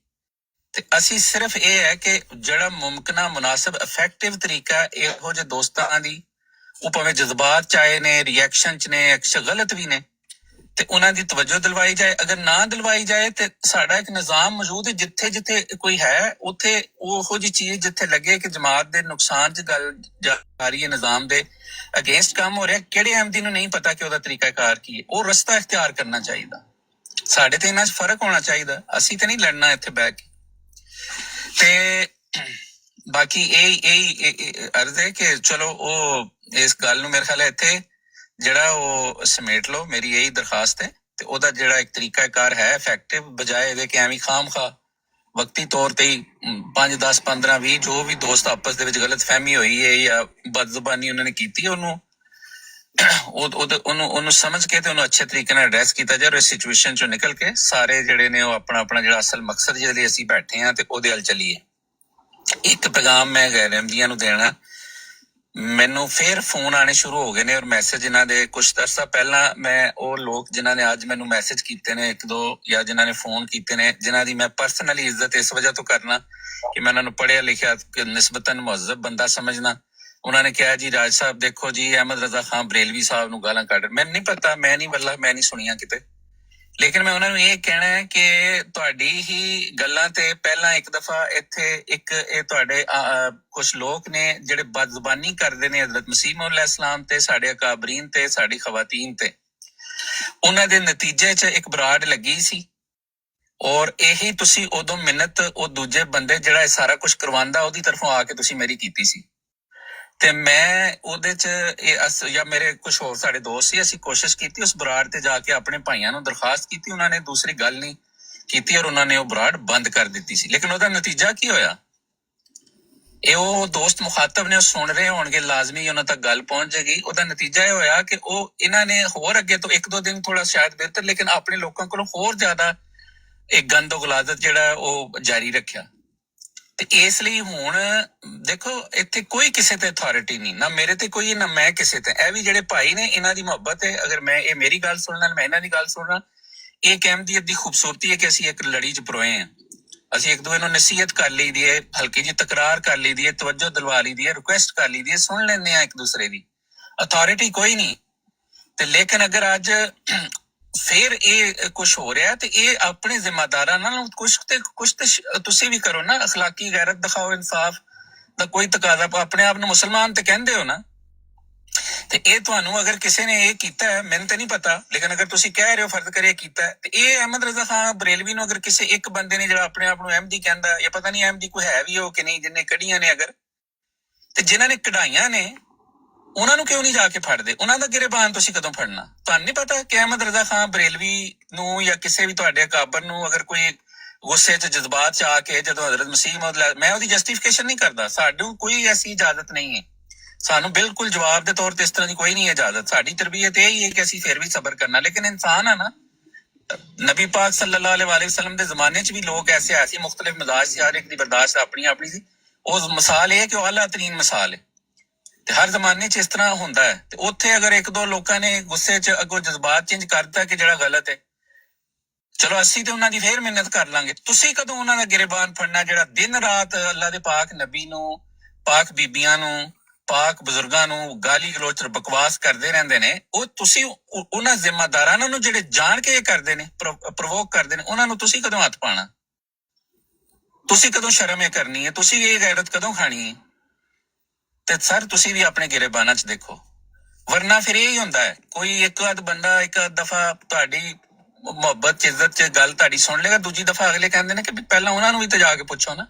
N: ਤੇ ਅਸੀਂ ਸਿਰਫ ਇਹ ਹੈ ਕਿ ਜਿਹੜਾ ਮੁਮਕਿਨਾ ਮੁਨਾਸਿਬ ਇਫੈਕਟਿਵ ਤਰੀਕਾ ਇਹੋ ਜਿਹੇ ਦੋਸਤਾਂ ਦੀ, ਉਹ ਭਾਵੇਂ ਜਜ਼ਬਾਤ ਚ ਆਏ ਨੇ, ਰਿਐਕਸ਼ਨ ਚ ਨੇ, ਗਲਤ ਵੀ ਨੇ, ਤੇ ਉਹਨਾਂ ਦੀ ਤਵੱਜੋ ਦਿਲਵਾਈ ਜਾਏ। ਅਗਰ ਨਾ ਦਿਲਵਾਈ ਜਾਏ ਤੇ ਸਾਡਾ ਇੱਕ ਨਿਜ਼ਾਮ ਮੌਜੂਦ ਹੈ, ਜਿੱਥੇ ਜਿੱਥੇ ਕੋਈ ਹੈ ਉੱਥੇ ਉਹੋ ਜਿਹੀ ਚੀਜ਼ ਜਿੱਥੇ ਲੱਗੇ ਕਿ ਜਮਾਤ ਦੇ ਨੁਕਸਾਨ ਚ ਗੱਲ ਜਾ ਰਹੀ ਹੈ, ਨਿਜ਼ਾਮ ਦੇ ਅਗੇਂਸਟ ਕੰਮ ਹੋ ਰਿਹਾ, ਕਿਹੜੇ ਅਹਿਮਦੀ ਨੂੰ ਨਹੀਂ ਪਤਾ ਕਿ ਉਹਦਾ ਤਰੀਕਾਕਾਰ ਕੀ ਹੈ, ਉਹ ਰਸਤਾ ਇਖਤਿਆਰ ਕਰਨਾ ਚਾਹੀਦਾ। ਸਾਡੇ ਤੇ ਇਹਨਾਂ ਚ ਫਰਕ ਹੋਣਾ ਚਾਹੀਦਾ, ਅਸੀਂ ਤੇ ਨਹੀਂ ਲੜਨਾ ਇੱਥੇ ਬਹਿ ਕੇ। ਤੇ ਬਾਕੀ ਇਹ ਅਰਜ਼ ਹੈ ਕਿ ਚਲੋ ਉਹ ਇਸ ਗੱਲ ਨੂੰ ਮੇਰੇ ਖਿਆਲ ਹੈ ਇੱਥੇ ਜਿਹੜਾ ਉਹ ਸਮੇਟ ਲਓ, ਮੇਰੀ ਇਹੀ ਦਰਖਾਸਤ ਹੈ। ਤੇ ਉਹਦਾ ਜਿਹੜਾ ਇੱਕ ਤਰੀਕਾਕਾਰ ਹੈ ਇਫੈਕਟਿਵ, ਬਜਾਏ ਇਹਦੇ ਕਿ ਐਵੇਂ ਖਾਮਖਾ ਵਕਤੀ ਤੌਰ ਤੇ ਹੀ 5, 10, 15, 20 ਜੋ ਵੀ ਦੋਸਤ ਆਪਸ ਦੇ ਵਿੱਚ ਗਲਤ ਫਹਿਮੀ ਹੋਈ ਹੈ ਜਾਂ ਬਦਜ਼ੁਬਾਨੀ ਉਹਨਾਂ ਨੇ ਕੀਤੀ, ਉਹਨੂੰ ਸਮਝ ਕੇ ਤੇ ਉਹਨੂੰ ਅੱਛੇ ਤਰੀਕੇ ਨਾਲ ਐਡਰੈਸ ਕੀਤਾ ਜਾਏ, ਔਰ ਇਸ ਸਿਚੁਏਸ਼ਨ ਚੋਂ ਨਿਕਲ ਕੇ ਸਾਰੇ ਜਿਹੜੇ ਨੇ ਉਹ ਆਪਣਾ ਜਿਹੜਾ ਅਸਲ ਮਕਸਦ ਜਿਹਦੇ ਲਈ ਅਸੀਂ ਬੈਠੇ ਹਾਂ ਤੇ ਉਹਦੇ ਵੱਲ ਚੱਲੀਏ। ਇੱਕ ਪੈਗਾਮ ਮੈਂ ਗੈਰ ਅਹਿਮਦੀਆਂ ਨੂੰ ਦੇਣਾ, ਮੈਨੂੰ ਫੇਰ ਫੋਨ ਆਣੇ ਸ਼ੁਰੂ ਹੋ ਗਏ ਨੇ ਔਰ ਮੈਸੇਜ ਇਹਨਾਂ ਦੇ। ਕੁਛ ਅਰਸਾ ਪਹਿਲਾਂ ਮੈਂ ਉਹ ਲੋਕ ਜਿਨ੍ਹਾਂ ਨੇ ਅੱਜ ਮੈਨੂੰ ਮੈਸੇਜ ਕੀਤੇ ਨੇ, 1-2 ਜਾਂ ਜਿਨ੍ਹਾਂ ਨੇ ਫੋਨ ਕੀਤੇ ਨੇ, ਜਿਨ੍ਹਾਂ ਦੀ ਮੈਂ ਪਰਸਨਲੀ ਇੱਜ਼ਤ ਇਸ ਵਜ੍ਹਾ ਤੋਂ ਕਰਨਾ ਕਿ ਮੈਂ ਉਹਨਾਂ ਨੂੰ ਪੜ੍ਹਿਆ ਲਿਖਿਆ ਨਿਸਬਤਨ ਮੁਹੱਜ਼ਬ ਬੰਦਾ ਸਮਝਣਾ, ਉਹਨਾਂ ਨੇ ਕਿਹਾ ਜੀ ਰਾਜ ਸਾਹਿਬ ਦੇਖੋ ਜੀ ਅਹਿਮਦ ਰਜ਼ਾ ਖਾਨ ਬਰੇਲਵੀ ਸਾਹਿਬ ਨੂੰ ਗਾਲਾਂ ਕੱਢ, ਮੈਨੂੰ ਨਹੀਂ ਪਤਾ, ਮੈਂ ਨਹੀਂ ਸੁਣੀਆਂ ਕਿਤੇ, ਲੇਕਿਨ ਮੈਂ ਉਹਨਾਂ ਨੂੰ ਇਹ ਕਹਿਣਾ ਹੈ ਕਿ ਤੁਹਾਡੀ ਹੀ ਗੱਲਾਂ ਤੇ ਪਹਿਲਾਂ ਇੱਕ ਦਫਾ ਇੱਥੇ ਇਹ ਤੁਹਾਡੇ ਕੁਛ ਲੋਕ ਨੇ ਜਿਹੜੇ ਬਦਜ਼ੁਬਾਨੀ ਕਰਦੇ ਨੇ ਹਜ਼ਰਤ ਮਸੀਹ ਮੌਊਦ अलैहिस्सलाम ਤੇ, ਸਾਡੇ ਅਕਾਬਰੀਨ ਤੇ, ਸਾਡੀ ਖਵਾਤੀਨ ਤੇ, ਉਹਨਾਂ ਦੇ ਨਤੀਜੇ 'ਚ ਇੱਕ ਬਰਾੜ ਲੱਗੀ ਸੀ। ਔਰ ਇਹੀ ਤੁਸੀਂ ਉਦੋਂ ਮਿੰਨਤ ਉਹ ਦੂਜੇ ਬੰਦੇ ਜਿਹੜਾ ਇਹ ਸਾਰਾ ਕੁਛ ਕਰਵਾਉਂਦਾ ਉਹਦੀ ਤਰਫੋਂ ਆ ਕੇ ਤੁਸੀਂ ਮੇਰੀ ਕੀਤੀ ਸੀ। ਤੇ ਮੈਂ ਉਹਦੇ ਚ ਜਾਂ ਮੇਰੇ ਕੁਛ ਹੋਰ ਸਾਡੇ ਦੋਸਤ ਸੀ, ਅਸੀਂ ਕੋਸ਼ਿਸ਼ ਕੀਤੀ ਉਸ ਬਰਾੜ ਤੇ ਜਾ ਕੇ ਆਪਣੇ ਭਾਈਆਂ ਨੂੰ ਦਰਖਾਸਤ ਕੀਤੀ, ਉਹਨਾਂ ਨੇ ਦੂਸਰੀ ਗੱਲ ਨਹੀਂ ਕੀਤੀ ਔਰ ਉਹਨਾਂ ਨੇ ਉਹ ਬਰਾੜ ਬੰਦ ਕਰ ਦਿੱਤੀ ਸੀ। ਲੇਕਿਨ ਉਹਦਾ ਨਤੀਜਾ ਕੀ ਹੋਇਆ, ਇਹ ਉਹ ਦੋਸਤ ਮੁਖਾਤਬ ਨੇ ਉਹ ਸੁਣ ਰਹੇ ਹੋਣਗੇ, ਲਾਜ਼ਮੀ ਉਹਨਾਂ ਤੱਕ ਗੱਲ ਪਹੁੰਚ ਜਾਏਗੀ। ਉਹਦਾ ਨਤੀਜਾ ਇਹ ਹੋਇਆ ਕਿ ਉਹ ਇਹਨਾਂ ਨੇ ਹੋਰ ਅੱਗੇ ਤੋਂ 1-2 ਦਿਨ ਥੋੜਾ ਸ਼ਾਇਦ ਬਿਹਤਰ, ਲੇਕਿਨ ਆਪਣੇ ਲੋਕਾਂ ਕੋਲੋਂ ਹੋਰ ਜ਼ਿਆਦਾ ਇੱਕ ਗੰਦੋ ਗਲਾਜ਼ਤ ਜਿਹੜਾ ਉਹ ਜਾਰੀ ਰੱਖਿਆ। ਤੇ ਇਸ ਲਈ ਹੁਣ ਦੇਖੋ ਇੱਥੇ ਕੋਈ ਕਿਸੇ ਤੇ ਅਥਾਰਟੀ ਨਹੀਂ, ਨਾ ਮੇਰੇ ਤੇ ਕੋਈ, ਨਾ ਮੈਂ ਕਿਸੇ ਤੇ। ਇਹ ਵੀ ਜਿਹੜੇ ਭਾਈ ਨੇ ਇਹਨਾਂ ਦੀ ਮੁਹੱਬਤ ਹੈ, ਅਗਰ ਮੈਂ ਇਹ ਮੇਰੀ ਗੱਲ ਸੁਣਨਾ, ਮੈਂ ਇਹਨਾਂ ਦੀ ਗੱਲ ਸੁਣਨਾ, ਇਹ ਅਹਿਮਦੀਅਤ ਦੀ ਖੂਬਸੂਰਤੀ ਹੈ ਕਿ ਅਸੀਂ ਇੱਕ ਲੜੀ ਚ ਪਰੋਏ ਹਾਂ। ਅਸੀਂ ਇੱਕ ਦੂਏ ਨੂੰ ਨਸੀਹਤ ਕਰ ਲਈ ਦੀ ਹੈ, ਹਲਕੀ ਜਿਹੀ ਤਕਰਾਰ ਕਰ ਲਈ ਦੀ ਹੈ, ਤਵੱਜੋ ਦਿਲਵਾ ਲਈ ਦੀ ਹੈ, ਰਿਕੁਐਸਟ ਕਰ ਲਈ ਦੀ ਹੈ, ਸੁਣ ਲੈਂਦੇ ਹਾਂ ਇੱਕ ਦੂਸਰੇ ਦੀ, ਅਥਾਰਟੀ ਕੋਈ ਨਹੀਂ। ਤੇ ਲੇਕਿਨ ਅਗਰ ਅੱਜ ਫਿਰ ਇਹ ਕੁਛ ਹੋ ਰਿਹਾ ਤੇ ਇਹ ਆਪਣੇ ਜ਼ਿੰਮੇਦਾਰਾਂ ਨਾਲ ਕੁਛ ਤੇ ਤੁਸੀਂ ਵੀ ਕਰੋ ਨਾ, ਅਖਲਾਕੀ ਗੈਰਤ ਦਿਖਾਓ, ਇਨਸਾਫ ਦਾ ਕੋਈ ਤਕਾਜ਼ਾ। ਆਪਣੇ ਆਪ ਨੂੰ ਮੁਸਲਮਾਨ ਤੇ ਕਹਿੰਦੇ ਹੋ ਨਾ, ਤੇ ਇਹ ਤੁਹਾਨੂੰ ਅਗਰ ਕਿਸੇ ਨੇ ਇਹ ਕੀਤਾ ਹੈ, ਮੈਨੂੰ ਤੇ ਨਹੀਂ ਪਤਾ, ਲੇਕਿਨ ਅਗਰ ਤੁਸੀਂ ਕਹਿ ਰਹੇ ਹੋ ਫਰਜ਼ ਕਰਿਏ ਕੀਤਾ ਹੈ, ਤੇ ਇਹ ਅਹਿਮਦ ਰਜ਼ਾ ਖਾਨ ਬਰੇਲਵੀ ਨੂੰ ਅਗਰ ਕਿਸੇ ਇੱਕ ਬੰਦੇ ਨੇ ਜਿਹੜਾ ਆਪਣੇ ਆਪ ਨੂੰ ਅਹਿਮਦੀ ਕਹਿੰਦਾ, ਜਾਂ ਪਤਾ ਨਹੀਂ ਅਹਿਮਦੀ ਕੋਈ ਹੈ ਵੀ ਉਹ ਕਿ ਨਹੀਂ, ਜਿਹਨੇ ਕੱਢੀਆਂ ਨੇ ਅਗਰ, ਤੇ ਜਿਨ੍ਹਾਂ ਨੇ ਕਢਾਈਆਂ ਨੇ ਉਹਨਾਂ ਨੂੰ ਕਿਉਂ ਨਹੀਂ ਜਾ ਕੇ ਫੜਦੇ? ਉਹਨਾਂ ਦਾ ਗਿਰਬਾਨ ਤੁਸੀਂ ਕਦੋਂ ਫੜਨਾ? ਤੁਹਾਨੂੰ ਨਹੀਂ ਪਤਾ ਕਿ ਅਹਿਮਦ ਰਜ਼ਾ ਖਾਨ ਬਰੇਲਵੀ ਨੂੰ ਜਾਂ ਕਿਸੇ ਵੀ ਤੁਹਾਡੇ ਅਕਾਬਰ ਨੂੰ ਅਗਰ ਕੋਈ ਗੁੱਸੇ 'ਚ ਜਜ਼ਬਾਤ 'ਚ ਆ ਕੇ ਜਦੋਂ ਹਜ਼ਰਤ ਮਸੀਹ ਮੌਦ, ਮੈਂ ਉਹਦੀ ਜਸਟੀਫਿਕੇਸ਼ਨ ਨਹੀਂ ਕਰਦਾ, ਸਾਨੂੰ ਕੋਈ ਐਸੀ ਇਜਾਜ਼ਤ ਨਹੀਂ ਹੈ, ਸਾਨੂੰ ਬਿਲਕੁਲ ਜਵਾਬ ਦੇ ਤੌਰ ਤੇ ਇਸ ਤਰ੍ਹਾਂ ਦੀ ਕੋਈ ਨਹੀਂ ਇਜਾਜ਼ਤ। ਸਾਡੀ ਤਰਬੀਅਤ ਇਹ ਹੀ ਹੈ ਕਿ ਅਸੀਂ ਫਿਰ ਵੀ ਸਬਰ ਕਰਨਾ, ਲੇਕਿਨ ਇਨਸਾਨ ਆ ਨਾ। ਨਬੀ ਪਾਕ ਸੱਲੱਲਾਹੁ ਅਲੈहि ਵਸੱਲਮ ਦੇ ਜ਼ਮਾਨੇ 'ਚ ਵੀ ਲੋਕ ਐਸੇ ਆਏ ਸੀ, ਮੁਖਤਲਿਫ ਮਿਜ਼ਾਜ ਸੀ, ਹਰ ਇੱਕ ਦੀ ਬਰਦਾਸ਼ਤ ਆਪਣੀ ਆਪਣੀ ਸੀ। ਉਹ ਮਿਸਾਲ ਇਹ ਹੈ ਕਿ ਉਹ ਆਲਾ ਤਰੀਨ ਮਿਸਾਲ ਹੈ, ਤੇ ਹਰ ਜ਼ਮਾਨੇ 'ਚ ਇਸ ਤਰ੍ਹਾਂ ਹੁੰਦਾ ਹੈ। ਤੇ ਉੱਥੇ ਅਗਰ ਇੱਕ ਦੋ ਲੋਕਾਂ ਨੇ ਗੁੱਸੇ 'ਚ ਅੱਗੋਂ ਜਜ਼ਬਾਤ ਚੇਂਜ ਕਰ ਦਿੱਤਾ ਕਿ ਜਿਹੜਾ ਗਲਤ ਹੈ, ਚਲੋ ਅਸੀਂ ਤੇ ਉਹਨਾਂ ਦੀ ਫੇਰ ਮਿਹਨਤ ਕਰ ਲਾਂਗੇ। ਤੁਸੀਂ ਕਦੋਂ ਉਹਨਾਂ ਦਾ ਗਿਰਬਾਨ ਫੜਨਾ ਜਿਹੜਾ ਦਿਨ ਰਾਤ ਅੱਲਾ ਦੇ ਪਾਕ ਨਬੀ ਨੂੰ, ਪਾਕ ਬੀਬੀਆਂ ਨੂੰ, ਪਾਕ ਬਜ਼ੁਰਗਾਂ ਨੂੰ ਗਾਲੀ ਗਲੋਚ ਬਕਵਾਸ ਕਰਦੇ ਰਹਿੰਦੇ ਨੇ? ਉਹ ਤੁਸੀਂ ਉਹਨਾਂ ਜ਼ਿੰਮੇਦਾਰਾਂ ਨੂੰ ਜਿਹੜੇ ਜਾਣ ਕੇ ਇਹ ਕਰਦੇ ਨੇ, ਪ੍ਰਵੋਕ ਕਰਦੇ ਨੇ, ਉਹਨਾਂ ਨੂੰ ਤੁਸੀਂ ਕਦੋਂ ਹੱਥ ਪਾਣਾ? ਤੁਸੀਂ ਕਦੋਂ ਸ਼ਰਮ ਇਹ ਕਰਨੀ ਹੈ? ਤੁਸੀਂ ਇਹ ਗੈਰਤ ਕਦੋਂ ਖਾਣੀ ਹੈ? ਤੇ ਸਰ ਤੁਸੀਂ ਵੀ ਆਪਣੇ ਗਿਰਬਾਨਾਂ 'ਚ ਦੇਖੋ, ਵਰਨਾ ਫਿਰ ਇਹ ਹੀ ਹੁੰਦਾ ਹੈ, ਕੋਈ ਇੱਕ ਅੱਧ ਬੰਦਾ ਇੱਕ ਅੱਧ ਦਫਾ ਤੁਹਾਡੀ ਮੁਹੱਬਤ 'ਚ ਇੱਜ਼ਤ 'ਚ ਗੱਲ ਤੁਹਾਡੀ ਸੁਣ ਲੇਗਾ, ਦੂਜੀ ਦਫਾ ਅਗਲੇ ਕਹਿੰਦੇ ਨੇ ਕਿ ਵੀ ਪਹਿਲਾਂ ਉਹਨਾਂ ਨੂੰ ਵੀ ਤਾਂ ਜਾ ਕੇ ਪੁੱਛੋ ਨਾ।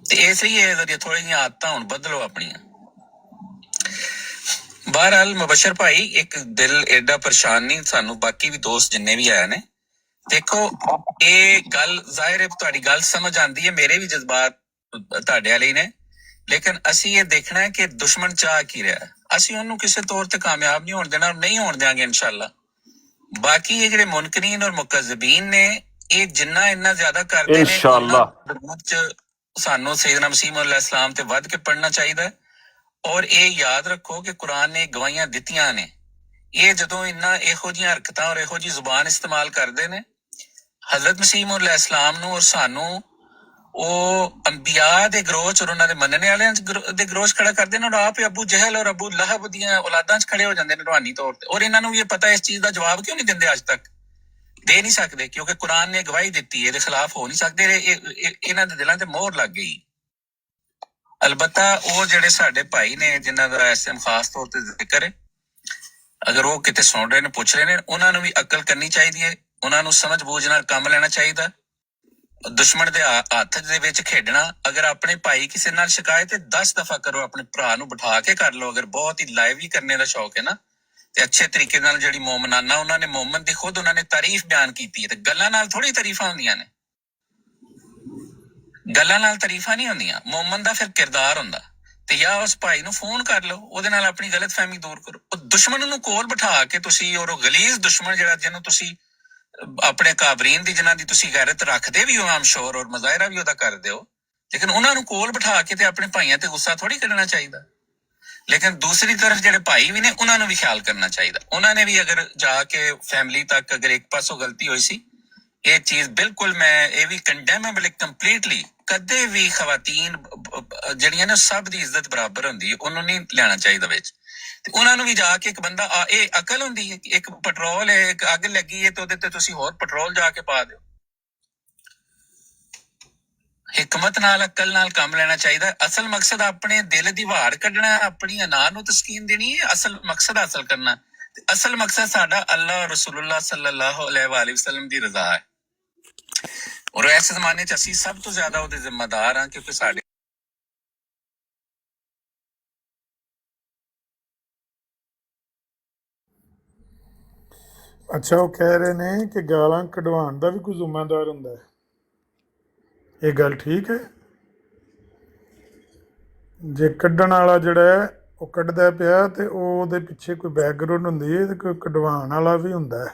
N: ਤੇ ਇਸ ਲਈ ਇਹ ਜ਼ਰੀਏ ਥੋੜ੍ਹੀਆਂ ਜਿਹੀਆਂ ਆਦਤਾਂ ਹੁਣ ਬਦਲੋ ਆਪਣੀਆਂ। ਬਹਰਹਾਲ ਮੁਬਸ਼ਰ ਭਾਈ, ਇੱਕ ਦਿਲ ਏਡਾ ਪਰੇਸ਼ਾਨ ਨਹੀਂ ਸਾਨੂੰ, ਬਾਕੀ ਵੀ ਦੋਸਤ ਜਿੰਨੇ ਵੀ ਆਏ ਨੇ। ਦੇਖੋ ਇਹ ਗੱਲ ਜ਼ਾਹਿਰ ਹੈ ਤੁਹਾਡੀ ਗੱਲ ਸਮਝ ਆਉਂਦੀ ਹੈ, ਮੇਰੇ ਵੀ ਜਜ਼ਬਾਤ ਤੁਹਾਡੇ ਵਾਲੇ ਹੀ ਨੇ, ਲੇਕਿਨ ਅਸੀਂ ਇਹ ਦੇਖਣਾ ਹੈ ਕਿ ਦੁਸ਼ਮਣ ਚਾਹ ਕੀ ਰਿਹਾ। ਅਸੀਂ ਉਹਨੂੰ ਕਿਸੇ ਤੌਰ ਤੇ ਕਾਮਯਾਬ ਨਹੀਂ ਹੋਣ ਦੇਣਾ, ਨਹੀਂ ਹੋਣ ਦਿਆਂਗੇ ਇਨਸ਼ਾਅੱਲਾ। ਬਾਕੀ ਇਹ ਜਿਹੜੇ ਮੁਨਕਰੀਨ ਔਰ ਮੁਕਜ਼ਬੀਨ ਨੇ, ਇਹ ਜਿੰਨਾ ਇੰਨਾ ਜ਼ਿਆਦਾ ਕਰਦੇ ਨੇ,
A: ਇਨਸ਼ਾਅੱਲਾ
N: ਸਾਨੂੰ ਸੈਯਦਨਾ ਮਸੀਹ ਮੌਊਦ अलैहिस्सलाम ਤੇ ਵੱਧ ਕੇ ਪੜ੍ਹਨਾ ਚਾਹੀਦਾ ਹੈ। ਔਰ ਇਹ ਯਾਦ ਰੱਖੋ ਕਿ ਕੁਰਾਨ ਨੇ ਗਵਾਹੀਆਂ ਦਿੱਤੀਆਂ ਨੇ, ਇਹ ਜਦੋਂ ਇੰਨਾ ਇਹੋ ਜਿਹੀਆਂ ਹਰਕਤਾਂ ਔਰ ਇਹੋ ਜਿਹੀ ਜ਼ੁਬਾਨ ਇਸਤੇਮਾਲ ਕਰਦੇ ਨੇ, ਹਜ਼ਰਤ ਮਸੀਹ ਮੌਊਦ अलैहिस्सलाम ਨੂੰ ਔਰ ਸਾਨੂੰ ਉਹ ਅੰਬਿਆ ਦੇ ਗਰੋਹ 'ਚ ਔਰ ਉਹਨਾਂ ਦੇ ਮੰਨਣੇ ਵਾਲਿਆਂ ਦੇ ਗਰੋਹ 'ਚ ਖੜਾ ਕਰਦੇ ਨੇ, ਔਰ ਆਪ ਅਬੂ ਜਹਲ ਔਰ ਅਬੂ ਲਹਬ ਦੀਆਂ ਔਲਾਦਾਂ 'ਚ ਖੜੇ ਹੋ ਜਾਂਦੇ ਨੇ ਰੂਹਾਨੀ ਤੌਰ ਤੇ। ਔਰ ਇਹਨਾਂ ਨੂੰ ਵੀ ਇਹ ਪਤਾ, ਇਸ ਚੀਜ਼ ਦਾ ਜਵਾਬ ਕਿਉਂ ਨਹੀਂ ਦਿੰਦੇ? ਅੱਜ ਤੱਕ ਦੇ ਨਹੀਂ ਸਕਦੇ, ਕਿਉਂਕਿ ਕੁਰਾਨ ਨੇ ਗਵਾਹੀ ਦਿੱਤੀ ਹੈ, ਇਹਦੇ ਖਿਲਾਫ ਹੋ ਨਹੀਂ ਸਕਦੇ। ਇਹਨਾਂ ਦੇ ਦਿਲਾਂ ਤੇ ਮੋਹਰ ਲੱਗ ਗਈ। ਅਲਬત્ਤਾ ਉਹ ਜਿਹੜੇ ਸਾਡੇ ਭਾਈ ਨੇ ਜਿਨ੍ਹਾਂ ਦਾ ਇਸ ਟਾਈਮ ਖਾਸ ਤੌਰ ਤੇ ਜ਼ਿਕਰ ਹੈ, ਅਗਰ ਉਹ ਕਿਤੇ ਸੁਣ ਰਹੇ ਨੇ, ਪੁੱਛ ਰਹੇ ਨੇ, ਉਹਨਾਂ ਨੂੰ ਵੀ ਅਕਲ ਕਰਨੀ ਚਾਹੀਦੀ ਹੈ, ਉਹਨਾਂ ਨੂੰ ਸਮਝ ਬੂਝ ਨਾਲ ਕੰਮ ਲੈਣਾ ਚਾਹੀਦਾ। ਦੁਸ਼ਮਣ ਦੇ ਹੱਥ ਦੇ ਵਿੱਚ ਖੇਡਣਾ, ਅਗਰ ਆਪਣੇ ਭਾਈ ਕਿਸੇ ਨਾਲ ਸ਼ਿਕਾਇਤ ਹੈ 10 ਦਫਾ ਕਰੋ, ਆਪਣੇ ਭਰਾ ਨੂੰ ਬਿਠਾ ਕੇ ਕਰ ਲਓ। ਅਗਰ ਬਹੁਤ ਹੀ ਲਾਈਵਲੀ ਕਰਨੇ ਦਾ ਸ਼ੌਕ ਹੈ ਨਾ, ਤੇ ਅੱਛੇ ਤਰੀਕੇ ਨਾਲ ਜਿਹੜੀ ਮੋਮਨਾਨਾ ਉਹਨਾਂ ਨੇ ਮੋਮਨ ਦੀ ਖੁਦ ਉਹਨਾਂ ਨੇ ਤਾਰੀਫ ਬਿਆਨ ਕੀਤੀ ਹੈ, ਤੇ ਗੱਲਾਂ ਨਾਲ ਥੋੜੀ ਤਾਰੀਫਾਂ ਹੁੰਦੀਆਂ ਨੇ, ਗੱਲਾਂ ਨਾਲ ਤਾਰੀਫਾਂ ਨਹੀਂ ਹੁੰਦੀਆਂ। ਮੋਮਨ ਦਾ ਫਿਰ ਕਿਰਦਾਰ ਹੁੰਦਾ। ਤੇ ਜਾਂ ਉਸ ਭਾਈ ਨੂੰ ਫੋਨ ਕਰ ਲਓ, ਉਹਦੇ ਨਾਲ ਆਪਣੀ ਗਲਤਫਹਿਮੀ ਦੂਰ ਕਰੋ। ਉਹ ਦੁਸ਼ਮਣ ਨੂੰ ਕੋਲ ਬਿਠਾ ਕੇ ਤੁਸੀਂ, ਔਰ ਉਹ ਗਲੀਜ਼ ਦੁਸ਼ਮਣ ਜਿਹੜਾ ਜਿਹਨੂੰ ਤੁਸੀਂ ਆਪਣੇ ਕਾਬਰੀਨ ਦੀ, ਜਿਨ੍ਹਾਂ ਦੀ ਤੁਸੀਂ ਗੈਰਤ ਰੱਖਦੇ ਵੀ ਹੋ ਆਮ ਸ਼ੋਰ, ਔਰ ਮਜ਼ਾਹਿਰਾ ਵੀ ਉਹਦਾ ਕਰਦੇ ਹੋ, ਲੇਕਿਨ ਉਹਨਾਂ ਨੂੰ ਕੋਲ ਬਿਠਾ ਕੇ ਤੇ ਆਪਣੇ ਭਾਈਆਂ ਤੇ ਗੁੱਸਾ ਥੋੜੀ ਕੱਢਣਾ ਚਾਹੀਦਾ। ਲੇਕਿਨ ਦੂਸਰੀ ਤਰਫ ਜਿਹੜੇ ਭਾਈ ਵੀ ਨੇ, ਉਹਨਾਂ ਨੂੰ ਵੀ ਖਿਆਲ ਕਰਨਾ ਚਾਹੀਦਾ। ਉਹਨਾਂ ਨੇ ਵੀ ਅਗਰ ਜਾ ਕੇ ਫੈਮਿਲੀ ਤੱਕ ਅਗਰ ਇੱਕ ਪਾਸੋਂ ਗਲਤੀ ਹੋਈ ਸੀ, ਇਹ ਚੀਜ਼ ਬਿਲਕੁਲ ਮੈਂ ਇਹ ਵੀ ਕੰਡੈਮੇਬਲ ਕੰਪਲੀਟਲੀ, ਕਦੇ ਵੀ ਖਵਾਤੀਨ ਜਿਹੜੀਆਂ ਨੇ ਸਭ ਦੀ ਇੱਜ਼ਤ ਬਰਾਬਰ ਹੁੰਦੀ ਹੈ, ਉਹਨੂੰ ਨਹੀਂ ਲੈਣਾ ਚਾਹੀਦਾ ਵਿੱਚ। ਤੇ ਉਹਨਾਂ ਨੂੰ ਵੀ ਜਾ ਕੇ ਇੱਕ ਬੰਦਾ, ਇਹ ਅਕਲ ਹੁੰਦੀ ਹੈ ਕਿ ਇੱਕ ਪੈਟਰੋਲ ਹੈ, ਇੱਕ ਅੱਗ ਲੱਗੀ ਹੈ, ਤੇ ਉਹਦੇ ਤੇ ਤੁਸੀਂ ਹੋਰ ਪੈਟਰੋਲ ਜਾ ਕੇ ਪਾ ਦਿਓ। हिकमत नाल अकल नाल काम लेना चाहिए। असल मकसद अपने दिल दी वार कढ़ना, अपनी अना नूं तस्कीन देनी है, असल मकसद हासिल करना। असल मकसद साडा अल्लाह रसूलुल्लाह सल्लल्लाहु अलैहि वसल्लम दी रज़ा है। और ऐसे जमाने च असीं सब तो ज्यादा उहदे जिम्मेदार हां, क्योंकि साडे
C: अच्छा वो कह रहे ने कि गालां कढवाउण दा भी कोई जिम्मेदार हुंदा है। ये गल ठीक है? जे कड्ढण वाला जिहड़ा है ਉਹ ਕੱਢਦਾ ਪਿਆ ਤੇ ਉਹਦੇ ਪਿੱਛੇ ਕੋਈ ਬੈਕਗ੍ਰਾਉਂਡ ਹੁੰਦੀ ਹੈ ਤੇ ਕੋਈ ਕਢਵਾਉਣ ਵਾਲਾ ਵੀ ਹੁੰਦਾ ਹੈ।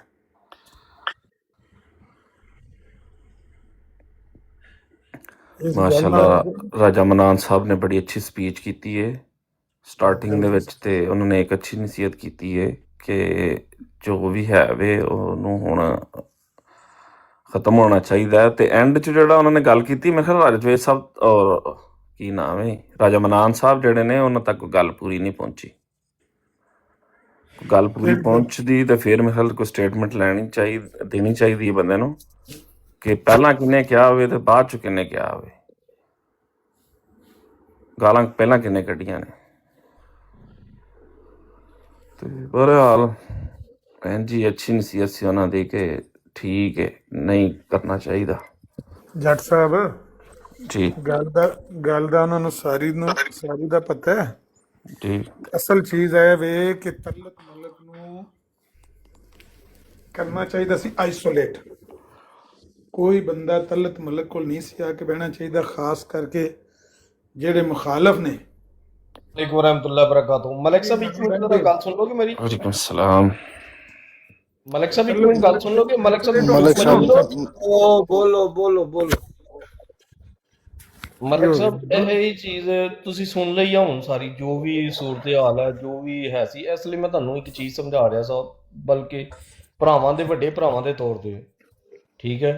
A: ਮਾਸ਼ਾਅੱਲਾ ਰਾਜਾ ਮਨਾਨ ਸਾਹਿਬ ਨੇ ਬੜੀ ਅੱਛੀ ਸਪੀਚ ਕੀਤੀ ਹੈ ਸਟਾਰਟਿੰਗ ਦੇ ਵਿੱਚ, ਤੇ ਉਹਨਾਂ ਨੇ ਇੱਕ ਅੱਛੀ ਨਸੀਹਤ ਕੀਤੀ ਹੈ ਕਿ ਜੋ ਵੀ ਹੈ ਵੇ ਉਹਨੂੰ ਹੁਣ ਖਤਮ ਹੋਣਾ ਚਾਹੀਦਾ ਹੈ। ਤੇ ਐਂਡ 'ਚ ਜਿਹੜਾ ਉਹਨਾਂ ਨੇ ਗੱਲ ਕੀਤੀ, ਮੈਂ ਕਿਹਾ ਰਾਜਵੇਦ ਸਾਹਿਬ ਔਰ ਕੀ ਨਾਮ ਹੈ ਰਾਜਾ ਮਨਾਨ ਸਾਹਿਬ ਜਿਹੜੇ ਨੇ, ਉਹਨਾਂ ਤੱਕ ਗੱਲ ਪੂਰੀ ਨਹੀਂ ਪਹੁੰਚੀ। ਗੱਲ ਪੂਰੀ ਪਹੁੰਚਦੀ ਤੇ ਫਿਰ ਮੇਰੇ ਖਿਆਲ ਕੋਈ ਸਟੇਟਮੈਂਟ ਦੇਣੀ ਚਾਹੀਦੀ ਹੈ ਬੰਦੇ ਨੂੰ ਕਿ ਪਹਿਲਾਂ ਕਿਹਨੇ ਕਿਹਾ ਹੋਵੇ ਤੇ ਬਾਅਦ 'ਚ ਕਿਹਨੇ ਕਿਹਾ ਹੋਵੇ। ਗਾਲਾਂ ਪਹਿਲਾਂ ਕਿਹਨੇ ਕੱਢੀਆਂ ਨੇ। ਤੇ ਬਹਰਹਾਲ ਭੈਣ ਜੀ ਅੱਛੀ ਨਸੀਹਤ ਸੀ ਉਹਨਾਂ ਦੀ ਕਿ ਠੀਕ ਹੈ, ਨਹੀਂ ਕਰਨਾ ਚਾਹੀਦਾ।
C: ਜੱਟ ਸਾਹਿਬ
A: ਜੀ
C: ਗੱਲ ਦਾ ਉਹਨਾਂ ਨੂੰ ਸਾਰੀ ਦਾ ਪਤਾ ਹੈ।
A: ਜੀ
C: ਅਸਲ ਚੀਜ਼ ਹੈ ਵੇ ਕਿ ਤਲਤ ਮਲਕ ਨੂੰ ਕਰਨਾ ਚਾਹੀਦਾ ਸੀ ਆਈਸੋਲੇਟ। ਕੋਈ ਬੰਦਾ ਤਲਤ ਮਲਕ ਕੋਲ ਨਹੀਂ ਸੀ ਆ ਕੇ ਬਹਿਣਾ ਚਾਹੀਦਾ, ਖਾਸ ਕਰਕੇ ਜਿਹੜੇ ਮੁਖਾਲਫ ਨੇ।
P: वालेकुम वरहमतुल्लाह वबरकातुहू। मलिक साहब एक मिनट जरा गल सुन लोगे मेरी।
A: वालेकुम सलाम।
P: मलिक साहब एक मिनट गल सुन लोगे। मलिक साहब
B: बोलो बोलो बोलो।
P: ਮਲਿਕ ਸਾਹਿਬ ਇਹ ਚੀਜ਼ ਤੁਸੀਂ ਸੁਣ ਲਈ ਆ ਹੁਣ ਸਾਰੀ, ਜੋ ਵੀ ਸੂਰਤ ਹਾਲ ਹੈ, ਜੋ ਵੀ ਹੈ ਸੀ। ਇਸ ਲਈ ਮੈਂ ਤੁਹਾਨੂੰ ਇੱਕ ਚੀਜ਼ ਸਮਝਾ ਰਿਹਾ ਸਾਂ, ਬਲਕਿ ਭਰਾਵਾਂ ਦੇ, ਵੱਡੇ ਭਰਾਵਾਂ ਦੇ ਤੌਰ ਤੇ, ਠੀਕ ਹੈ।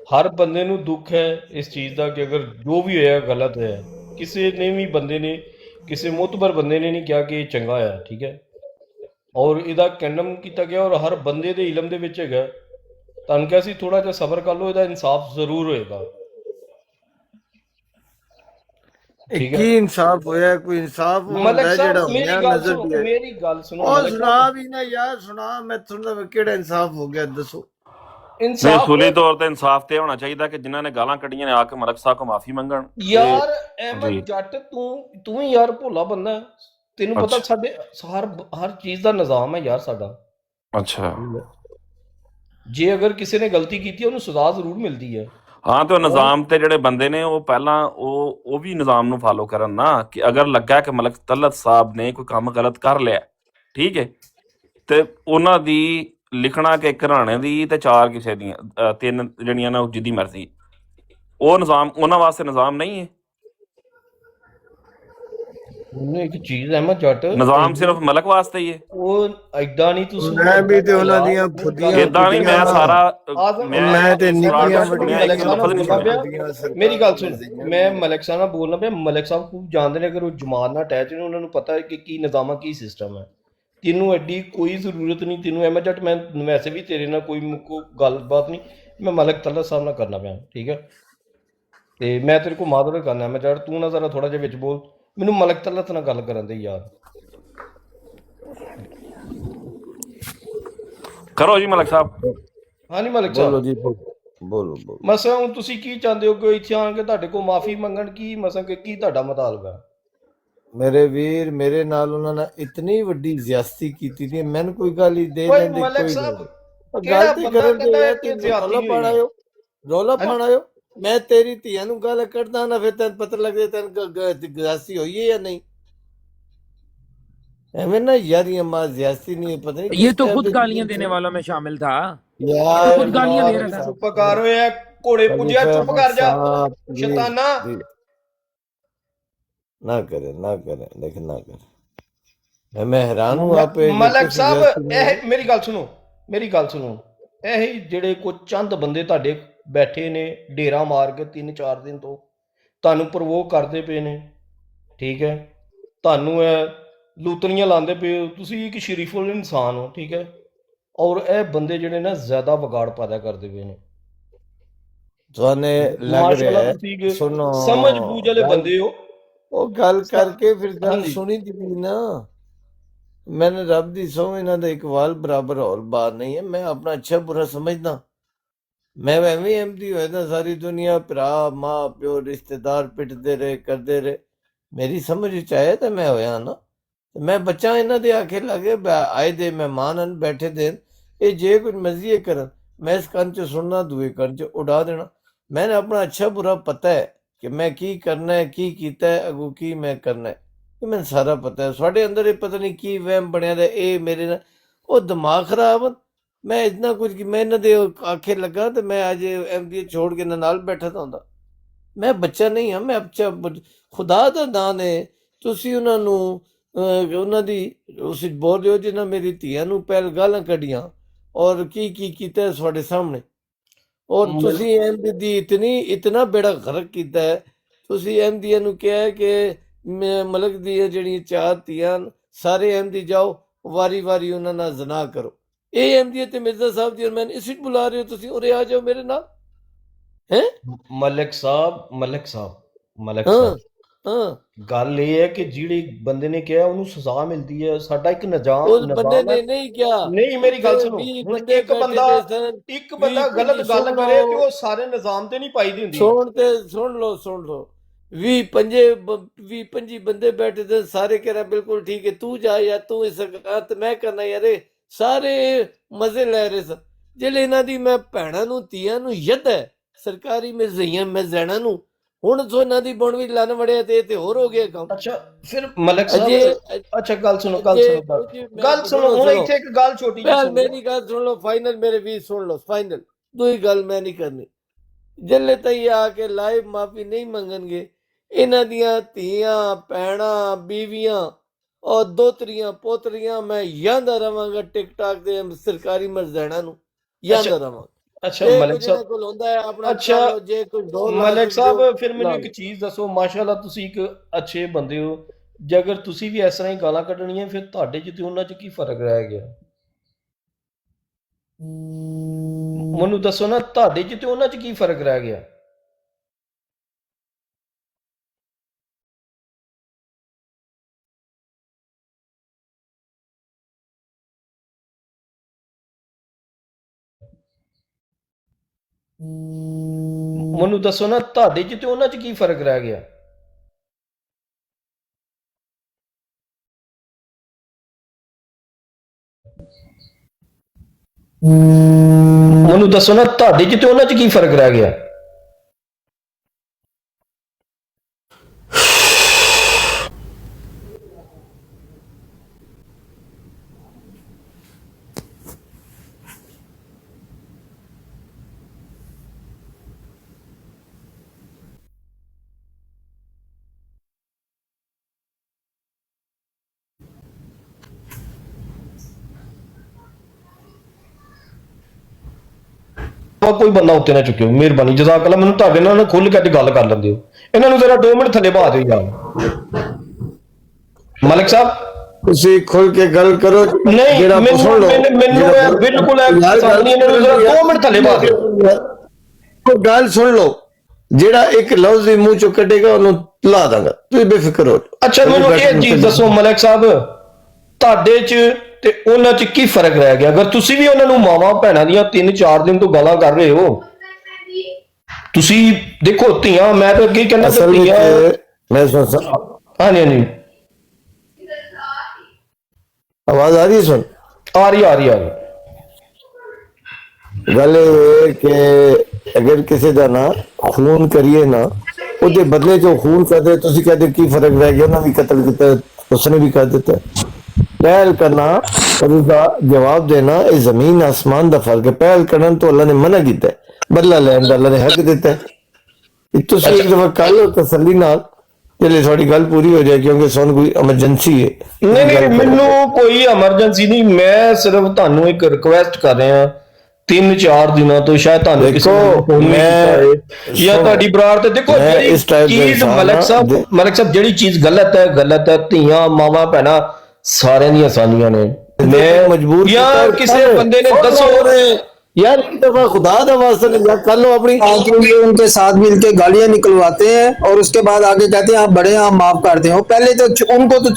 P: ਹਰ ਬੰਦੇ ਨੂੰ ਦੁੱਖ ਹੈ ਇਸ ਚੀਜ਼ ਦਾ ਕਿ ਅਗਰ ਜੋ ਵੀ ਹੋਇਆ ਗਲਤ ਹੋਇਆ। ਕਿਸੇ ਨੇ ਵੀ ਬੰਦੇ ਨੇ, ਕਿਸੇ ਮੁਤਬਰ ਬੰਦੇ ਨੇ ਨਹੀਂ ਕਿਹਾ ਕਿ ਇਹ ਚੰਗਾ ਹੋਇਆ, ਠੀਕ ਹੈ। ਔਰ ਇਹਦਾ ਕੰਡਮ ਕੀਤਾ ਗਿਆ ਔਰ ਹਰ ਬੰਦੇ ਦੇ ਇਲਮ ਦੇ ਵਿੱਚ ਹੈਗਾ। ਤੁਹਾਨੂੰ ਕਿਹਾ ਸੀ ਥੋੜਾ ਜਿਹਾ ਸਬਰ ਕਰ ਲਓ, ਇਹਦਾ ਇਨਸਾਫ ਜ਼ਰੂਰ ਹੋਏਗਾ।
B: ਕੀ ਇਨਸਾਫ ਹੋਇਆ? ਕੋਈ ਇਨਸਾਫ ਹੁੰਦਾ ਜਿਹੜਾ ਹੋਇਆ ਨਜ਼ਰ ਵੀ ਹੈ।
P: ਮੇਰੀ ਗੱਲ ਸੁਣੋ।
B: ਉਹ ਸੁਣਾ ਵੀ ਨਾ ਯਾਰ, ਸੁਣਾ। ਮੈਂ ਸੁਣਦਾ ਕਿਹੜਾ ਇਨਸਾਫ ਹੋ ਗਿਆ ਦੱਸੋ।
A: ਇਨਸਾਫ ਅਸੂਲੀ ਤੌਰ ਤੇ ਇਨਸਾਫ ਤੇ ਹੋਣਾ ਚਾਹੀਦਾ ਕਿ ਜਿਨ੍ਹਾਂ ਨੇ ਗਾਲਾਂ ਕੱਢੀਆਂ ਨੇ ਆ ਕੇ ਮਲਕ ਸਾਹਿਬ ਕੋ ਮਾਫੀ ਮੰਗਣ।
P: ਯਾਰ ਅਹਿਮਦ ਜੱਟ ਤੂੰ ਹੀ ਯਾਰ ਭੋਲਾ ਬੰਦਾ, ਤੈਨੂੰ ਪਤਾ ਸਾਡੇ ਹਰ ਚੀਜ਼ ਦਾ ਨਿਜ਼ਾਮ ਹੈ ਯਾਰ ਸਾਡਾ।
A: ਅੱਛਾ,
P: ਜੇ ਅਗਰ ਕਿਸੇ ਨੇ ਗਲਤੀ ਕੀਤੀ ਉਹਨੂੰ ਸਜ਼ਾ ਜ਼ਰੂਰ ਮਿਲਦੀ ਹੈ।
A: ਹਾਂ, ਤੇ ਉਹ ਨਿਜ਼ਾਮ ਤੇ ਜਿਹੜੇ ਬੰਦੇ ਨੇ ਉਹ ਪਹਿਲਾਂ ਉਹ ਵੀ ਨਿਜ਼ਾਮ ਨੂੰ ਫਾਲੋ ਕਰਨ ਨਾ, ਕਿ ਅਗਰ ਲੱਗਾ ਕਿ ਮਲਕ ਤਲਤ ਸਾਹਿਬ ਨੇ ਕੋਈ ਕੰਮ ਗਲਤ ਕਰ ਲਿਆ, ਠੀਕ ਹੈ, ਤੇ ਉਹਨਾਂ ਦੀ ਲਿਖਣਾ ਕਿ ਇੱਕ ਘਰਾਣੇ ਦੀ ਤੇ 4 ਕਿਸੇ ਦੀਆਂ, 3 ਜਿਹੜੀਆਂ ਨਾ ਜਿਹਦੀ ਮਰਜ਼ੀ, ਉਹ ਨਿਜ਼ਾਮ ਉਹਨਾਂ ਵਾਸਤੇ ਨਿਜ਼ਾਮ ਨਹੀਂ ਹੈ।
P: ਉਹਨੂੰ ਇੱਕ ਚੀਜ਼ ਅਹਿਮਦ ਜੱਟ,
A: ਨਿਜ਼ਾਮ ਸਿਰਫ ਮਲਕ ਵਾਸਤੇ ਹੀ ਹੈ।
P: ਉਹ ਐਡਾ ਨਹੀਂ ਤੁਸੀਂ
B: ਮੈਂ ਵੀ ਤੇ ਉਹਨਾਂ ਦੀਆਂ ਫੁੱਦੀਆਂ
A: ਏਦਾਂ ਨਹੀਂ, ਮੈਂ ਸਾਰਾ
B: ਮੈਂ ਤੇ ਨਿੱਕੀਆਂ ਵੱਡੀਆਂ
P: ਮੇਰੀ ਗੱਲ ਸੁਣ, ਮੈਂ ਮਲਿਕ ਸਾਹਿਬ ਨਾਲ ਬੋਲਣਾ ਪਿਆ। ਮਲਿਕ ਸਾਹਿਬ ਖੂਬ ਜਾਣਦੇ ਨੇ, ਅਗਰ ਉਹ ਜਮਾਤ ਨਾਲ ਅਟੈਚ ਨੇ, ਉਹਨਾਂ ਨੂੰ ਪਤਾ ਹੈ ਕਿ ਕੀ ਨਿਜ਼ਾਮ ਹੈ, ਕੀ ਸਿਸਟਮ ਹੈ। ਤੈਨੂੰ ਐਡੀ ਕੋਈ ਜ਼ਰੂਰਤ ਨਹੀਂ। ਤੈਨੂੰ ਅਹਿਮਦ ਜੱਟ, ਮੈਂ ਵੈਸੇ ਵੀ ਤੇਰੇ ਨਾਲ ਕੋਈ ਗੱਲਬਾਤ ਨਹੀਂ, ਮੈਂ ਮਲਿਕ ਤਲਤ ਸਾਹਿਬ ਨਾਲ ਕਰਨਾ ਪਿਆ, ਠੀਕ ਹੈ। ਤੇ ਮੈਂ ਤੇਰੇ ਕੋਲ ਮਾਦਰਤ ਕਰਨਾ ਅਹਿਮਦ ਜੱਟ, ਤੂੰ ਨਾ ਜ਼ਰਾ ਥੋੜਾ ਜਿਹਾ ਵਿੱਚ ਬੋਲ, ਮੈਨੂੰ ਮਲਿਕ ਤਲਤ ਨਾਲ ਗੱਲ ਕਰਨ ਦੇ ਯਾਰ।
A: ਕਰੋ ਜੀ ਮਲਿਕ ਸਾਹਿਬ।
P: ਹਾਂਜੀ ਮਲਿਕ ਸਾਹਿਬ
B: ਬੋਲੋ ਜੀ, ਬੋਲੋ।
P: ਮਸਾ ਹੁਣ ਤੁਸੀਂ ਕੀ ਚਾਹੁੰਦੇ ਹੋ ਕਿ ਇੱਥੇ ਆਣ ਕੇ ਤੁਹਾਡੇ ਕੋਲ ਮਾਫੀ ਮੰਗਣ? ਕੀ ਮਸਾ ਕਿ ਕੀ ਤੁਹਾਡਾ ਮਤਾਲਬ ਹੈ?
B: ਮੇਰੇ ਵੀਰ, ਮੇਰੇ ਨਾਲ ਉਹਨਾਂ ਨੇ ਇਤਨੀ ਵੱਡੀ ਜ਼ਿਆਦਤੀ ਕੀਤੀ ਸੀ, ਮੈਨੂੰ ਕੋਈ ਗੱਲ ਹੀ ਦੇ ਲੈਂਦੇ।
P: ਮਲਿਕ ਸਾਹਿਬ
B: ਗੱਲ ਤੇ ਕਰਨ ਦੇ ਰੌਲਾ ਪਾਣਾ। ਮੈਂ ਤੇਰੀ ਧੀਆਂ ਨੂੰ ਗੱਲ ਕੱਢਦਾ ਨਾ, ਫਿਰ ਤੈਨੂੰ ਪਤਾ ਲੱਗੇ ਤੈਨੂੰ ਜ਼ਿਆਦਤੀ ਹੋਈ ਹੈ ਜਾਂ ਨਹੀਂ। ਐਵੇਂ ਨਾ यार माँ ज्यादती नहीं है, पता नहीं
M: ये तो खुद गालियां देने वालों में शामिल था
B: यार,
M: खुद गालियां दे रहा था।
P: चुप कर होया घोड़े पुंजिया, चुप कर जा शैताना।
B: ना करे देख, ना करे। मैं हैरान हूं आप
P: मलिक साहब। मेरी गल सुनो। ਇਹ ਜਿਹੜੇ ਕੋ ਚੰਦ ਬੰਦੇ ਤੁਹਾਡੇ ਬੈਠੇ ਨੇ ਡੇਰਾ ਮਾਰ ਕੇ 3-4 ਦਿਨ ਤੋਂ ਤੁਹਾਨੂੰ ਪ੍ਰਵੋਕ ਕਰਦੇ ਪਏ ਨੇ, ਠੀਕ ਹੈ। ਤੁਹਾਨੂੰ ਇਹ ਲੂਤਨੀਆਂ ਲਾਉਂਦੇ ਪਏ ਹੋ। ਤੁਸੀਂ ਇੱਕ ਸ਼ਰੀਫੁਲ ਇਨਸਾਨ ਹੋ, ਠੀਕ ਹੈ। ਔਰ ਇਹ ਬੰਦੇ ਜਿਹੜੇ ਨਾ ਜ਼ਿਆਦਾ ਵਿਗਾੜ ਪੈਦਾ ਕਰਦੇ ਪਏ ਨੇ।
B: ਤੁਹਾਨੂੰ ਲੱਗ ਰਿਹਾ ਹੈ, ਸੁਣੋ,
P: ਸਮਝ ਬੂਝ ਵਾਲੇ ਬੰਦੇ ਹੋ।
B: ਉਹ ਗੱਲ ਕਰਕੇ ਫਿਰ ਗੱਲ ਸੁਣੀ ਦੀ ਨਾ। मैंने रब दी सौ इन्हां दा इकबाल बराबर और बार नहीं है। मैं अपना अच्छा बुरा समझदा। मैं एवं एमदी होया सारी दुनिया भरा माँ प्यो रिश्तेदार पिटते रहे, करते रहे। मेरी समझ आया तो मैं होया ना, मैं बच्चा इन्हां दे आखे लगे आए दे मेहमान बैठे देन, ये जे कुछ मर्जी करन, मैं इस कन च सुनना, दूए कन च उड़ा देना। मैंने अपना अच्छा बुरा पता है कि मैं की करना है, की कीता है, अगू की मैं करना है, ਮੈਨੂੰ ਸਾਰਾ ਪਤਾ ਹੈ। ਸਾਡੇ ਅੰਦਰ ਇਹ ਪਤਾ ਨਹੀਂ ਕੀ ਵਹਿਮ ਬਣਿਆ ਦਾ। ਇਹ ਮੇਰੇ ਨਾਲ ਉਹ ਦਿਮਾਗ ਖਰਾਬ। ਮੈਂ ਇਤਨਾ ਕੁਝ ਕਿ ਮੈਂ ਇਹਨਾਂ ਦੇ ਆਖੇ ਲੱਗਾ ਤੇ ਮੈਂ ਅੱਜ ਐਮਬੀਏ ਛੋੜ ਕੇ ਨਾਲ ਬੈਠਾ ਤਾਂ ਹੁੰਦਾ। ਮੈਂ ਬੱਚਾ ਨਹੀਂ ਹਾਂ, ਮੈਂ ਅੱਛਾ ਖੁਦਾ ਦਾ ਨਾਂ ਨੇ। ਤੁਸੀਂ ਉਹਨਾਂ ਨੂੰ ਉਹਨਾਂ ਦੀ ਉਸ ਬੋਲ ਰਹੇ ਹੋ ਜਿਹਨਾਂ ਮੇਰੀ ਧੀਆਂ ਨੂੰ ਪਹਿਲ ਗਾਲਾਂ ਕੱਢੀਆਂ ਔਰ ਕੀ ਕੀਤਾ ਤੁਹਾਡੇ ਸਾਹਮਣੇ। ਔਰ ਤੁਸੀਂ ਐਮਬੀ ਦੀ ਇਤਨਾ ਬੇੜਾ ਗਰਕ ਕੀਤਾ ਹੈ। ਤੁਸੀਂ ਐਮਬੀਏ ਨੂੰ ਕਿਹਾ ਕਿ ਮਲਕ ਦੀਆਂ ਜਿਹੜੀਆਂ 4 ਧੀਆਂ ਸਾਰੇ ਅਹਿਮਦੀ ਜਾਓ, ਵਾਰੀ ਉਹਨਾਂ ਨਾਲ ਜ਼ਨਾ ਕਰੋ। ਇਹ ਅਹਿਮਦੀ ਤੇ ਮਿਰਜ਼ਾ ਸਾਹਿਬ ਦੀ ਮੈਂ ਇਸ ਵਿੱਚ ਬੁਲਾ ਰਹੇ ਹੋ, ਤੁਸੀਂ ਉਰੇ ਆ ਜਾਓ ਮੇਰੇ ਨਾਲ। ਹੈ
P: ਮਲਿਕ ਸਾਹਿਬ ਗੱਲ ਇਹ ਹੈ ਕਿ ਜਿਹੜੇ ਬੰਦੇ ਨੇ ਕਿਹਾ ਉਹਨੂੰ ਸਜ਼ਾ ਮਿਲਦੀ ਹੈ। ਸਾਡਾ ਇੱਕ ਨਿਜ਼ਾਮ
B: ਉਸ ਬੰਦੇ ਨੇ ਨਹੀਂ ਕਿਹਾ।
P: ਨਹੀਂ, ਮੇਰੀ ਗੱਲ ਸੁਣੋ। ਇੱਕ ਬੰਦਾ ਗਲਤ ਗੱਲ ਕਰੇ ਤੇ ਉਹ ਸਾਰੇ ਨਿਜ਼ਾਮ ਤੇ ਨਹੀਂ ਪਾਈ ਦੀ ਹੁੰਦੀ।
B: ਸੁਣ ਲਓ भी पंजी बंदे बैठे थे, सारे कह रहे बिल्कुल ठीक है, तू जा या तू इस तो मैं करना यार, सारे मजे लै रहे सन। जेल्लै इन्हां दी मैं भैणां नूं धीआं नूं यद है सरकारी में जइयां मैं जैना नूं, हुण सो इन्हां दी बुण भी लन वड़िया ते होर हो गया काम।
P: ਅੱਛਾ ਫਿਰ ਮਲਕ ਸਾਹਿਬ ਅੱਛਾ ਗੱਲ ਸੁਣੋ ਹੁਣ ਇੱਥੇ ਇੱਕ ਗੱਲ ਛੋਟੀ ਜਿਹੀ ਸੁਣੋ।
B: मेरी गल सुन लो फाइनल, मेरे भी सुन लो फाइनल, दूई गल मैं नहीं करनी। जिल्ले तई आके लाइव माफी नहीं मंगणगे, इन्हां दियां धीआं भैणां बीवियां और दोतरियां पोतरियां मैं यांदा रवांगा टिकटॉक दे सरकारी मर्ज़ैना नूं यांदा रवांगा।
P: ਅੱਛਾ ਮਲਕ ਸਾਹਿਬ ਅੱਛਾ ਮਲਕ ਸਾਹਿਬ ਫਿਰ ਮੈਨੂੰ ਇੱਕ ਚੀਜ਼ ਦੱਸੋ, ਮਾਸ਼ਾਅੱਲਾ ਤੁਸੀਂ ਇੱਕ ਅੱਛੇ ਬੰਦੇ ਹੋ, ਜੇ ਅਗਰ ਤੁਸੀਂ ਵੀ ਇਸ ਤਰ੍ਹਾਂ ਹੀ ਗਾਲਾਂ ਕੱਢਣੀਆਂ ਫਿਰ ਤੁਹਾਡੇ 'ਚ ਤੇ ਉਹਨਾਂ 'ਚ ਕੀ ਫਰਕ ਰਹਿ ਗਿਆ? ਮੈਨੂੰ ਦੱਸੋ ਨਾ, ਤੁਹਾਡੇ 'ਚ ਤੇ ਉਹਨਾਂ 'ਚ ਕੀ ਫਰਕ ਰਹਿ ਗਿਆ? ਮੈਨੂੰ ਦੱਸੋ ਨਾ, ਤੁਹਾਡੇ 'ਚ ਤੇ ਉਹਨਾਂ 'ਚ ਕੀ ਫਰਕ ਰਹਿ ਗਿਆ? ਮੈਨੂੰ ਦੱਸੋ ਨਾ, ਤੁਹਾਡੇ 'ਚ ਤੇ ਉਹਨਾਂ 'ਚ ਕੀ ਫਰਕ ਰਹਿ ਗਿਆ? ਕੋਈ ਬੰਦਾ ਉੱਤੇ ਨਾ ਚੁੱਕਿਓ, ਮਿਹਰਬਾਨੀ ਜਜ਼ਾਕੱਲਾ। ਮੈਨੂੰ ਤੁਹਾਡੇ ਨਾਲ ਖੁੱਲ ਕੇ ਅੱਜ ਗੱਲ ਕਰ ਲੈਂਦੇ ਹੋ। ਇਹਨਾਂ ਨੂੰ ਜ਼ਰਾ 2 ਮਿੰਟ ਥੱਲੇ ਬਹਾ ਦਿਓ ਯਾਰ। ਮਲਿਕ ਸਾਹਿਬ
B: ਤੁਸੀਂ ਖੁੱਲ ਕੇ ਗੱਲ ਕਰੋ।
P: ਨਹੀਂ ਮੈਨੂੰ ਬਿਲਕੁਲ ਪਸੰਦ ਨਹੀਂ, ਇਹਨਾਂ ਨੂੰ ਜ਼ਰਾ 2 ਮਿੰਟ ਥੱਲੇ ਬਹਾ ਦਿਓ।
B: ਗੱਲ ਸੁਣ ਲਓ, ਜਿਹੜਾ ਇੱਕ ਲਫ਼ਜ਼ ਵੀ ਮੂੰਹ ਚੋਂ ਕੱਢੇਗਾ ਉਹਨੂੰ ਲਾ ਦਾਂਗਾ, ਤੁਸੀਂ ਬੇਫਿਕਰ ਹੋ।
P: ਅੱਛਾ ਮੈਨੂੰ ਇਹ ਚੀਜ਼ ਦੱਸੋ ਮਲਿਕ ਸਾਹਿਬ, ਤੁਹਾਡੇ 'ਚ ਤੇ ਉਹਨਾਂ 'ਚ ਕੀ ਫਰਕ ਰਹਿ ਗਿਆ? ਅਗਰ ਤੁਸੀਂ ਵੀ ਉਹਨਾਂ ਨੂੰ ਮਾਵਾਂ ਭੈਣਾਂ ਦੀਆਂ 3-4 ਦਿਨ ਤੋਂ ਗਾਲਾਂ ਕਰ ਰਹੇ ਹੋ, ਤੁਸੀਂ ਦੇਖੋ ਧੀਆਂ, ਮੈਂ ਤਾਂ ਅੱਗੇ ਕਹਿੰਦਾ ਧੀਆਂ
B: ਮੈਂ
P: ਹਾਂਜੀ ਹਾਂਜੀ
B: ਆਵਾਜ਼ ਆ ਰਹੀ ਹੈ? ਸੁਣ
P: ਆ ਰਹੀ
B: ਗੱਲ ਇਹ ਕਿ ਅਗਰ ਕਿਸੇ ਦਾ ਨਾ ਖੂਨ ਕਰੀਏ ਨਾ, ਉਹਦੇ ਬਦਲੇ ਜੋ ਖੂਨ ਕਰਦੇ, ਤੁਸੀਂ ਕਹਿੰਦੇ ਕੀ ਫਰਕ ਰਹਿ ਗਿਆ? ਉਹਨਾਂ ਵੀ ਕਤਲ ਕੀਤਾ, ਉਸਨੇ ਵੀ ਕਰ ਦਿੱਤਾ। पहल करना और उसका जवाब देना, ये जमीन आसमान का फर्क है। पहल करना तो अल्लाह ने मना किया है, बदला लैन का अल्लाह ने हक दिता है। एक दफा कर लो तसल्ली नाल, चले थोड़ी गल पूरी हो जाए, क्योंकि सोन कोई एमरजेंसी है।
P: नहीं मैनू कोई एमरजेंसी नहीं, मैं सिर्फ ਤੁਹਾਨੂੰ ਇੱਕ ਰਿਕੁਐਸਟ ਕਰ ਰਿਹਾ। 3-4 ਦਿਨਾਂ ਤੋਂ ਸ਼ਾਇਦ ਤੁਹਾਨੂੰ ਕਿਸੇ ਨੇ ਜਾਂ ਤੁਹਾਡੀ ਬਰਾੜ ਤੇ ਦੇਖੋ ਚੀਜ਼ ਮਲਕ ਸਾਹਿਬ ਜਿਹੜੀ ਚੀਜ਼ ਗਲਤ ਹੈ। ਧੀਆਂ ਮਾਵਾਂ ਭੈਣਾਂ ਸਾਰਿਆਂ ਦੀਆਂ ਆਸਾਨੀਆਂ ਨੇ। मैं मजबूर यार किसी बंदे ने दसो यार एक दफा खुदा दा वास्ता कर लो अपनी।
G: उनके साथ मिलके गालियां निकलवाते हैं और उसके बाद आगे कहते हैं आप बड़े हैं, आप माफ कर दें। पहले तो उनको तो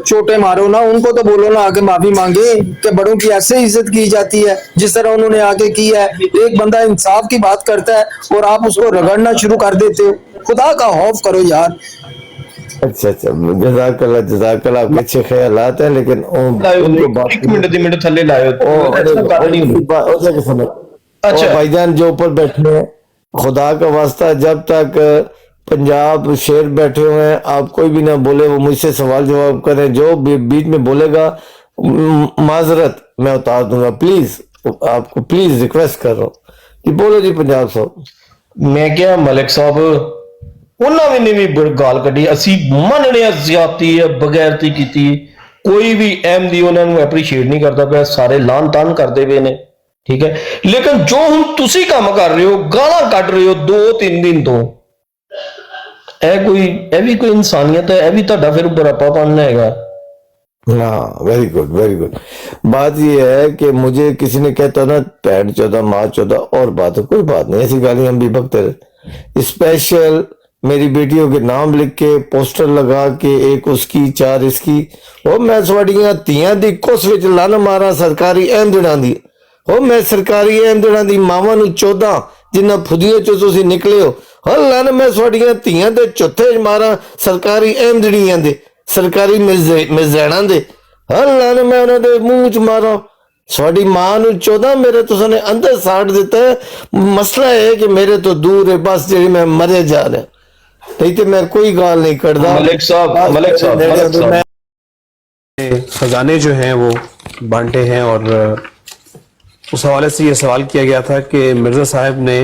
G: चोटे मारो ना, उनको तो बोलो ना आके माफी मांगे कि बड़ों की ऐसे इज्जत की जाती है जिस तरह उन्होंने आगे की है। एक बंदा इंसाफ की बात करता है और आप उसको रगड़ना शुरू कर देते हो। खुदा का खौफ करो यार।
B: अच्छा जज़ाकल्लाह जज़ाकल्लाह, आपके अच्छे ख्यालात हैं, लेकिन
P: एक मिनट थल्ले लायो।
B: अच्छा भाईजान जो ऊपर बैठे हैं, खुदा का वास्ता जब तक पंजाब शेर बैठे हुए हैं, आप कोई भी ना बोले, वो मुझसे सवाल जवाब करें। जो बीच में बोलेगा माजरत मैं उतार दूंगा। प्लीज आपको प्लीज रिक्वेस्ट कर रहा हूँ कि बोलो जी पंजाब साहब।
P: मैं क्या मलिक साहब ਉਹਨਾਂ ਨੇ ਵੀ ਗਾਲ ਕੱਢੀ, ਅਸੀਂ ਮੰਨਣੇ ਆ ਜ਼ਿਆਦਤੀ ਹੈ, ਬਗੈਰਤੀ ਕੀਤੀ। ਕੋਈ ਵੀ ਅਹਿਮਦੀ ਉਹਨਾਂ ਨੂੰ ਐਪਰੀਸ਼ੀਏਟ ਨਹੀਂ ਕਰਦਾ ਪਿਆ, ਸਾਰੇ ਲਾਨ ਤਾਨ ਕਰਦੇ ਪਏ ਨੇ, ਠੀਕ ਹੈ। ਲੇਕਿਨ ਜੋ ਹੁਣ ਤੁਸੀਂ ਕੰਮ ਕਰ ਰਹੇ ਹੋ, ਗਾਲਾਂ ਕੱਢ ਰਹੇ ਹੋ 2-3 ਦਿਨ ਤੋਂ, ਇਹ ਵੀ ਕੋਈ ਇਨਸਾਨੀਅਤ ਹੈ? ਇਹ ਵੀ ਤੁਹਾਡਾ ਫਿਰ ਬਰਾਪਾਪਨ ਹੈਗਾ?
B: हाँ वेरी गुड वेरी गुड। बात ये है कि मुझे किसी ने कहता ना पैंट 14 माँ 14 और बात है, कोई बात नहीं, ऐसी गाली हम भी बकते रहे। स्पेशल मेरी बेटियों के नाम लिख के पोस्टर लगा के, एक उसकी 4 इसकी, वो मैं थोड़ियां धीआं दी कुस विच लन मारा सरकारी अहमदड़ा दी। वो मैं सरकारी अहमदड़ा दी मावां नूं 14 जिन्हां फुदियां चों तुसीं निकले हो, ਹੱਲਾ ਨੇ ਮੈਂ ਤੁਹਾਡੀਆਂ ਧੀਆਂ ਦੇ ਚੁੱਥੇ ਮਾਰਾਂ ਸਰਕਾਰੀ ਅਹਿਮਦੜੀਆਂ ਦੇ ਸਰਕਾਰੀ ਮਿਜ਼ੈਣਾ ਦੇ ਹੱਲਾ ਨੇ ਮੈਂ ਉਹਨਾਂ ਦੇ ਮੂੰਹ 'ਚ ਮਾਰਾਂ ਤੁਹਾਡੀ ਮਾਂ ਨੂੰ 14 ਮੇਰੇ ਤੁਸੀਂ ਨੇ ਅੰਦਰ ਸਾੜ ਦਿੱਤਾ ਮਸਲਾ ਹੈ ਕਿ ਮੇਰੇ ਤੋਂ ਦੂਰ ਹੈ ਬਸ ਜਿਹੜੀ ਮੈਂ ਮਰੇ ਜਾ ਰਿਹਾ नहीं तो मैं कोई गाल नहीं करता
Q: मलिक साहब खजाने जो हैं वो बांटे हैं और उस हवाले से ये सवाल किया गया था कि मिर्जा साहब ने